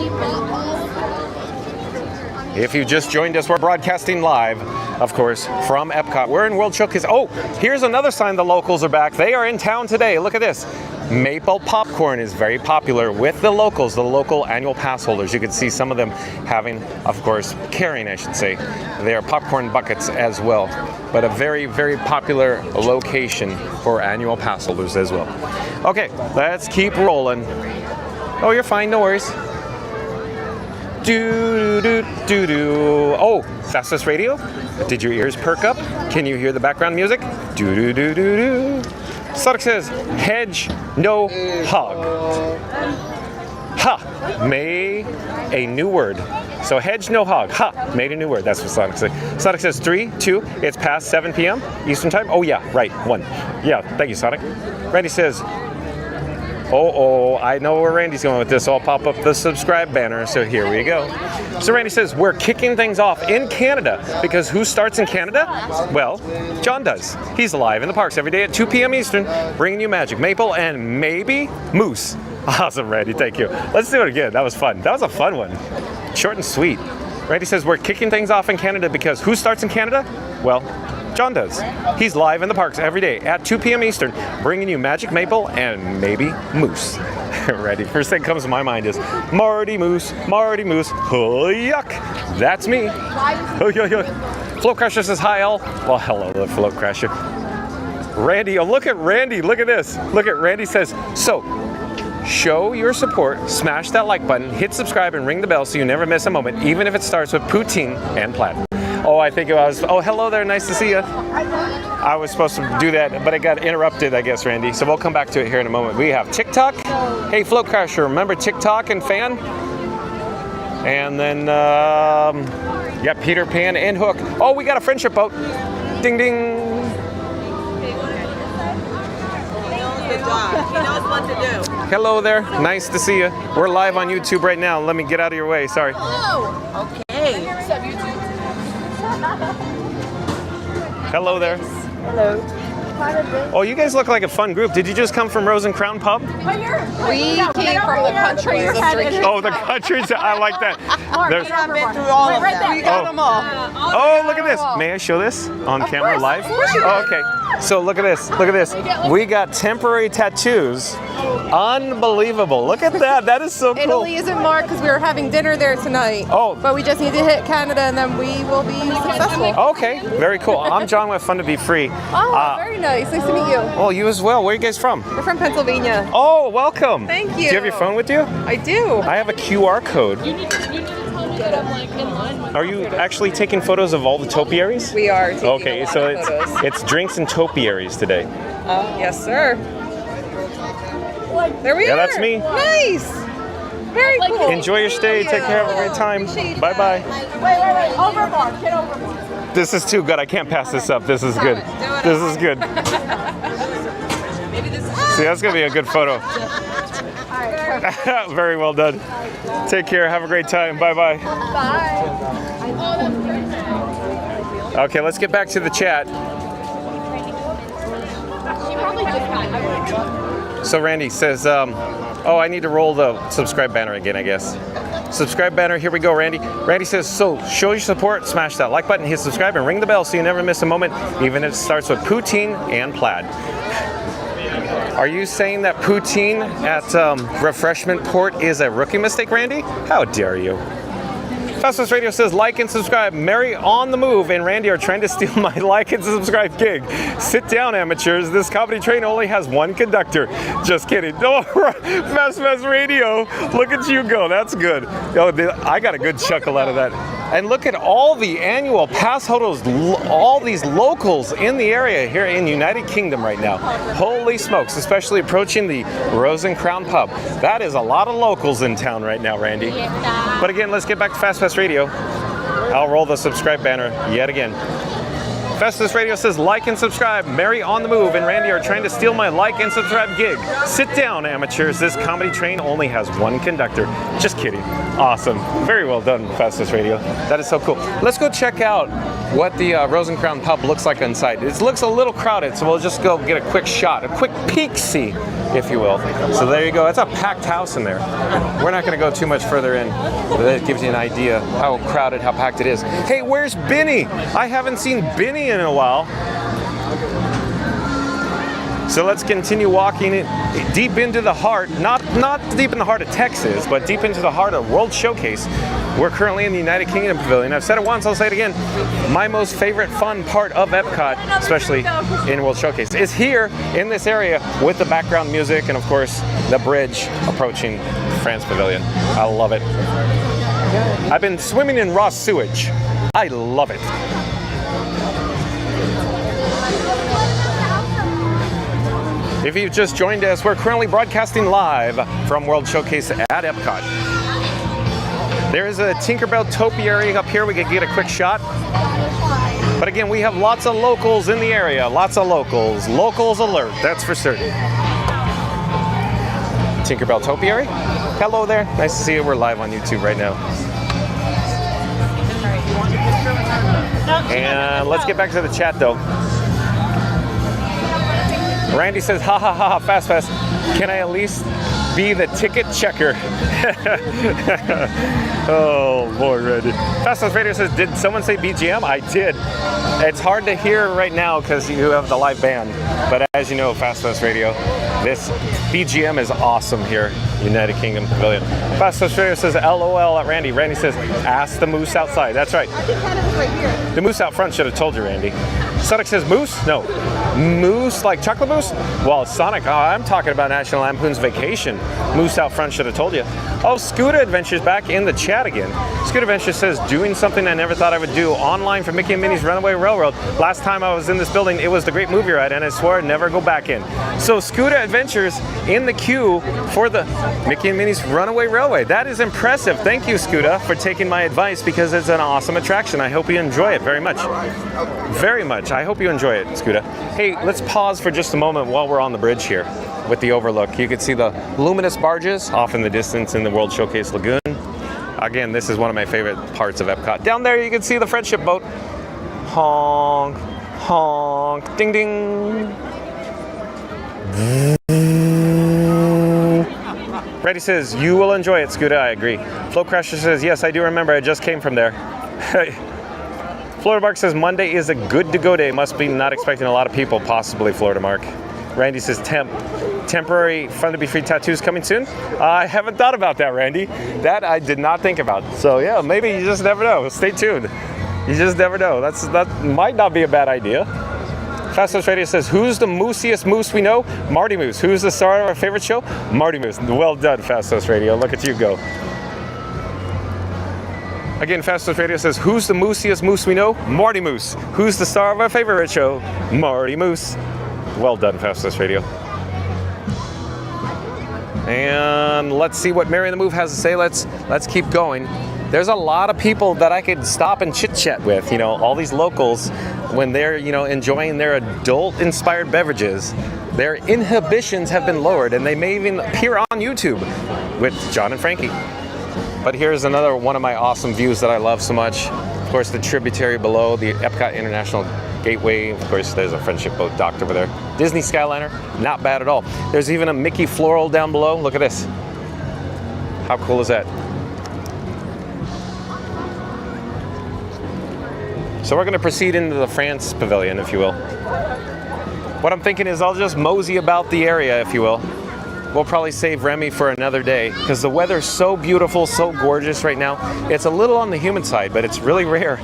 If you just joined us, we're broadcasting live, of course, from Epcot. We're in World Showcase. Oh, here's another sign the locals are back. They are in town today. Look at this. Maple popcorn is very popular with the locals, the local annual pass holders. You can see some of them having, of course, carrying, I should say, their popcorn buckets as well. But a very, very popular location for annual pass holders as well. Okay, let's keep rolling. Oh, you're fine, no worries. Do-do-do-do-do. Oh, Fastest Radio? Did your ears perk up? Can you hear the background music? Do-do-do-do-do. Sonic says, hedge, no hog. Ha, made a new word. So hedge, no hog. Ha, made a new word. That's what Sonic says. Sonic says 3, 2, it's past 7 p.m. Eastern time. Oh yeah, right, 1. Yeah, thank you, Sonic. Randy says, oh, I know where Randy's going with this, so I'll pop up the subscribe banner. So here we go. So Randy says, we're kicking things off in Canada, because who starts in Canada? Well, John does. He's live in the parks every day at 2 p.m. Eastern, bringing you Magic Maple and maybe Moose. Awesome, Randy, thank you. Let's do it again. That was fun. That was a fun one. Short and sweet. Randy says, we're kicking things off in Canada because who starts in Canada? Well, John does. He's live in the parks every day at 2 p.m. Eastern, bringing you Magic Maple and maybe Moose. Ready? First thing comes to my mind is Marty Moose, Marty Moose. Oh, yuck. That's me. Oh, Float Crasher says hi, all. Well, hello, the Float Crasher. Randy, oh, look at Randy. Look at this. Look at Randy says, so, show your support, smash that like button, hit subscribe, and ring the bell so you never miss a moment, even if it starts with poutine and plaid. Oh, I think it was, oh, hello there, nice to see you. I was supposed to do that, but it got interrupted, I guess, Randy. So we'll come back to it here in a moment. We have TikTok. Hey, Float Crasher, remember TikTok and Fan? And then, yeah, Peter Pan and Hook. Oh, we got a friendship boat. Ding, ding. Good job. He knows what to do. Hello there, nice to see you. We're live on YouTube right now. Let me get out of your way, sorry. Hello. Okay. What's up, YouTube? Hello there. Hello. Oh, you guys look like a fun group. Did you just come from Rose and Crown Pub? We came from the countries of drinking. Oh, the countries. I like that. I've been through all of them. We got them all. Oh, look at this. May I show this on camera live? Oh, okay. So look at this. Look at this. We got temporary tattoos Unbelievable. Look at that. That is so cool. Italy isn't marked because we were having dinner there tonight. Oh. But we just need to hit Canada and then we will be successful. Okay, very cool. I'm John with Fun to Be Free. Oh, very nice. Nice to meet you. Well, you as well. Where are you guys from? We're from Pennsylvania. Oh, welcome. Thank you. Do you have your phone with you? I do. I have a QR code. Are you actually taking photos of all the topiaries? We are taking Okay, a lot so of photos. it's drinks and topiaries today. Yes, sir. There we are. Yeah, that's me. Nice. Very cool. Enjoy your stay. Take care. Have a great time. Bye-bye. Wait. Overboard. Get overboard. This is too good. I can't pass this up. This is good. This is good. See, that's going to be a good photo. Very well done. Take care. Have a great time. Bye-bye. Bye. Okay, let's get back to the chat. So Randy says, oh, I need to roll the subscribe banner again, I guess. Subscribe banner, here we go, Randy. Randy says, so show your support, smash that like button, hit subscribe, and ring the bell so you never miss a moment, even if it starts with poutine and plaid. Are you saying that poutine at Refreshment Port is a rookie mistake, Randy? How dare you? Fastest Radio says, like and subscribe. Mary on the move and Randy are trying to steal my like and subscribe gig. Sit down, amateurs. This comedy train only has one conductor. Just kidding. Oh, Fast Radio. Look at you go. That's good. Oh, I got a good chuckle out of that. And look at all the annual pass holders, all these locals in the area here in United Kingdom right now. Holy smokes, especially approaching the Rose and Crown Pub. That is a lot of locals in town right now, Randy. But again, let's get back to Fast Radio. I'll roll the subscribe banner yet again. Festus Radio says, like and subscribe. Mary on the move and Randy are trying to steal my like and subscribe gig. Sit down, amateurs. This comedy train only has one conductor. Just kidding. Awesome. Very well done, Festus Radio. That is so cool. Let's go check out what the Rose and Crown Pub looks like inside. It looks a little crowded, so we'll just go get a quick shot, a quick peek-see, if you will. So there you go. It's a packed house in there. We're not going to go too much further in, but that gives you an idea how crowded, how packed it is. Hey, where's Benny? I haven't seen Benny in a while. So let's continue walking deep into the heart, not deep in the heart of Texas, but deep into the heart of World Showcase. We're currently in the United Kingdom Pavilion. I've said it once, I'll say it again. My most favorite fun part of Epcot, especially in World Showcase, is here in this area with the background music and of course the bridge approaching France Pavilion. I love it. I've been swimming in raw sewage. I love it. If you've just joined us, we're currently broadcasting live from World Showcase at Epcot. There is a Tinkerbell topiary up here. We could get a quick shot. But again, we have lots of locals in the area. Lots of locals. Locals alert, that's for certain. Tinkerbell topiary. Hello there. Nice to see you. We're live on YouTube right now. And let's get back to the chat though. Randy says, ha ha ha, fast. Can I at least be the ticket checker? Oh boy, Randy. Fast Radio says, did someone say BGM? I did. It's hard to hear right now because you have the live band. But as you know, Fast Radio, this BGM is awesome here, United Kingdom Pavilion. Fast Radio says, LOL at Randy. Randy says, ask the moose outside. That's right. The moose out front should have told you, Randy. Sonic says, moose? No. Moose, like chocolate mousse? Well, Sonic, I'm talking about National Lampoon's Vacation. Moose out front should have told you. Oh, Scooter Adventures back in the chat again. Scooter Adventures says, doing something I never thought I would do. Online for Mickey and Minnie's Runaway Railroad. Last time I was in this building, it was the great movie ride, and I swore I'd never go back in. So Scooter Adventures in the queue for the Mickey and Minnie's Runaway Railway. That is impressive. Thank you, Scooter, for taking my advice because it's an awesome attraction. I hope you enjoy it very much. Very much. I hope you enjoy it, Scooter. Hey, let's pause for just a moment while we're on the bridge here with the overlook. You can see the luminous barges off in the distance in the World Showcase Lagoon. Again, this is one of my favorite parts of Epcot. Down there you can see the friendship boat. Honk, honk, ding ding. Reddy says, you will enjoy it, Scooter. I agree. Flow Crasher says, yes, I do remember. I just came from there. Florida Mark says, Monday is a good to go day. Must be not expecting a lot of people, possibly Florida Mark. Randy says, temp temporary fun to be free tattoos coming soon? I haven't thought about that, Randy. That I did not think about. So yeah, maybe you just never know. Stay tuned. You just never know. That might not be a bad idea. Fastest Radio says, who's the moosiest moose we know? Marty Moose. Who's the star of our favorite show? Marty Moose. Well done, Fastest Radio. Look at you go. Again, Fastest Radio says, who's the moosiest moose we know? Marty Moose. Who's the star of our favorite show? Marty Moose. Well done, Fastest Radio. And let's see what Mary and the Move has to say. Let's keep going. There's a lot of people that I could stop and chit-chat with, all these locals, when they're, enjoying their adult-inspired beverages. Their inhibitions have been lowered, and they may even appear on YouTube with John and Frankie. But here's another one of my awesome views that I love so much. Of course, the tributary below, the Epcot International Gateway. Of course, there's a friendship boat docked over there. Disney Skyliner, not bad at all. There's even a Mickey floral down below. Look at this. How cool is that? So we're going to proceed into the France Pavilion, if you will. What I'm thinking is I'll just mosey about the area, if you will. We'll probably save Remy for another day because the weather's so beautiful, so gorgeous right now. It's a little on the humid side, but it's really rare.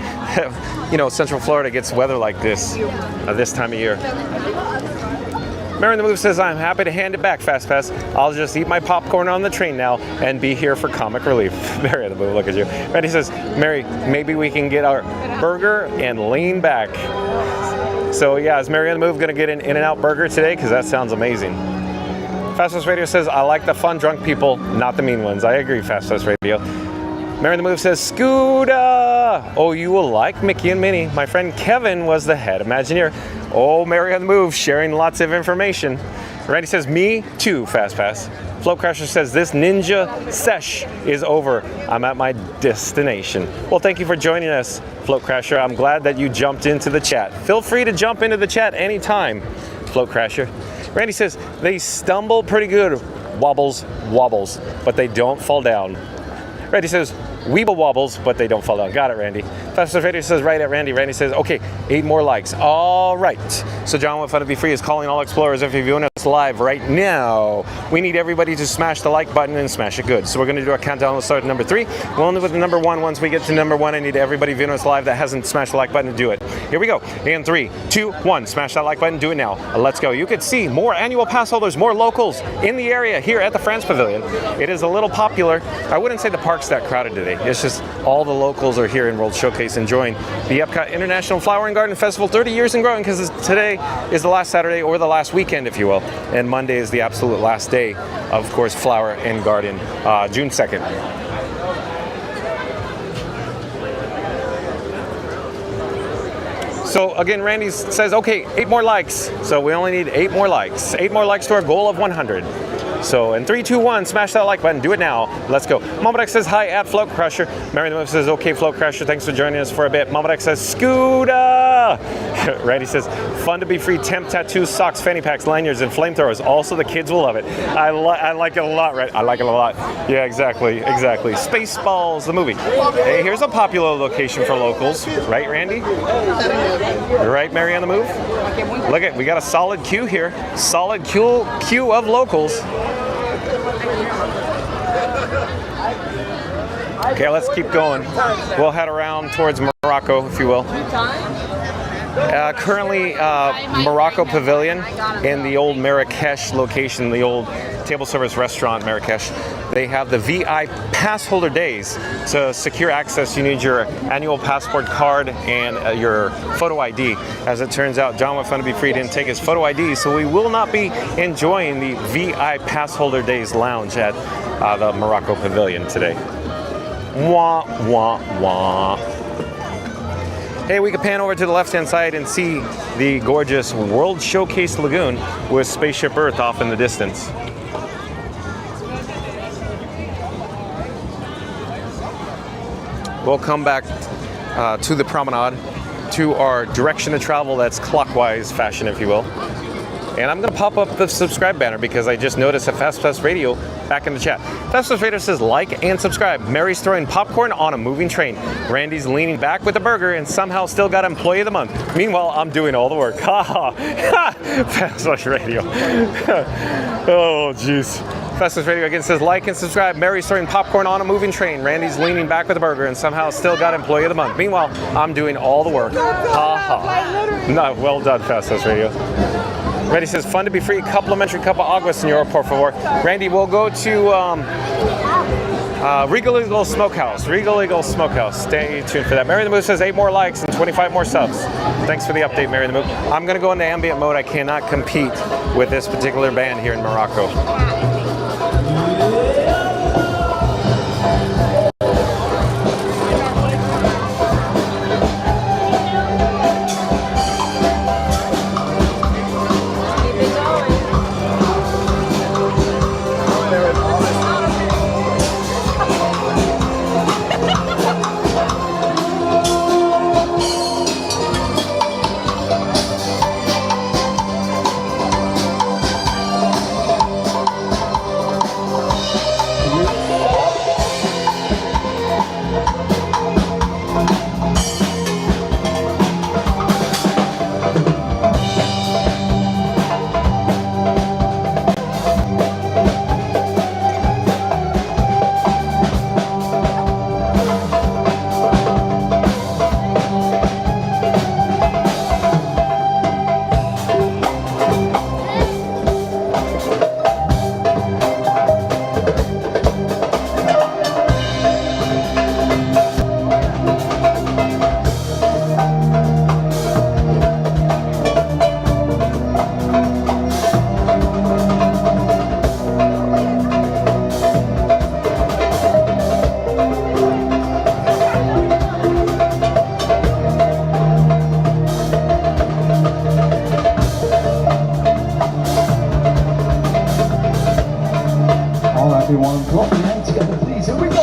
Central Florida gets weather like this time of year. Mary and the Move says, I'm happy to hand it back, Fast Pass. I'll just eat my popcorn on the train now and be here for comic relief. Mary and the Move, look at you. Randy says, Mary, maybe we can get our burger and lean back. So yeah, is Mary and the Move going to get an In-N-Out burger today? Because that sounds amazing. Fastest Radio says, I like the fun drunk people, not the mean ones. I agree, Fastest Radio. Mary and the Move says, Scooter! Oh, you will like Mickey and Minnie. My friend Kevin was the head Imagineer. Oh, Mary on the Move, sharing lots of information. Randy says, me too, Fast Pass. Float Crasher says, this ninja sesh is over. I'm at my destination. Well, thank you for joining us, Float Crasher. I'm glad that you jumped into the chat. Feel free to jump into the chat anytime, Float Crasher. Randy says, they stumble pretty good. Wobbles, but they don't fall down. Randy says, Weeble wobbles, but they don't fall down. Got it, Randy. Fastest Radio says, right at Randy. Randy says, okay, 8 more likes. All right. So John with Fun to Be Free is calling all explorers. If you're viewing us live right now, we need everybody to smash the like button and smash it good. So we're going to do a countdown. We'll start at number 3. We'll end with the number 1. Once we get to number 1, I need everybody viewing us live that hasn't smashed the like button to do it. Here we go. In 3, 2, 1. Smash that like button. Do it now. Let's go. You could see more annual pass holders, more locals in the area here at the France Pavilion. It is a little popular. I wouldn't say the park's that crowded today. It's just all the locals are here in World Showcase enjoying the Epcot International Flower and Garden Festival, 30 years and growing, because today is the last Saturday or the last weekend, if you will, and Monday is the absolute last day, of course, Flower and Garden, June 2nd. So again, Randy says, okay, 8 more likes. So we only need 8 more likes. 8 more likes to our goal of 100. So in 3, 2, 1, smash that like button. Do it now. Let's go. Mamadex says hi at Float Crusher. Mary the Move says, okay, Float Crusher, thanks for joining us for a bit. Mamadex says, Scooter! Randy says, fun to be free. Temp tattoos, socks, fanny packs, lanyards, and flamethrowers. Also, the kids will love it. I like it a lot, right? I like it a lot. Yeah, exactly. Spaceballs, the movie. Hey, here's a popular location for locals. Right, Randy? You're right, Mary on the Move? Look at, we got a solid queue here. Solid queue of locals. Okay, let's keep going. We'll head around towards Morocco, if you will. Currently, Morocco Pavilion in the old Marrakesh location, the old table service restaurant Marrakesh. They have the VI pass holder days. To secure access, you need your annual passport card and your photo ID. As it turns out, John with Fun to Be Free didn't take his photo ID, so we will not be enjoying the VI pass holder days lounge at the Morocco Pavilion today. Wah, wah, wah. Hey, we can pan over to the left-hand side and see the gorgeous World Showcase Lagoon with Spaceship Earth off in the distance. We'll come back to the promenade, to our direction of travel that's clockwise fashion, if you will. And I'm going to pop up the subscribe banner because I just noticed that Fast Pass Radio back in the chat. Fast Pass Radio says like and subscribe. Mary's throwing popcorn on a moving train. Randy's leaning back with a burger and somehow still got Employee of the Month. Meanwhile, I'm doing all the work. Ha ha. Fast Pass Radio. Oh, jeez. Fast Pass Radio again says like and subscribe. Mary's throwing popcorn on a moving train. Randy's leaning back with a burger and somehow still got Employee of the Month. Meanwhile, I'm doing all the work. Ha ha. No, well done, Fast Pass Radio. Randy says, fun to be free. Complimentary cup of agua, senor, por favor. Randy, we'll go to Regal Eagle Smokehouse. Regal Eagle Smokehouse. Stay tuned for that. Mary the Moose says 8 more likes and 25 more subs. Thanks for the update, Mary the Moose. I'm going to go into ambient mode. I cannot compete with this particular band here in Morocco. Everyone, put your hands together, please. Here we go.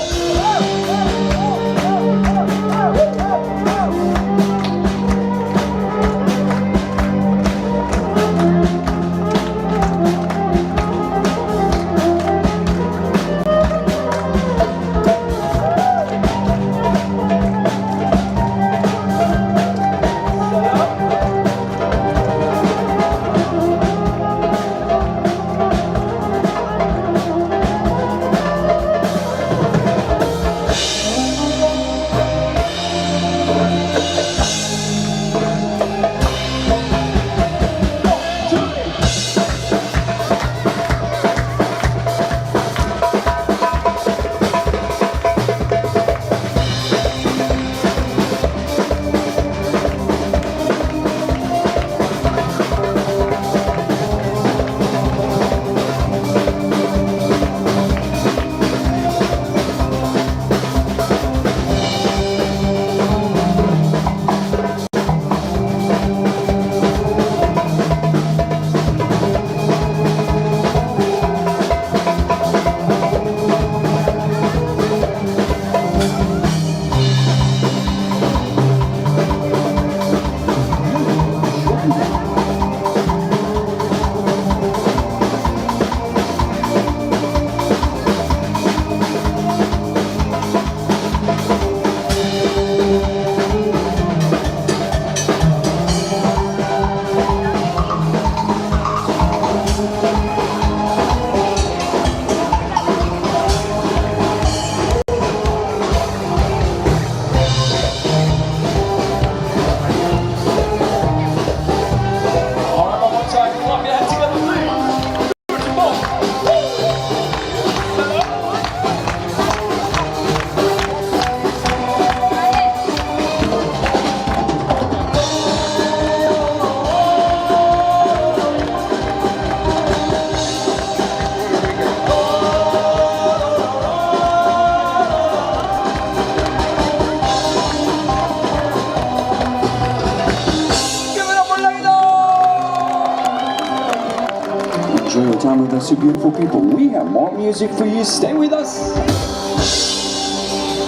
Enjoy your time with us, you beautiful people. We have more music for you. Stay with us.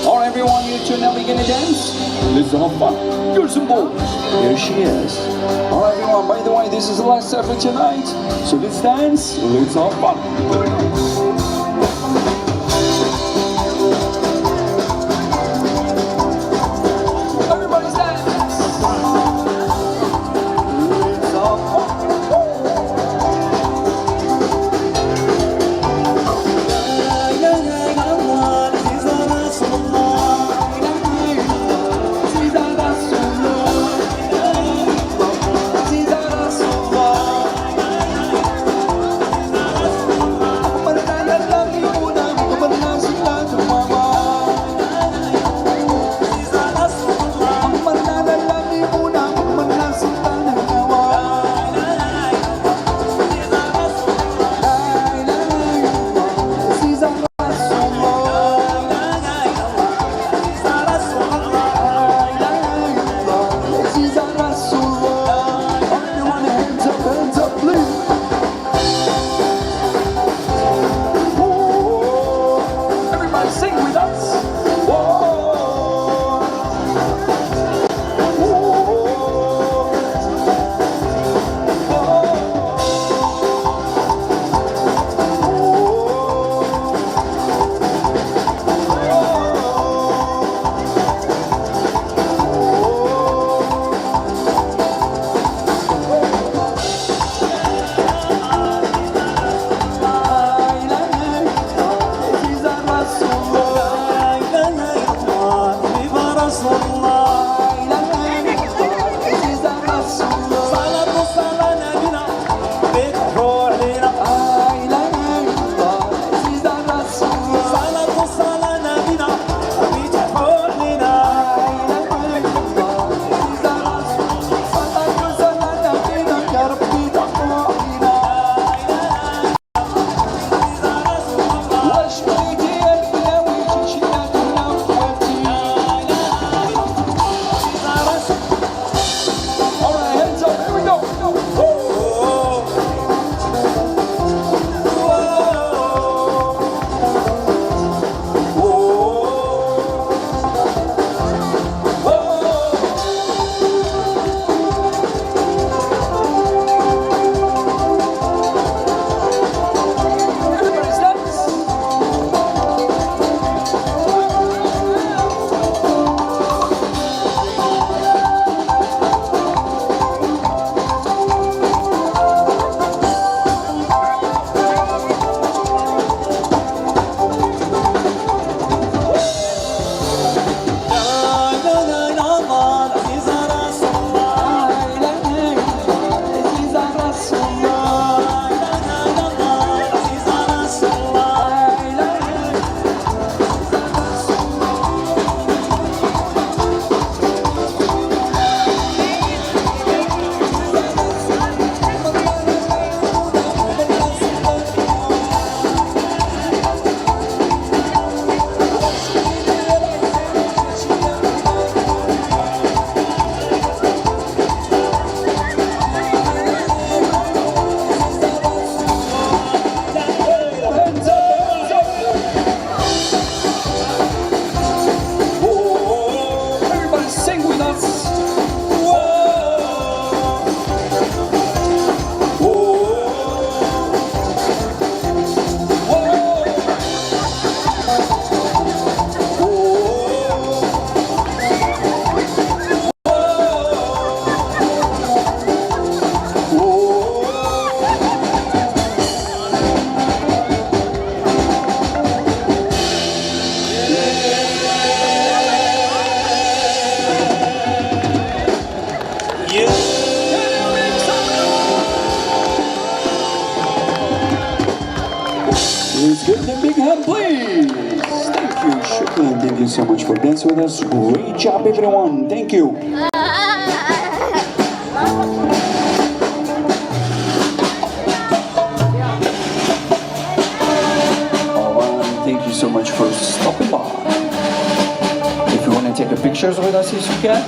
Alright everyone, you two, now we gonna dance? Let's have fun. Girls and boys. There she is. Alright everyone, by the way, this is the last set for tonight. So let's dance, let's have fun. Let's give them a big hand, please. Thank you, Shukran. Thank you so much for dancing with us. Great job, everyone. Thank you. Alright, thank you so much for stopping by. If you want to take a pictures with us, yes, you can.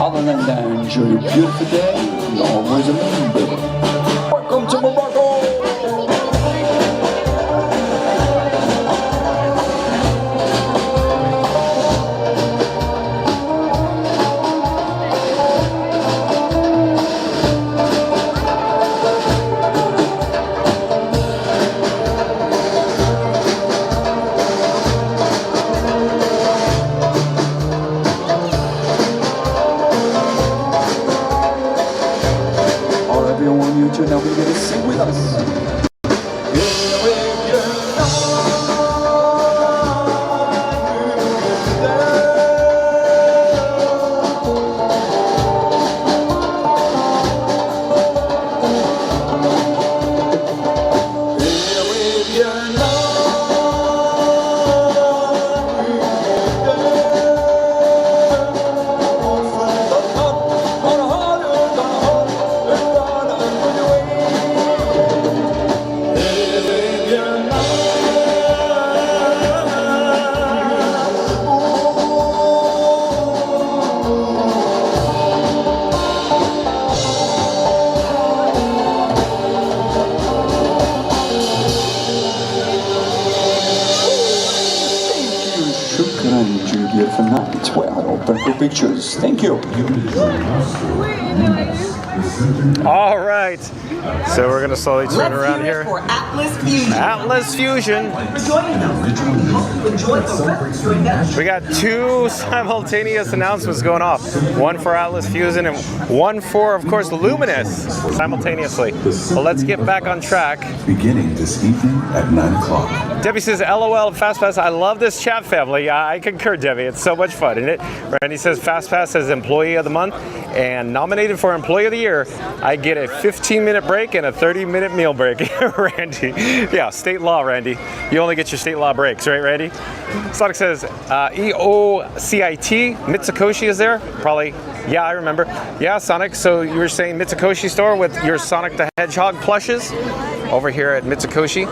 Other than that, enjoy your beautiful day. And always remember, welcome to Morocco. beautiful night. Well, open for pictures. Thank you. All right. So we're going to slowly turn around here. For Atlas Fusion. Atlas Fusion. We got two simultaneous announcements going off. One for Atlas Fusion and one for, of course, Luminous simultaneously. Well, let's get back on track. Beginning this evening at 9 o'clock. Debbie says, LOL, FastPass. I love this chat family. Yeah, I concur, Debbie. It's so much fun, isn't it? Randy says, FastPass as Employee of the Month and nominated for Employee of the Year. I get a 15-minute break and a 30-minute meal break. Randy. Yeah, state law, Randy. You only get your state law breaks, right, Randy? Sonic says, EOCIT, Mitsukoshi is there? Probably. Yeah, I remember. Yeah, Sonic. So you were saying Mitsukoshi store with your Sonic the Hedgehog plushes over here at Mitsukoshi.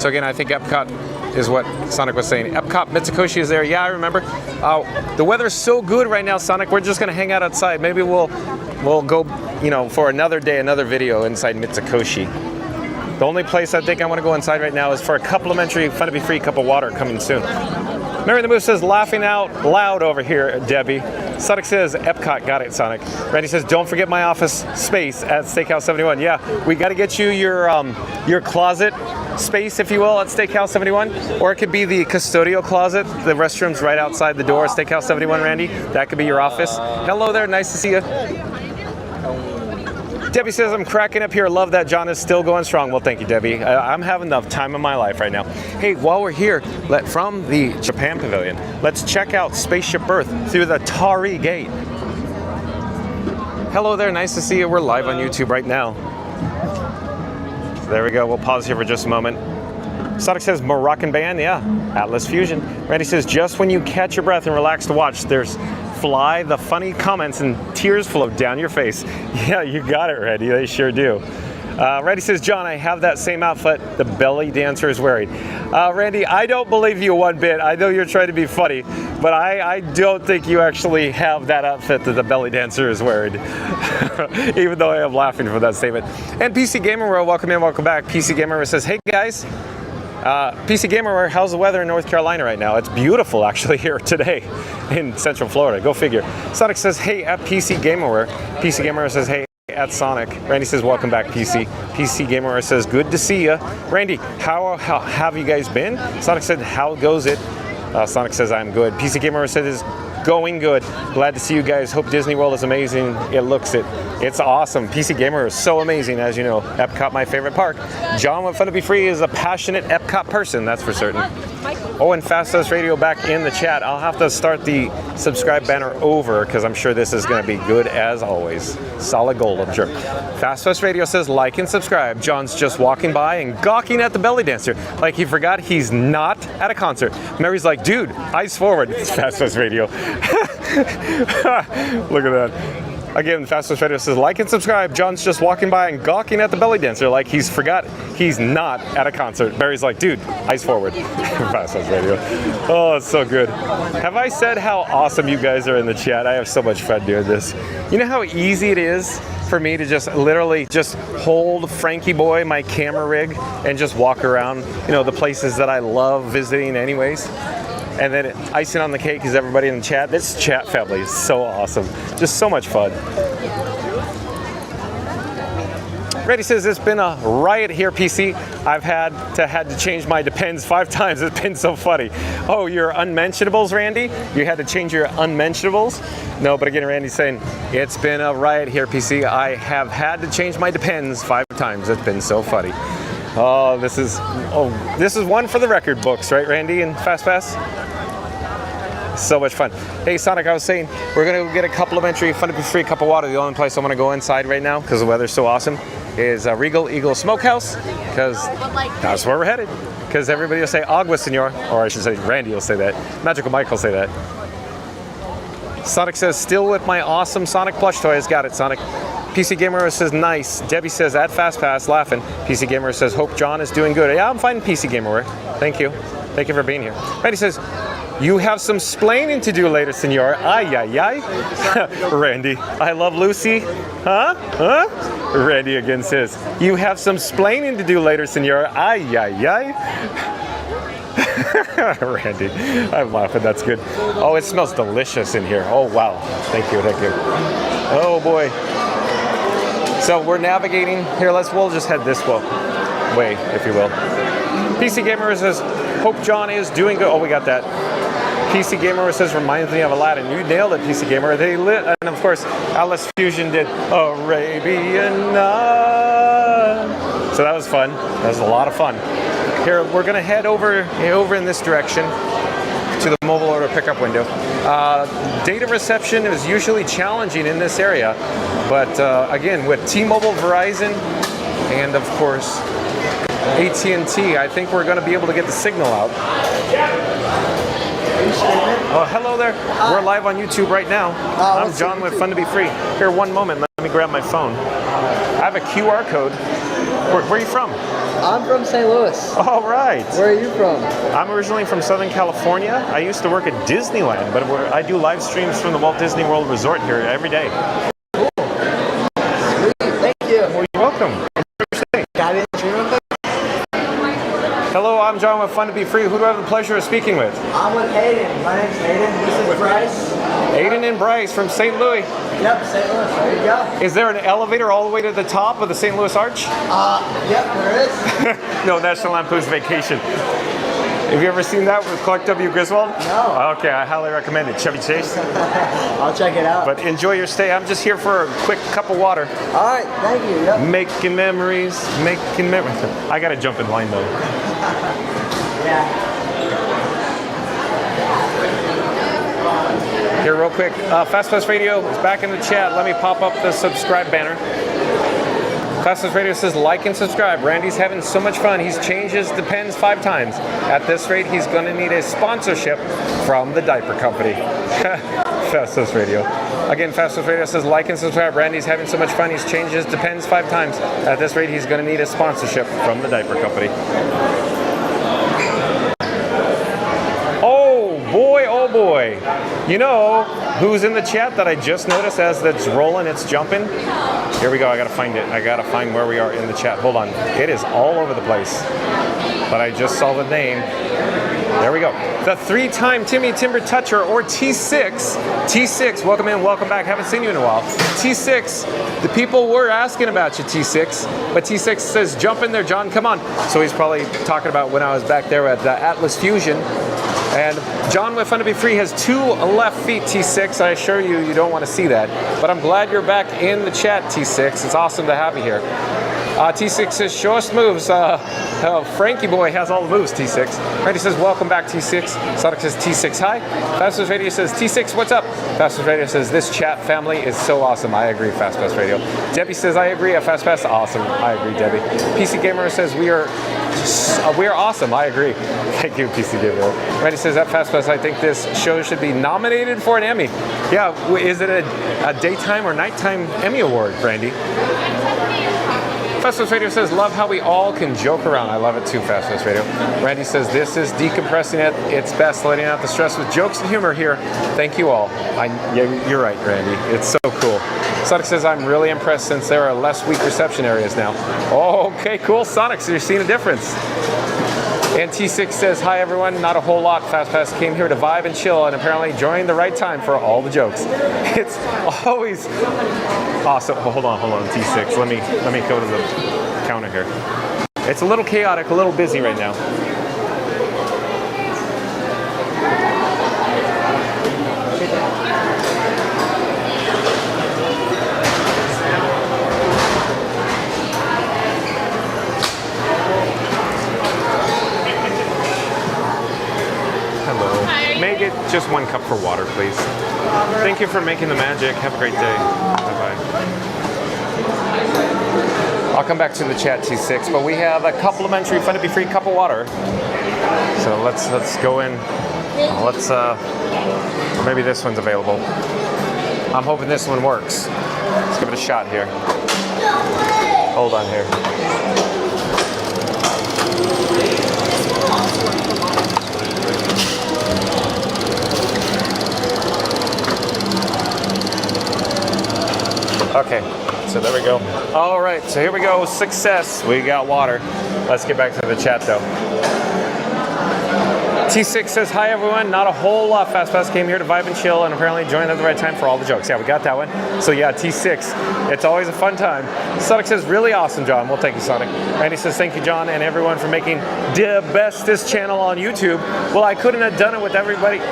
So again, I think Epcot is what Sonic was saying. Epcot, Mitsukoshi is there. Yeah, I remember. The weather's so good right now, Sonic. We're just gonna hang out outside. Maybe we'll go, for another day, another video inside Mitsukoshi. The only place I think I want to go inside right now is for a complimentary, fun to be free cup of water coming soon. Mary the Moose says, laughing out loud over here, Debbie. Sonic says, Epcot, got it, Sonic. Randy says, don't forget my office space at Steakhouse 71. Yeah, we got to get you your closet space, if you will, at Steakhouse 71. Or it could be the custodial closet. The restroom's right outside the door at Steakhouse 71, Randy. That could be your office. Hello there, nice to see you. Debbie says, I'm cracking up here. Love that John is still going strong. Well, thank you, Debbie. I'm having the time of my life right now. Hey, while we're here, from the Japan Pavilion, let's check out Spaceship Earth through the Topiary gate. Hello there. Nice to see you. We're live on YouTube right now. There we go. We'll pause here for just a moment. Sonic says, Moroccan band. Yeah, Atlas Fusion. Randy says, just when you catch your breath and relax to watch, there's fly the funny comments and tears flow down your face. Yeah, you got it, Randy. They sure do. Randy says, John, I have that same outfit the belly dancer is wearing. Randy, I don't believe you one bit. I know you're trying to be funny, but I don't think you actually have that outfit that the belly dancer is wearing. Even though I am laughing for that statement. And PC Gamer World, welcome in, welcome back. PC Gamer World says, hey guys. PC Gamer, how's the weather in North Carolina right now? It's beautiful actually here today in Central Florida. Go figure. Sonic says, hey at PC Gamer. PC Gamer says, hey at Sonic. Randy says, welcome back PC. PC Gamer says, good to see ya. Randy, how have you guys been? Sonic said, how goes it? Sonic says, I'm good. PC Gamer says, going good. Glad to see you guys. Hope Disney World is amazing. It looks it. It's awesome. PC Gamer is so amazing, as you know. Epcot, my favorite park. John with Fun to Be Free is a passionate Epcot person, that's for certain. Oh, and Fastest Radio back in the chat. I'll have to start the subscribe banner over because I'm sure this is going to be good as always. Solid gold, I'm sure. Fastest Radio says like and subscribe. John's just walking by and gawking at the belly dancer like he forgot he's not at a concert. Mary's like, dude, eyes forward. It's Fastest Radio. Look at that. Again, Fastest Radio says, like and subscribe. John's just walking by and gawking at the belly dancer like he's forgot he's not at a concert. Barry's like, dude, eyes forward. Fastest Radio. Oh, it's so good. Have I said how awesome you guys are in the chat? I have so much fun doing this. You know how easy it is for me to just literally just hold Frankie Boy, my camera rig, and just walk around, the places that I love visiting anyways. And then icing on the cake is everybody in the chat. This chat family is so awesome. Just so much fun. Reddy says, it's been a riot here, PC. I've had to change my Depends 5 times. It's been so funny. Oh, your unmentionables, Randy? You had to change your unmentionables? No, but again, Randy's saying, it's been a riot here, PC. I have had to change my Depends 5 times. It's been so funny. Oh, this is one for the record books, right, Randy and FastPass? So much fun. Hey, Sonic, I was saying, we're going to get a complimentary Fun to Be Free cup of water. The only place I want to go inside right now, because the weather's so awesome, is Regal Eagle Smokehouse, because that's where we're headed. Because everybody will say, agua, senor, or I should say, Randy will say that. Magical Mike will say that. Sonic says, still with my awesome Sonic plush toys. Got it, Sonic. PC Gamer says, nice. Debbie says, at FastPass, laughing. PC Gamer says, hope John is doing good. Yeah, I'm fine, PC Gamer. Thank you. Thank you for being here. Randy says, you have some splaining to do later, senor. Ay, ay, ay. Randy, I love Lucy. Huh? Randy again says, you have some splaining to do later, senor. Ay, ay, ay. Randy, I'm laughing. That's good. Oh, it smells delicious in here. Oh, wow. Thank you. Thank you. Oh, boy. So we're navigating here. We'll just head this way, if you will. PC Gamer says, hope John is doing good. Oh, we got that. PC Gamer says, reminds me of Aladdin. You nailed it, PC Gamer. They lit, and of course, Atlas Fusion did Arabian Nights. So that was fun. That was a lot of fun. Here, we're gonna head over in this direction to the mobile order pickup window. Data reception is usually challenging in this area, but again, with T-Mobile, Verizon, and of course, AT&T, I think we're gonna be able to get the signal out. Oh, hello there. We're live on YouTube right now. I'm John with Fun to Be Free. Here, one moment. Let me grab my phone. I have a QR code. Where are you from? I'm from St. Louis. All right. Where are you from? I'm originally from Southern California. I used to work at Disneyland, but I do live streams from the Walt Disney World Resort here every day. Cool. Sweet. Thank you. Well, you're welcome. Got it. Hello, I'm John with Fun to Be Free. Who do I have the pleasure of speaking with? I'm with Aiden. My name's Aiden. This is Bryce. Aiden and Bryce from St. Louis. Yep, St. Louis. There you go. Is there an elevator all the way to the top of the St. Louis Arch? Yep, there is. No, National Lampoon's Vacation. Have you ever seen that with Clark W. Griswold? No. Okay, I highly recommend it. Chevy Chase. I'll check it out. But enjoy your stay. I'm just here for a quick cup of water. All right, thank you. Yep. Making memories. I gotta jump in line though. Yeah. Here, real quick. Fast Pass Radio is back in the chat. Let me pop up the subscribe banner. Fast Pass Radio says like and subscribe. Randy's having so much fun. He's changed his Depends 5 times. At this rate, he's going to need a sponsorship from the diaper company. Fast Pass Radio. Again, Fast Pass Radio says like and subscribe. Randy's having so much fun. He's changed his Depends 5 times. At this rate, he's going to need a sponsorship from the diaper company. Oh boy. You know who's in the chat that I just noticed as it's rolling, it's jumping? Here we go. I gotta find it. I gotta find where we are in the chat. Hold on. It is all over the place. But I just saw the name. There we go. The 3-time Timmy Timber Toucher, or T6. T6, welcome in, welcome back. Haven't seen you in a while. T6, the people were asking about you, T6. But T6 says, jump in there, John, come on. So he's probably talking about when I was back there at the Atlas Fusion. And John with Fun to Be Free has 2 left feet, T6. I assure you, you don't want to see that. But I'm glad you're back in the chat, T6. It's awesome to have you here. T6 says, show us moves. Frankie Boy has all the moves, T6. Randy says, welcome back, T6. Sonic says, T6, hi. Fastpass Radio says, T6, what's up? Fastpass Radio says, this chat family is so awesome. I agree, Fastpass Radio. Debbie says, I agree, Fastpass, awesome. I agree, Debbie. PC Gamer says, we are awesome. I agree. Thank you, PC Gamer. Randy says, at Fastpass, I think this show should be nominated for an Emmy. Yeah, is it a daytime or nighttime Emmy award, Randy? Fastpass Radio says, love how we all can joke around. I love it too, Fastpass Radio. Randy says, this is decompressing at its best, letting out the stress with jokes and humor here. Thank you all. Yeah, you're right, Randy. It's so cool. Sonic says, I'm really impressed since there are less weak reception areas now. Oh, okay, cool, Sonic. So you're seeing a difference. And T6 says, hi everyone, not a whole lot. Fastpass came here to vibe and chill and apparently joined the right time for all the jokes. It's always awesome. Oh, hold on, T6. Let me go to the counter here. It's a little chaotic, a little busy right now. Make it just 1 cup for water, please. Thank you for making the magic. Have a great day. Bye-bye. I'll come back to the chat, T6, but we have a complimentary Fun to Be Free cup of water. So let's go in. Maybe this one's available. I'm hoping this one works. Let's give it a shot here. Hold on here. Okay, so there we go. All right, so here we go. Success. We got water. Let's get back to the chat, though. T6 says, hi everyone, not a whole lot. FastPass came here to vibe and chill and apparently joined at the right time for all the jokes. Yeah, we got that one. So yeah, T6, it's always a fun time. Sonic says, really awesome, John. Well, thank you, Sonic. Randy says, thank you, John, and everyone for making the bestest channel on YouTube. Well, I couldn't have done it with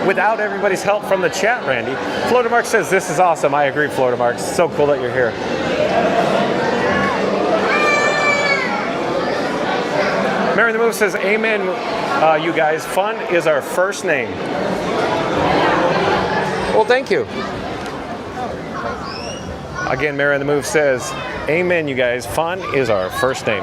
without everybody's help from the chat, Randy. Florida Mark says, this is awesome. I agree, Florida Mark. It's so cool that you're here. Mary the Move says, amen, you guys. Fun is our first name. Well, thank you. Again, Mary the Move says, amen, you guys. Fun is our first name.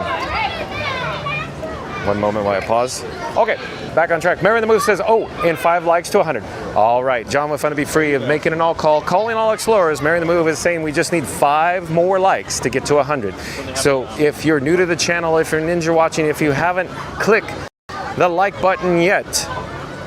One moment while I pause. Okay, back on track. Mary the Move says, oh, and 5 likes to 100. All right, John with Fun to Be Free of making an all call, calling all explorers. Mary the Move is saying we just need 5 more likes to get to 100. So if you're new to the channel, if you're ninja watching, if you haven't clicked the like button yet,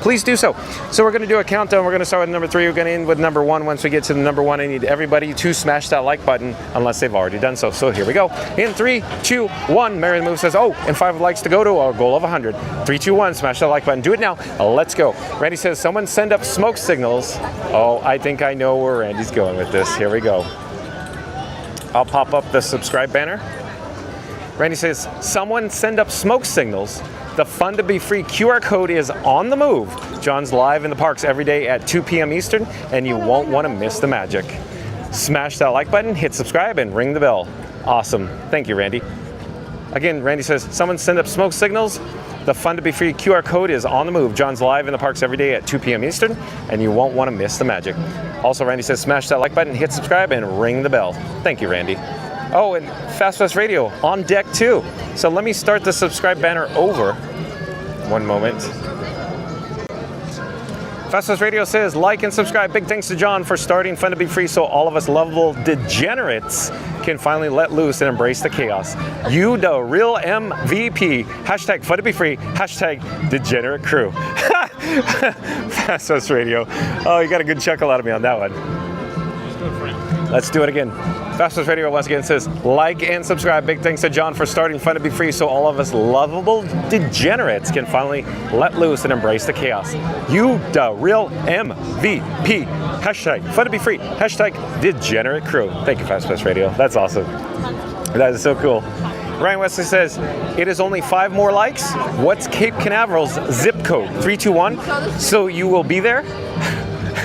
please do so. So we're going to do a countdown. We're going to start with number 3. We're going to end with number 1. Once we get to the number 1, I need everybody to smash that like button unless they've already done so. So here we go. In 3, 2, 1, Mary the Move says, oh, and 5 likes to go to our goal of 100. 3, 2, 1, smash that like button. Do it now. Let's go. Randy says, someone send up smoke signals. Oh, I think I know where Randy's going with this. Here we go. I'll pop up the subscribe banner. Randy says, someone send up smoke signals. The Fun to Be Free QR code is on the move. John's live in the parks every day at 2 p.m. Eastern, and you won't want to miss the magic. Smash that like button, hit subscribe, and ring the bell. Awesome. Thank you, Randy. Again, Randy says, someone send up smoke signals. The Fun to Be Free QR code is on the move. John's live in the parks every day at 2 p.m. Eastern, and you won't want to miss the magic. Also, Randy says, smash that like button, hit subscribe, and ring the bell. Thank you, Randy. Oh, and FastPass Radio on deck too. So let me start the subscribe banner over. One moment. FastPass Radio says, like and subscribe. Big thanks to John for starting Fun to Be Free so all of us lovable degenerates can finally let loose and embrace the chaos. You the real MVP. Hashtag Fun to Be Free. Hashtag Degenerate Crew. FastPass Radio. Oh, you got a good chuckle out of me on that one. Let's do it again. FastPass Radio once again says, like and subscribe. Big thanks to John for starting Fun to Be Free so all of us lovable degenerates can finally let loose and embrace the chaos. You the real MVP. Hashtag Fun to Be Free. Hashtag Degenerate Crew. Thank you, FastPass Radio. That's awesome. That is so cool. Ryan Wesley says, it is only 5 more likes. What's Cape Canaveral's zip code? 321. So you will be there?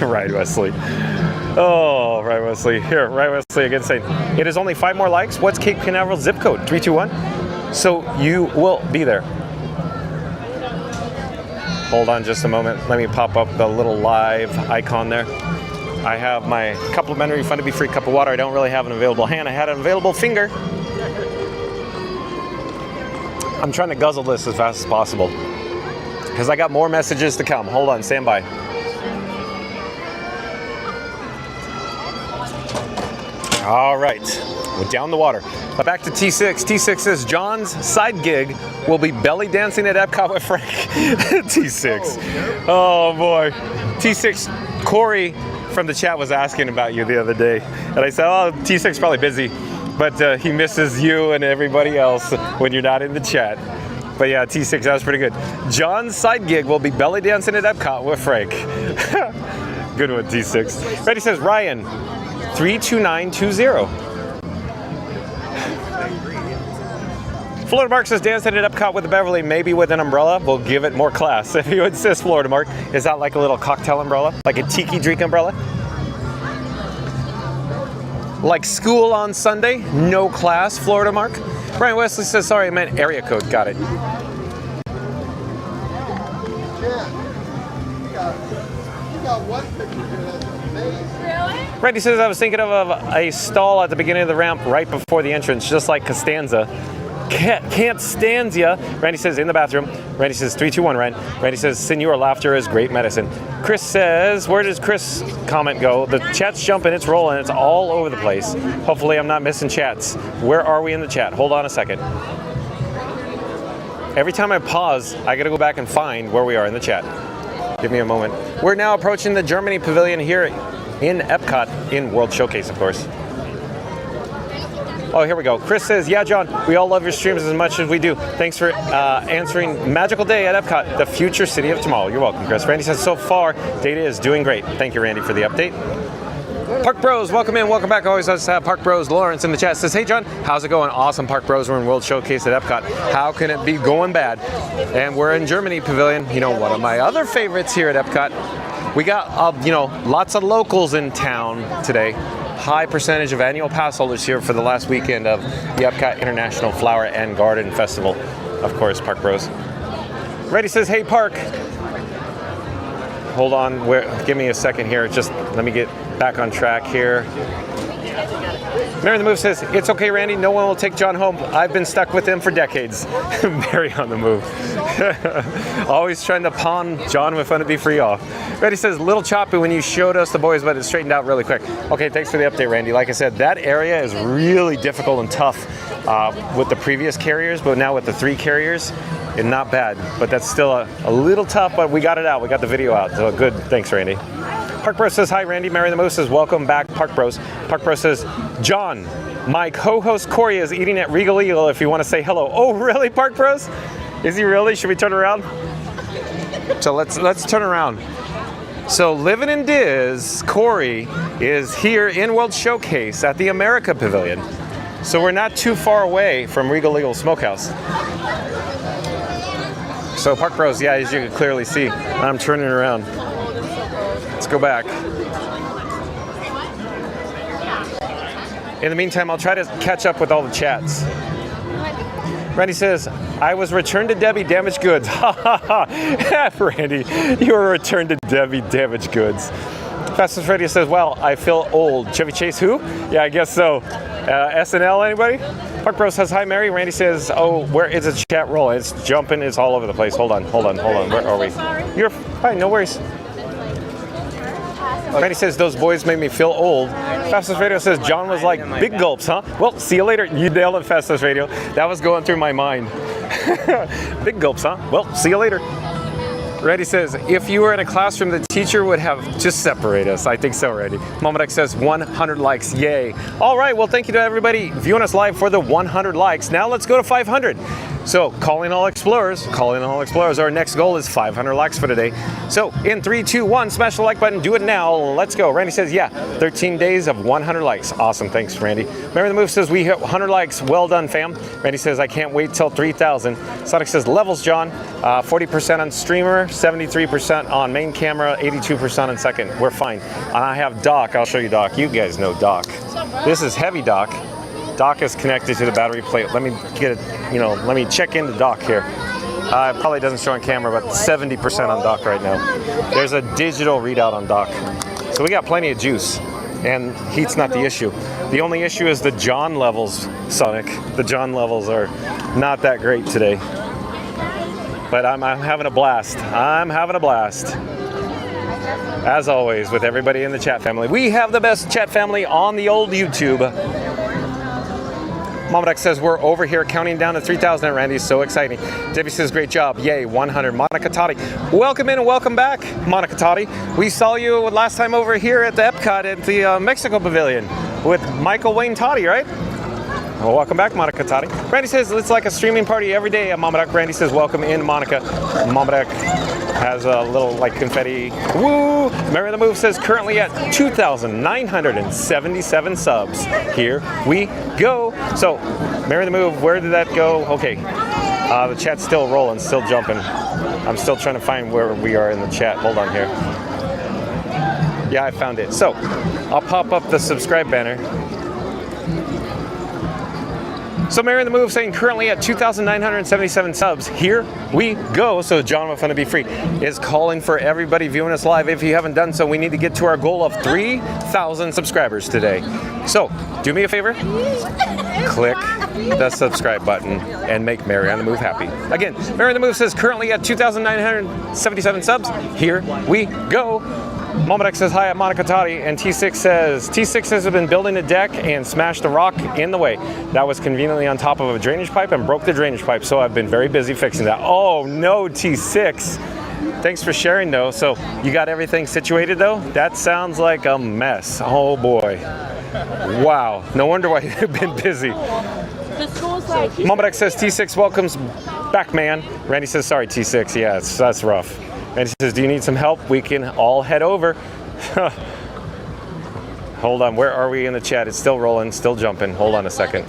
Ryan Wesley. Oh, Ryan Wesley. Here, Ryan Wesley again saying, it is only 5 more likes. What's Cape Canaveral's zip code? 321. So you will be there. Hold on just a moment. Let me pop up the little live icon there. I have my complimentary Fun to Be Free cup of water. I don't really have an available hand. I had an available finger. I'm trying to guzzle this as fast as possible because I got more messages to come. Hold on, stand by. All right, we're down the water. But back to T6. T6 says John's side gig will be belly dancing at Epcot with Frank. T6. Oh boy. T6, Corey from the chat was asking about you the other day. And I said, oh, T6 probably busy, but he misses you and everybody else when you're not in the chat. But yeah, T6, that was pretty good. John's side gig will be belly dancing at Epcot with Frank. Good one, T6. Ready says Ryan. 32920. Florida Mark says dancing at Epcot with the Beverly, maybe with an umbrella. We'll give it more class. If you insist, Florida Mark. Is that like a little cocktail umbrella? Like a tiki drink umbrella? Like school on Sunday? No class, Florida Mark? Brian Wesley says, sorry, I meant area code. Got it. Randy says, I was thinking of a stall at the beginning of the ramp right before the entrance, just like Costanza. Can't stand ya. Randy says, in the bathroom. Randy says, 3, 2, 1, Ren. Randy says, Senor laughter is great medicine. Chris says, where does Chris' comment go? The chat's jumping, it's rolling, it's all over the place. Hopefully I'm not missing chats. Where are we in the chat? Hold on a second. Every time I pause, I gotta go back and find where we are in the chat. Give me a moment. We're now approaching the Germany Pavilion here in Epcot in World Showcase, of course. Oh, here we go. Chris says, yeah, John, we all love your streams as much as we do. Thanks for answering Magical Day at Epcot, the future city of tomorrow. You're welcome, Chris. Randy says, so far, data is doing great. Thank you, Randy, for the update. Park Bros, welcome in, welcome back. Always us Park Bros. Lawrence in the chat says, hey, John, how's it going? Awesome, Park Bros. We're in World Showcase at Epcot. How can it be going bad? And we're in Germany Pavilion. You know, one of my other favorites here at Epcot. We got, you know, lots of locals in town today. High percentage of annual pass holders here for the last weekend of the Epcot International Flower and Garden Festival. Of course, Park Bros. Reddy says, hey, Park. Hold on, give me a second here. Just let me get back on track here. Mary the Move says, it's okay, Randy. No one will take John home. I've been stuck with him for decades. Mary on the move. Always trying to pawn John with fun to be free off. Randy says, little choppy when you showed us the boys, but it straightened out really quick. Okay, thanks for the update, Randy. Like I said, that area is really difficult and tough with the previous carriers, but now with the 3 carriers, it's not bad. But that's still a little tough, but we got it out. We got the video out. So good. Thanks, Randy. Park Bros says, hi, Randy. Mary the Moose says, welcome back, Park Bros. Park Bros says, John, my co-host Corey is eating at Regal Eagle if you want to say hello. Oh, really, Park Bros? Is he really? Should we turn around? So let's turn around. So Living in Diz, Corey, is here in World Showcase at the America Pavilion. So we're not too far away from Regal Eagle Smokehouse. So Park Bros, yeah, as you can clearly see, I'm turning around. Let's go back. In the meantime, I'll try to catch up with all the chats. Randy says, I was returned to Debbie damaged goods. Ha ha ha. Randy, you were returned to Debbie damaged goods. Fastest Freddy says, well, I feel old. Chevy Chase who? Yeah, I guess so. SNL, anybody? Park Bro says, hi, Mary. Randy says, oh, where is the chat roll? It's jumping. It's all over the place. Hold on. Where are we? You're fine. No worries. Randy says, those boys made me feel old. Fastest Radio says, John was like, big gulps, huh? Well, see you later. You nailed it, Fastest Radio. That was going through my mind. Big gulps, huh? Well, see you later. Randy says, if you were in a classroom, the teacher would have just separate us. I think so, Randy. Momadex says, 100 likes, yay. All right, well, thank you to everybody viewing us live for the 100 likes. Now let's go to 500. So, calling all explorers. Our next goal is 500 likes for today. So, in 3, 2, 1, smash the like button. Do it now. Let's go. Randy says, yeah, 13 days of 100 likes. Awesome. Thanks, Randy. Mary the Move says, we hit 100 likes. Well done, fam. Randy says, I can't wait till 3,000. Sonic says, levels, John. 40% on streamer, 73% on main camera, 82% on second. We're fine. And I have Doc. I'll show you Doc. You guys know Doc. This is heavy Doc. Dock is connected to the battery plate. Let me get it, let me check into Dock here. It probably doesn't show on camera, but 70% on Dock right now. There's a digital readout on Dock. So we got plenty of juice, and heat's not the issue. The only issue is the John levels, Sonic. The John levels are not that great today. But I'm having a blast. As always, with everybody in the chat family. We have the best chat family on the old YouTube. Momadex says, we're over here counting down to 3,000 at Randy's. So exciting. Debbie says, great job. Yay, 100. Monica Totti. Welcome in and welcome back, Monica Totti. We saw you last time over here at the Epcot at the Mexico Pavilion with Michael Wayne Totti, right? Well, welcome back, Monica Totti. Randy says, it's like a streaming party every day at Momadex. Randy says, welcome in, Monica. Momadex has a little confetti. Woo! Mary the Move says currently at 2,977 subs. Here we go. So, Mary the Move, where did that go? Okay. The chat's still rolling, still jumping. I'm still trying to find where we are in the chat. Hold on here. Yeah, I found it. So, I'll pop up the subscribe banner. So Mary the Move saying currently at 2,977 subs. Here we go. So John with Fun to Be Free is calling for everybody viewing us live. If you haven't done so, we need to get to our goal of 3,000 subscribers today. So do me a favor. Click the subscribe button and make Mary on the Move happy. Again, Mary the Move says currently at 2,977 subs. Here we go. Momadex says, hi, at Monica Totti, and T6 says, T6 has been building a deck and smashed the rock in the way. That was conveniently on top of a drainage pipe and broke the drainage pipe, so I've been very busy fixing that. Oh no, T6. Thanks for sharing, though. So you got everything situated, though? That sounds like a mess. Oh, boy. Wow. No wonder why you've been busy. The school's like. Momodex says T6 welcomes back, man. Randy says, sorry, T6. Yeah, that's rough. Randy says, do you need some help? We can all head over. Hold on. Where are we in the chat? It's still rolling, still jumping. Hold on a second.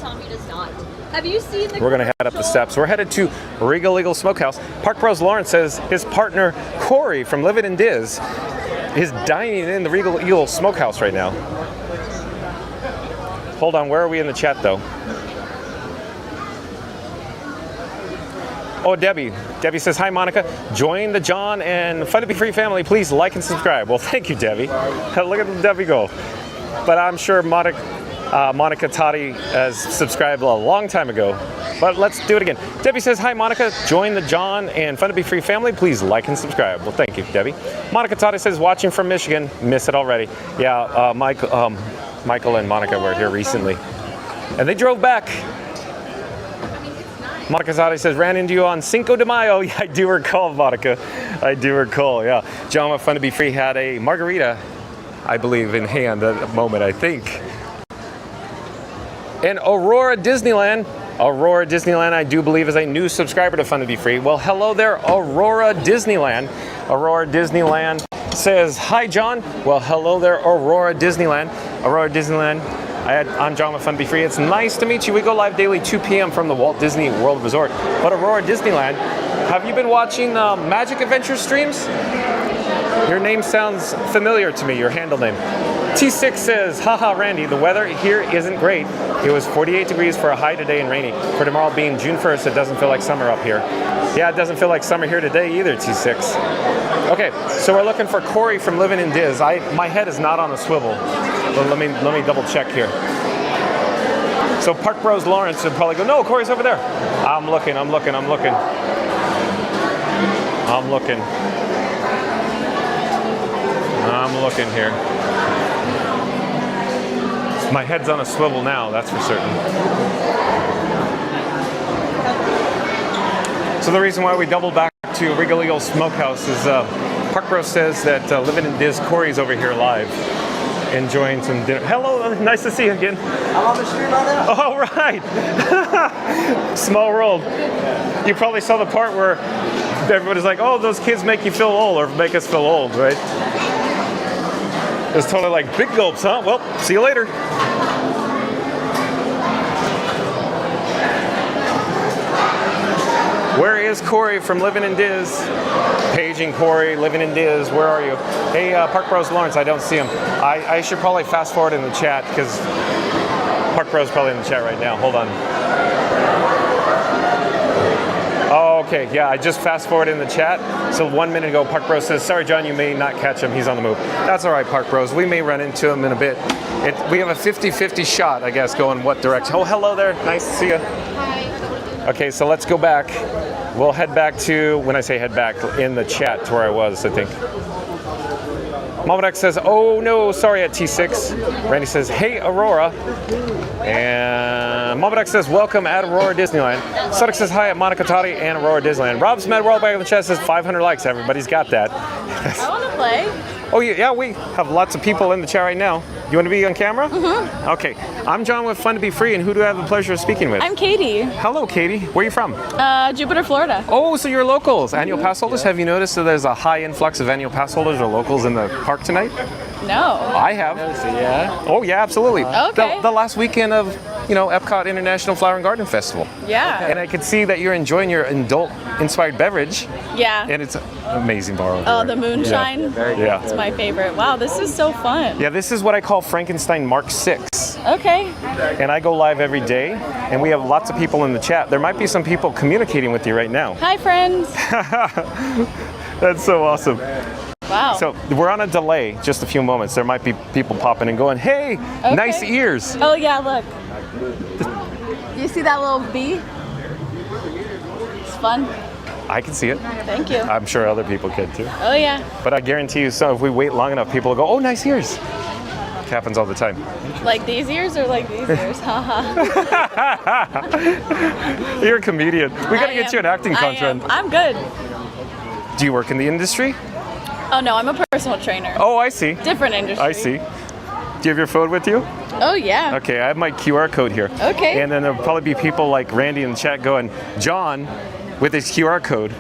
Have you seen the We're going to head up the steps. We're headed to Regal Eagle Smokehouse. Park Bros Lawrence says his partner Corey from Livin' in Diz is dining in the Regal Eagle Smokehouse right now. Hold on, where are we in the chat though? Oh, Debbie. Debbie says, hi, Monica. Join the John and Fun to Be Free family. Please like and subscribe. Well, thank you, Debbie. Look at Debbie go. But I'm sure Monica Totti has subscribed a long time ago. But let's do it again. Debbie says, hi, Monica. Join the John and Fun to Be Free family. Please like and subscribe. Well, thank you, Debbie. Monica Totti says, watching from Michigan. Miss it already. Yeah, Michael and Monica were here recently. And they drove back. Monica Totti says, ran into you on Cinco de Mayo. Yeah, I do recall, Monica. I do recall, yeah. John with Fun to Be Free had a margarita, I believe, in hand at the moment, I think. And Aurora Disneyland, I do believe, is a new subscriber to Fun to Be Free. Well, hello there, Aurora Disneyland. Aurora Disneyland says, hi, John. Well, hello there, Aurora Disneyland. Aurora Disneyland, I'm John with Fun to Be Free. It's nice to meet you. We go live daily 2 p.m. from the Walt Disney World Resort. But Aurora Disneyland, have you been watching Magic Adventure streams? Your name sounds familiar to me, your handle name. T6 says, haha, Randy, the weather here isn't great. It was 48 degrees for a high today and rainy. For tomorrow being June 1st, it doesn't feel like summer up here. Yeah, it doesn't feel like summer here today either, T6. Okay, so we're looking for Corey from Livin' in Diz. My head is not on a swivel. But let me double check here. So Park Bros Lawrence would probably go, no, Corey's over there. I'm looking. Here. My head's on a swivel now, that's for certain. So the reason why we doubled back to Regal Eagle Smokehouse is Park Bros says that Livin' in Diz, Corey's over here live, enjoying some dinner. Hello, nice to see you again. I'm on the stream right now. All right. Small world. You probably saw the part where everybody's like, oh, those kids make you feel old or make us feel old, right? It was totally like, big gulps, huh? Well, see you later. Where is Corey from Livin' in Diz? Paging Corey, Livin' in Diz, where are you? Hey, Park Bros Lawrence, I don't see him. I should probably fast forward in the chat because Park Bros probably in the chat right now. Hold on. Oh, okay, yeah, I just fast forwarded in the chat. So 1 minute ago, Park Bros says, sorry, John, you may not catch him. He's on the move. That's all right, Park Bros. We may run into him in a bit. We have a 50-50 shot, I guess, going what direction. Oh, hello there. Nice to see you. Hi. Okay, so let's go back. We'll head back to, when I say head back, in the chat to where I was, I think. Momodex says, oh no, sorry at T6. Randy says, hey, Aurora. And Momodex says, welcome at Aurora Disneyland. Sonic says, hi at Monica Totti and Aurora Disneyland. Rob's Mad World back in the chat says, 500 likes. Everybody's got that. I want to play. Oh, yeah, we have lots of people in the chat right now. You want to be on camera? Mm-hmm. Okay. I'm John with Fun to Be Free, and who do I have the pleasure of speaking with? I'm Katie. Hello, Katie. Where are you from? Jupiter, Florida. Oh, so you're locals. Annual pass holders? Have you noticed that there's a high influx of annual pass holders or locals in the park tonight? No. I have. Yeah. Oh, yeah, absolutely. Okay. The last weekend of, Epcot International Flower and Garden Festival. Yeah. And I could see that you're enjoying your adult-inspired beverage. Yeah. And it's an amazing bar over Oh, there. the moonshine? Yeah. It's my favorite. Wow, this is so fun. Yeah, this is what I call Frankenstein Mark 6. Okay. And I go live every day, and we have lots of people in the chat. There might be some people communicating with you right now. Hi, friends. That's so awesome. Wow. So we're on a delay, just a few moments. There might be people popping and going, hey, nice ears. Oh, yeah, look. You see that little bee? It's fun. I can see it. Thank you. I'm sure other people can too. Oh, yeah. But I guarantee you, so if we wait long enough, people will go, oh, nice ears. It happens all the time. Like these ears or like these ears? Haha. You're a comedian. We got to get you an acting contract. I'm good. Do you work in the industry? Oh no, I'm a personal trainer. Oh, I see. Different industry. I see. Do you have your phone with you? Oh yeah. Okay, I have my QR code here. Okay. And then there'll probably be people like Randy in the chat going, John, with his QR code,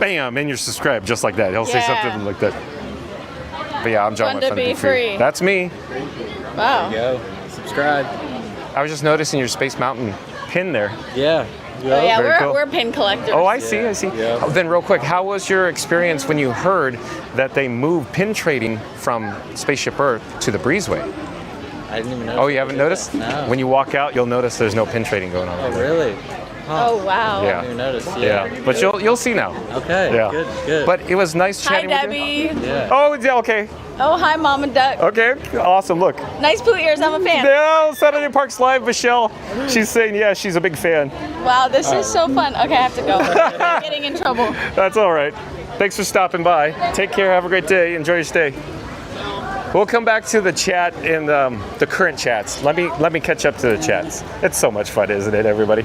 bam, and you're subscribed, just like that. He'll say something like that. But yeah, I'm John. Fun to be free. That's me. Wow. There you go. Subscribe. I was just noticing your Space Mountain pin there. Yeah. Oh yeah, Very cool. we're pin collectors. Oh, I see, I see. Yeah. Oh, then real quick, how was your experience when you heard that they moved pin trading from Spaceship Earth to the Breezeway? I didn't even notice. Oh, you haven't noticed? No. When you walk out, you'll notice there's no pin trading going on. Oh, over there. really? Huh. Oh wow. Yeah. I didn't even notice. Yeah. But you'll see now. Okay. Yeah. Good. But it was nice Hi chatting Debbie. with you. Yeah. Oh, yeah, okay. Oh hi Mama Duck. Okay, awesome. Look. Nice Pooh ears. I'm a fan. Yeah, Saturday Parks Live, Michelle. She's saying, yeah, she's a big fan. Wow, this is so fun. Okay, I have to go. I'm getting in trouble. That's all right. Thanks for stopping by. Take care. Have a great day. Enjoy your stay. We'll come back to the chat and the current chats. Let me catch up to the chats. It's so much fun, isn't it, everybody?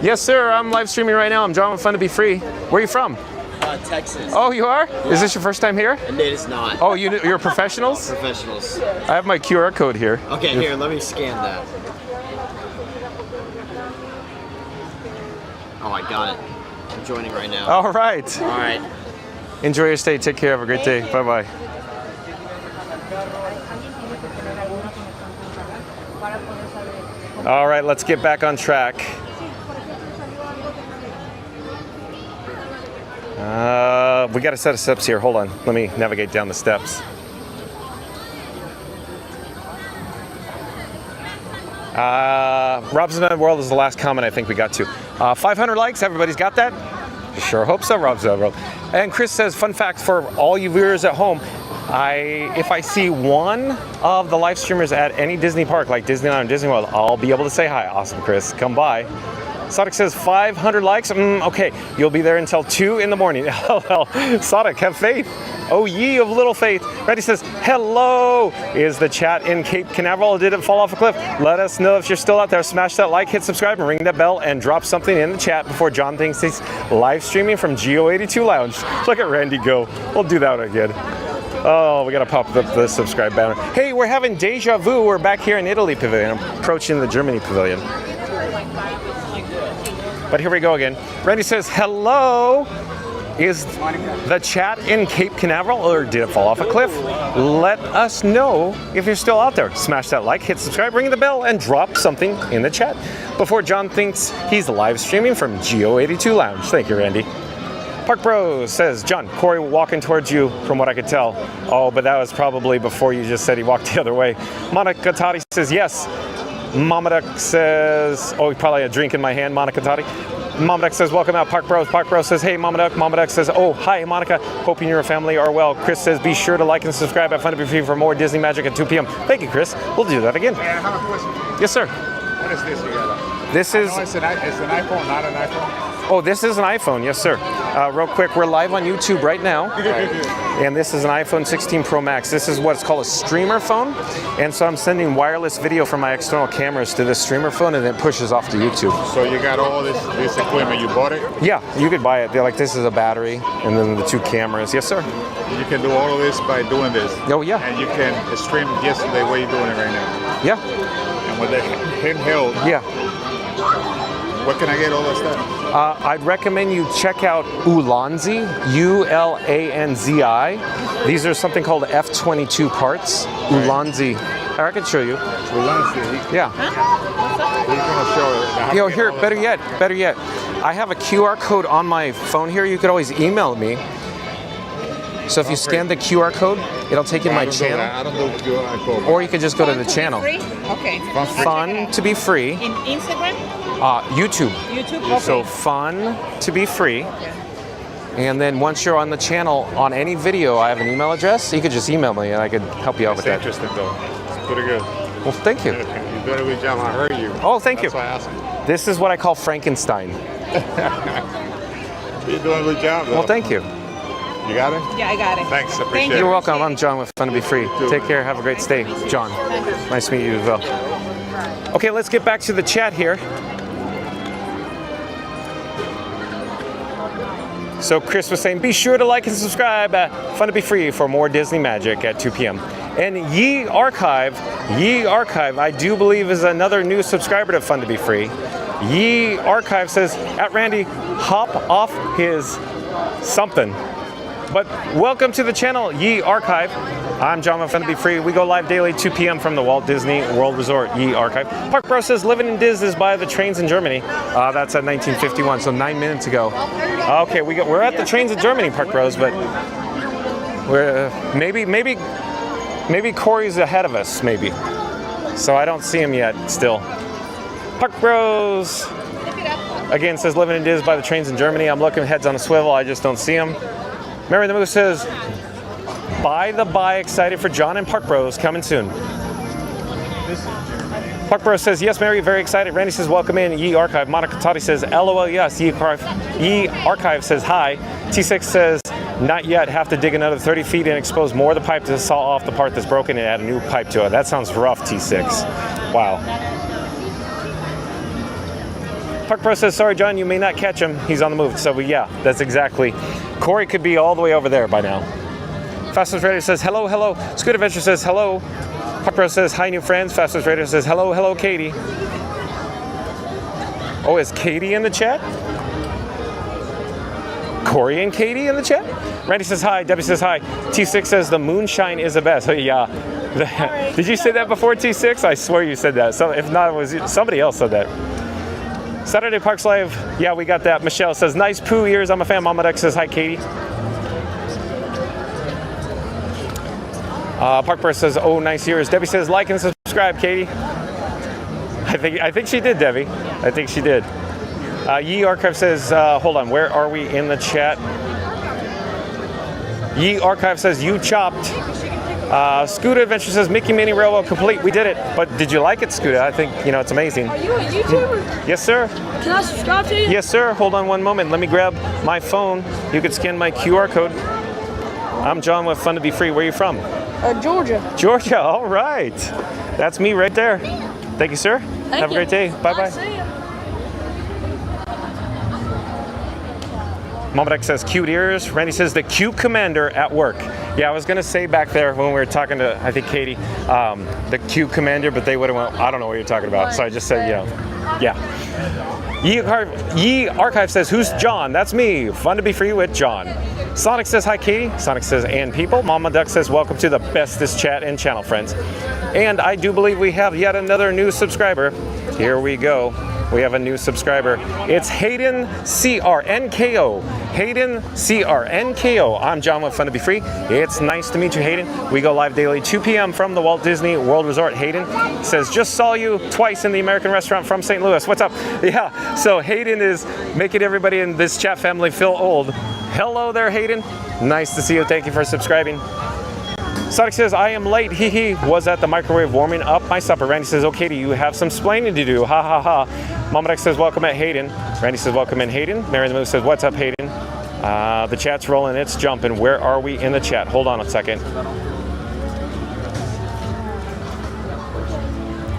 Yes, sir. I'm live streaming right now. I'm John with Fun to Be Free. Where are you from? Texas. Oh, you are? Yeah. Is this your first time here? And it is not. Oh, you're professionals? Professionals. I have my QR code here. Okay, here, let me scan that. Oh, I got it. I'm joining right now. All right. All right. Enjoy your stay. Take care. Have a great day. Bye-bye. All right, let's get back on track. We got a set of steps here. Hold on. Let me navigate down the steps. Rob's Disney World is the last comment I think we got to. 500 likes. Everybody's got that? Sure hope so, Rob's Disney World. And Chris says, fun fact for all you viewers at home, if I see one of the live streamers at any Disney park, like Disneyland or Disney World, I'll be able to say hi. Awesome, Chris. Come by. Sonic says 500 likes. Okay, you'll be there until 2 in the morning. LL. Sonic, have faith. Oh, ye of little faith. Randy says, hello. Is the chat in Cape Canaveral? Did it fall off a cliff? Let us know if you're still out there. Smash that like, hit subscribe, and ring that bell, and drop something in the chat before John thinks he's live streaming from GEO-82 Lounge. Look at Randy go. We'll do that again. Oh, we gotta pop up the subscribe banner. Hey, we're having deja vu. We're back here in Italy Pavilion. I'm approaching the Germany Pavilion. But here we go again. Randy says, hello. Is the chat in Cape Canaveral or did it fall off a cliff? Let us know if you're still out there. Smash that like, hit subscribe, ring the bell, and drop something in the chat before John thinks he's live streaming from GEO-82 Lounge. Thank you, Randy. Park Bros says, John, Corey walking towards you from what I could tell. Oh, but that was probably before you just said he walked the other way. Monica Tati says, yes. Mama Duck says, oh, probably a drink in my hand, Monica Tati. Mama Duck says, welcome out, Park Bros. Park Bros says, hey, Mama Duck. Mama Duck says, oh, hi, Monica. Hoping your family are well. Chris says, be sure to like and subscribe at Fun to Be Free for more Disney magic at 2 p.m. Thank you, Chris. We'll do that again. Yeah, I have a question. Yes, sir. What is this you got? This is... It's an iPhone, not an iPhone? Oh, this is an iPhone, yes, sir. Real quick, we're live on YouTube right now. And this is an iPhone 16 Pro Max. This is what's called a streamer phone. And so I'm sending wireless video from my external cameras to this streamer phone, and then it pushes off to YouTube. So you got all this equipment, you bought it? Yeah, you could buy it. They're like, this is a battery, and then the 2 cameras. Yes, sir. You can do all of this by doing this. Oh, yeah. And you can stream just the way you're doing it right now. Yeah. And with the handheld. Yeah. Where can I get all that stuff? I'd recommend you check out Ulanzi, Ulanzi. These are something called F22 parts. Ulanzi. I can show you. Ulanzi. Yeah. He's gonna show it. Yo, here, better yet. I have a QR code on my phone here. You could always email me. So if you scan the QR code, it'll take you to my channel. I don't do QR code. Or you could just go to the channel. Free? Okay. Fun to be free. In Instagram? YouTube. YouTube? Okay. So Fun to be free. Okay. And then once you're on the channel, on any video, I have an email address. You could just email me and I could help you out with that. It's interesting though. It's pretty good. Well, thank you. You did a good job. I heard you. Oh, thank you. That's why I asked. This is what I call Frankenstein. You're doing a good job though. Well, thank you. You got it? Yeah, I got it. Thanks, appreciate it. You're welcome. I'm John with Fun to Be Free. Take care. Have a great stay. John. Nice to meet you as well. Okay, let's get back to the chat here. So Chris was saying, be sure to like and subscribe. Fun to be free for more Disney magic at 2 p.m. And Ye Archive, I do believe is another new subscriber to Fun to be Free. Ye Archive says, at Randy, hop off his something. But welcome to the channel, Ye Archive. I'm John with Fun to be Free. We go live daily 2 p.m. from the Walt Disney World Resort, Ye Archive. Park Bro says, living in Diz is by the trains in Germany. That's at 1951, so 9 minutes ago. Okay, we're at the trains in Germany, Park Bros, but we're maybe Corey's ahead of us, maybe. So I don't see him yet, still. Park Bros again says, living in Diz by the trains in Germany. I'm looking, heads on a swivel, I just don't see him. Mary the Moose says, by the by, excited for John and Park Bros coming soon. Park Bros says, yes, Mary, very excited. Randy says, welcome in, Ye Archive. Monica Totti says, LOL, yes. Ye Archive says, hi. T6 says, not yet, have to dig another 30 feet and expose more of the pipe to saw off the part that's broken and add a new pipe to it. That sounds rough, T6. Wow. Park Pro says, sorry, John, you may not catch him. He's on the move. So, yeah, that's exactly. Corey could be all the way over there by now. Fastest Radio says, hello, hello. Scoot Adventure says, hello. Park Pro says, hi, new friends. Fastest Radio says, hello, hello, Katie. Oh, is Katie in the chat? Corey and Katie in the chat? Randy says hi. Debbie says hi. T6 says the moonshine is the best. Oh, yeah. Did you say that before, T6? I swear you said that. So if not, it was somebody else said that. Saturday Parks Live. Yeah, we got that. Michelle says, nice poo ears. I'm a fan. Mama Duck says hi, Katie. Parkburst says, oh, nice ears. Debbie says, like and subscribe, Katie. I think she did, Debbie. I think she did. Ye Archive says, hold on, where are we in the chat? Ye Archive says, you chopped. Scooter Adventure says, Mickey Mini Railroad complete. We did it. But did you like it, Scooter? I think, it's amazing. Are you a YouTuber? Yes, sir. Can I subscribe to you? Yes, sir. Hold on one moment. Let me grab my phone. You could scan my QR code. I'm John with Fun to be Free. Where are you from? Georgia. Georgia. All right. That's me right there. Thank you, sir. Have a great day. Bye-bye. Mama Duck says, cute ears. Randy says, the cute commander at work. Yeah, I was going to say back there when we were talking to, I think, Katie, the cute commander, but they would have went, I don't know what you're talking about. So I just said, yeah. Ye Archive says, who's John? That's me. Fun to be free with John. Sonic says, hi, Katie. Sonic says, and people. Mama Duck says, welcome to the bestest chat and channel, friends. And I do believe we have yet another new subscriber. Here we go. We have a new subscriber. It's Hayden CRNKO. Hayden CRNKO. I'm John with Fun to be Free. It's nice to meet you, Hayden. We go live daily 2 p.m. from the Walt Disney World Resort. Hayden says, just saw you twice in the American restaurant from St. Louis. What's up? Yeah, so Hayden is making everybody in this chat family feel old. Hello there, Hayden. Nice to see you. Thank you for subscribing. Sonic says, I am late. Hee. Was at the microwave warming up my supper. Randy says, oh, Katie, you have some splaining to do. Ha, ha, ha. Mama Duck says, welcome at Hayden. Randy says, welcome in Hayden. Mary the Moose says, what's up, Hayden? The chat's rolling. It's jumping. Where are we in the chat? Hold on a second.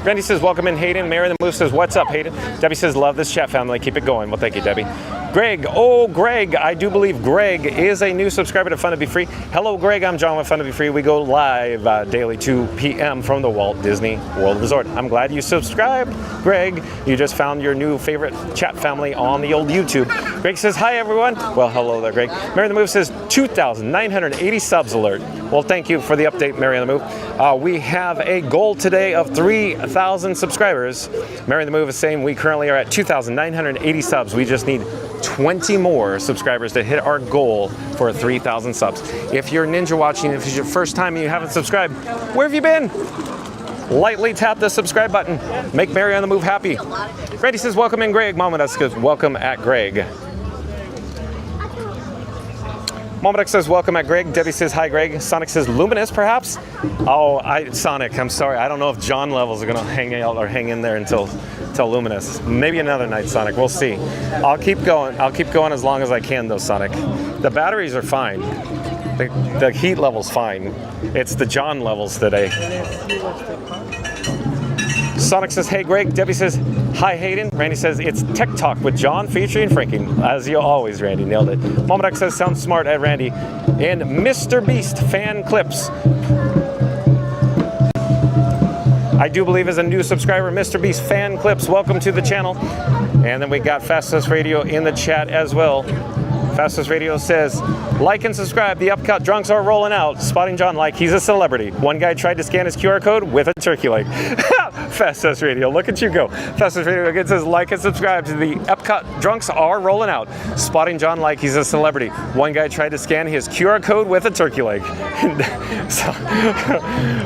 Randy says, welcome in Hayden. Mary the Moose says, what's up, Hayden? Debbie says, love this chat family. Keep it going. Well, thank you, Debbie. Greg, I do believe Greg is a new subscriber to Fun to be Free. Hello, Greg. I'm John with Fun to be Free. We go live daily 2 p.m. from the Walt Disney World Resort. I'm glad you subscribed, Greg. You just found your new favorite chat family on the old YouTube. Greg says, hi, everyone. Well, hello there, Greg. Mary the Move says, 2,980 subs alert. Well, thank you for the update, Mary the Move. We have a goal today of 3,000 subscribers. Mary the Move is saying we currently are at 2,980 subs. We just need 20 more subscribers to hit our goal for 3,000 subs. If you're ninja watching, if it's your first time and you haven't subscribed, where have you been? Lightly tap the subscribe button. Make Mary on the Move happy. Randy says, welcome in, Greg. Mama Duck says, welcome at Greg. Mama Duck says, welcome at Greg. Debbie says, hi, Greg. Sonic says, luminous, perhaps? Oh, Sonic, I'm sorry. I don't know if John levels are going to hang out or hang in there until luminous. Maybe another night, Sonic. We'll see. I'll keep going. I'll keep going as long as I can, though, Sonic. The batteries are fine. The heat level's fine. It's the John levels today. Sonic says, hey Greg. Debbie says, hi Hayden. Randy says, it's Tech Talk with John featuring Frankie. As you always, Randy, nailed it. Mama Duck says, sounds smart at Randy. And Mr. Beast fan clips. I do believe is a new subscriber, Mr. Beast fan clips. Welcome to the channel. And then we got Fastest Radio in the chat as well. Fastest Radio says, like and subscribe. The Epcot drunks are rolling out. Spotting John like he's a celebrity. One guy tried to scan his QR code with a turkey leg. Fastest Radio, look at you go. Fastest Radio again says, like and subscribe to the Epcot drunks are rolling out. Spotting John like he's a celebrity. One guy tried to scan his QR code with a turkey leg.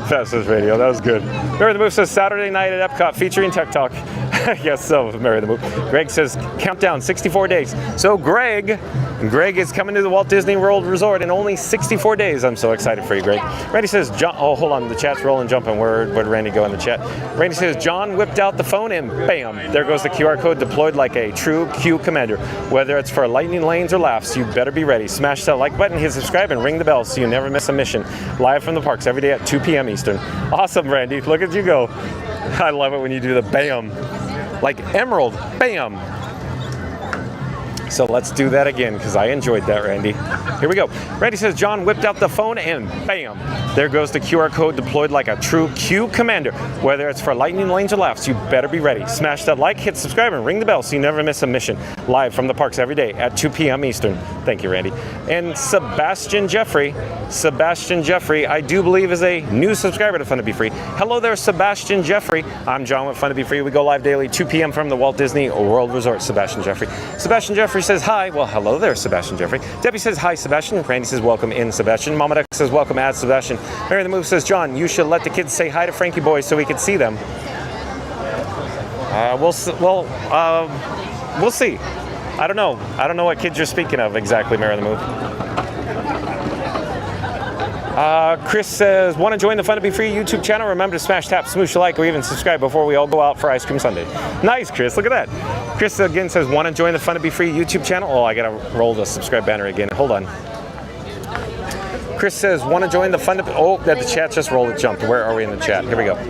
Fastest Radio, that was good. Mary the Move says, Saturday night at Epcot featuring Tech Talk. Yes, so Mary the Move. Greg says, countdown 64 days. So Greg is coming to the Walt Disney World Resort in only 64 days. I'm so excited for you, Greg. Randy says, John, oh, hold on, the chat's rolling, jumping. Where'd Randy go in the chat? Randy says, John whipped out the phone and bam, there goes the QR code deployed like a true Q commander. Whether it's for lightning lanes or laughs, you better be ready. Smash that like button, hit subscribe, and ring the bell so you never miss a mission. Live from the parks every day at 2 p.m. Eastern. Awesome, Randy. Look at you go. I love it when you do the bam. Like Emerald, bam. So let's do that again because I enjoyed that, Randy. Here we go. Randy says, John whipped out the phone and bam, there goes the QR code deployed like a true Q commander. Whether it's for lightning lanes or laughs, you better be ready. Smash that like, hit subscribe, and ring the bell so you never miss a mission. Live from the parks every day at 2 p.m. Eastern. Thank you, Randy. And Sebastian Jeffrey, I do believe is a new subscriber to Fun to Be Free. Hello there, Sebastian Jeffrey. I'm John with Fun to Be Free. We go live daily, 2 p.m. from the Walt Disney World Resort. Sebastian Jeffrey. Sebastian Jeffrey says hi. Well, hello there, Sebastian Jeffrey. Debbie says hi, Sebastian. Randy says welcome in, Sebastian. Mama Duck says welcome at Sebastian. Mary the Move says, John, you should let the kids say hi to Frankie Boy so we can see them. We'll see. I don't know. I don't know what kids you're speaking of exactly, Mary the Move. Chris says, want to join the Fun to Be Free YouTube channel? Remember to smash, tap, smoosh, like, or even subscribe before we all go out for Ice Cream Sunday. Nice, Chris. Look at that. Chris again says, want to join the Fun to Be Free YouTube channel? Oh, I got to roll the subscribe banner again. Hold on. Chris says, want to join the Fun to Be... Oh, that the chat just rolled. It jumped. Where are we in the chat? Here we go.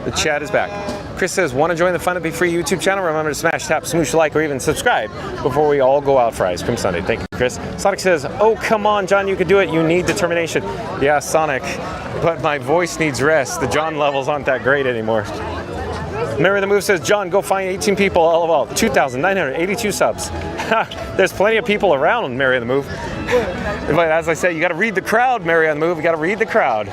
The chat is back. Chris says, want to join the Fun to Be Free YouTube channel? Remember to smash, tap, smoosh, like, or even subscribe before we all go out for Ice Cream Sunday. Thank you, Chris. Sonic says, oh, come on, John, you can do it. You need determination. Yeah, Sonic, but my voice needs rest. The John levels aren't that great anymore. Mary the Move says, John, go find 18 people all of all. 2,982 subs. There's plenty of people around, Mary the Move. But as I say, you got to read the crowd, Mary on the Move. You got to read the crowd.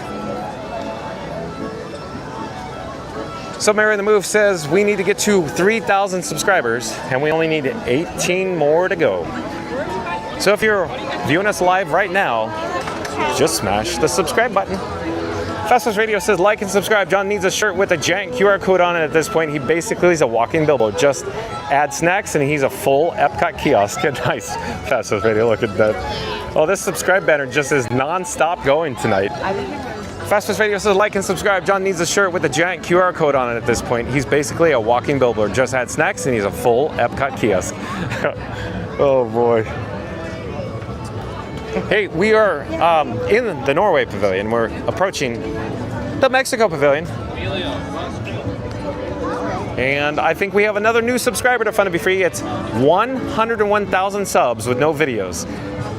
So Mary the Move says we need to get to 3,000 subscribers, and we only need 18 more to go. So if you're viewing us live right now, just smash the subscribe button. Fastest Radio says, like and subscribe. John needs a shirt with a giant QR code on it at this point. He basically is a walking billboard. Just add snacks and he's a full Epcot kiosk. Nice. Fastest Radio, look at that. Oh, this subscribe banner just is non-stop going tonight. Fastest Radio says, like and subscribe. John needs a shirt with a giant QR code on it at this point. He's basically a walking billboard. Just add snacks and he's a full Epcot kiosk. Oh boy. Hey, we are in the Norway Pavilion. We're approaching the Mexico Pavilion. And I think we have another new subscriber to Fun to Be Free. It's 101,000 subs with no videos.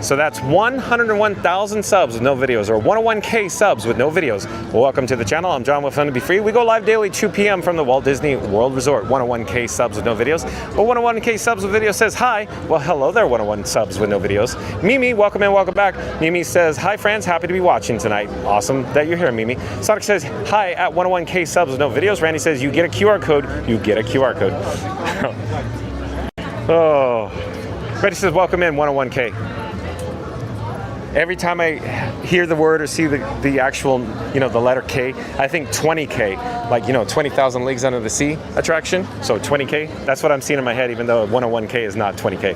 So that's 101,000 subs with no videos, or 101K subs with no videos. Welcome to the channel. I'm John with Fun to Be Free. We go live daily 2 p.m. from the Walt Disney World Resort. 101K subs with no videos. But 101K subs with videos says hi. Well, hello there, 101 subs with no videos. Mimi, welcome in, welcome back. Mimi says, hi friends, happy to be watching tonight. Awesome that you're here, Mimi. Sonic says, hi at 101K subs with no videos. Randy says, you get a QR code. You get a QR code. Oh. Randy says, welcome in, 101K. Every time I hear the word or see the actual, the letter K, I think 20K, like, 20,000 Leagues Under the Sea attraction. So 20K, that's what I'm seeing in my head, even though 101K is not 20K.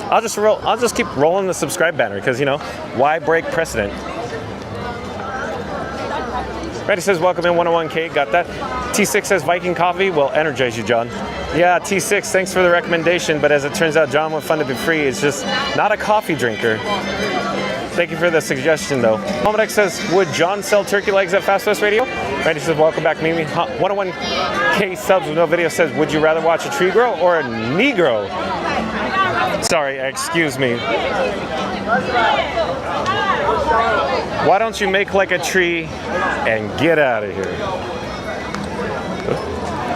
I'll just keep rolling the subscribe banner because, why break precedent? Randy says, welcome in, 101K, got that. T6 says, Viking coffee will energize you, John. Yeah, T6, thanks for the recommendation, but as it turns out, John with Fun to Be Free is just not a coffee drinker. Thank you for the suggestion, though. Mom X says, would John sell turkey legs at Fast West Radio? Randy says, welcome back, Mimi. 101K subs with no video says, would you rather watch a tree grow or a Negro? Sorry, excuse me. Why don't you make like a tree and get out of here?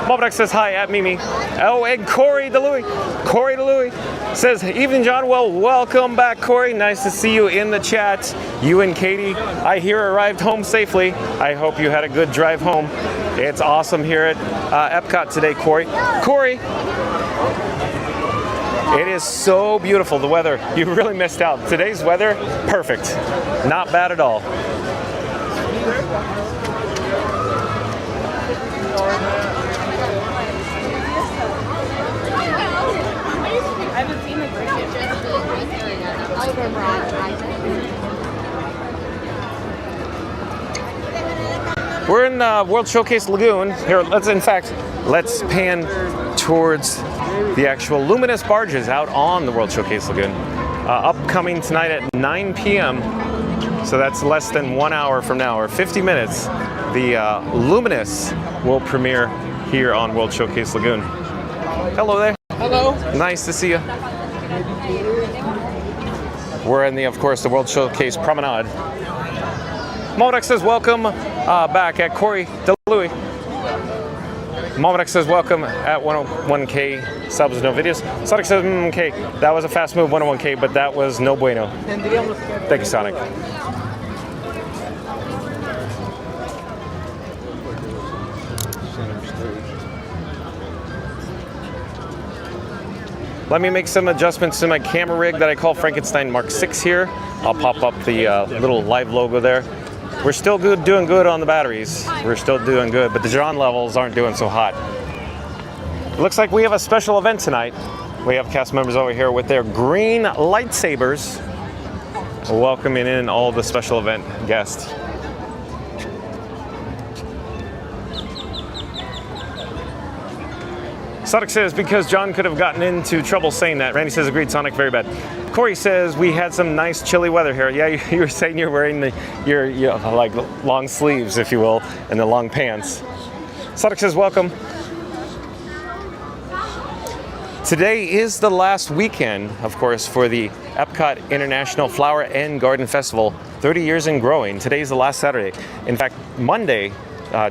Mobrex says hi at Mimi. Oh, and Corey DeLuey. Corey DeLuey says, evening, John. Well, welcome back, Corey. Nice to see you in the chat. You and Katie, I hear, arrived home safely. I hope you had a good drive home. It's awesome here at Epcot today, Corey. Corey, it is so beautiful, the weather. You really missed out. Today's weather, perfect. Not bad at all. I haven't seen the We're in World Showcase Lagoon. Here, let's pan towards the actual luminous barges out on the World Showcase Lagoon. Upcoming tonight at 9 p.m. So that's less than 1 hour from now, or 50 minutes. The Luminous will premiere here on World Showcase Lagoon. Hello there. Hello. Nice to see you. We're in of course, the World Showcase Promenade. Modex says welcome back at Corey DeLuey. Modex says welcome at 101K subs with no videos. Sonic says, okay, that was a fast move, 101K, but that was no bueno. Thank you, Sonic. Let me make some adjustments to my camera rig that I call Frankenstein Mark 6 here. I'll pop up the little live logo there. We're still doing good on the batteries. We're still doing good, but the John levels aren't doing so hot. It looks like we have a special event tonight. We have cast members over here with their green lightsabers, welcoming in all the special event guests. Sonic says, because John could have gotten into trouble saying that. Randy says, agreed, Sonic, very bad. Corey says, we had some nice chilly weather here. Yeah, you were saying you're wearing your like long sleeves, if you will, and the long pants. Sonic says, welcome. Today is the last weekend, of course, for the Epcot International Flower and Garden Festival, 30 years and growing. Today's the last Saturday. In fact, Monday,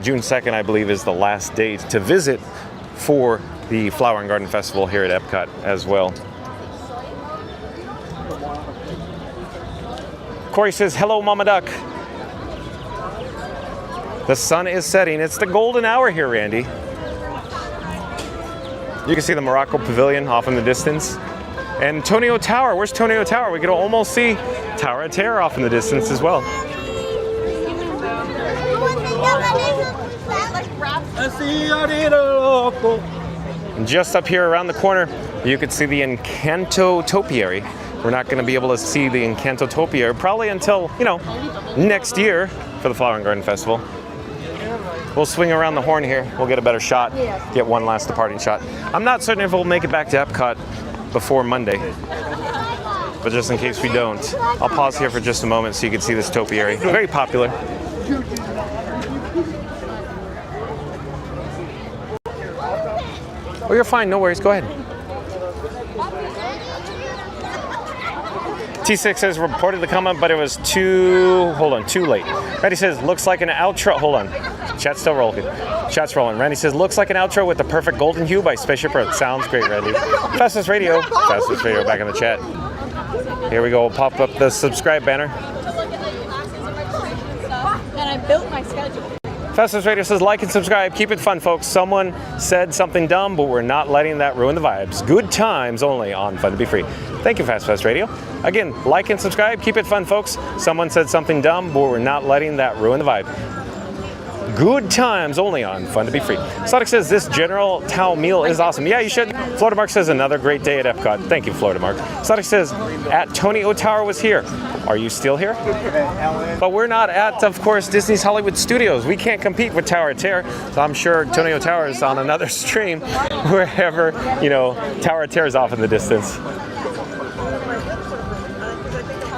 June 2nd, I believe, is the last day to visit for the Flower and Garden Festival here at Epcot as well. Corey says, hello, Mama Duck. The sun is setting. It's the golden hour here, Randy. You can see the Morocco Pavilion off in the distance. And Tonio Tower. Where's Tonio Tower? We can almost see Tower of Terror off in the distance as well. And just up here around the corner, you can see the Encanto topiary. We're not going to be able to see the Encanto topiary probably until, next year for the Flower and Garden Festival. We'll swing around the horn here. We'll get a better shot, get one last departing shot. I'm not certain if we'll make it back to Epcot before Monday, but just in case we don't, I'll pause here for just a moment so you can see this topiary. Very popular. Oh, you're fine. No worries. Go ahead. T6 says reported the comment, but it was too late. Randy says looks like an outro. Hold on. Chat's still rolling. Chat's rolling. Randy says looks like an outro with the perfect golden hue by Spaceship Earth. Sounds great, Randy. Fastest Radio back in the chat. Here we go. We'll pop up the subscribe banner. And I built my schedule. Fastest Radio says like and subscribe. Keep it fun, folks. Someone said something dumb, but we're not letting that ruin the vibes. Good times only on Fun to Be Free. Thank you, Fast Radio. Again, like and subscribe. Keep it fun, folks. Someone said something dumb, but we're not letting that ruin the vibe. Good times only on Fun to Be Free. Sonic says this General Tao meal is awesome. Yeah, you should. Florida Mark says another great day at Epcot. Thank you, Florida Mark. Sonic says at Tony O'Tower was here. Are you still here? But we're not at, of course, Disney's Hollywood Studios. We can't compete with Tower of Terror. So I'm sure Tony O'Tower is on another stream wherever, Tower of Terror is off in the distance.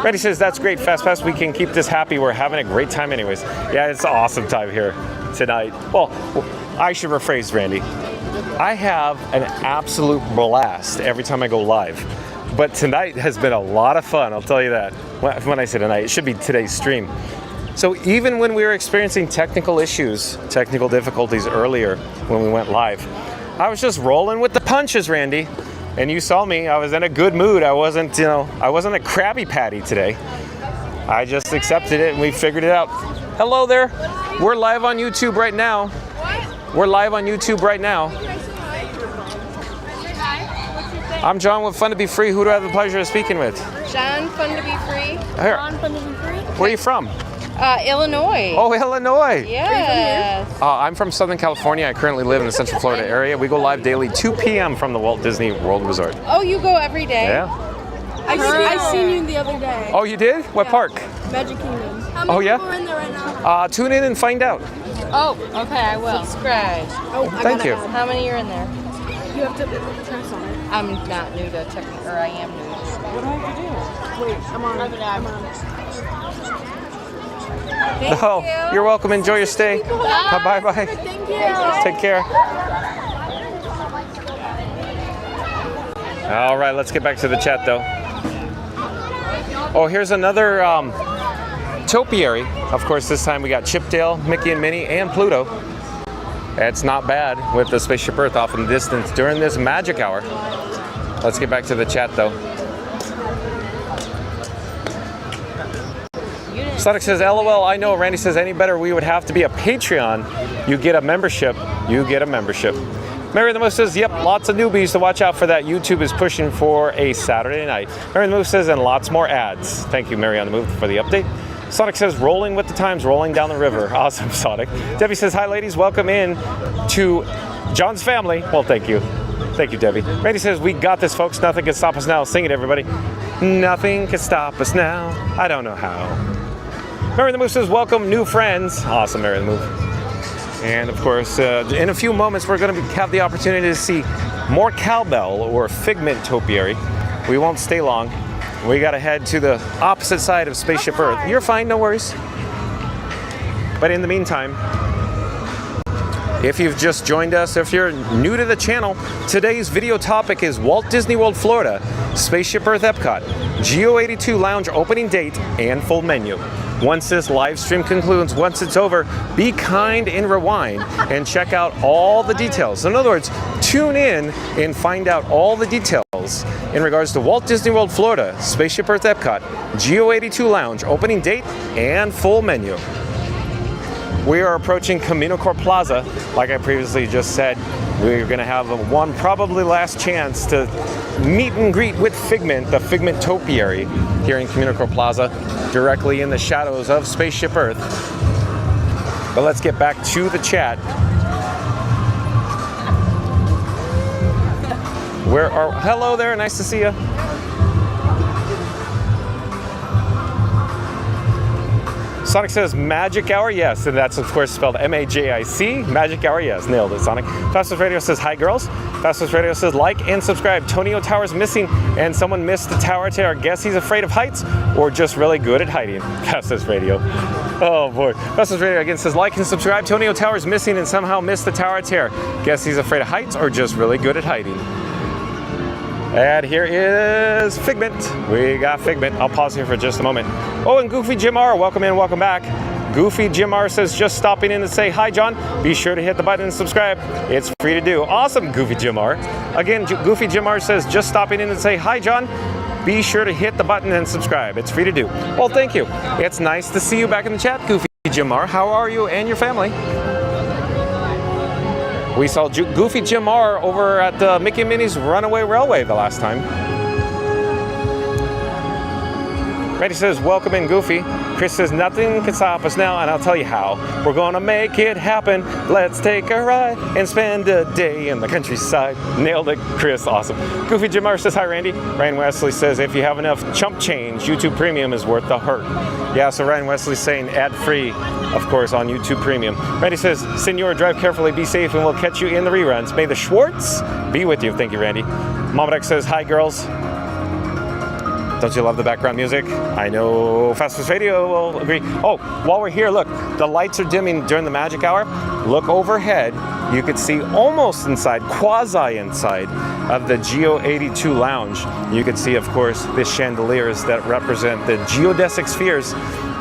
Randy says, that's great, Fast Pass. We can keep this happy. We're having a great time anyways. Yeah, it's an awesome time here tonight. Well, I should rephrase, Randy. I have an absolute blast every time I go live. But tonight has been a lot of fun, I'll tell you that. When I say tonight, it should be today's stream. So even when we were experiencing technical issues, technical difficulties earlier when we went live, I was just rolling with the punches, Randy. And you saw me, I was in a good mood. I wasn't a Krabby Patty today. I just accepted it and we figured it out. Hello there. We're live on YouTube right now. We're live on YouTube right now. I'm John with Fun to Be Free. Who do I have the pleasure of speaking with? John, Fun to Be Free. Here. John, Fun to Be Free. Where are you from? Illinois. Oh, Illinois. Yes. I'm from Southern California. I currently live in the Central Florida area. We go live daily 2 p.m. from the Walt Disney World Resort. Oh, you go every day? Yeah. I seen you the other day. Oh, you did? What park? Magic Kingdom. How many people are in there right now? Tune in and find out. Oh, okay, I will. Subscribe. Oh, Thank you. How many are in there? You have to press on it. I'm not new to technical, or I am new. What do I have to do? Wait, I'm on. Thank you. You're welcome. Enjoy your stay. Bye. Bye. Thank you. Take care. All right, let's get back to the chat though. Oh, here's another topiary. Of course, this time we got Chipdale, Mickey and Minnie, and Pluto. It's not bad with the Spaceship Earth off in the distance during this magic hour. Let's get back to the chat though. Sonic says, LOL, I know. Randy says, any better, we would have to be a Patreon. You get a membership. You get a membership. Mary the Moose says, yep, lots of newbies, so watch out for that. YouTube is pushing for a Saturday night. Mary the Moose says, and lots more ads. Thank you, Mary on the Move, for the update. Sonic says, rolling with the times, rolling down the river. Awesome, Sonic. Debbie says, hi, ladies. Welcome in to John's family. Well, thank you. Thank you, Debbie. Randy says, we got this, folks. Nothing can stop us now. Sing it, everybody. Nothing can stop us now. I don't know how. Mary the Moose says, welcome, new friends. Awesome, Mary the Moose. And of course, in a few moments, we're going to have the opportunity to see more cowbell or figment topiary. We won't stay long. We got to head to the opposite side of Spaceship Earth. You're fine, no worries. But in the meantime, if you've just joined us, if you're new to the channel, today's video topic is Walt Disney World, Florida, Spaceship Earth Epcot, GEO-82 Lounge opening date, and full menu. Once this live stream concludes, once it's over, be kind and rewind and check out all the details. In other words, tune in and find out all the details in regards to Walt Disney World, Florida, Spaceship Earth Epcot, GEO-82 Lounge opening date, and full menu. We are approaching Camino Corp Plaza. Like I previously just said, we're going to have one probably last chance to meet and greet with Figment, the Figment topiary, here in Camino Corp Plaza, directly in the shadows of Spaceship Earth. But let's get back to the chat. Hello there, nice to see you. Sonic says magic hour, yes, and that's of course spelled M-A-J-I-C. Magic hour, yes, nailed it, Sonic. Fastest Radio says hi, girls. Fastest Radio says like and subscribe. Tonio Tower's missing, and someone missed the tower tear. Guess he's afraid of heights, or just really good at hiding. Fastest Radio. Oh boy. Fastest Radio again says like and subscribe. Tonio Tower's missing and somehow missed the tower tear. Guess he's afraid of heights, or just really good at hiding. And here is Figment. We got Figment. I'll pause here for just a moment. Oh, and Goofy Jim R, welcome in, welcome back. Goofy Jim R says, just stopping in to say hi, John. Be sure to hit the button and subscribe. It's free to do. Awesome, Goofy Jim R. Again, Goofy Jim R says, just stopping in to say hi, John. Be sure to hit the button and subscribe. It's free to do. Well, thank you. It's nice to see you back in the chat, Goofy Jim R. How are you and your family? We saw Goofy Jim R over at Mickey and Minnie's Runaway Railway the last time. Randy says, welcome in, Goofy. Chris says, nothing can stop us now, and I'll tell you how. We're gonna make it happen. Let's take a ride and spend a day in the countryside. Nailed it, Chris, awesome. Goofy Jim R says, hi, Randy. Ryan Wesley says, if you have enough chump change, YouTube Premium is worth the hurt. Yeah, so Ryan Wesley's saying ad-free, of course, on YouTube Premium. Randy says, Senor, drive carefully, be safe, and we'll catch you in the reruns. May the Schwartz be with you. Thank you, Randy. Mama Deck says, hi, girls. Don't you love the background music? I know Festivus Radio will agree. Oh, while we're here, look, the lights are dimming during the magic hour. Look overhead. You could see almost inside, quasi inside of the GEO-82 lounge. You could see, of course, the chandeliers that represent the geodesic spheres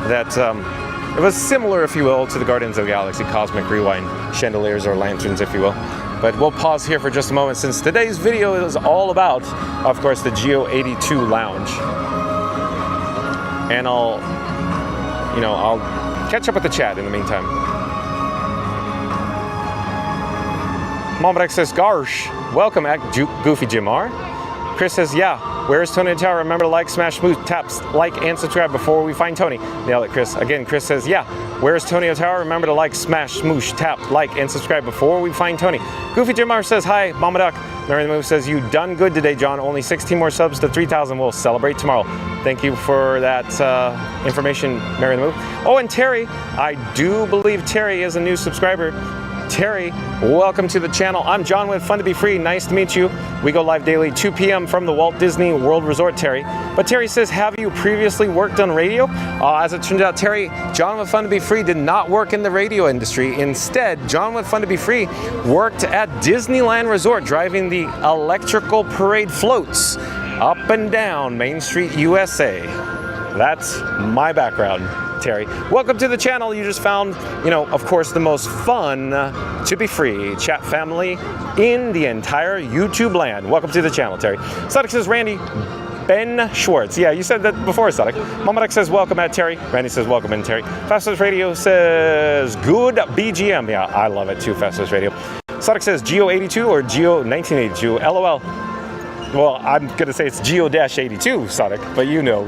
that it was similar, if you will, to the Guardians of the Galaxy Cosmic Rewind chandeliers or lanterns, if you will. But we'll pause here for just a moment since today's video is all about, of course, the GEO-82 lounge. And I'll catch up with the chat in the meantime. Momrex says, Garsh, welcome at Goofy Jimar. Chris says, yeah, where's Tony Tower? Remember to like, smash, move, taps, like, and subscribe before we find Tony. Nailed it, Chris. Again, Chris says, yeah, where's Tony Tower? Remember to like, smash, smoosh, tap, like, and subscribe before we find Tony. Goofy Jimar says, hi, Mama Duck. Mary the Move says, you done good today, John. Only 16 more subs to 3,000. We'll celebrate tomorrow. Thank you for that information, Mary the Move. Oh, and Terry, I do believe Terry is a new subscriber. Terry, welcome to the channel. I'm John with Fun to Be Free. Nice to meet you. We go live daily 2 p.m. from the Walt Disney World Resort, Terry. But Terry says, have you previously worked on radio? As it turns out, Terry, John with Fun to Be Free did not work in the radio industry. Instead, John with Fun to Be Free worked at Disneyland Resort, driving the electrical parade floats up and down Main Street, USA. That's my background. Terry, welcome to the channel. You just found, of course, the most fun to be free chat family in the entire YouTube land. Welcome to the channel, Terry. Sonic says, Randy, Ben Schwartz. Yeah, you said that before, Sonic. Mamadek says, welcome at Terry. Randy says, welcome in Terry. Festivus Radio says, good BGM. Yeah, I love it too, Festivus Radio. Sonic says, GEO-82 or GEO-1982. LOL. Well, I'm going to say it's GEO-82, Sonic, but you know.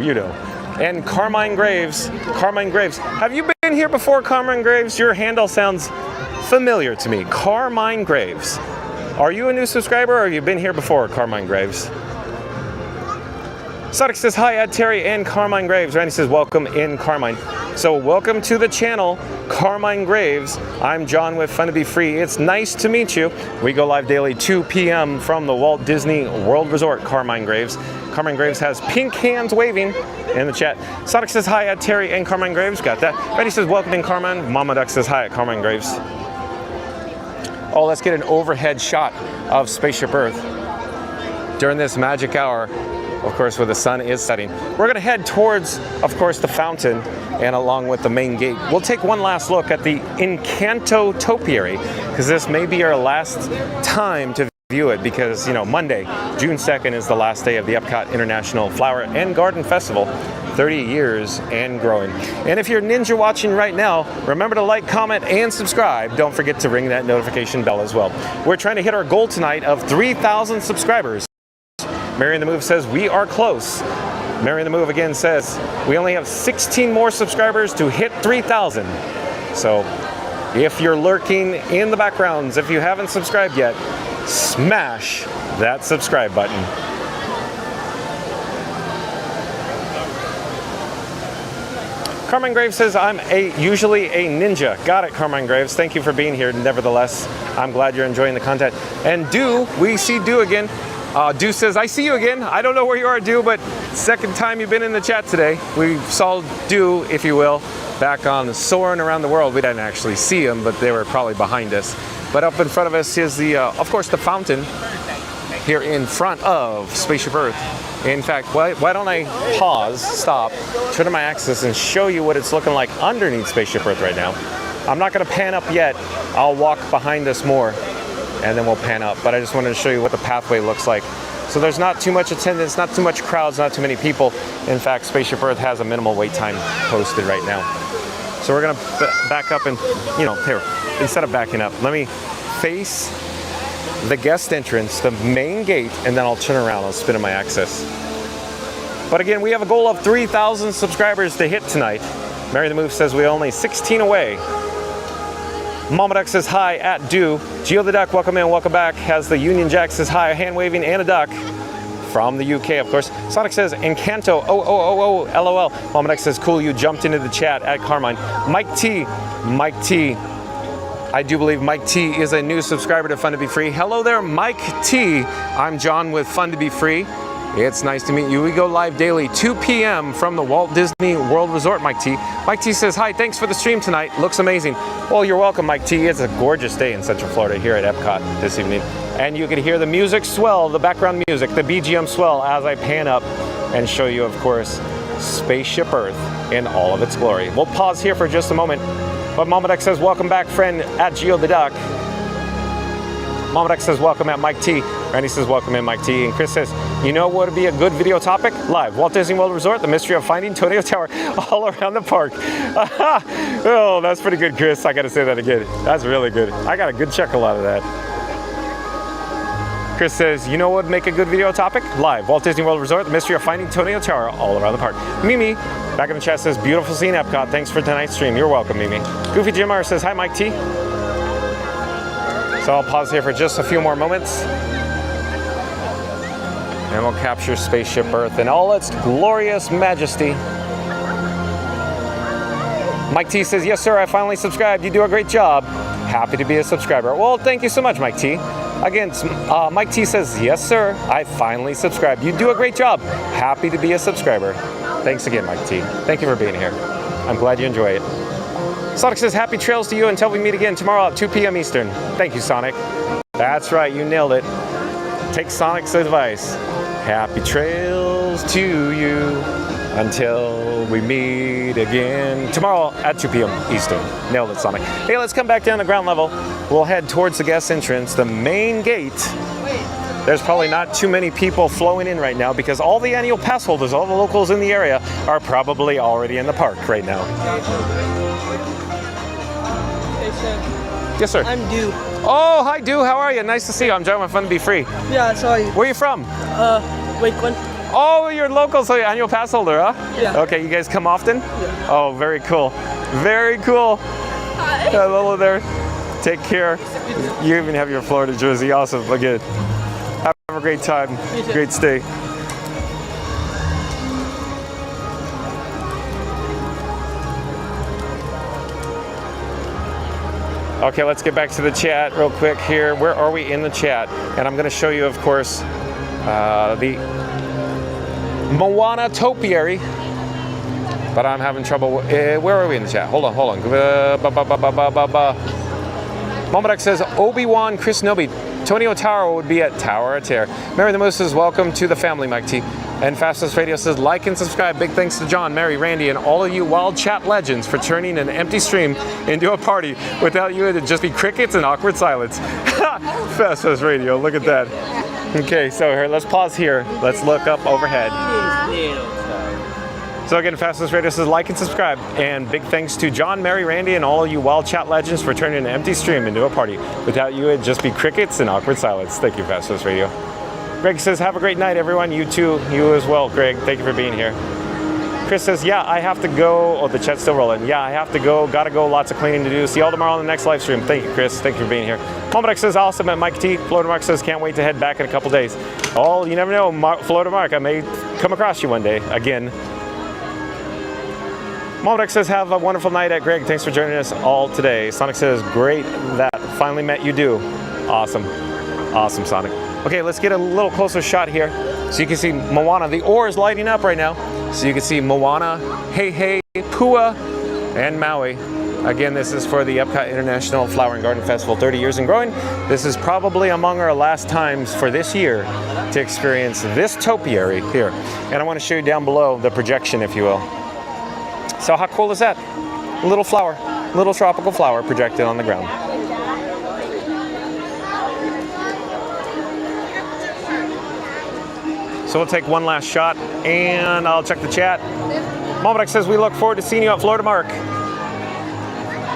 And Carmine Graves. Have you been here before, Carmine Graves? Your handle sounds familiar to me. Carmine Graves. Are you a new subscriber or have you been here before, Carmine Graves? Sonic says, hi, at Terry and Carmine Graves. Randy says, welcome in, Carmine. So welcome to the channel, Carmine Graves. I'm John with Fun to Be Free. It's nice to meet you. We go live daily 2 p.m. from the Walt Disney World Resort, Carmine Graves. Carmine Graves has pink hands waving in the chat. Sonic says, hi, at Terry and Carmine Graves. Got that. Randy says, welcome in, Carmine. Mama Duck says, hi, at Carmine Graves. Oh, let's get an overhead shot of Spaceship Earth during this magic hour, of course, where the sun is setting. We're going to head towards, of course, the fountain and along with the main gate. We'll take one last look at the Encanto topiary because this may be our last time to view it because, Monday, June 2nd is the last day of the Epcot International Flower and Garden Festival. 30 years and growing. And if you're ninja watching right now, remember to like, comment, and subscribe. Don't forget to ring that notification bell as well. We're trying to hit our goal tonight of 3,000 subscribers. Mary the Move says we are close. Mary the Move again says we only have 16 more subscribers to hit 3,000. So if you're lurking in the backgrounds, if you haven't subscribed yet, smash that subscribe button. Carmine Graves says, I'm usually a ninja. Got it, Carmine Graves. Thank you for being here. Nevertheless, I'm glad you're enjoying the content. And Do, we see Do again. Do says, I see you again. I don't know where you are, Do, but second time you've been in the chat today. We saw Do, if you will, back on Saurin around the world. We didn't actually see them, but they were probably behind us. But up in front of us is the, of course, the fountain here in front of Spaceship Earth. In fact, why don't I pause, stop, turn on my axis, and show you what it's looking like underneath Spaceship Earth right now. I'm not going to pan up yet. I'll walk behind us more, and then we'll pan up. But I just wanted to show you what the pathway looks like. So there's not too much attendance, not too much crowds, not too many people. In fact, Spaceship Earth has a minimal wait time posted right now. So we're going to back up and, here, instead of backing up, let me face the guest entrance, the main gate, and then I'll turn around, I'll spin on my axis. But again, we have a goal of 3,000 subscribers to hit tonight. Mary the Move says we're only 16 away. Mama Duck says hi, at Do. Geo the Duck, welcome in, welcome back. Has the Union Jack says hi, hand waving, and a duck. From the UK, of course. Sonic says, Encanto, LOL. Mama Duck says, cool, you jumped into the chat at Carmine. Mike T. I do believe Mike T is a new subscriber to Fun to Be Free. Hello there, Mike T. I'm John with Fun to Be Free. It's nice to meet you. We go live daily, 2 p.m. from the Walt Disney World Resort, Mike T. Mike T says, hi, thanks for the stream tonight. Looks amazing. Well, you're welcome, Mike T. It's a gorgeous day in Central Florida here at Epcot this evening. And you can hear the music swell, the background music, the BGM swell as I pan up and show you, of course, Spaceship Earth in all of its glory. We'll pause here for just a moment. But Mama Duck says, welcome back, friend, at Geo the Duck. Mama Duck says, welcome at Mike T. Randy says, welcome in Mike T. And Chris says, you know what would be a good video topic? Live, Walt Disney World Resort, the mystery of finding Tonio Tower all around the park. Oh, that's pretty good, Chris. I gotta say that again. That's really good. I got a good chuckle out of that. Chris says, you know what would make a good video topic? Live, Walt Disney World Resort, the mystery of finding Tonio Tower all around the park. Mimi, back in the chat, says, beautiful scene, Epcot. Thanks for tonight's stream. You're welcome, Mimi. Goofy Jim R says, hi, Mike T. So I'll pause here for just a few more moments. And we'll capture Spaceship Earth in all its glorious majesty. Mike T says, yes, sir, I finally subscribed. You do a great job. Happy to be a subscriber. Well, thank you so much, Mike T. Again, Mike T says, yes, sir, I finally subscribed. You do a great job. Happy to be a subscriber. Thanks again, Mike T. Thank you for being here. I'm glad you enjoy it. Sonic says, happy trails to you until we meet again tomorrow at 2 p.m. Eastern. Thank you, Sonic. That's right, you nailed it. Take Sonic's advice. Happy trails to you until we meet again tomorrow at 2 p.m. Eastern. Nailed it, Sonic. Hey, let's come back down to ground level. We'll head towards the guest entrance, the main gate. There's probably not too many people flowing in right now because all the annual pass holders, all the locals in the area are probably already in the park right now. Yes, sir. I'm Dew. Oh, hi, Dew. How are you? Nice to see you. I'm John. Fun to be free. Yeah, I saw you. Where are you from? Lakeland. Oh, you're local, so you're annual pass holder, huh? Yeah. Okay, you guys come often? Yeah. Oh, very cool. Very cool. Hi. Hello there. Take care. You even have your Florida jersey. Awesome. Again. Have a great time. Great stay. Okay, let's get back to the chat real quick here. Where are we in the chat? And I'm going to show you, of course, the Moana topiary. But I'm having trouble. Where are we in the chat? Hold on. Momadak says, Obi-Wan Chris Nobi. Tonio Tower would be at Tower of Terror. Mary the Moose says, welcome to the family, Mike T. And Fastest Radio says, like and subscribe. Big thanks to John, Mary, Randy, and all of you wild chat legends for turning an empty stream into a party. Without you, it'd just be crickets and awkward silence. Fastest Radio, look at that. Okay, so here, let's pause here. Let's look up overhead. So again, Fastest Radio says, like and subscribe. And big thanks to John, Mary, Randy, and all of you wild chat legends for turning an empty stream into a party. Without you, it'd just be crickets and awkward silence. Thank you, Fastest Radio. Greg says, have a great night, everyone. You too. You as well, Greg. Thank you for being here. Chris says, yeah, I have to go. Oh, the chat's still rolling. Yeah, I have to go. Gotta go. Lots of cleaning to do. See you all tomorrow on the next live stream. Thank you, Chris. Thank you for being here. Momadak says, awesome at Mike T. Florida Mark says, can't wait to head back in a couple days. Oh, you never know, Florida Mark. I may come across you one day again. Momadak says, have a wonderful night at Greg. Thanks for joining us all today. Sonic says, great that finally met you do. Awesome. Awesome, Sonic. Okay, let's get a little closer shot here so you can see Moana. The ore is lighting up right now. So you can see Moana, Hey, Pua, and Maui. Again, this is for the Epcot International Flower and Garden Festival 30 years and growing. This is probably among our last times for this year to experience this topiary here. And I want to show you down below the projection, if you will. So how cool is that? Little flower, little tropical flower projected on the ground. So we'll take one last shot and I'll check the chat. Momadak says, we look forward to seeing you at Florida Mark.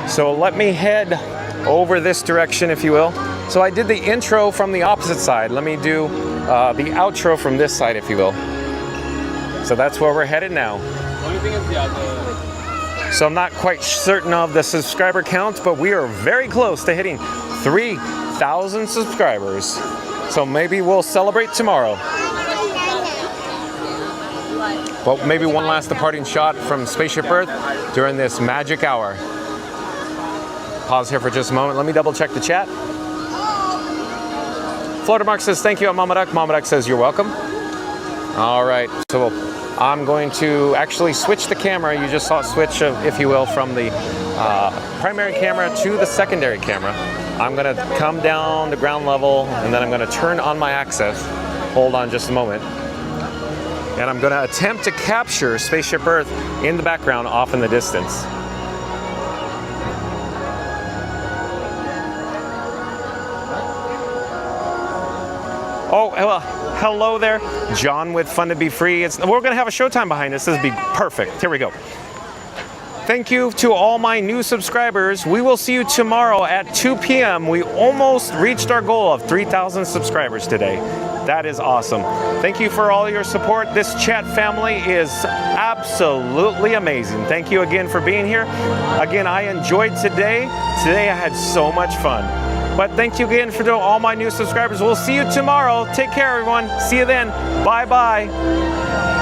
So let me head over this direction, if you will. So I did the intro from the opposite side. Let me do the outro from this side, if you will. So that's where we're headed now. So I'm not quite certain of the subscriber count, but we are very close to hitting 3,000 subscribers. So maybe we'll celebrate tomorrow. But maybe one last departing shot from Spaceship Earth during this magic hour. Pause here for just a moment. Let me double check the chat. Florida Mark says, thank you at Mama Duck. Mama Duck says, you're welcome. All right, so I'm going to actually switch the camera. You just saw it switch, if you will, from the primary camera to the secondary camera. I'm gonna come down to ground level and then I'm gonna turn on my access. Hold on just a moment. And I'm gonna attempt to capture Spaceship Earth in the background off in the distance. Oh, well, hello there. John with Fun to Be Free. We're gonna have a showtime behind us. This would be perfect. Here we go. Thank you to all my new subscribers. We will see you tomorrow at 2 p.m. We almost reached our goal of 3,000 subscribers today. That is awesome. Thank you for all your support. This chat family is absolutely amazing. Thank you again for being here. Again, I enjoyed today. Today I had so much fun. But thank you again for all my new subscribers. We'll see you tomorrow. Take care, everyone. See you then. Bye-bye.